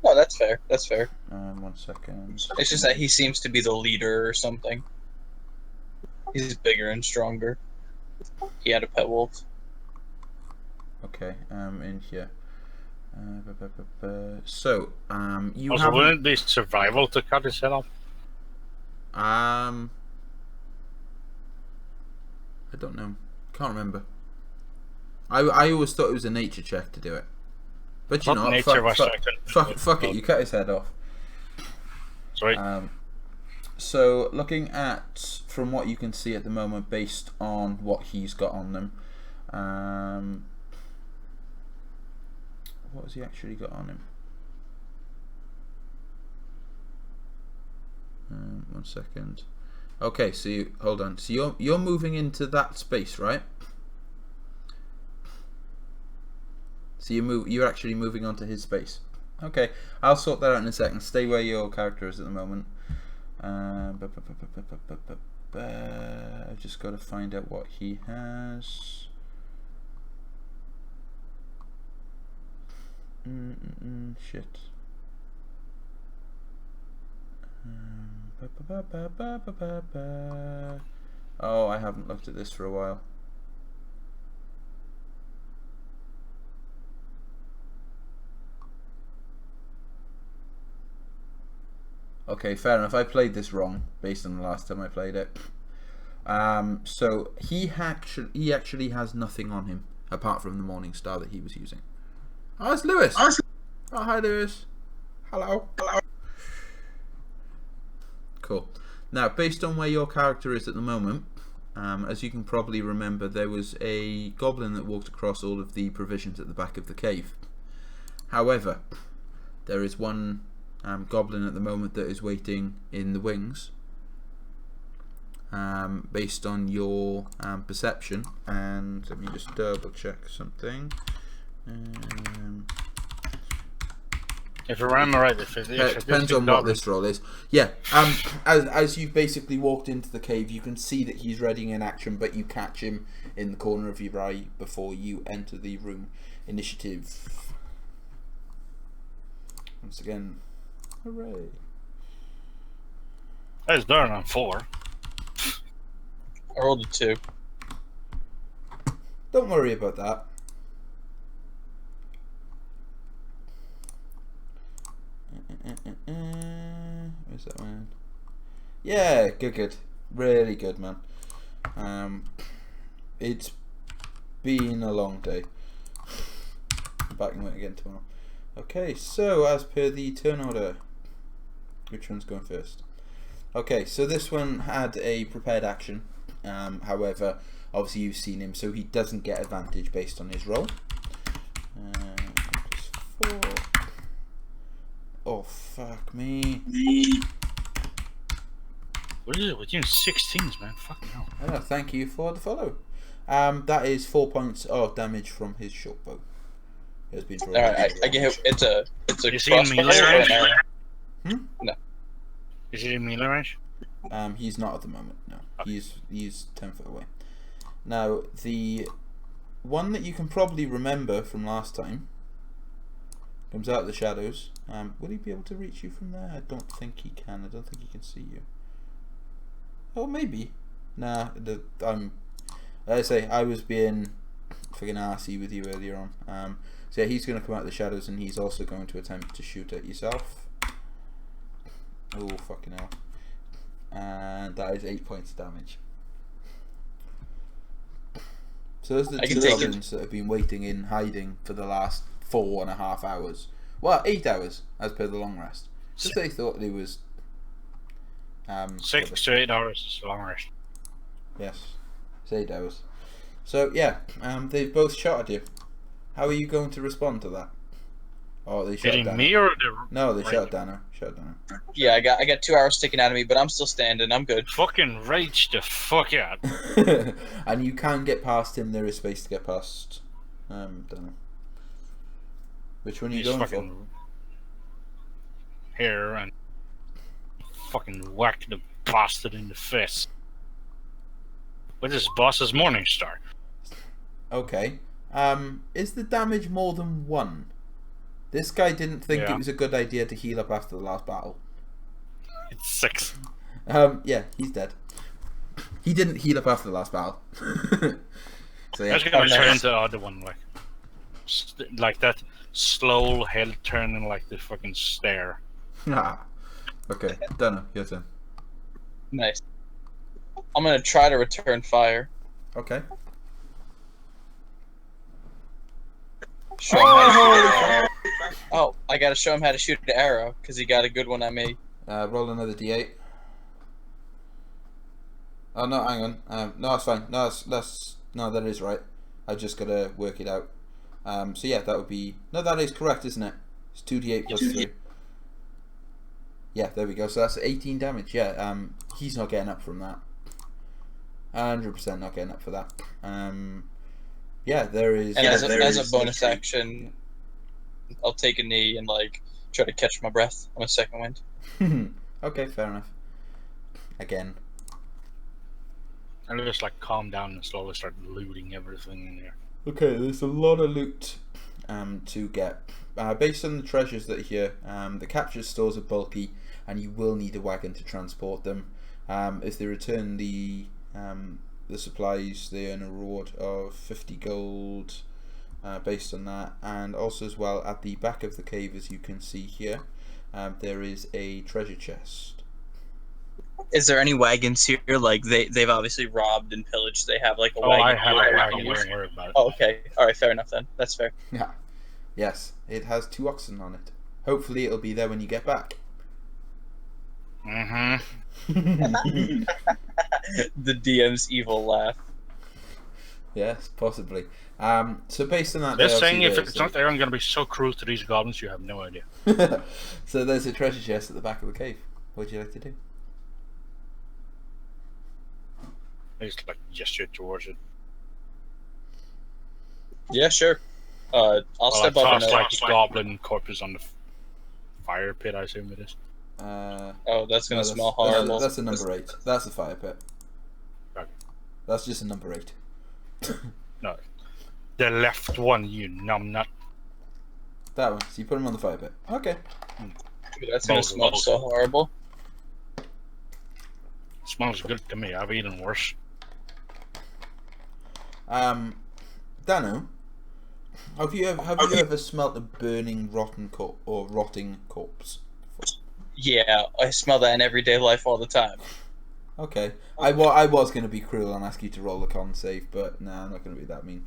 No, that's fair. That's fair. 1 second. It's just that he seems to be the leader or something. He's bigger and stronger. He had a pet wolf. Okay, in here. So, you Also, have. wouldn't it be survival to cut his head off? I don't know. Can't remember. I always thought it was a nature check to do it. But you Not know, nature was fuck it, you cut his head off. Sorry. So, looking at, from what you can see at the moment, based on what he's got on them, what has he actually got on him? 1 second. Okay, so hold on. So you're moving into that space, right? So you're actually moving onto his space. Okay, I'll sort that out in a second. Stay where your character is at the moment. I've just got to find out what he has. Shit. Oh, I haven't looked at this for a while. Okay, fair enough. I played this wrong based on the last time I played it. So he actually has nothing on him apart from the Morning Star that he was using. Oh, it's Lewis. Oh, hi, Lewis. Hello. Cool. Now, based on where your character is at the moment, as you can probably remember, there was a goblin that walked across all of the provisions at the back of the cave. However, there is one goblin at the moment that is waiting in the wings. Based on your perception, and let me just double check something. If I remember right, if depends on what this roll is. Yeah. As you basically walked into the cave, you can see that he's readying in action, but you catch him in the corner of your eye before you enter the room. Initiative. Once again, hooray! That's done on 4. I rolled a 2. Don't worry about that. Where's that one? Yeah, good. Really good, man. It's been a long day. I'm back in it again tomorrow. Okay, so as per the turn order, which one's going first? Okay, so this one had a prepared action. However, obviously you've seen him, so he doesn't get advantage based on his roll. +4. Oh, fuck me. What is it with you 16s, man? Fucking hell. Oh, thank you for the follow. That is 4 points of damage from his short bow. It has been drawn. Alright, I get him. It's a Is he in melee range? No. Is he in melee range? He's not at the moment. No, Okay. he's 10 foot away. Now the one that you can probably remember from last time comes out of the shadows. Will he be able to reach you from there? I don't think he can. I don't think he can see you. Oh, maybe. Nah. Like I say, I was being friggin' arsey with you earlier on. So yeah, he's going to come out of the shadows, and he's also going to attempt to shoot at yourself. Oh, fucking hell. And that is 8 points of damage. So those are the two goblins that have been waiting in hiding for the last 4.5 hours. Well, 8 hours, as per the long rest. Because they thought it was... 6 to 8 hours is a long rest. Yes, it's 8 hours. So yeah, they've both shot at you. How are you going to respond to that? Oh, they shot Hitting Dano. me or the... No, they shot Dano. Shot Dano. Yeah, I got 2 arrows sticking out of me, but I'm still standing. I'm good. Fucking rage the fuck out. And you can get past him. There is space to get past Dano. Which one are you He's going for? fucking here and fucking whack the bastard in the face with his boss's Morning Star. Okay. Is the damage more than 1? This guy didn't think Yeah. it was a good idea to heal up after the last battle. It's 6. Yeah, he's dead. He didn't heal up after the last battle. So I yeah. was gonna turn to the other one, like that slow head turning like the fucking stare. Ah. Okay, Dano, your turn. Nice. I'm gonna try to return fire. Okay. Show him how to shoot. Oh, I gotta show him how to shoot an arrow because he got a good one at me. Roll another d8. Oh no, hang on. No, it's fine. No, no, that is right. I just gotta work it out. So yeah, that would be that is correct, isn't it? It's 2d8 plus 3. Yeah, there we go. So that's 18 damage. Yeah. He's not getting up from that. 100% not getting up for that. Yeah, there is. And as a bonus action, I'll take a knee and Try to catch my breath on a second wind. Okay, fair enough. Again. And just like calm down and slowly start looting everything in here. Okay, there's a lot of loot to get. Based on the treasures that are here, the captured stores are bulky, and you will need a wagon to transport them. If they return the supplies, they earn a reward of 50 gold based on that. And also as well, at the back of the cave, as you can see here, there is a treasure chest. Is there any wagons here? Like they've obviously robbed and pillaged. They have like a Oh, wagon. I have here. a wagon. Don't worry about it. Oh, okay. All right. Fair enough then. That's fair. Yeah. Yes, it has 2 oxen on it. Hopefully it'll be there when you get back. Mm-hmm. The DM's evil laugh. Yes, possibly. So based on that, Just there saying, if obviously it's not there, I'm going to be so cruel to these goblins, you have no idea. So there's a treasure chest at the back of the cave. What would you like to do? I just like gesture towards it. Yeah, sure. I'll step up and toss like goblin corpses on the fire pit, I assume it is. Oh, that's gonna No, smell horrible. That's a number 8. That's a fire pit. Okay. That's just a number 8. No. The left one, you numbnut. That one. So you put them on the fire pit. Okay. That's gonna smell so horrible. Smells good to me. I've eaten worse. Dano, have you ever smelt a burning, rotting corpse? Yeah, I smell that in everyday life all the time. Okay. I was going to be cruel and ask you to roll the con save, but no, I'm not going to be that mean.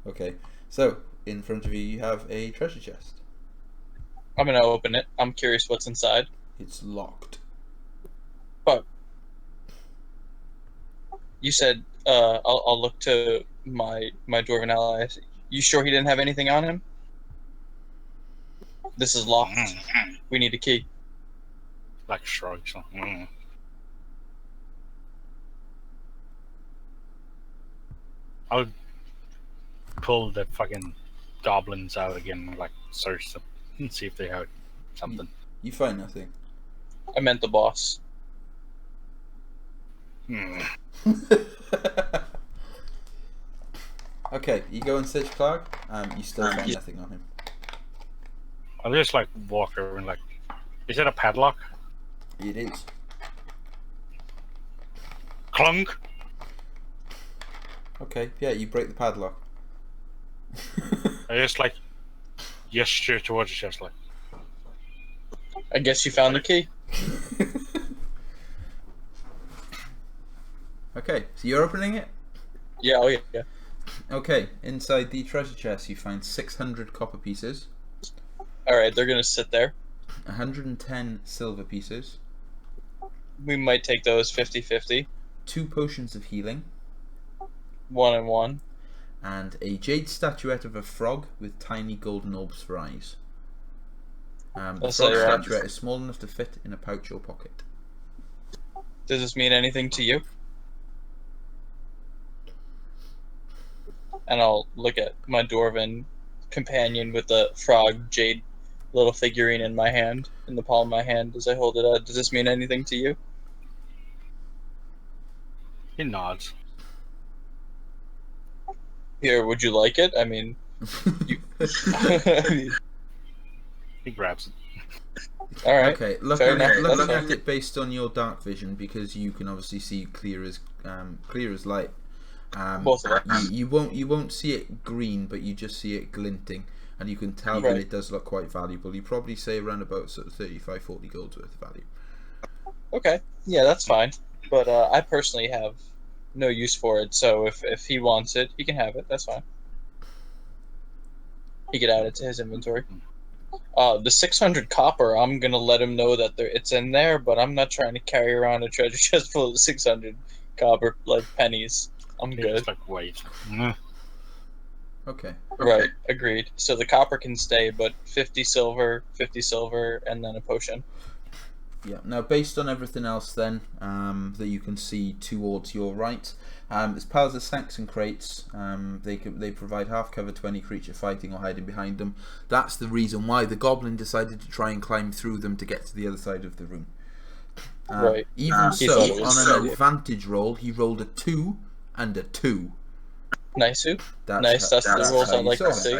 Okay. So, in front of you, you have a treasure chest. I'm gonna open it. I'm curious what's inside. It's locked. But you said I'll look to my dwarven ally. You sure he didn't have anything on him? This is locked. We need a key. Like shrugs. I'll pull the fucking goblins out again and like search them and see if they have something. You find nothing. I meant the boss. Okay, you go and search Clark. You still find nothing on him. I'll just like walk over and like, is it a padlock? It is. Clunk. Okay, yeah, you break the padlock. I just like gesture towards the chest like. I guess you found the key. Okay, so you're opening it? Yeah, oh yeah. Okay, inside the treasure chest you find 600 copper pieces, Alright, they're gonna sit there. 110 silver pieces, We might take those 50-50. 2 potions of healing, 1 and 1. and a jade statuette of a frog with tiny golden orbs for eyes. The That's frog all right. statuette is small enough to fit in a pouch or pocket. Does this mean anything to you? And I'll look at my dwarven companion with the frog jade little figurine in my hand, in the palm of my hand as I hold it out. Does this mean anything to you? He nods. Here, would you like it? I mean, you... He grabs it. All right. Okay, Fair looking enough, at that's fine. it based on your dark vision, because you can obviously see clear as light. Both of us. You won't see it green, but you just see it glinting, and you can tell that Right. it does look quite valuable. You probably say around about sort of 35-40 gold's worth of value. Okay. Yeah, that's fine. But I personally have no use for it, so if he wants it, he can have it. That's fine. He could add it to his inventory. The 600 copper, I'm gonna let him know that it's in there, but I'm not trying to carry around a treasure chest full of 600 copper like pennies. I'm He good. just like wait. Okay. Right, agreed. So the copper can stay, but 50 silver, and then a potion. Yeah. Now, based on everything else, then that you can see towards your right, there's piles of sacks and crates. They provide half cover to any creature fighting or hiding behind them. That's the reason why the goblin decided to try and climb through them to get to the other side of the room. Right. Even He so, thought it was on so. an advantage roll, he rolled a 2 and a 2. Nice, Sue. That's Nice. That's the rules how I you like to saw see.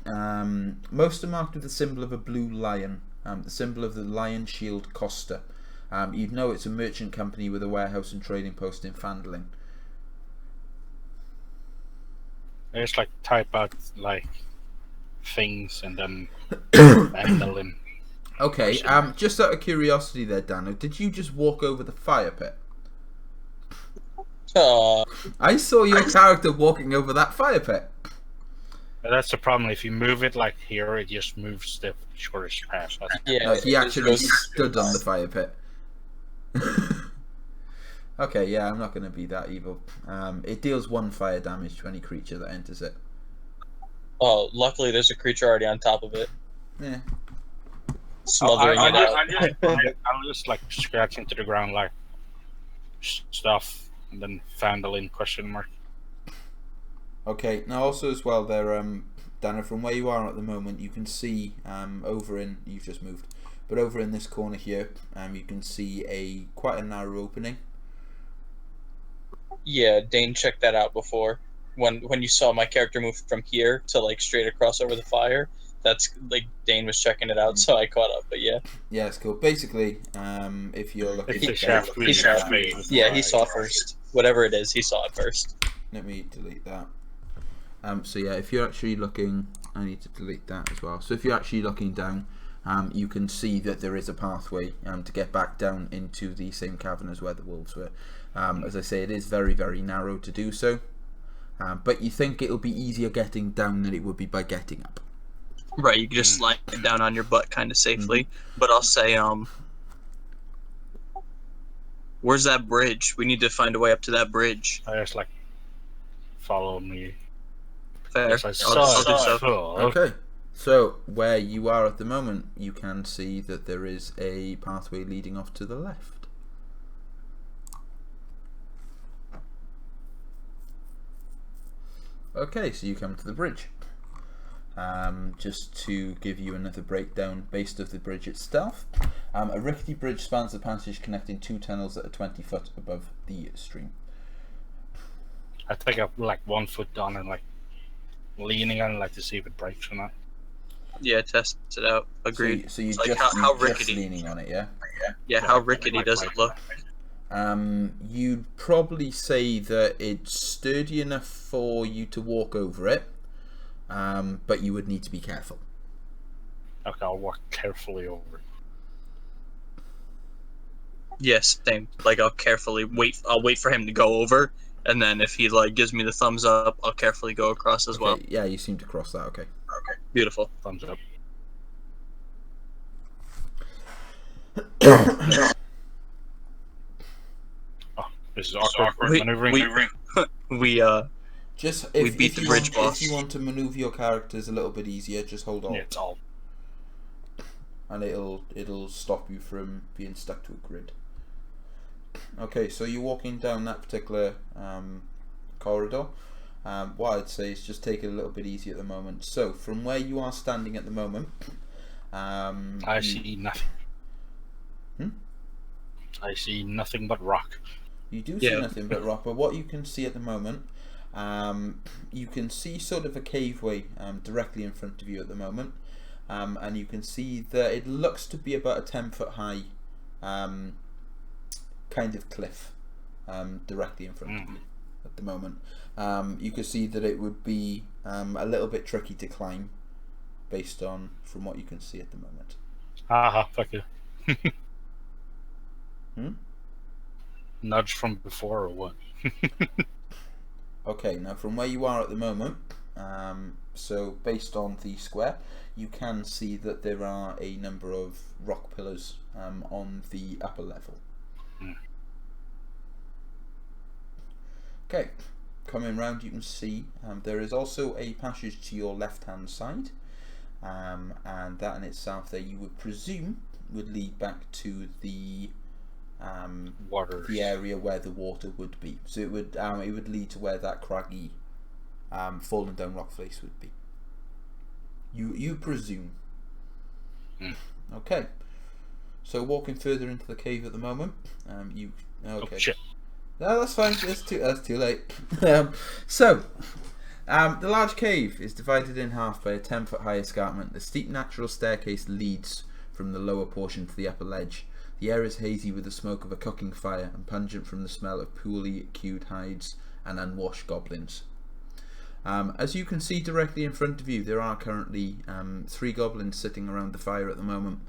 it. Most are marked with the symbol of a blue lion, the symbol of the Lion Shield Costa. You'd know it's a merchant company with a warehouse and trading post in Fandolin. I just like type out like things and then Vandalin. Okay, just out of curiosity there, Dano, did you just walk over the fire pit? I saw your character walking over that fire pit. But that's the problem. If you move it like here, it just moves the shortest path. Yeah. No, he it actually goes- stood on the fire pit. Okay, yeah, I'm not going to be that evil. It deals 1 fire damage to any creature that enters it. Oh, luckily there's a creature already on top of it, Yeah. smothering it out. I'm just like scratching to the ground like stuff, and then Vandalin question mark. Okay, now also as well there, Dana, from where you are at the moment, you can see over in, you've just moved, but over in this corner here, you can see quite a narrow opening. Yeah, Dane checked that out before. When you saw my character move from here to like straight across over the fire, that's like Dane was checking it out, so I caught up. But yeah, Yeah, it's cool. Basically, if you're looking It's a at shaft. he saw yeah he saw first. Whatever it is, he saw it first. let me delete that. So yeah, if you're actually looking, I need to delete that as well. So if you're actually looking down, you can see that there is a pathway to get back down into the same cavern as where the wolves were. As I say, it is very, very narrow to do so, but you think it'll be easier getting down than it would be by getting up. Right, you can just slide down on your butt kind of safely. But I'll say, where's that bridge? We need to find a way up to that bridge. I just like follow me. Fair. Yes, I I'll do so. Okay, so where you are at the moment, you can see that there is a pathway leading off to the left. Okay, so you come to the bridge. Just to give you another breakdown based of the bridge itself. A rickety bridge spans the passage connecting 2 tunnels that are 20 foot above the stream. I think I've like 1 foot down and like leaning on it, like to see if it breaks or not. Yeah, test it out. Agreed. So you're It's like just, how you're just rickety. leaning on it, yeah? Yeah, how rickety does it look? You'd probably say that it's sturdy enough for you to walk over it, but you would need to be careful. Okay, I'll walk carefully over it. Yes, same. Like I'll carefully wait. I'll wait for him to go over, and then if he like gives me the thumbs up, I'll carefully go across as well. Okay, yeah, you seem to cross that, okay. Beautiful. Thumbs up. Oh, this is awkward maneuvering. We Just We if, beat if the you bridge want, boss. if you want to maneuver your characters a little bit easier, just hold on, Yeah, it's all. and it'll stop you from being stuck to a grid. Okay, so you're walking down that particular corridor. What I'd say is just take it a little bit easy at the moment. So from where you are standing at the moment, I see nothing. Hmm? I see nothing but rock. You do see Yeah. nothing but rock, but what you can see at the moment, you can see sort of a caveway directly in front of you at the moment, and you can see that it looks to be about a 10-foot high kind of cliff directly in front of you at the moment. You can see that it would be a little bit tricky to climb based on from what you can see at the moment. Haha, fuck you. Hmm? Nudge from before or what? Okay, now from where you are at the moment, so based on the square, you can see that there are a number of rock pillars on the upper level. Okay, coming round you can see there is also a passage to your left hand side, and that in itself there you would presume would lead back to the Water. the area where the water would be. So it would lead to where that craggy fallen down rock face would be. You presume. Okay. So walking further into the cave at the moment. Okay. Oh, shit. No, that's fine. That's too late. The large cave is divided in half by a 10-foot high escarpment. The steep natural staircase leads from the lower portion to the upper ledge. The air is hazy with the smoke of a cooking fire and pungent from the smell of poorly cured hides and unwashed goblins. As you can see directly in front of you, there are currently 3 goblins sitting around the fire at the moment.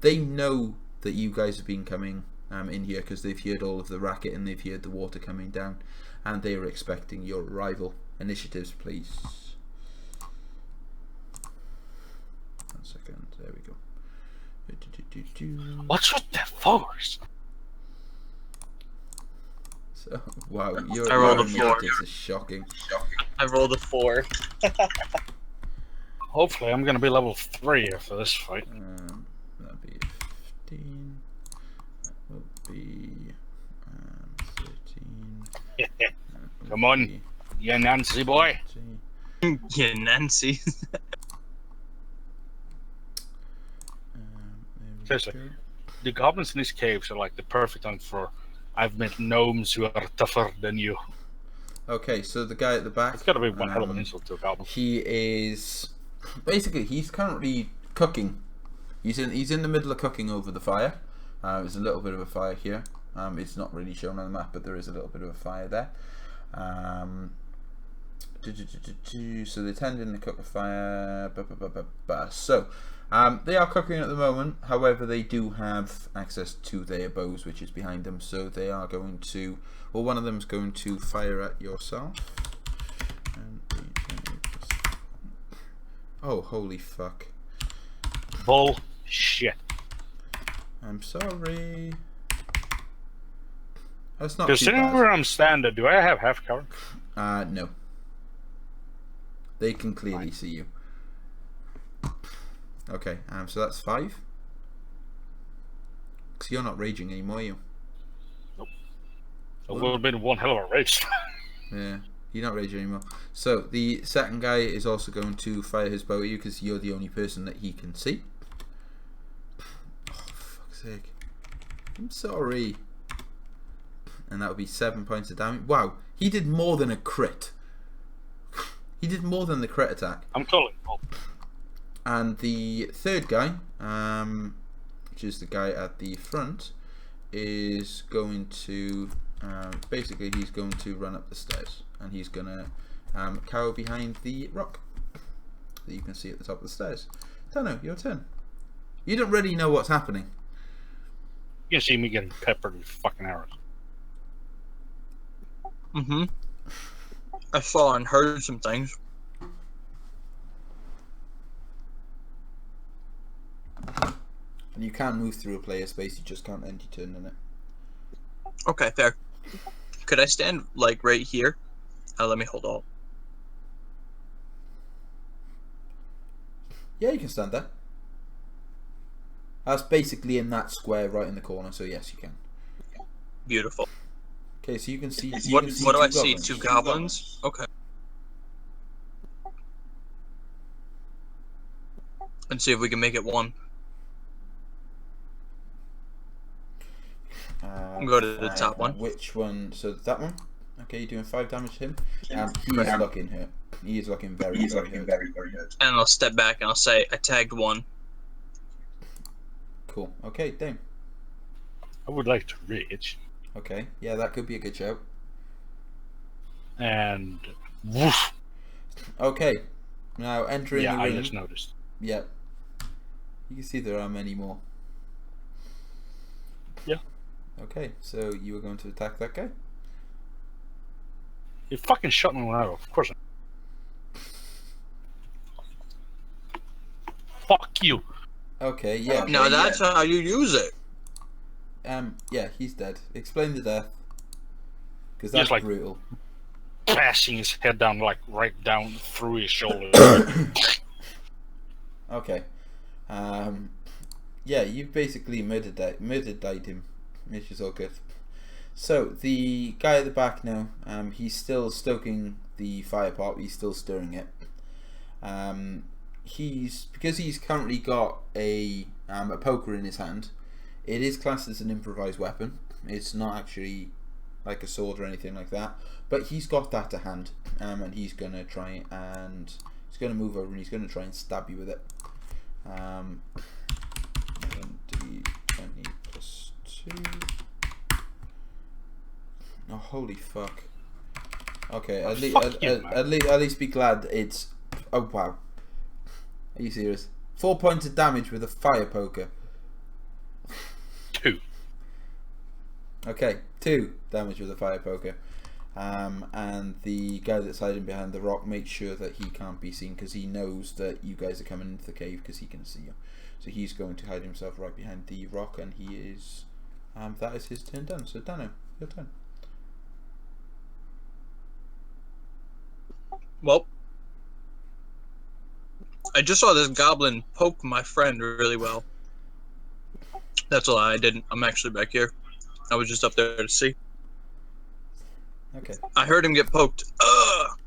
They know that you guys have been coming in here because they've heard all of the racket and they've heard the water coming down, and they are expecting your arrival. Initiatives, please. 1 second. There we go. What's with the force? So, wow, I your rolled a initiatives is shocking. I rolled a 4. Hopefully, I'm gonna be level 3 after this fight. That'll be 15. That will be 13. That will Come on. be Yeah, Nancy boy. 20. Yeah, Nancy. There we Seriously. go. The goblins in these caves are like the perfect one for. I've met gnomes who are tougher than you. Okay, so the guy at the back. It's gotta be one hell of an um, insult to a goblin. He is basically he's currently cooking. He's in the middle of cooking over the fire. There's a little bit of a fire here. It's not really shown on the map, but there is a little bit of a fire there. So they're tending to cook the fire. So they are cooking at the moment. However, they do have access to their bows, which is behind them. So they are going to. Well, one of them is going to fire at yourself. Oh, holy fuck! Bullshit. I'm sorry. That's not too Considering bad. where I'm standing, do I have half cover? No. They can clearly see you. Okay, so that's 5. Because you're not raging anymore, are you? It would have been one hell of a race. Yeah, you're not raging anymore. So the second guy is also going to fire his bow at you because you're the only person that he can see. Oh, for fuck's sake. I'm sorry. And that would be 7 points of damage. Wow, he did more than a crit. He did more than the crit attack. I'm calling. Oh, And the third guy, which is the guy at the front, is going to basically he's going to run up the stairs and he's gonna cower behind the rock that you can see at the top of the stairs. Tano, your turn. You don't really know what's happening. you can see me getting peppered with fucking arrows. I saw and heard some things. And you can move through a player space, you just can't end your turn in it. Okay, fair. Could I stand like right here? Let me hold on. Yeah, you can stand there. That's basically in that square right in the corner, so yes, you can. Beautiful. Okay, so you can see. What can do I two see? goblins. 2 goblins? Okay. Let's see if we can make it 1. Go to the top one. Which one? So that one. Okay, you're doing 5 damage to him. He is looking hurt. He is looking very hurt. And I'll step back and I'll say, I tagged 1. Cool. Okay, Dame. I would like to rage. Okay, yeah, that could be a good shout. And woof. Okay, now entering Yeah, the I room. just noticed. Yep. You can see there are many more. Yeah. Okay, so you were going to attack that guy? You fucking shot me when I of course. Fuck you. Okay, yeah. Now that's how you use it. Yeah, he's dead. Explain the death. Because that's Just like- brutal. Bashing his head down, like right down through his shoulder. Okay. yeah, you've basically murdered him, which is all good. So the guy at the back now, he's still stoking the fire pot. He's still stirring it. Because he's currently got a poker in his hand. It is classed as an improvised weapon. It's not actually like a sword or anything like that. But he's got that to hand, and he's gonna try and he's gonna move over and he's gonna try and stab you with it. 20 plus 2. Oh, holy fuck. Okay, at least be glad it's... Oh, wow. Are you serious? 4 points of damage with a fire poker. 2. Okay, 2 damage with a fire poker. And the guy that's hiding behind the rock makes sure that he can't be seen because he knows that you guys are coming into the cave because he can see you. So he's going to hide himself right behind the rock, and he is... that is his turn done. So Dano, your turn. Well, I just saw this goblin poke my friend really well. That's a lie, I didn't. I'm actually back here. I was just up there to see. Okay. I heard him get poked. Ugh!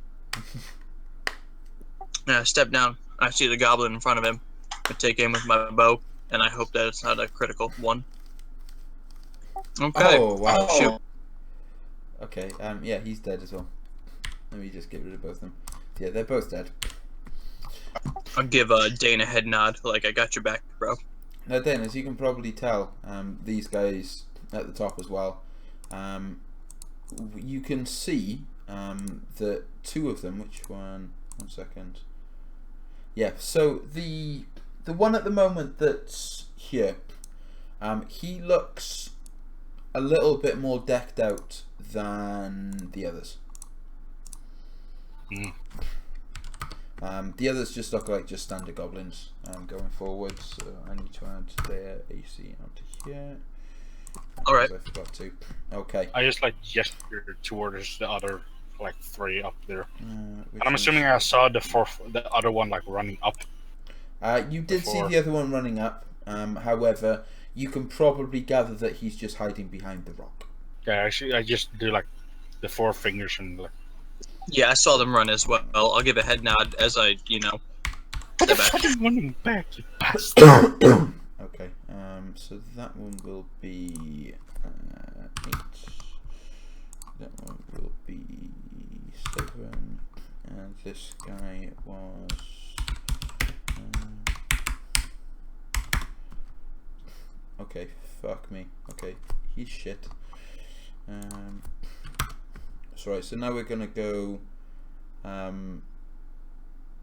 And I step down. I see the goblin in front of him. I take aim with my bow, and I hope that it's not a critical one. Okay. Oh, wow. Shoot. Okay, yeah, he's dead as well. Let me just get rid of both of them. Yeah, they're both dead. I'll give Dane a head nod, like I got your back, bro. Now, Dan, as you can probably tell, these guys at the top as well, you can see that 2 of them, which one? 1 second. Yeah, so the one at the moment that's here, he looks a little bit more decked out than the others. The others just look like just standard goblins going forward, so I need to add their AC onto here. Alright. I forgot to. Okay. I just like gesture towards the other like 3 up there. Which And I'm assuming I saw the other one like running up. you did see before. the other one running up. However, you can probably gather that he's just hiding behind the rock. Yeah, actually, I just do like the 4 fingers and like. Yeah, I saw them run as well. I'll give a head nod as I, What step the back. fuck is running back, you bastard? Okay. So that one will be 8. That one will be 7, and this guy was. Okay, fuck me. Okay, he's shit. Sorry, so now we're gonna go.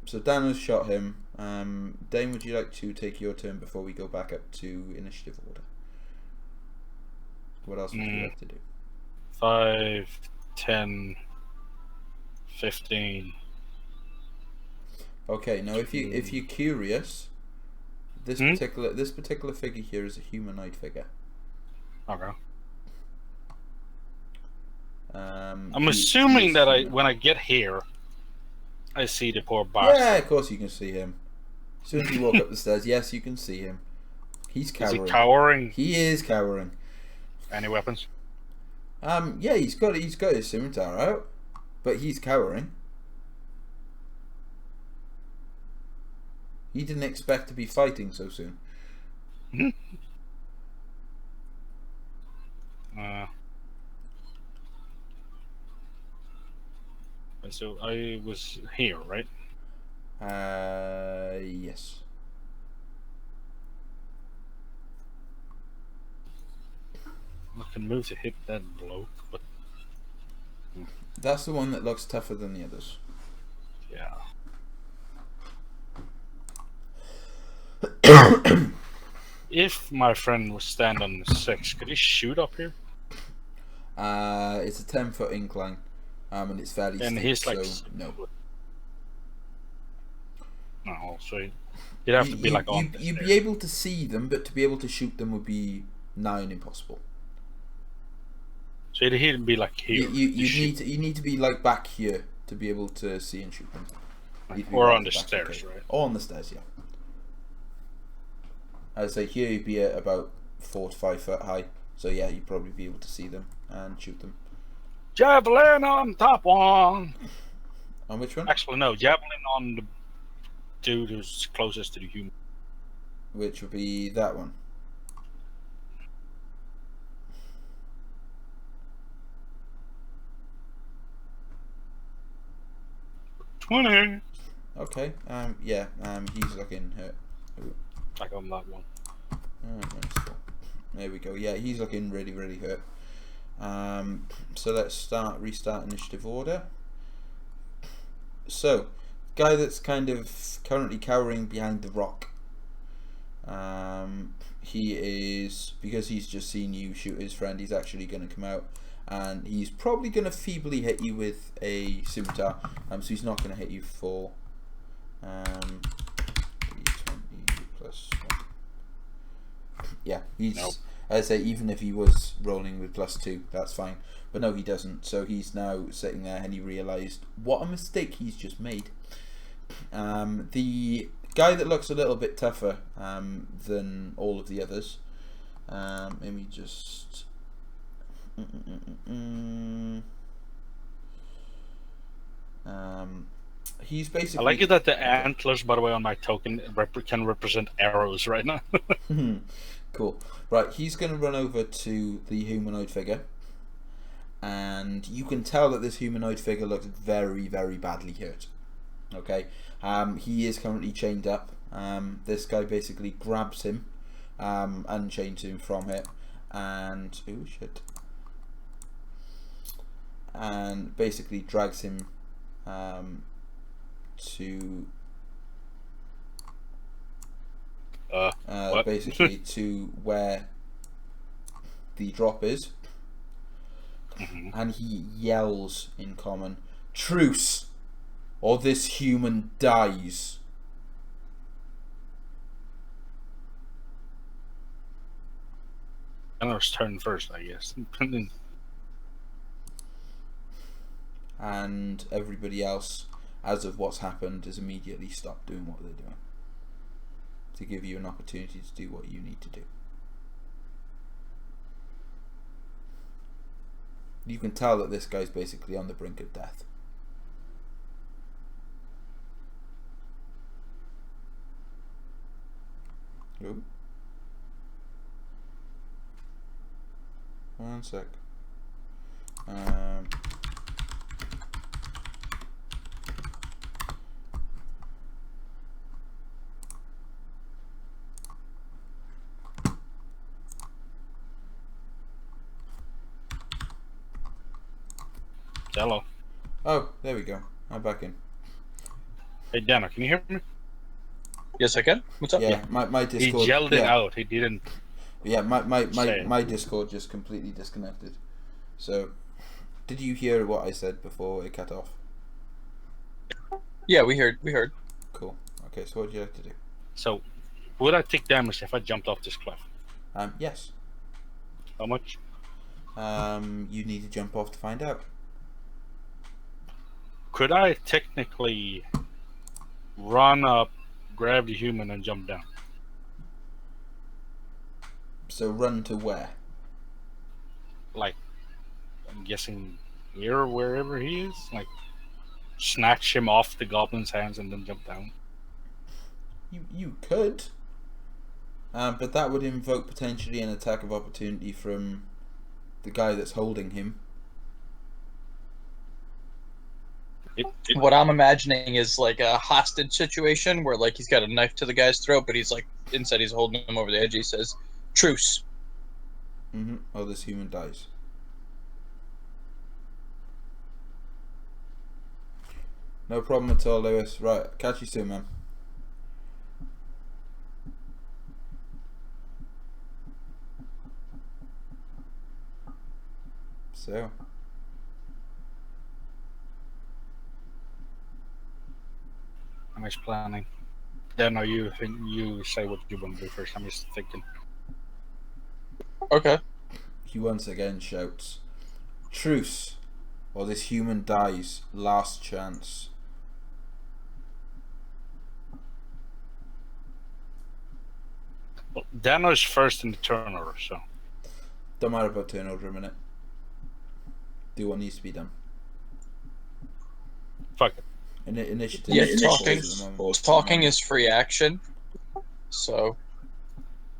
So Dan has shot him. Dane, would you like to take your turn before we go back up to initiative order? What else would you like to do? 5, 10, 15. Okay, now if you're curious, this Hmm? particular figure here is a humanoid figure. Okay. I'm assuming that when I get here, I see the poor bastard. Yeah, of course you can see him. As soon as you walk up the stairs, yes, you can see him. He's Is cowering. he cowering? He is cowering. Any weapons? Yeah, he's got his scimitar out, but he's cowering. He didn't expect to be fighting so soon. So I was here, right? Yes. I can move to hit that bloke, but That's the one that looks tougher than the others. yeah. If my friend was stand on the 6, could he shoot up here? It's a 10-foot incline, and it's fairly And steep, he's like, so no. No, so you'd have to be like on. the You'd be stairs. able to see them, but to be able to shoot them would be nigh on impossible. So he'd be like here. You need to be like back here to be able to see and shoot them. You'd be Or right on the at back, stairs, okay. right? Or on the stairs, yeah. I'd say here you'd be at about 4 to 5 foot high. So yeah, you'd probably be able to see them and shoot them. Javelin on top one. On which one? Actually, no. Javelin on the dude who's closest to the human. Which would be that one. $20. Okay. Yeah. He's looking hurt. Back on that one. There we go. Yeah, he's looking really, really hurt. So let's restart initiative order. So, guy that's kind of currently cowering behind the rock. He is, because he's just seen you shoot his friend, he's actually going to come out, and he's probably going to feebly hit you with a scimitar. So he's not going to hit you for d20 plus 1. Yeah, he's. Nope. I'd say even if he was rolling with +2, that's fine. But no, he doesn't. So he's now sitting there, and he realised what a mistake he's just made. The guy that looks a little bit tougher than all of the others. Let me just. He's basically. I like it that the antlers, by the way, on my token can represent arrows right now. Cool. Right, he's going to run over to the humanoid figure, and you can tell that this humanoid figure looks very, very badly hurt. Okay, he is currently chained up. This guy basically grabs him, unchains him from it, and oh shit, and basically drags him to. Basically to where the drop is, and he yells in common, "Truce, or this human dies." Another's turn first, I guess. And everybody else, as of what's happened, is immediately stopped doing what they're doing, to give you an opportunity to do what you need to do. You can tell that this guy's basically on the brink of death. Ooh. One sec. Hello. Oh, there we go. I'm back in. Hey, Dana, can you hear me? Yes, I can. What's up? Yeah, my He Discord. yelled it out. He didn't. Yeah, Say it. my Discord just completely disconnected. So, did you hear what I said before it cut off? Yeah, we heard. We heard. Cool. Okay, so what would you like to do? So, would I take damage if I jumped off this cliff? Yes. How much? You need to jump off to find out. Could I technically run up, grab the human, and jump down? So run to where? Like, I'm guessing here or wherever he is? Like, snatch him off the goblin's hands and then jump down? You could. But that would invoke potentially an attack of opportunity from the guy that's holding him. What I'm imagining is like a hostage situation where like he's got a knife to the guy's throat, but he's like inside he's holding him over the edge. He says, "Truce." Oh, this human dies. No problem at all, Lewis. Right, catch you soon, man. So. Nice planning. Yeah, no, you say what you want to do first. I'm just thinking. Okay. He once again shouts, "Truce, or this human dies. Last chance." Well, Dano's first in the turn order, so Don't matter about turn order a minute. Do what needs to be done. fuck it. Initiative. Yeah, is talking. at the moment. Talking is free action. So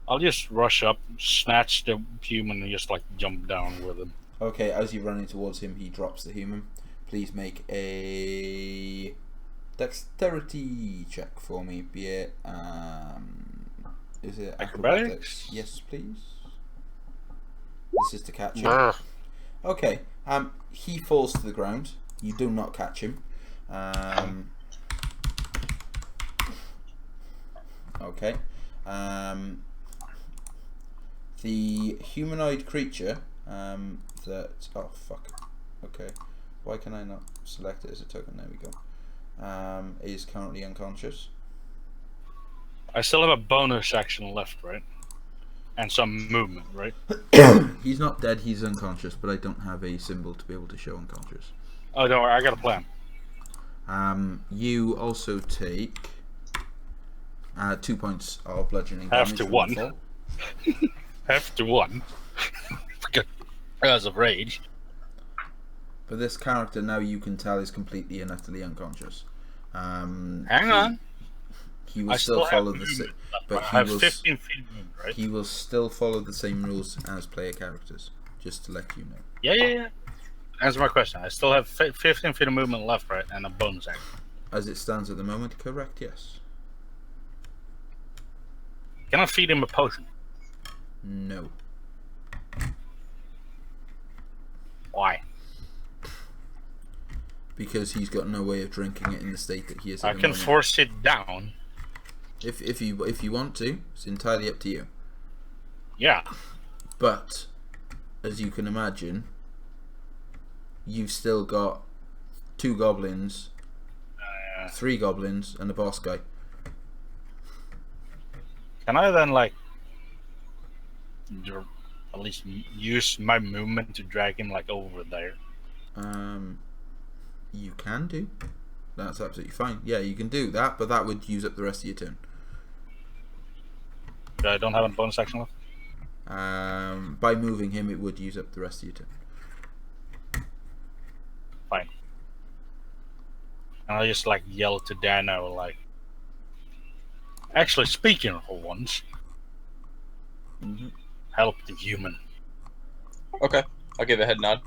I'll just rush up, snatch the human, and just like jump down with him. Okay, as you're running towards him, he drops the human. Please make a dexterity check for me. Be it is it Acrobatics? Yes, please. This is to catch him. Brr. Okay. He falls to the ground. You do not catch him. Okay. The humanoid creature that oh fuck. Okay. Why can I not select it as a token? There we go. Is currently unconscious. I still have a bonus action left, right? And some movement, right? He's not dead, he's unconscious, but I don't have a symbol to be able to show unconscious. Oh, don't worry, I got a plan. You also take 2 points of bludgeoning Half damage. to from one. the fall. Half to one. Because of rage. But this character now you can tell is completely and utterly unconscious. Hang on. He will I still have follow the movement, but I he have will 15 feet movement, right? he will still follow the same rules as player characters. Just to let you know. Yeah. Answer my question. I still have 15 feet of movement left, right? And a bonus action. As it stands at the moment, correct? Yes. Can I feed him a potion? No. Why? Because he's got no way of drinking it in the state that he is. At I the can moment. force it down. If you want to, it's entirely up to you. Yeah. But as you can imagine, you've still got 2 goblins, 3 goblins, and a boss guy. Can I then, like, at least use my movement to drag him, like, over there? You can do. That's absolutely fine. Yeah, you can do that, but that would use up the rest of your turn. I don't have a bonus action left? By moving him, it would use up the rest of your turn. Fine. And I just, like, yell to Dano, like... Actually, speaking of ones, help the human. okay, I'll give a head nod.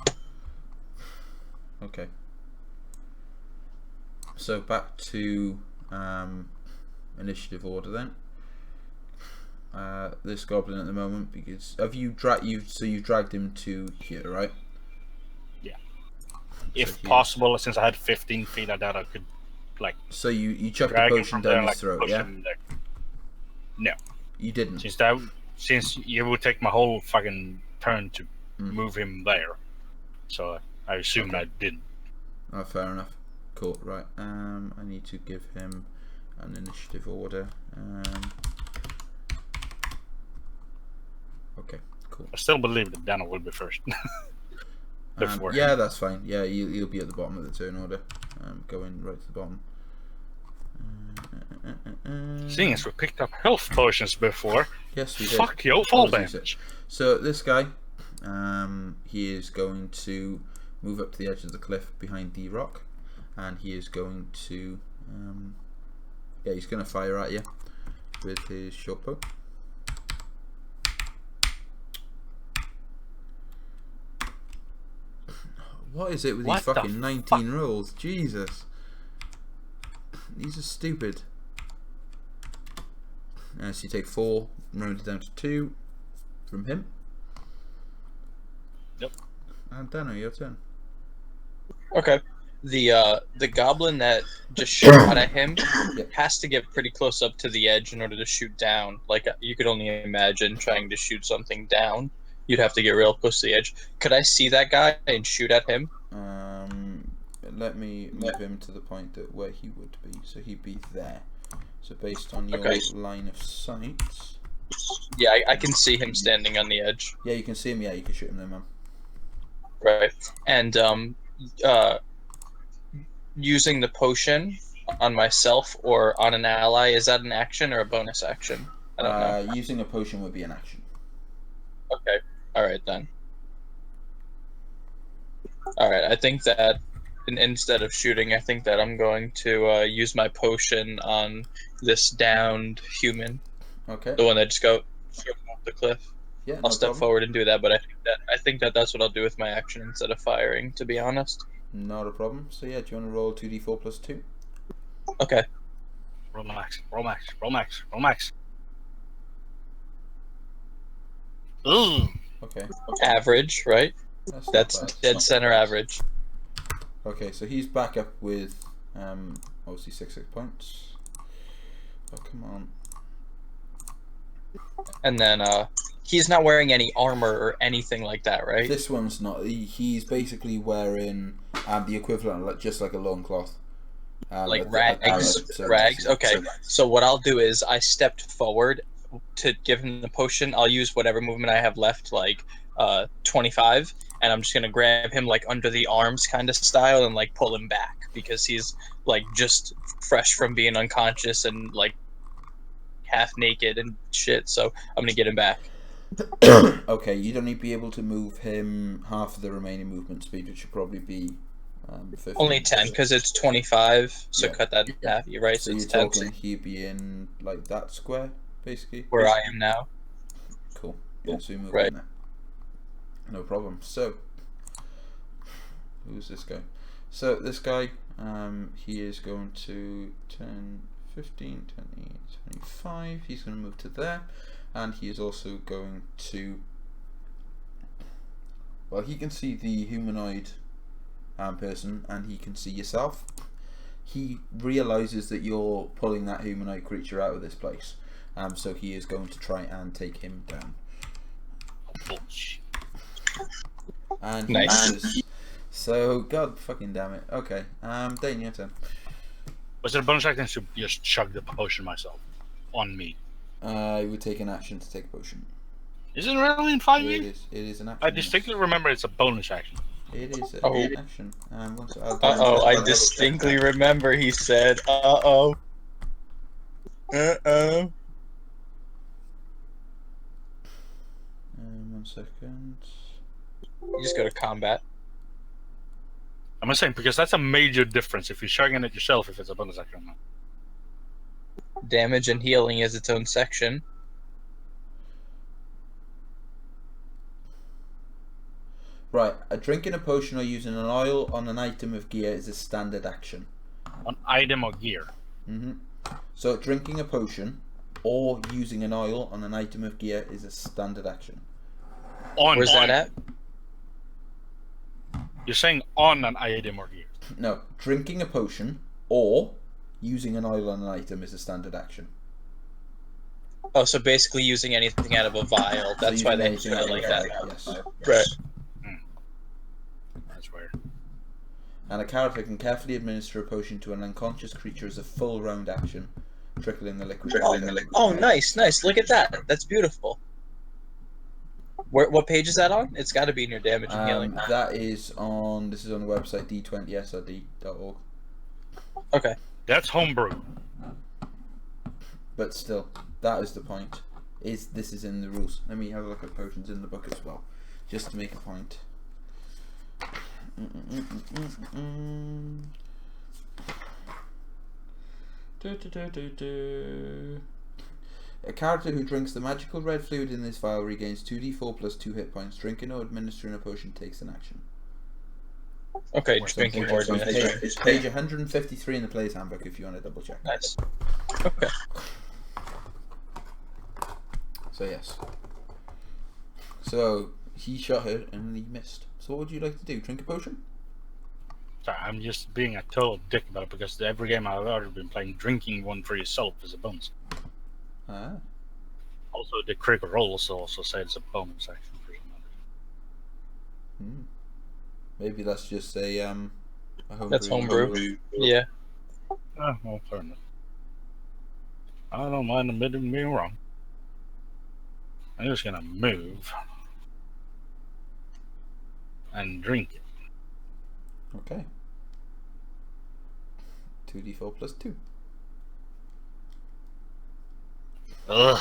Okay. So back to initiative order then. This goblin at the moment, because have you you've dragged him to here, right? Yeah. So If he- possible, since I had 15 feet, I doubt I could, like, So you chucked the drag him potion from down there, his like, throat, push yeah? him there. No. You didn't. Since you would take my whole fucking turn to Mm. move him there, so I assumed I didn't. Oh, fair enough. Cool. Right. I need to give him an initiative order. Okay. Cool. I still believe that Dano will be first. Before Yeah, him. that's fine. Yeah, you'll be at the bottom of the turn order. Going right to the bottom. Seeing as we picked up health potions before, Yes, we did. fuck your fall Always use it. damage. So this guy, he is going to move up to the edge of the cliff behind the rock, and he is going to, yeah, he's going to fire at you with his short bow. What is it with these What the fucking 19 rolls? Jesus, these are stupid. So you take 4, rounded down to 2 from him. Yep. And Dano, your turn. Okay. The goblin that just shot at him Yep. has to get pretty close up to the edge in order to shoot down. Like, you could only imagine trying to shoot something down. You'd have to get real close to the edge. Could I see that guy and shoot at him? Let me move him to the point that where he would be. So he'd be there. So based on your Okay. line of sight, Yeah, I can see him standing on the edge. yeah, you can see him. Yeah, you can shoot him there, man. Right. And using the potion on myself or on an ally, is that an action or a bonus action? I don't know. Using a potion would be an action. Okay. All right then. All right. I think that instead of shooting, I think that I'm going to use my potion on this downed human, Okay. the one that just go off the cliff. Yeah, I'll no step problem. forward and do that, but I think that that's what I'll do with my action instead of firing. To be honest. Not a problem. So yeah, do you want to roll 2d4 plus 2? Okay. Roll max. Roll max. Roll max. Roll max. Ooh. Okay. Average, right? That's That's not bad. dead center average. Okay, so he's back up with obviously 6 points. Oh, come on. And then he's not wearing any armor or anything like that, right? This one's not. He's basically wearing the equivalent, like just like a loincloth. Like at the rags. service, Rags. yeah. Okay. So what I'll do is I stepped forward to give him the potion. I'll use whatever movement I have left, like 25, and I'm just gonna grab him like under the arms kind of style and like pull him back because he's like just fresh from being unconscious and like half naked and shit. So I'm gonna get him back. Okay, you'd only be able to move him half of the remaining movement speed, which should probably be 15. Only 10 because it's 25. So Yeah. cut that in half. You're right. So So you're it's 10. talking he'd be in like that square, basically. Where I am now. Cool. Yeah, so you move Right. in there. No problem. So, who's this guy? So this guy, he is going to 10, 15, 20, 25. He's going to move to there, and he is also going to. Well, he can see the humanoid person, and he can see yourself. He realizes that you're pulling that humanoid creature out of this place, so he is going to try and take him down. Bullshit. And Nice. misses. So, god fucking damn it. Okay, Dane, your turn. Was it a bonus action to just chug the potion myself on me? I would take an action to take a potion. Is it really in 5e? It is an action. I distinctly remember it's a bonus action. It is an Oh. action. I distinctly remember he said, uh-oh. Uh-oh. 1 second. You just go to combat. I'm just saying, because that's a major difference if you're chugging it yourself if it's a bonus action or not. Damage and healing is its own section. Right, drinking a potion or using an oil on an item of gear is a standard action. On item or gear. So drinking a potion or using an oil on an item of gear is a standard action. Where's that at? You're saying on an item or gear. No, drinking a potion or using an oil on an item is a standard action. Oh, so basically using anything out of a vial. That's why they using do it anything like out that. of a vial, yes. Right. That's weird. And a character can carefully administer a potion to an unconscious creature as a full round action, trickling the liquid. Oh, nice, nice. Look at that. That's beautiful. What page is that on? It's got to be in your damage and healing. That is on. This is on the website d20srd.org. Okay. That's homebrew. But still, that is the point. This is in the rules? Let me have a look at potions in the book as well, just to make a point. A character who drinks the magical red fluid in this vial regains 2d4 plus 2 hit points. Drinking or administering a potion takes an action. Okay, What's drinking the or point? administration. It's page 153 in the player's handbook if you want to double check. Nice. Okay. So yes. So he shot her and he missed. So what would you like to do? Drink a potion? Sorry, I'm just being a total dick about it because every game I've ever been playing, drinking one for yourself is a bonus. Ah. Also, the critical roles also say it's a bonus action for some others. Maybe that's just a homebrew. That's homebrew. Yeah. Oh, well, fair enough. I don't mind admitting being wrong. I'm just gonna move and drink it. Okay. 2d4 plus 2. Ugh.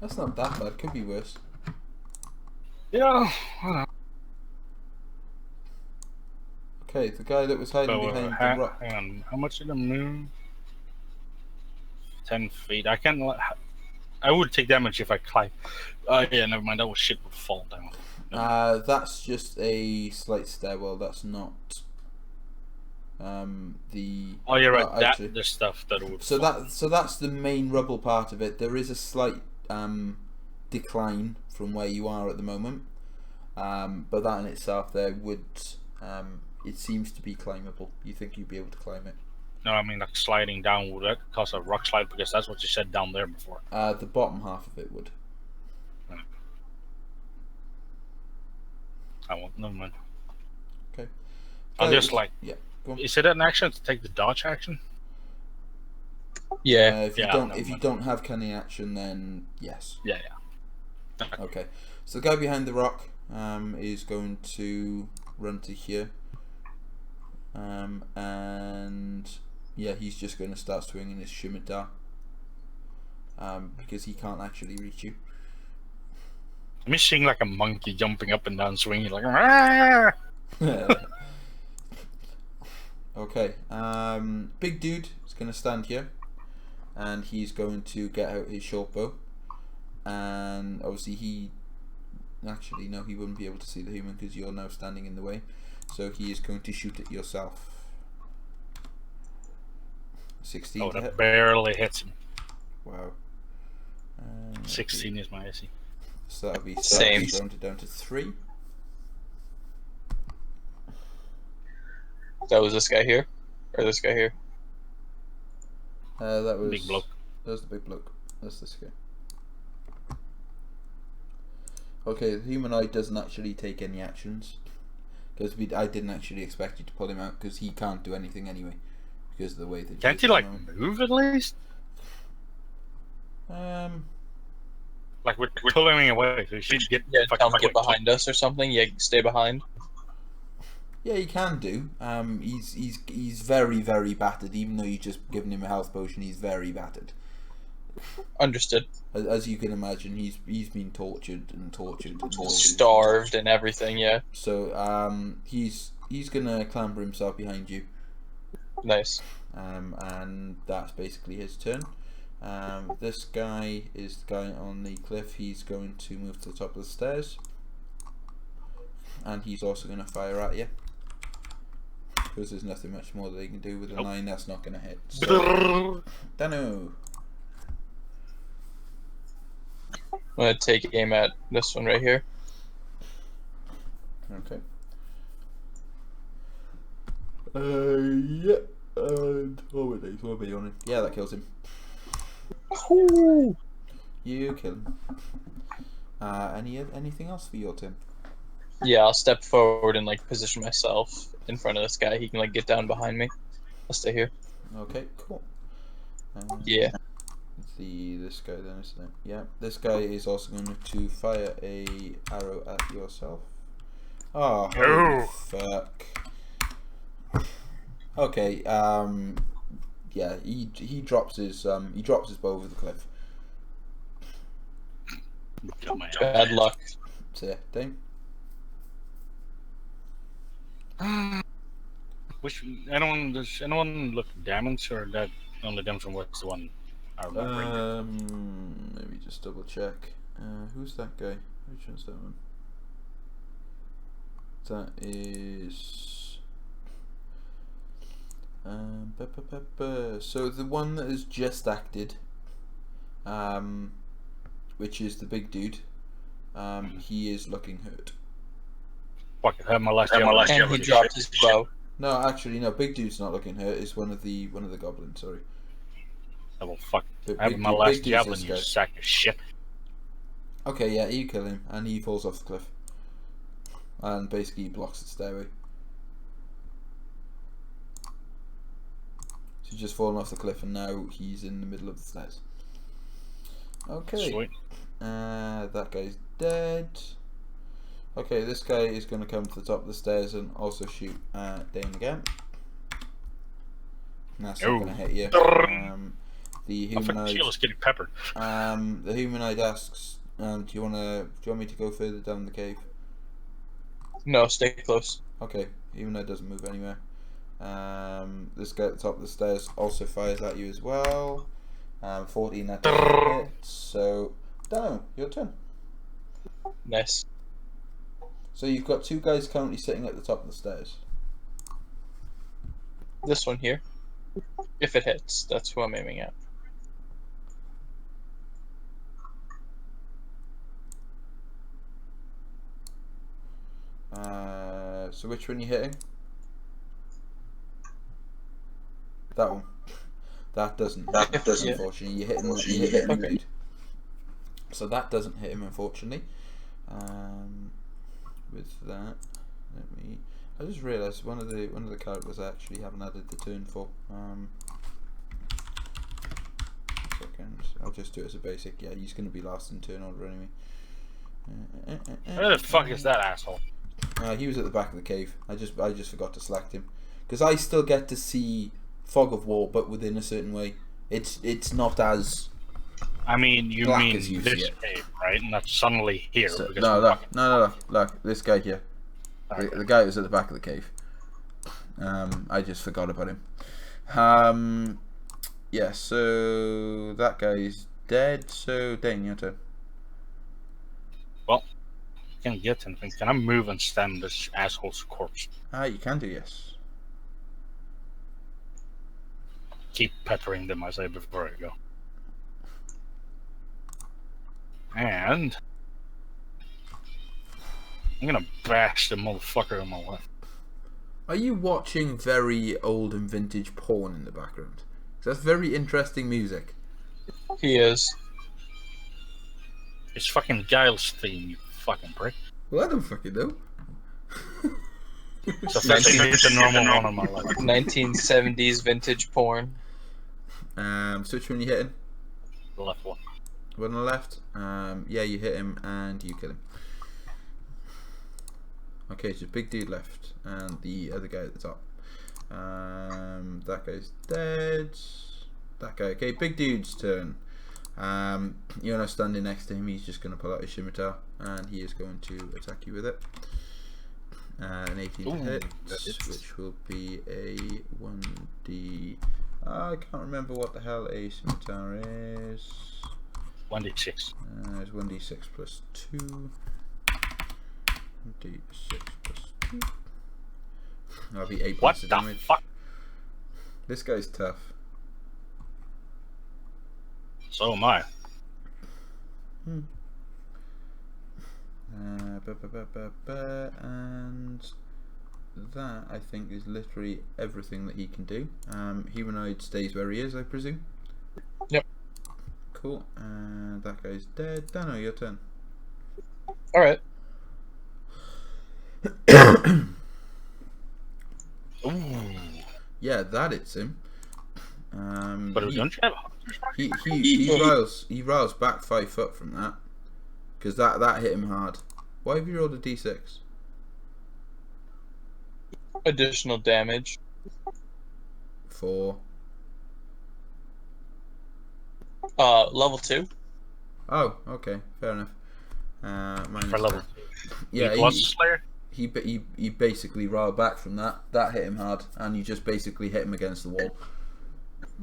That's not that bad. Could be worse. Yeah. I don't know. Okay, the guy that was hiding So, behind the rock. hang on. How much did it move? 10 feet. I can't. I would take damage if I climb. Yeah, never mind. That was shit would fall down. That's just a slight stairwell. That's not the. Oh, you're right. Actually, The stuff that would. so fall. that's the main rubble part of it. There is a slight decline from where you are at the moment, but that in itself there would it seems to be climbable. You think you'd be able to climb it? No, I mean like sliding down would that cause a rock slide because that's what you said down there before. The bottom half of it would. I won't. Never mind. Okay. I'll just like. Yeah. Go on. Is it an action to take the dodge action? Yeah. If you Yeah, don't, never if you mind. don't have cunning action, then yes. Yeah. Okay. So the guy behind the rock is going to run to here, and yeah, he's just going to start swinging his scimitar because he can't actually reach you. I'm just seeing like a monkey jumping up and down, swinging like. "Argh!" Okay. Big dude is going to stand here, and he's going to get out his short bow, and obviously he wouldn't be able to see the human because you're now standing in the way, so he is going to shoot at yourself. 16 Oh, to that hit. barely hits him. Wow. 16 is my AC. So that'll be Same. rounded down to 3. That was this guy here, or this guy here. That was Big bloke. That was the big bloke. That's this guy. Okay, the humanoid doesn't actually take any actions because I didn't actually expect you to pull him out because he can't do anything anyway because of the way that. Can't he like move at least? Like we're pulling him away, so he should get. Yeah, tell him to fucking get behind us or something. Yeah, stay behind. Yeah, he can do. He's very, very battered. Even though you just given him a health potion, he's very battered. Understood. As you can imagine, he's been tortured and tortured and tortured. Starved and everything. Yeah, So he's gonna clamber himself behind you, nice. and that's basically his turn. This guy is the guy on the cliff. He's going to move to the top of the stairs, and he's also going to fire at you because there's nothing much more that they can do with a 9. That's not going to hit. So, Dano. I'm gonna take aim at this one right here. Okay. Yeah. Wait, he's gonna be on him. Yeah, that kills him. You kill him. Anything else for your turn? Yeah, I'll step forward and like position myself in front of this guy. He can like get down behind me. I'll stay here. Okay, cool. Yeah. This guy then, isn't it? Yeah, this guy is also going to fire a arrow at yourself. Oh, holy fuck. Okay, yeah, he drops his bow over the cliff. Got my Bad luck. So yeah, Dane. Does anyone look damaged or that only damage from what's the one I remember? Let me just double check. Who's that guy? Which one's that one? That is so the one that has just acted, which is the big dude, he is looking hurt. Fuck it, have my last And he dropped his bow. No, actually, no. Big dude's not looking hurt. It's one of the goblins. Sorry. Oh, well, fuck. Big I have my dude- last big dude's javelin, this you guy. sack of shit. Okay, yeah, you kill him, and he falls off the cliff, and basically blocks the stairway. So he's just fallen off the cliff, and now he's in the middle of the stairs. Okay. Sweet. That guy's dead. Okay, this guy is going to come to the top of the stairs and also shoot at Dane again. And that's not Oh. going to hit you. The My fucking humanoid. shield is getting peppered. The humanoid asks, do you want me to go further down the cave? No, stay close. Okay, humanoid doesn't move anywhere. This guy at the top of the stairs also fires at you as well. 14, that doesn't hit. So, Dano, your turn. Nice. So you've got two guys currently sitting at the top of the stairs. This one here. If it hits, that's who I'm aiming at. So which one are you hitting? That one. That doesn't. Yeah. Unfortunately, you're hitting the Okay. dude. So that doesn't hit him, unfortunately. With that, I just realised one of the characters I actually haven't added the turn for. Second, I'll just do it as a basic. Yeah, he's going to be last in turn order anyway. Where the fuck is that asshole? He was at the back of the cave. I just forgot to select him because I still get to see Fog of War, but within a certain way. It's not as I mean, you black mean as you this see it. cave, right? Not suddenly here. So, because no, we're look, fucking- no, look, this guy here. Okay. The guy who's at the back of the cave. I just forgot about him. Yeah, so that guy's dead. So Dane, your turn. Can't get anything. Can I move and stand this asshole's corpse? You can do, yes. Keep peppering them as I before I go. And I'm gonna bash the motherfucker on my left. Are you watching very old and vintage porn in the background? 'Cause that's very interesting music. He is. It's fucking Giles' theme, you fucking prick. Well, I don't fucking know. So first I hit the normal one on my left. 1970s vintage porn. So which one are you hitting? The left one. One on the left. Yeah, you hit him and you kill him. Okay, so big dude left and the other guy at the top. That guy's dead. That guy. Okay, big dude's turn. You're now standing next to him. He's just going to pull out his scimitar and he is going to attack you with it. An 18 to Ooh, hit, that hits. which will be a 1d. I can't remember what the hell a scimitar is. 1d6. It's 1d6 plus 2. 1d6 plus 2. That'll be 8 What points of the damage. fuck? This guy's tough. So am I. And that, I think, is literally everything that he can do. Humanoid stays where he is, I presume. Yep. Cool. That guy's dead. Dano, your turn. Alright. Ooh. Yeah, that it's him. But don't you have hunters mark? He riles back 5 foot from that because that hit him hard. Why have you rolled a d6? Additional damage. 4. Level 2. Oh, okay, fair enough. Minus For level that. 2. Yeah, Plus Slayer? he basically riled back from that. That hit him hard, and you just basically hit him against the wall.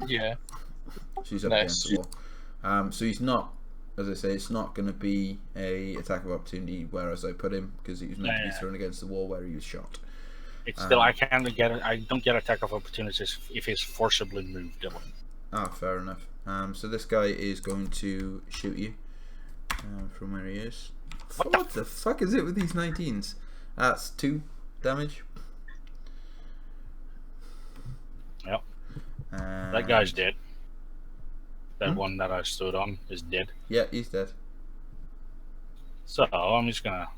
Yeah. So he's up Nice. against the wall. So he's not, as I say, it's not going to be a attack of opportunity. Whereas I put him because he was meant to be Yeah. thrown against the wall where he was shot. It's still I don't get attack of opportunities if he's forcibly moved, Dylan. Ah, fair enough. So this guy is going to shoot you from where he is. What the fuck is it with these 19s? That's 2 damage. Yep. And That guy's dead. That one that I stood on is dead. Yeah, he's dead. So I'm just gonna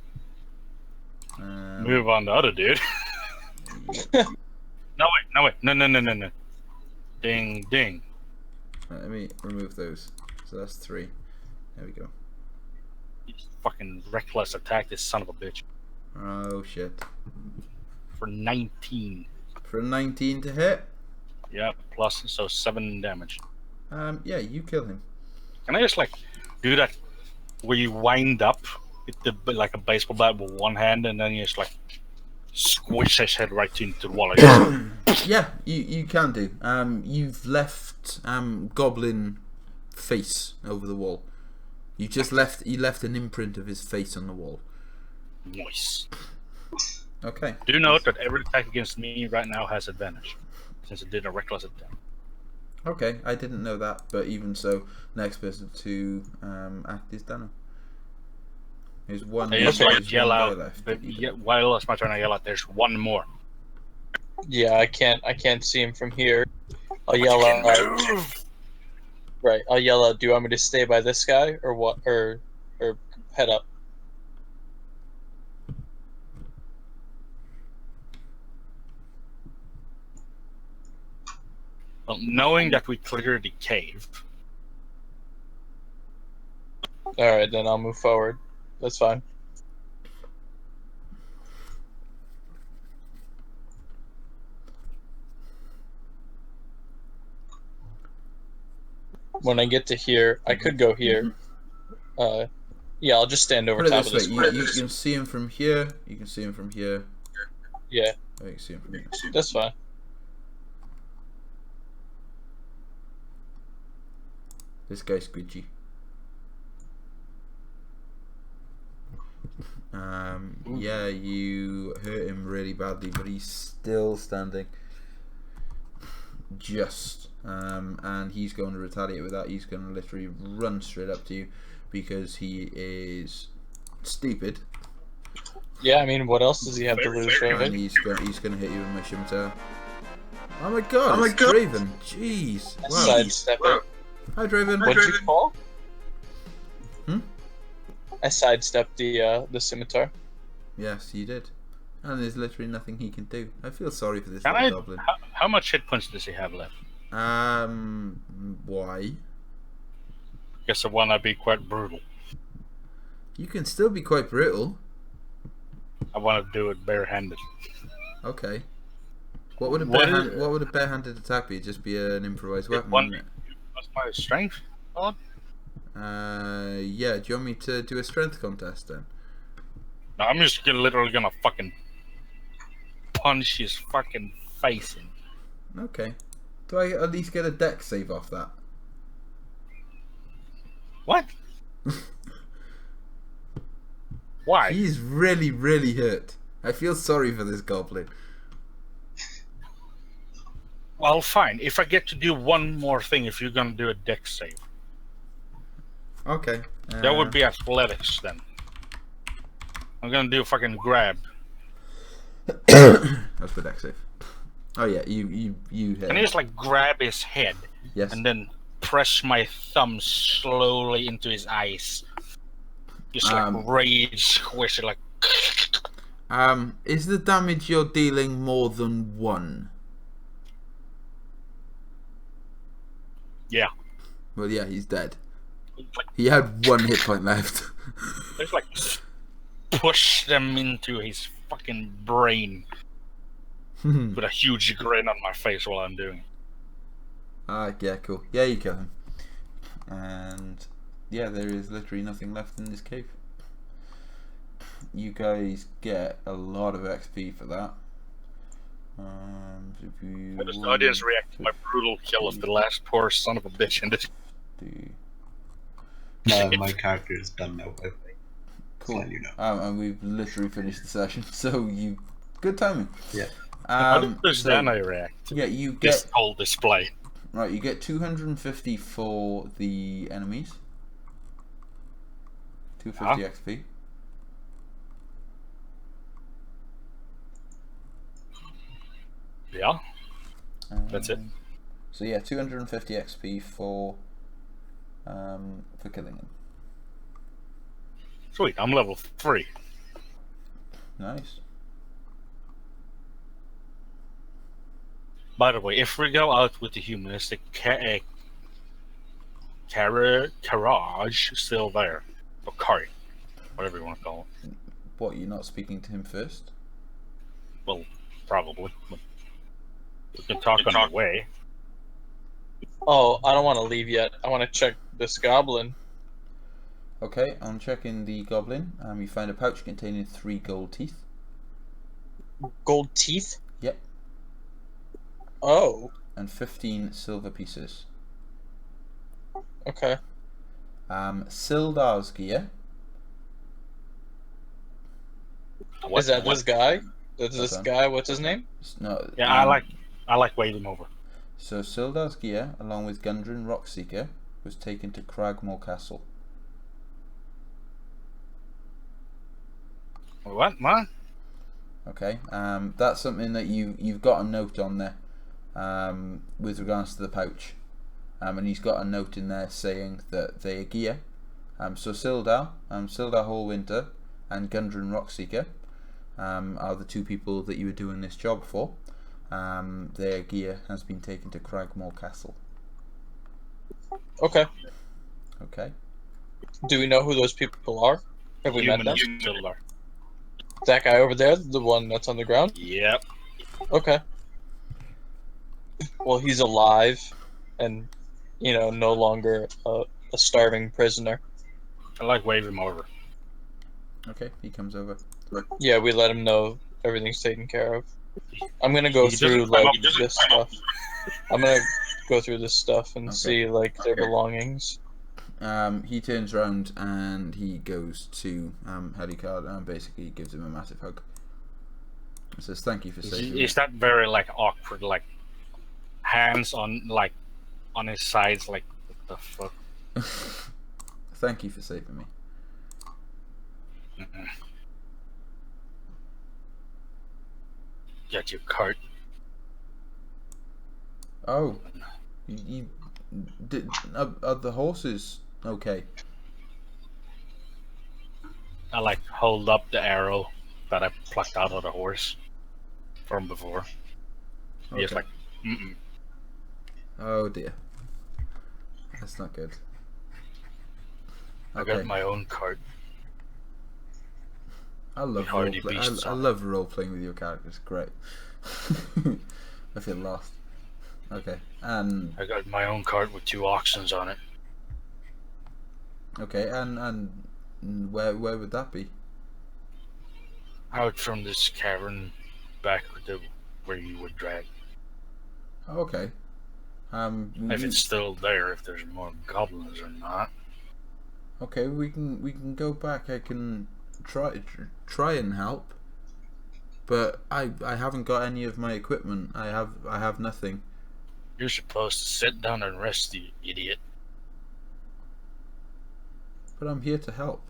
Um, move on to other dude. No. Ding ding. Let me remove those. So that's 3. There we go. He's fucking reckless attack this son of a bitch. Oh shit. For 19. For a 19 to hit. Yeah, plus so 7 damage. Yeah, you kill him. Can I just like do that where you wind up with the like a baseball bat with one hand and then you just like squish his head right into the wall? Yeah, you can do. You've left Goblin face over the wall. You left an imprint of his face on the wall. Nice. Okay. Do note that every attack against me right now has advantage, since it did a reckless attack. Okay, I didn't know that, but even so, next person to act is Dano. There's one. I just there's like yell one guy out, left. but while it's my turn, I yell out, "There's one more." Yeah, I can't see him from here. I'll yell out. Right, I'll yell out. Do you want me to stay by this guy or what? Or head up? Well, knowing that we cleared the cave, All right, then I'll move forward. That's fine. When I get to here, I could go here. Yeah, I'll just stand over Put it top this of this. way: you can see him from here. You can see him from here. Yeah, Oh, you can see him from here. that's fine. This guy's squidgy. Yeah, you hurt him really badly, but he's still standing. And he's going to retaliate with that. He's going to literally run straight up to you because he is stupid. Yeah, I mean, what else does he have to lose, And right? he's going to hit you with my scimitar. Oh my god, it's Draven. Jeez. Wow. Sidestep it. Hi, Draven. What did you call? Hmm? I sidestepped the scimitar. Yes, you did. And there's literally nothing he can do. I feel sorry for this can little I? goblin. How much hit points does he have left? Why? Guess I want to be quite brutal. You can still be quite brutal. I want to do it barehanded. Okay. What would a barehanded attack be? Just be an improvised weapon, wouldn't it? What's my strength? Oh, Yeah. Do you want me to do a strength contest then? no, I'm just literally gonna fucking punch his fucking face in. Okay. Do I at least get a dex save off that? What? Why? He's really, really hurt. I feel sorry for this goblin. Well, fine. If I get to do one more thing, if you're gonna do a dex save, Okay. that would be athletics then. I'm gonna do a fucking grab. That's the dex save. Oh yeah, you hit. Can I just like grab his head Yes. and then press my thumb slowly into his eyes? Just like rage squish it like. Is the damage you're dealing more than one? Yeah. Well, yeah, he's dead. Like, He had one hit point left. just like push them into his fucking brain with a huge grin on my face while I'm doing it. Yeah, cool. Yeah, you kill him. And yeah, there is literally nothing left in this cave. You guys get a lot of XP for that. How does the audience react to my brutal kill of the last poor son of a bitch in this? My character is done now, by the way. Cool. So you know. And we've literally finished the session, so good timing. Yeah. How does Dana react to Yeah, you this get whole display? right. You get 250 for the enemies. 250 XP. Yeah, that's it. So yeah, 250 XP for killing him. Sweet, I'm level 3. Nice. By the way, if we go out with the humanistic carriage still there, or cart, whatever you want to call it. What, you're not speaking to him first? Well, probably. But we can talk on the way. Oh, I don't want to leave yet. I want to check this goblin. Okay, I'm checking the goblin. You find a pouch containing 3 gold teeth. Gold teeth? Yep. Oh, And 15 silver pieces. okay. Sildar's gear. Is that this guy? That's this Okay. guy. What's his name? No. Yeah, I like waving over. So Sildar's gear, along with Gundren Rockseeker, was taken to Cragmore Castle. What, man? Okay. That's something that you've got a note on there. With regards to the pouch. And he's got a note in there saying that their gear. So Sildar, Sildar Hallwinter, and Gundren Rockseeker are the 2 people that you were doing this job for. Their gear has been taken to Cragmore Castle. Okay. Okay. Do we know who those people are? Have we met them? Sildar. That guy over there, the one that's on the ground? Yep. Okay. Well, he's alive and, no longer a starving prisoner. I like waving him over. Okay, he comes over. Yeah, we let him know everything's taken care of. I'm gonna go He through, doesn't climb up, this stuff. I'm gonna go through this stuff and Okay. see, their belongings. He turns around and he goes to Helicard and basically gives him a massive hug. He says, "Thank you for saving me." Is that very awkward, hands on on his sides, what the fuck? Thank you for saving me. Get your cart. Oh, you did. Are the horses okay? I hold up the arrow that I plucked out of the horse from before. He's Okay. mm-mm. Oh dear, that's not good. I got my own cart. I love Hardy role play. beasts I on it. love role playing with your characters. Great. I feel lost. Okay, and I got my own cart with 2 oxens on it. okay, and where would that be? Out from this cavern back to where you would drag. Oh, okay. If it's still there, if there's more goblins or not. Okay, we can go back. I can try and help, but I haven't got any of my equipment. I have nothing. You're supposed to sit down and rest, you idiot. But I'm here to help.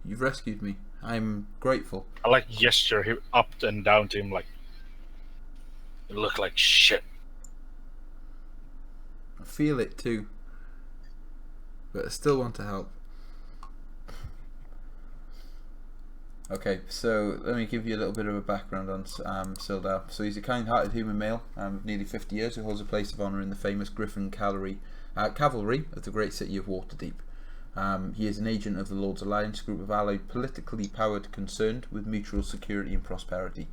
You've rescued me. I'm grateful. I gesture up and down to him you look like shit. I feel it too, but I still want to help. Okay, so let me give you a little bit of a background on Sildar. So he's a kind-hearted human male of nearly 50 years who holds a place of honour in the famous Griffin cavalry of the great city of Waterdeep. He is an agent of the Lord's Alliance, group of allied politically powered concerned with mutual security and prosperity.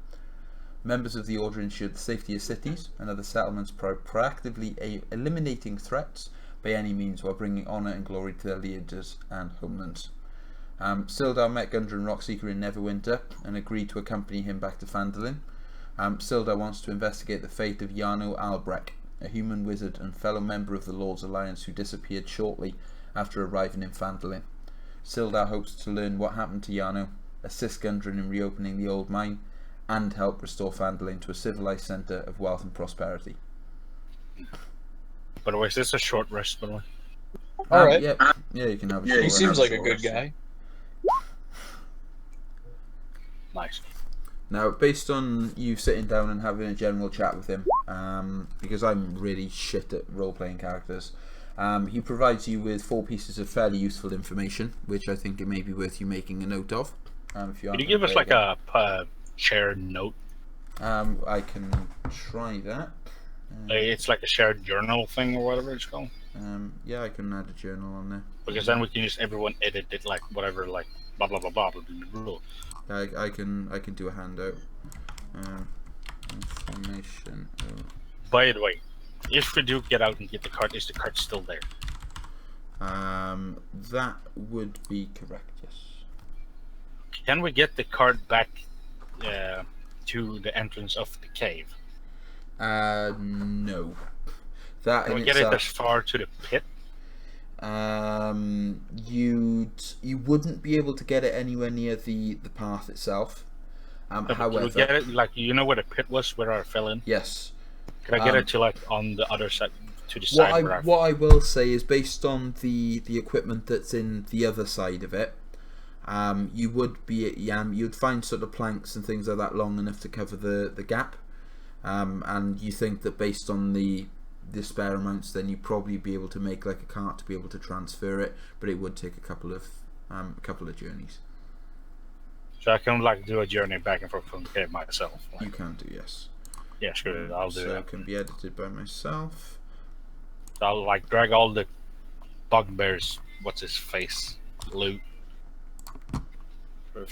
Members of the Order ensure the safety of cities and other settlements by proactively eliminating threats by any means while bringing honour and glory to their leaders and homelands. Sildar met Gundren Rockseeker in Neverwinter and agreed to accompany him back to Phandalin. Sildar wants to investigate the fate of Yarno Albrecht, a human wizard and fellow member of the Lord's Alliance who disappeared shortly after arriving in Phandalin. Sildar hopes to learn what happened to Yarno, assist Gundren in reopening the old mine, and help restore Phandalin to a civilized centre of wealth and prosperity. By the way, is this a short rest, by the way? Alright. Yeah, you can have a He short seems rest. like a good guy. Nice. Now, based on you sitting down and having a general chat with him, because I'm really shit at role-playing characters, he provides you with 4 pieces of fairly useful information, which I think it may be worth you making a note of. If you Can you give us a shared note? I can try that. It's like a shared journal thing or whatever it's called. Yeah, I can add a journal on there. Because then we can just everyone edit it whatever blah blah blah blah blah blah blah. I can do a handout. Information. By the way, if we do get out and get the card, is the card still there? That would be correct. Yes. Can we get the card back to the entrance of the cave? No. That Can in we get it itself, as far to the pit? you wouldn't be able to get it anywhere near the path itself. Can we However, get it, like, you know where the pit was, where I fell in? yes. Can I get it to, like, on the other side, to the side where What I will say is, based on the equipment that's in the other side of it, you would be you'd find sort of planks and things like that long enough to cover the gap, and you think that based on the spare amounts, then you'd probably be able to make like a cart to be able to transfer it, but it would take a couple of journeys. So I can, like, do a journey back and forth from the cave myself. You Like, can do, yes. yeah, sure, I'll do So that. it can be edited by myself. I'll, like, drag all the bugbears, what's his face, loot from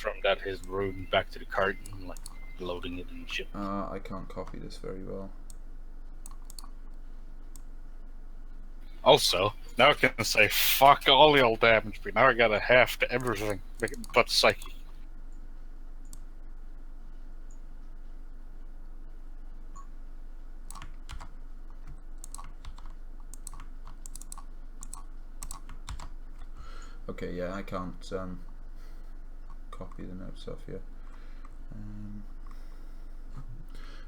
his room back to the cart and, like, loading it and shit. I can't copy this very well. Also, now I can say fuck all the old damage, but now I got a half to everything but psyche. Okay, yeah, I can't copy the notes off here.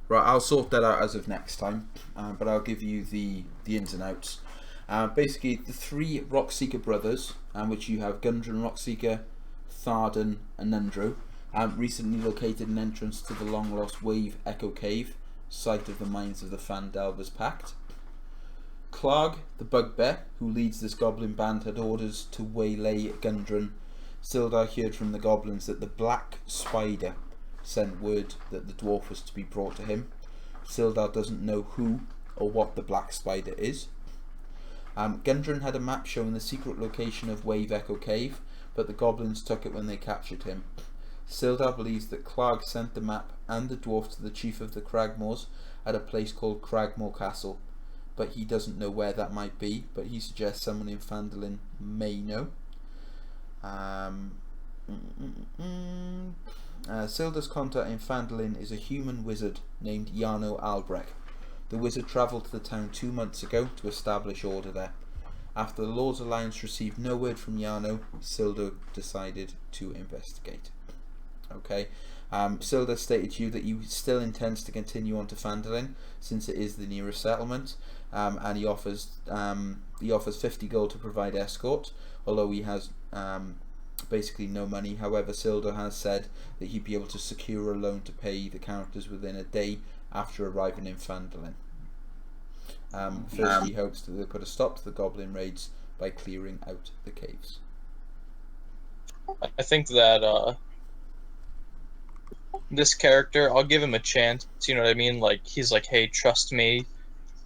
Right, I'll sort that out as of next time, but I'll give you the ins and outs. Basically, the three Rockseeker brothers, which you have Gundren Rockseeker, Tharden, and Nundro, recently located an entrance to the long-lost Wave Echo Cave, site of the mines of the Phandelver's Pact. Clarg, the bugbear, who leads this goblin band, had orders to waylay Gundren. Sildar heard from the goblins that the Black Spider sent word that the dwarf was to be brought to him. Sildar doesn't know who or what the Black Spider is. Gundren had a map showing the secret location of Wave Echo Cave, but the goblins took it when they captured him. Sildar believes that Clarg sent the map and the dwarf to the chief of the Cragmores at a place called Cragmore Castle, but he doesn't know where that might be, but he suggests someone in Phandalin may know. Sildar's contact in Phandalin is a human wizard named Jarno Albrecht. The wizard travelled to the town 2 months ago to establish order there. After the Lord's Alliance received no word from Jarno, Sildar decided to investigate. Okay. Sildar stated to you that he still intends to continue on to Phandalin since it is the nearest settlement, and he offers 50 gold to provide escort, although he has basically no money. However, Sildar has said that he'd be able to secure a loan to pay the characters within a day after arriving in Phandalin. First, he hopes that they put a stop to the goblin raids by clearing out the caves. I think that this character, I'll give him a chance. You know what I mean? Like, he's like, hey, trust me.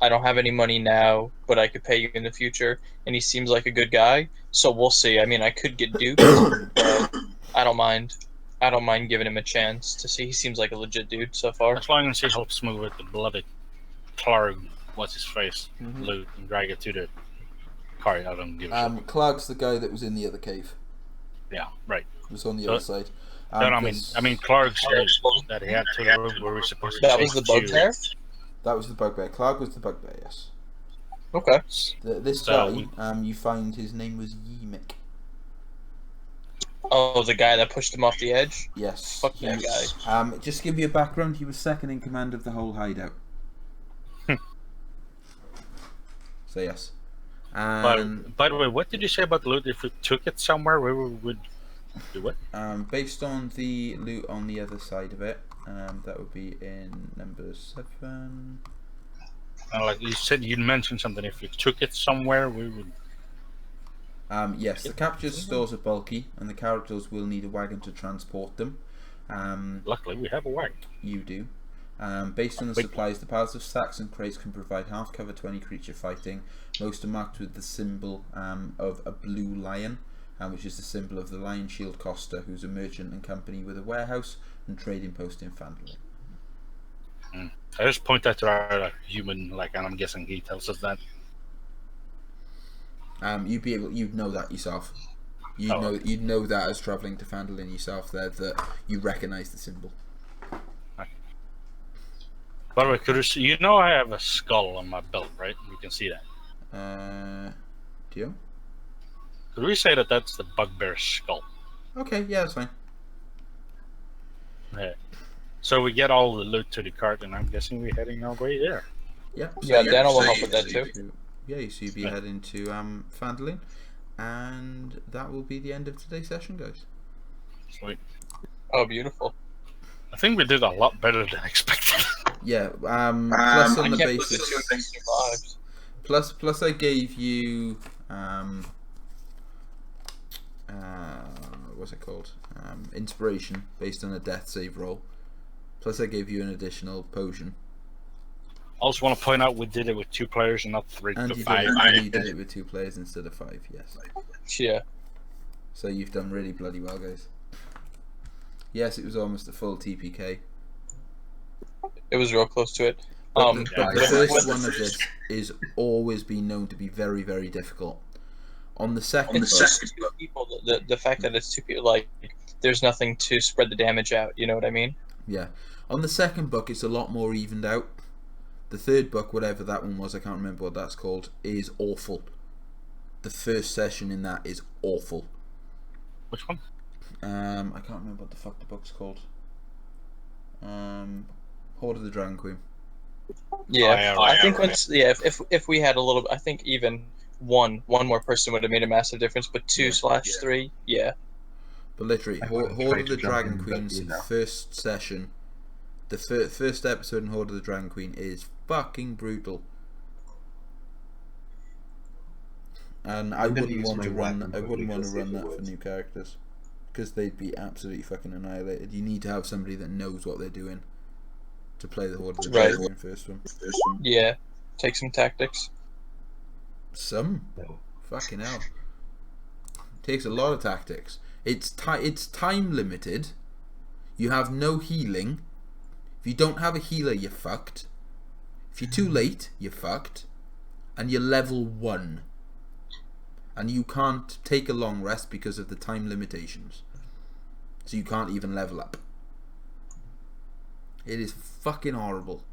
I don't have any money now, but I could pay you in the future. And he seems like a good guy. So we'll see. I mean, I could get duped, but I don't mind. I don't mind giving him a chance to see. He seems like a legit dude so far. As long as he helps me with the bloody Clarg, what's his face, loot, and drag it to the cart, I don't give a shit. Clarg's the guy that was in the other cave. Yeah, right. He was on the So- other side. No, I mean Clarg's loot that he had to the room where we were supposed to That was the take bugbear? That was the bugbear. Clarg was the bugbear, yes. Okay. This So- guy, you find his name was Yimik. Oh, the guy that pushed him off the edge? Yes. Fuck he that was- guy. Just to give you a background, he was second in command of the whole hideout. So yes. And By the way, what did you say about the loot? If we took it somewhere, where we would do it? based on the loot on the other side of it, that would be in number 7. Like you said, you mentioned something. If we took it somewhere, we would. Yes, the captured stores are bulky, and the characters will need a wagon to transport them. Luckily, we have a wagon. You do. Based on the Big supplies, the piles of sacks and crates can provide half cover to any creature fighting. Most are marked with the symbol of a blue lion, which is the symbol of the Lion Shield Costa, who's a merchant and company with a warehouse and trading post in Phandalin. I just point that to our human, like, and I'm guessing he tells us that. You'd know that yourself. Oh. You'd know that as travelling to Phandalin yourself. There, that you recognise the symbol. By the way, could you see? You know, I have a skull on my belt, right? You can see that. Do you? Could we say that that's the bugbear's skull? Okay, yeah, that's fine. Yeah. So we get all the loot to the cart, and I'm guessing we're heading our way there. Yeah. Yeah, Daniel will help with that too. Yeah, so you'll be heading to Phandalin, and that will be the end of today's session, guys. Sweet. Oh, beautiful. I think we did a lot better than expected. Yeah. Plus on I the can't believe the two basis. of them survived. Plus I gave you what's it called? Inspiration based on a death save roll. Plus I gave you an additional potion. I also want to point out we did it with 2 players and not 3 And to you 5. did it with 2 players instead of 5, yes. Yeah. So you've done really bloody well, guys. Yes, it was almost a full TPK. It was real close to it. But the with- first with- one of this is always been known to be very, very difficult. On the second It's book, just 2 people. The fact that it's 2 people, like, there's nothing to spread the damage out. You know what I mean? yeah. On the second book, it's a lot more evened out. The third book, whatever that one was, I can't remember what that's called, is awful. The first session in that is awful. Which one? I can't remember what the fuck the book's called. Horde of the Dragon Queen. Yeah. yeah, I right, think right. once, yeah, if we had a little, I think even one more person would have made a massive difference. But 2/3, yeah. But literally, I wouldn't Horde try of to the jump Dragon in, but, Queen's you know. first session, the first episode in Horde of the Dragon Queen is fucking brutal. And I I'm gonna wouldn't use want my to run. weapon I wouldn't want to quickly run just that if for it new characters, because they'd be absolutely fucking annihilated. You need to have somebody that knows what they're doing to play the Horde of the Right. Dragon Queen first one. Yeah. Take some tactics. Some No. fucking hell. Takes a lot of tactics. It's time limited. You have no healing. If you don't have a healer, you're fucked. If you're too late, you're fucked. And you're level 1. And you can't take a long rest because of the time limitations. So you can't even level up. It is fucking horrible.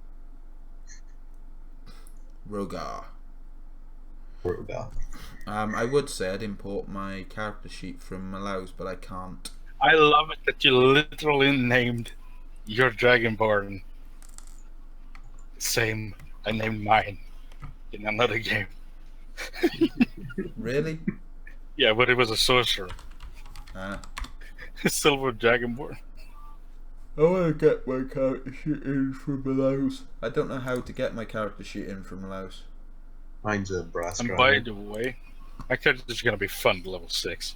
Rogar. Rogar. I would say I'd import my character sheet from Malaus, but I can't. I love it that you literally named your Dragonborn. Same. I named mine in another game. Really? Yeah, but it was a sorcerer. Ah. Silver Dragonborn. I want to get my character sheet in from Malaus. I don't know how to get my character sheet in from Malaus. Mine's a brass And by dragon. the way, my character's gonna be fun level 6.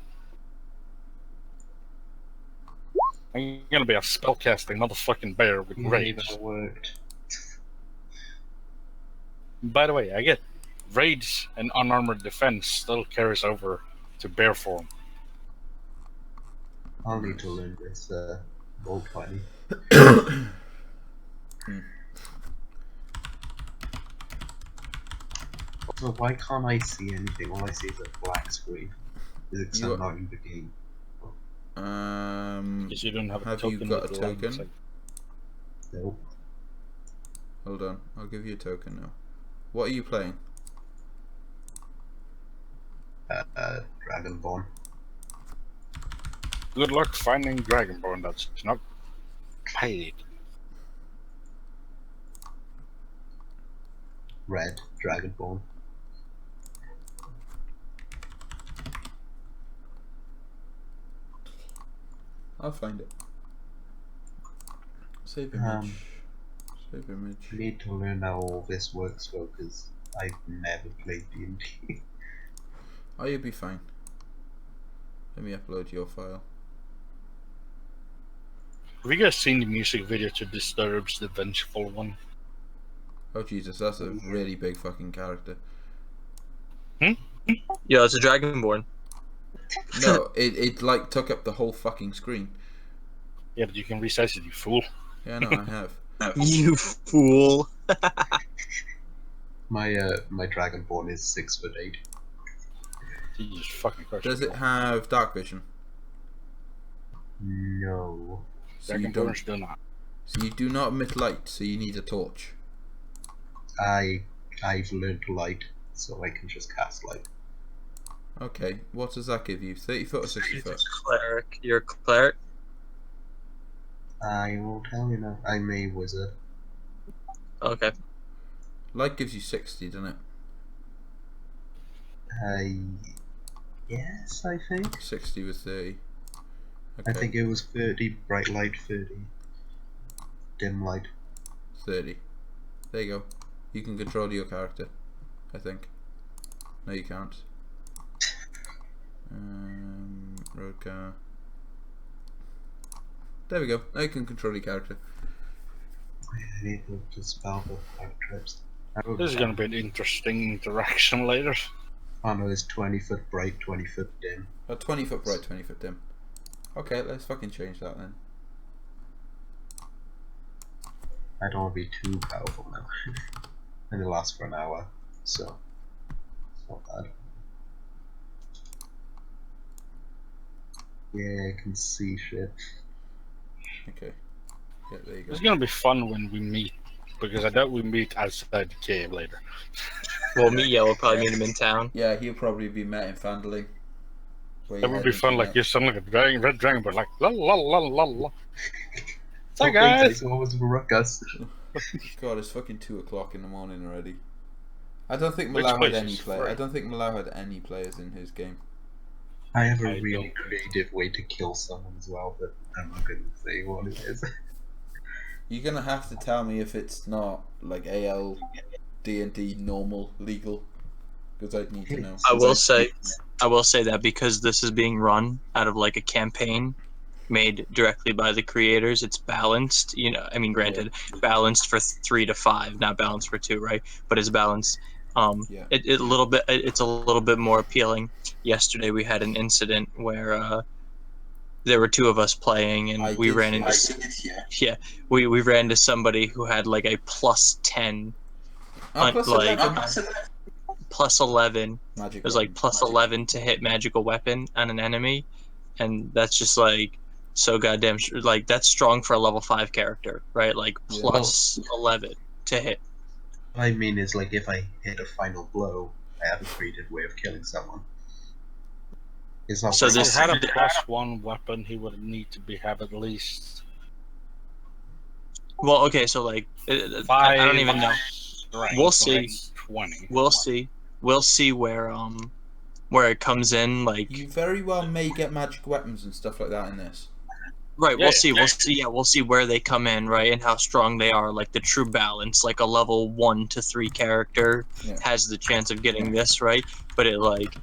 I'm gonna be a spellcasting motherfucking bear with rage. That worked. By the way, I get rage and unarmored defense still carries over to bear form. I'll need to learn this bolt fighting. So why can't I see anything? All I see is a black screen. Is it 'cause You I'm not in the game? Because you don't have a Have token. you got with a the line. token? It's like, Nope. Hold on, I'll give you a token now. What are you playing? Dragonborn. good luck finding Dragonborn that's not paid. Red Dragonborn. I'll find it. Save image. Save image. I need to learn how all this works though, because I've never played D&D. Oh, you'll be fine. Let me upload your file. Have you guys seen the music video to Disturbed's The Vengeful One? Oh Jesus, that's a really big fucking character. Yeah, it's a Dragonborn. No, it like took up the whole fucking screen. Yeah, but you can resize it, you fool. Yeah, no, I have. You fool. My Dragonborn is 6'8". Jesus fucking Christ. Does it have dark vision? No. So you Dragonborns don't. do not. So you do not emit light. So you need a torch. I've learned light, so I can just cast light. Okay. What does that give you? 30 foot or 60 foot? Cleric. You're a cleric? I will tell you now. I'm a wizard. Okay. Light gives you 60, doesn't it? Yes, I think. 60 with 30. Okay. I think it was 30 bright light, 30 dim light. 30. There you go. You can control your character, I think. No, you can't. Road car. There we go. Now you can control your character. I need to spell the 5 trips. This is going to be an interesting interaction later. Oh no, it's 20 foot bright, 20 foot dim. 20 foot bright, 20 foot dim. Okay, let's fucking change that then. I don't want to be too powerful now. And it lasts for an hour, so it's not bad. Yeah, I can see shit. Okay. Yeah, there you go. It's going to be fun when we meet, because I doubt we meet outside the cave later. We'll probably meet him in town. Yeah, he'll probably be met in Fandling. That would be fun, like you sound like a dragon, red dragon, but like la la la la la. Hi guys. What was ruckus? God, it's fucking 2 o'clock in the morning already. I don't think Which Malau had place any is play. free? I don't think Malau had any players in his game. I have a I really don't- creative way to kill someone as well, but I'm not going to say what it is. You're gonna have to tell me if it's not like AL, D&D normal legal, because I'd need to know. I will say that because this is being run out of like a campaign made directly by the creators, it's balanced. I mean, granted, balanced for 3 to 5, not balanced for 2, right? But it's balanced. Yeah. It's a little bit more appealing. Yesterday we had an incident where there were 2 of us playing, and we ran into we ran into somebody who had like a +10, Oh, plus like 11. +11. Magic. It was like +11 to hit magical weapon on an enemy, and that's just like so goddamn like that's strong for a level 5 character, right? Like Yeah. +11 to hit. What I mean is, like, if I hit a final blow, I have a creative way of killing someone. It's not So If he this- had a +1 weapon, he would need to have at least Well, okay, so like 5. I don't even know. strength, We'll see. 20. We'll see where it comes in. Like, You very well may get magic weapons and stuff like that in this. right, Yeah, we'll see. We'll see where they come in, right, and how strong they are. Like the true balance, like a level 1 to 3 character Yeah. has the chance of getting this, right? But it like,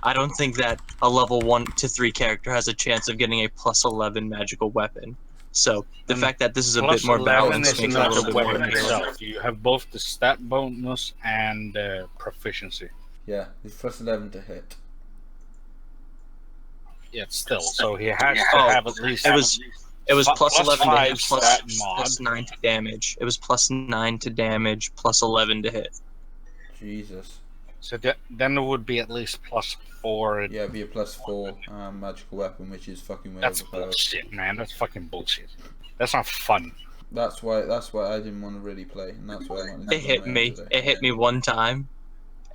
I don't think that a level 1 to 3 character has a chance of getting a +11 magical weapon. So the And fact that this is a bit Plus more 11 balanced is makes it a not little the bit more weapon appealing. itself. You have both the stat bonus and proficiency. Yeah, it's plus 11 to hit. Yeah, still. So he has to Oh, have at least. It was Plus +11 to 5 hit, stat mod. +9 to damage. It was +9 to damage, +11 to hit. Jesus. So then it would be at least +4. Yeah, it'd be a +4 magical weapon, which is fucking way That's overpowered. bullshit, man. That's fucking bullshit. That's not fun. That's why I didn't want to really play, and that's why I wanted to It hit play me. today. It hit me one time,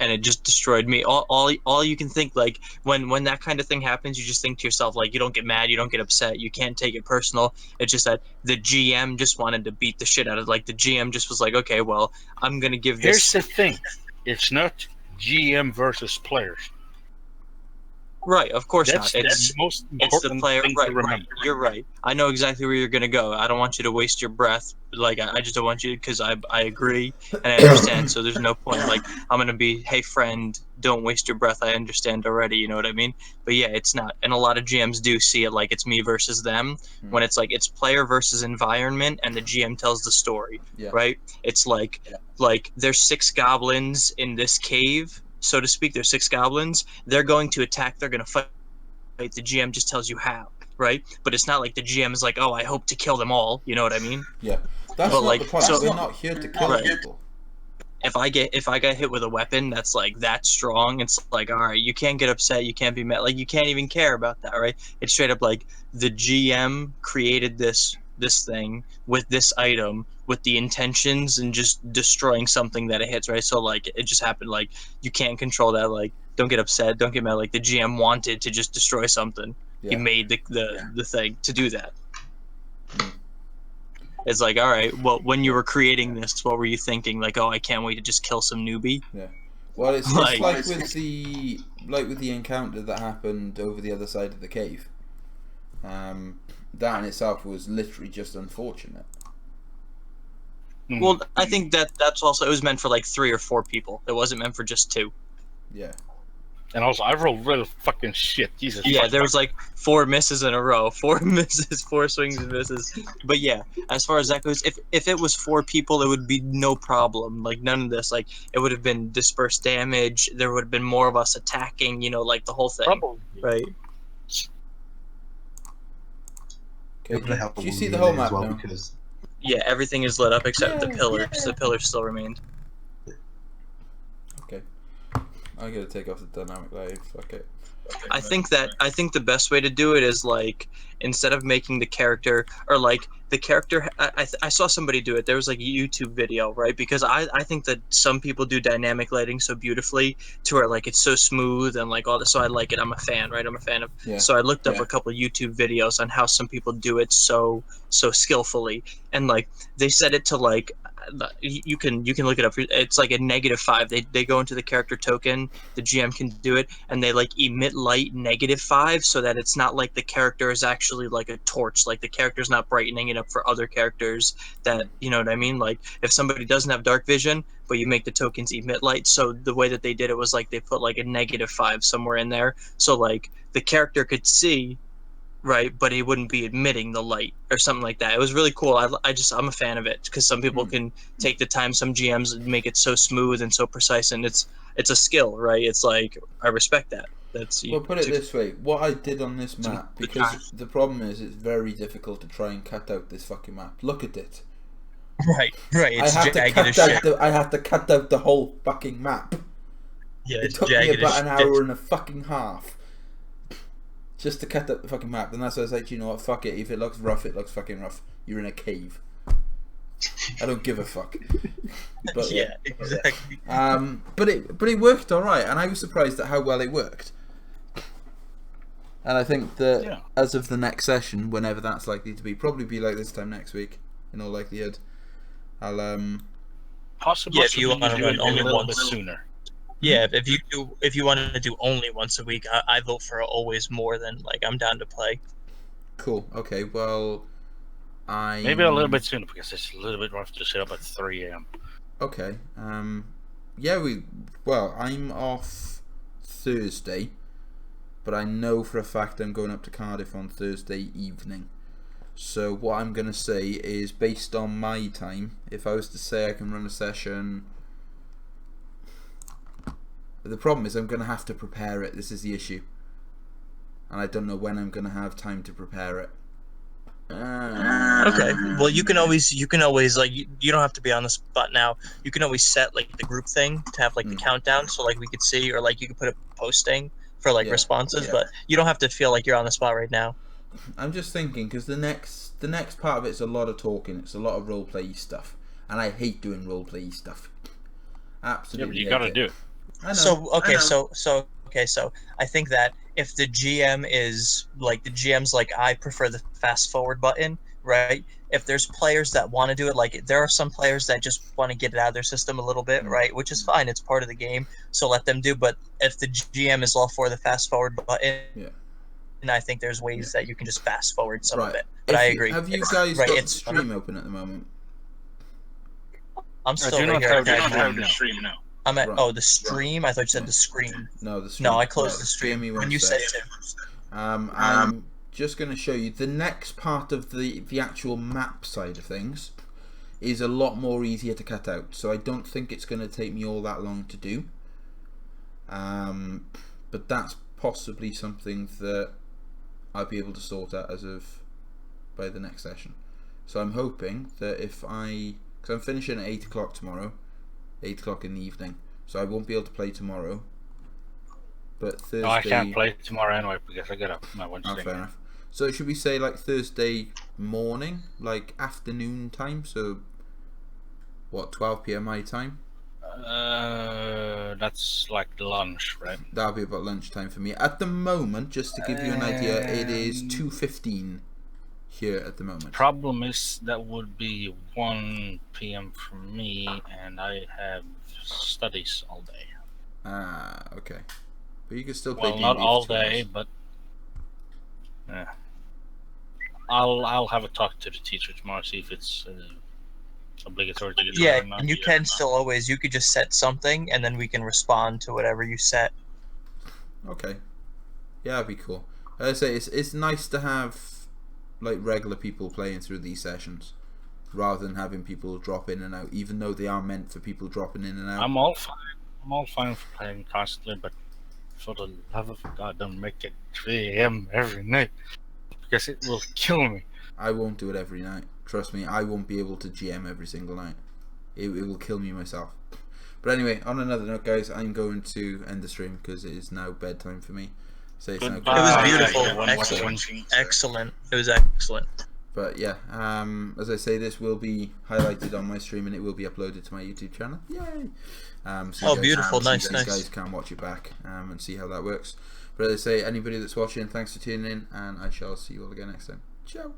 and it just destroyed me. All you can think, like when that kind of thing happens, you just think to yourself, like, you don't get mad, you don't get upset, you can't take it personal. It's just that the GM just wanted to beat the shit out of. Like the GM just was like, okay, well, I'm gonna give Here's this. the thing. It's not GM versus players. Right, of course That's not. the It's most the important player. thing Right, to right. remember. You're right. I know exactly where you're gonna go. I don't want you to waste your breath. Like I just don't want you because I agree and I understand. So there's no point. Like I'm gonna be, hey friend, don't waste your breath. I understand already. You know what I mean? But yeah, it's not. And a lot of GMs do see it like it's me versus them. When it's like it's player versus environment, and the GM tells the story. Yeah. Right? It's like there's 6 goblins in this cave, so to speak. There's 6 goblins. They're going to attack. They're gonna fight. The GM just tells you how. right? But it's not like the GM is like, oh, I hope to kill them all. You know what I mean? Yeah, that's But, not like, the point. so- We're not here to kill Right. people. If I get hit with a weapon that's like that strong, it's like, all right, you can't get upset, you can't be mad, like you can't even care about that, right? It's straight up like the GM created this thing with this item with the intentions and just destroying something that it hits, right? So like it just happened, like you can't control that, like don't get upset, don't get mad, like the GM wanted to just destroy something. He Yeah. made the thing to do that. Mm. It's like, all right, well, when you were creating this, what were you thinking? Like, oh, I can't wait to just kill some newbie. Well, it's Like- like with the encounter that happened over the other side of the cave. That in itself was literally just unfortunate. Hmm. Well, I think that's also, it was meant for like 3 or 4 people. It wasn't meant for just 2. Yeah. And also, I rolled real fucking shit. Jesus. Yeah, fuck. there was like 4 misses in a row, 4 misses, 4 swings and misses. But yeah, as far as that goes, if it was 4 people, it would be no problem. Like none of this, like it would have been dispersed damage. There would have been more of us attacking. You know, like the whole thing, Probably. right? Okay. It would have helped Do you with see the melee whole as map well now? because Yeah, everything is lit up except the Yeah, pillars. yeah. The pillars still remained. Okay. I gotta take off the dynamic light. Fuck it. I think the best way to do it is like instead of making the character or like the character. I saw somebody do it. There was like a YouTube video, right? Because I think that some people do dynamic lighting so beautifully to where like it's so smooth and like all this. So I like it. I'm a fan, right? I'm a fan of. Yeah. So I looked up a couple YouTube videos on how some people do it so skillfully, and like they set it to like you can look it up. It's like a -5. They go into the character token. The GM can do it, and they like emit light -5 so that it's not like the character is actually like a torch. Like the character's not brightening it up for other characters. That you know what I mean? Like if somebody doesn't have dark vision, but you make the tokens emit light. So the way that they did it was like they put like a -5 somewhere in there, so like the character could see. Right, but he wouldn't be emitting the light or something like that. It was really cool. I'm a fan of it because some people can take the time. Some GMs make it so smooth and so precise, and it's a skill, right? It's like I respect that. That's Well, put it this way: what I did on this So- map, because the problem is it's very difficult to try and cut out this fucking map. Look at it. right. It's I have to jagged as cut shit. out. I have to cut out the whole fucking map. Yeah, It it's took me jagged about as an shit. hour and a fucking half just to cut out the fucking map. And that's why I was like, you know what? Fuck it. If it looks rough, it looks fucking rough. You're in a cave. I don't give a fuck. But Yeah, exactly. but it worked all right, and I was surprised at how well it worked. And I think that Yeah. as of the next session, whenever that's likely to be, probably be like this time next week, in all likelihood, I'll Possibly Yeah, if you wanna do run it only a little once. bit sooner. Yeah, if you want to do only once a week, I vote for always more than like I'm down to play. cool. Okay, well, Maybe a little bit sooner because it's a little bit rough to sit up at 3 a.m. Okay. Yeah, I'm off Thursday, but I know for a fact I'm going up to Cardiff on Thursday evening. So what I'm gonna say is, based on my time, if I was to say I can run a session, the problem is I'm gonna have to prepare it. This is the issue, and I don't know when I'm gonna have time to prepare it. Okay. Well, you can always like you don't have to be on the spot now. You can always set like the group thing to have like the countdown, so like we could see, or like you could put a posting for like Yeah, responses, yeah. but you don't have to feel like you're on the spot right now. I'm just thinking because the next part of it's a lot of talking. It's a lot of roleplay stuff, and I hate doing roleplay stuff. Yeah, Absolutely. but you hate gotta it. do it. I know. So I think that if the GM is like I prefer the fast forward button, right? If there's players that want to do it, like there are some players that just want to get it out of their system a little bit, right? Which is fine. It's part of the game, so let them do. But if the GM is all for the fast forward button, Yeah. and I think there's ways that you can just fast forward some Right. of it. But I agree. Have you It's- guys right, got the it's stream open at the moment? I'm I still do right not here. have the Guys. stream now. stream now. I'm at Right. the stream. I thought you said the screen. No, the stream. No, I closed Right, the stream give me when one you sec. said to. I'm just going to show you the next part of the actual map side of things is a lot more easier to cut out, so I don't think it's going to take me all that long to do. But that's possibly something that I'll be able to sort out as of by the next session. So I'm hoping that because I'm finishing at 8 o'clock tomorrow, 8 o'clock in the evening, so I won't be able to play tomorrow. But Thursday. No, I can't play tomorrow anyway because I get up my Oh, Wednesday. fair enough. So should we say like Thursday morning, like afternoon time? So what, 12 p.m. my time? That's like lunch, right? That'll be about lunchtime for me. At the moment, just to give you an idea, it is 2:15 here at the moment. Problem is that would be 1 p.m. for me, and I have studies all day. Ah, okay. But you can still play Well, D&D not for all 2 hours. day, but I'll have a talk to the teacher tomorrow, see if it's obligatory to get Yeah, or not. and you can still always, you could just set something, and then we can respond to whatever you set. Okay. Yeah, that'd be cool. As I say, it's nice to have like regular people playing through these sessions, rather than having people drop in and out. Even though they are meant for people dropping in and out. I'm all fine. I'm all fine for playing constantly, but for the love of God, don't make it 3 a.m. every night because it will kill me. I won't do it every night. Trust me, I won't be able to GM every single night. It will kill me myself. But anyway, on another note, guys, I'm going to end the stream because it is now bedtime for me. So it's now Goodbye. It was Ah, beautiful. yeah, one Excellent. watching. Excellent. It was excellent. But yeah, as I say, this will be highlighted on my stream and it will be uploaded to my YouTube channel. Yay! So Oh, you guys beautiful. so Nice, you nice. guys can watch it back and see how that works. But as I say, anybody that's watching, thanks for tuning in, and I shall see you all again next time. Ciao!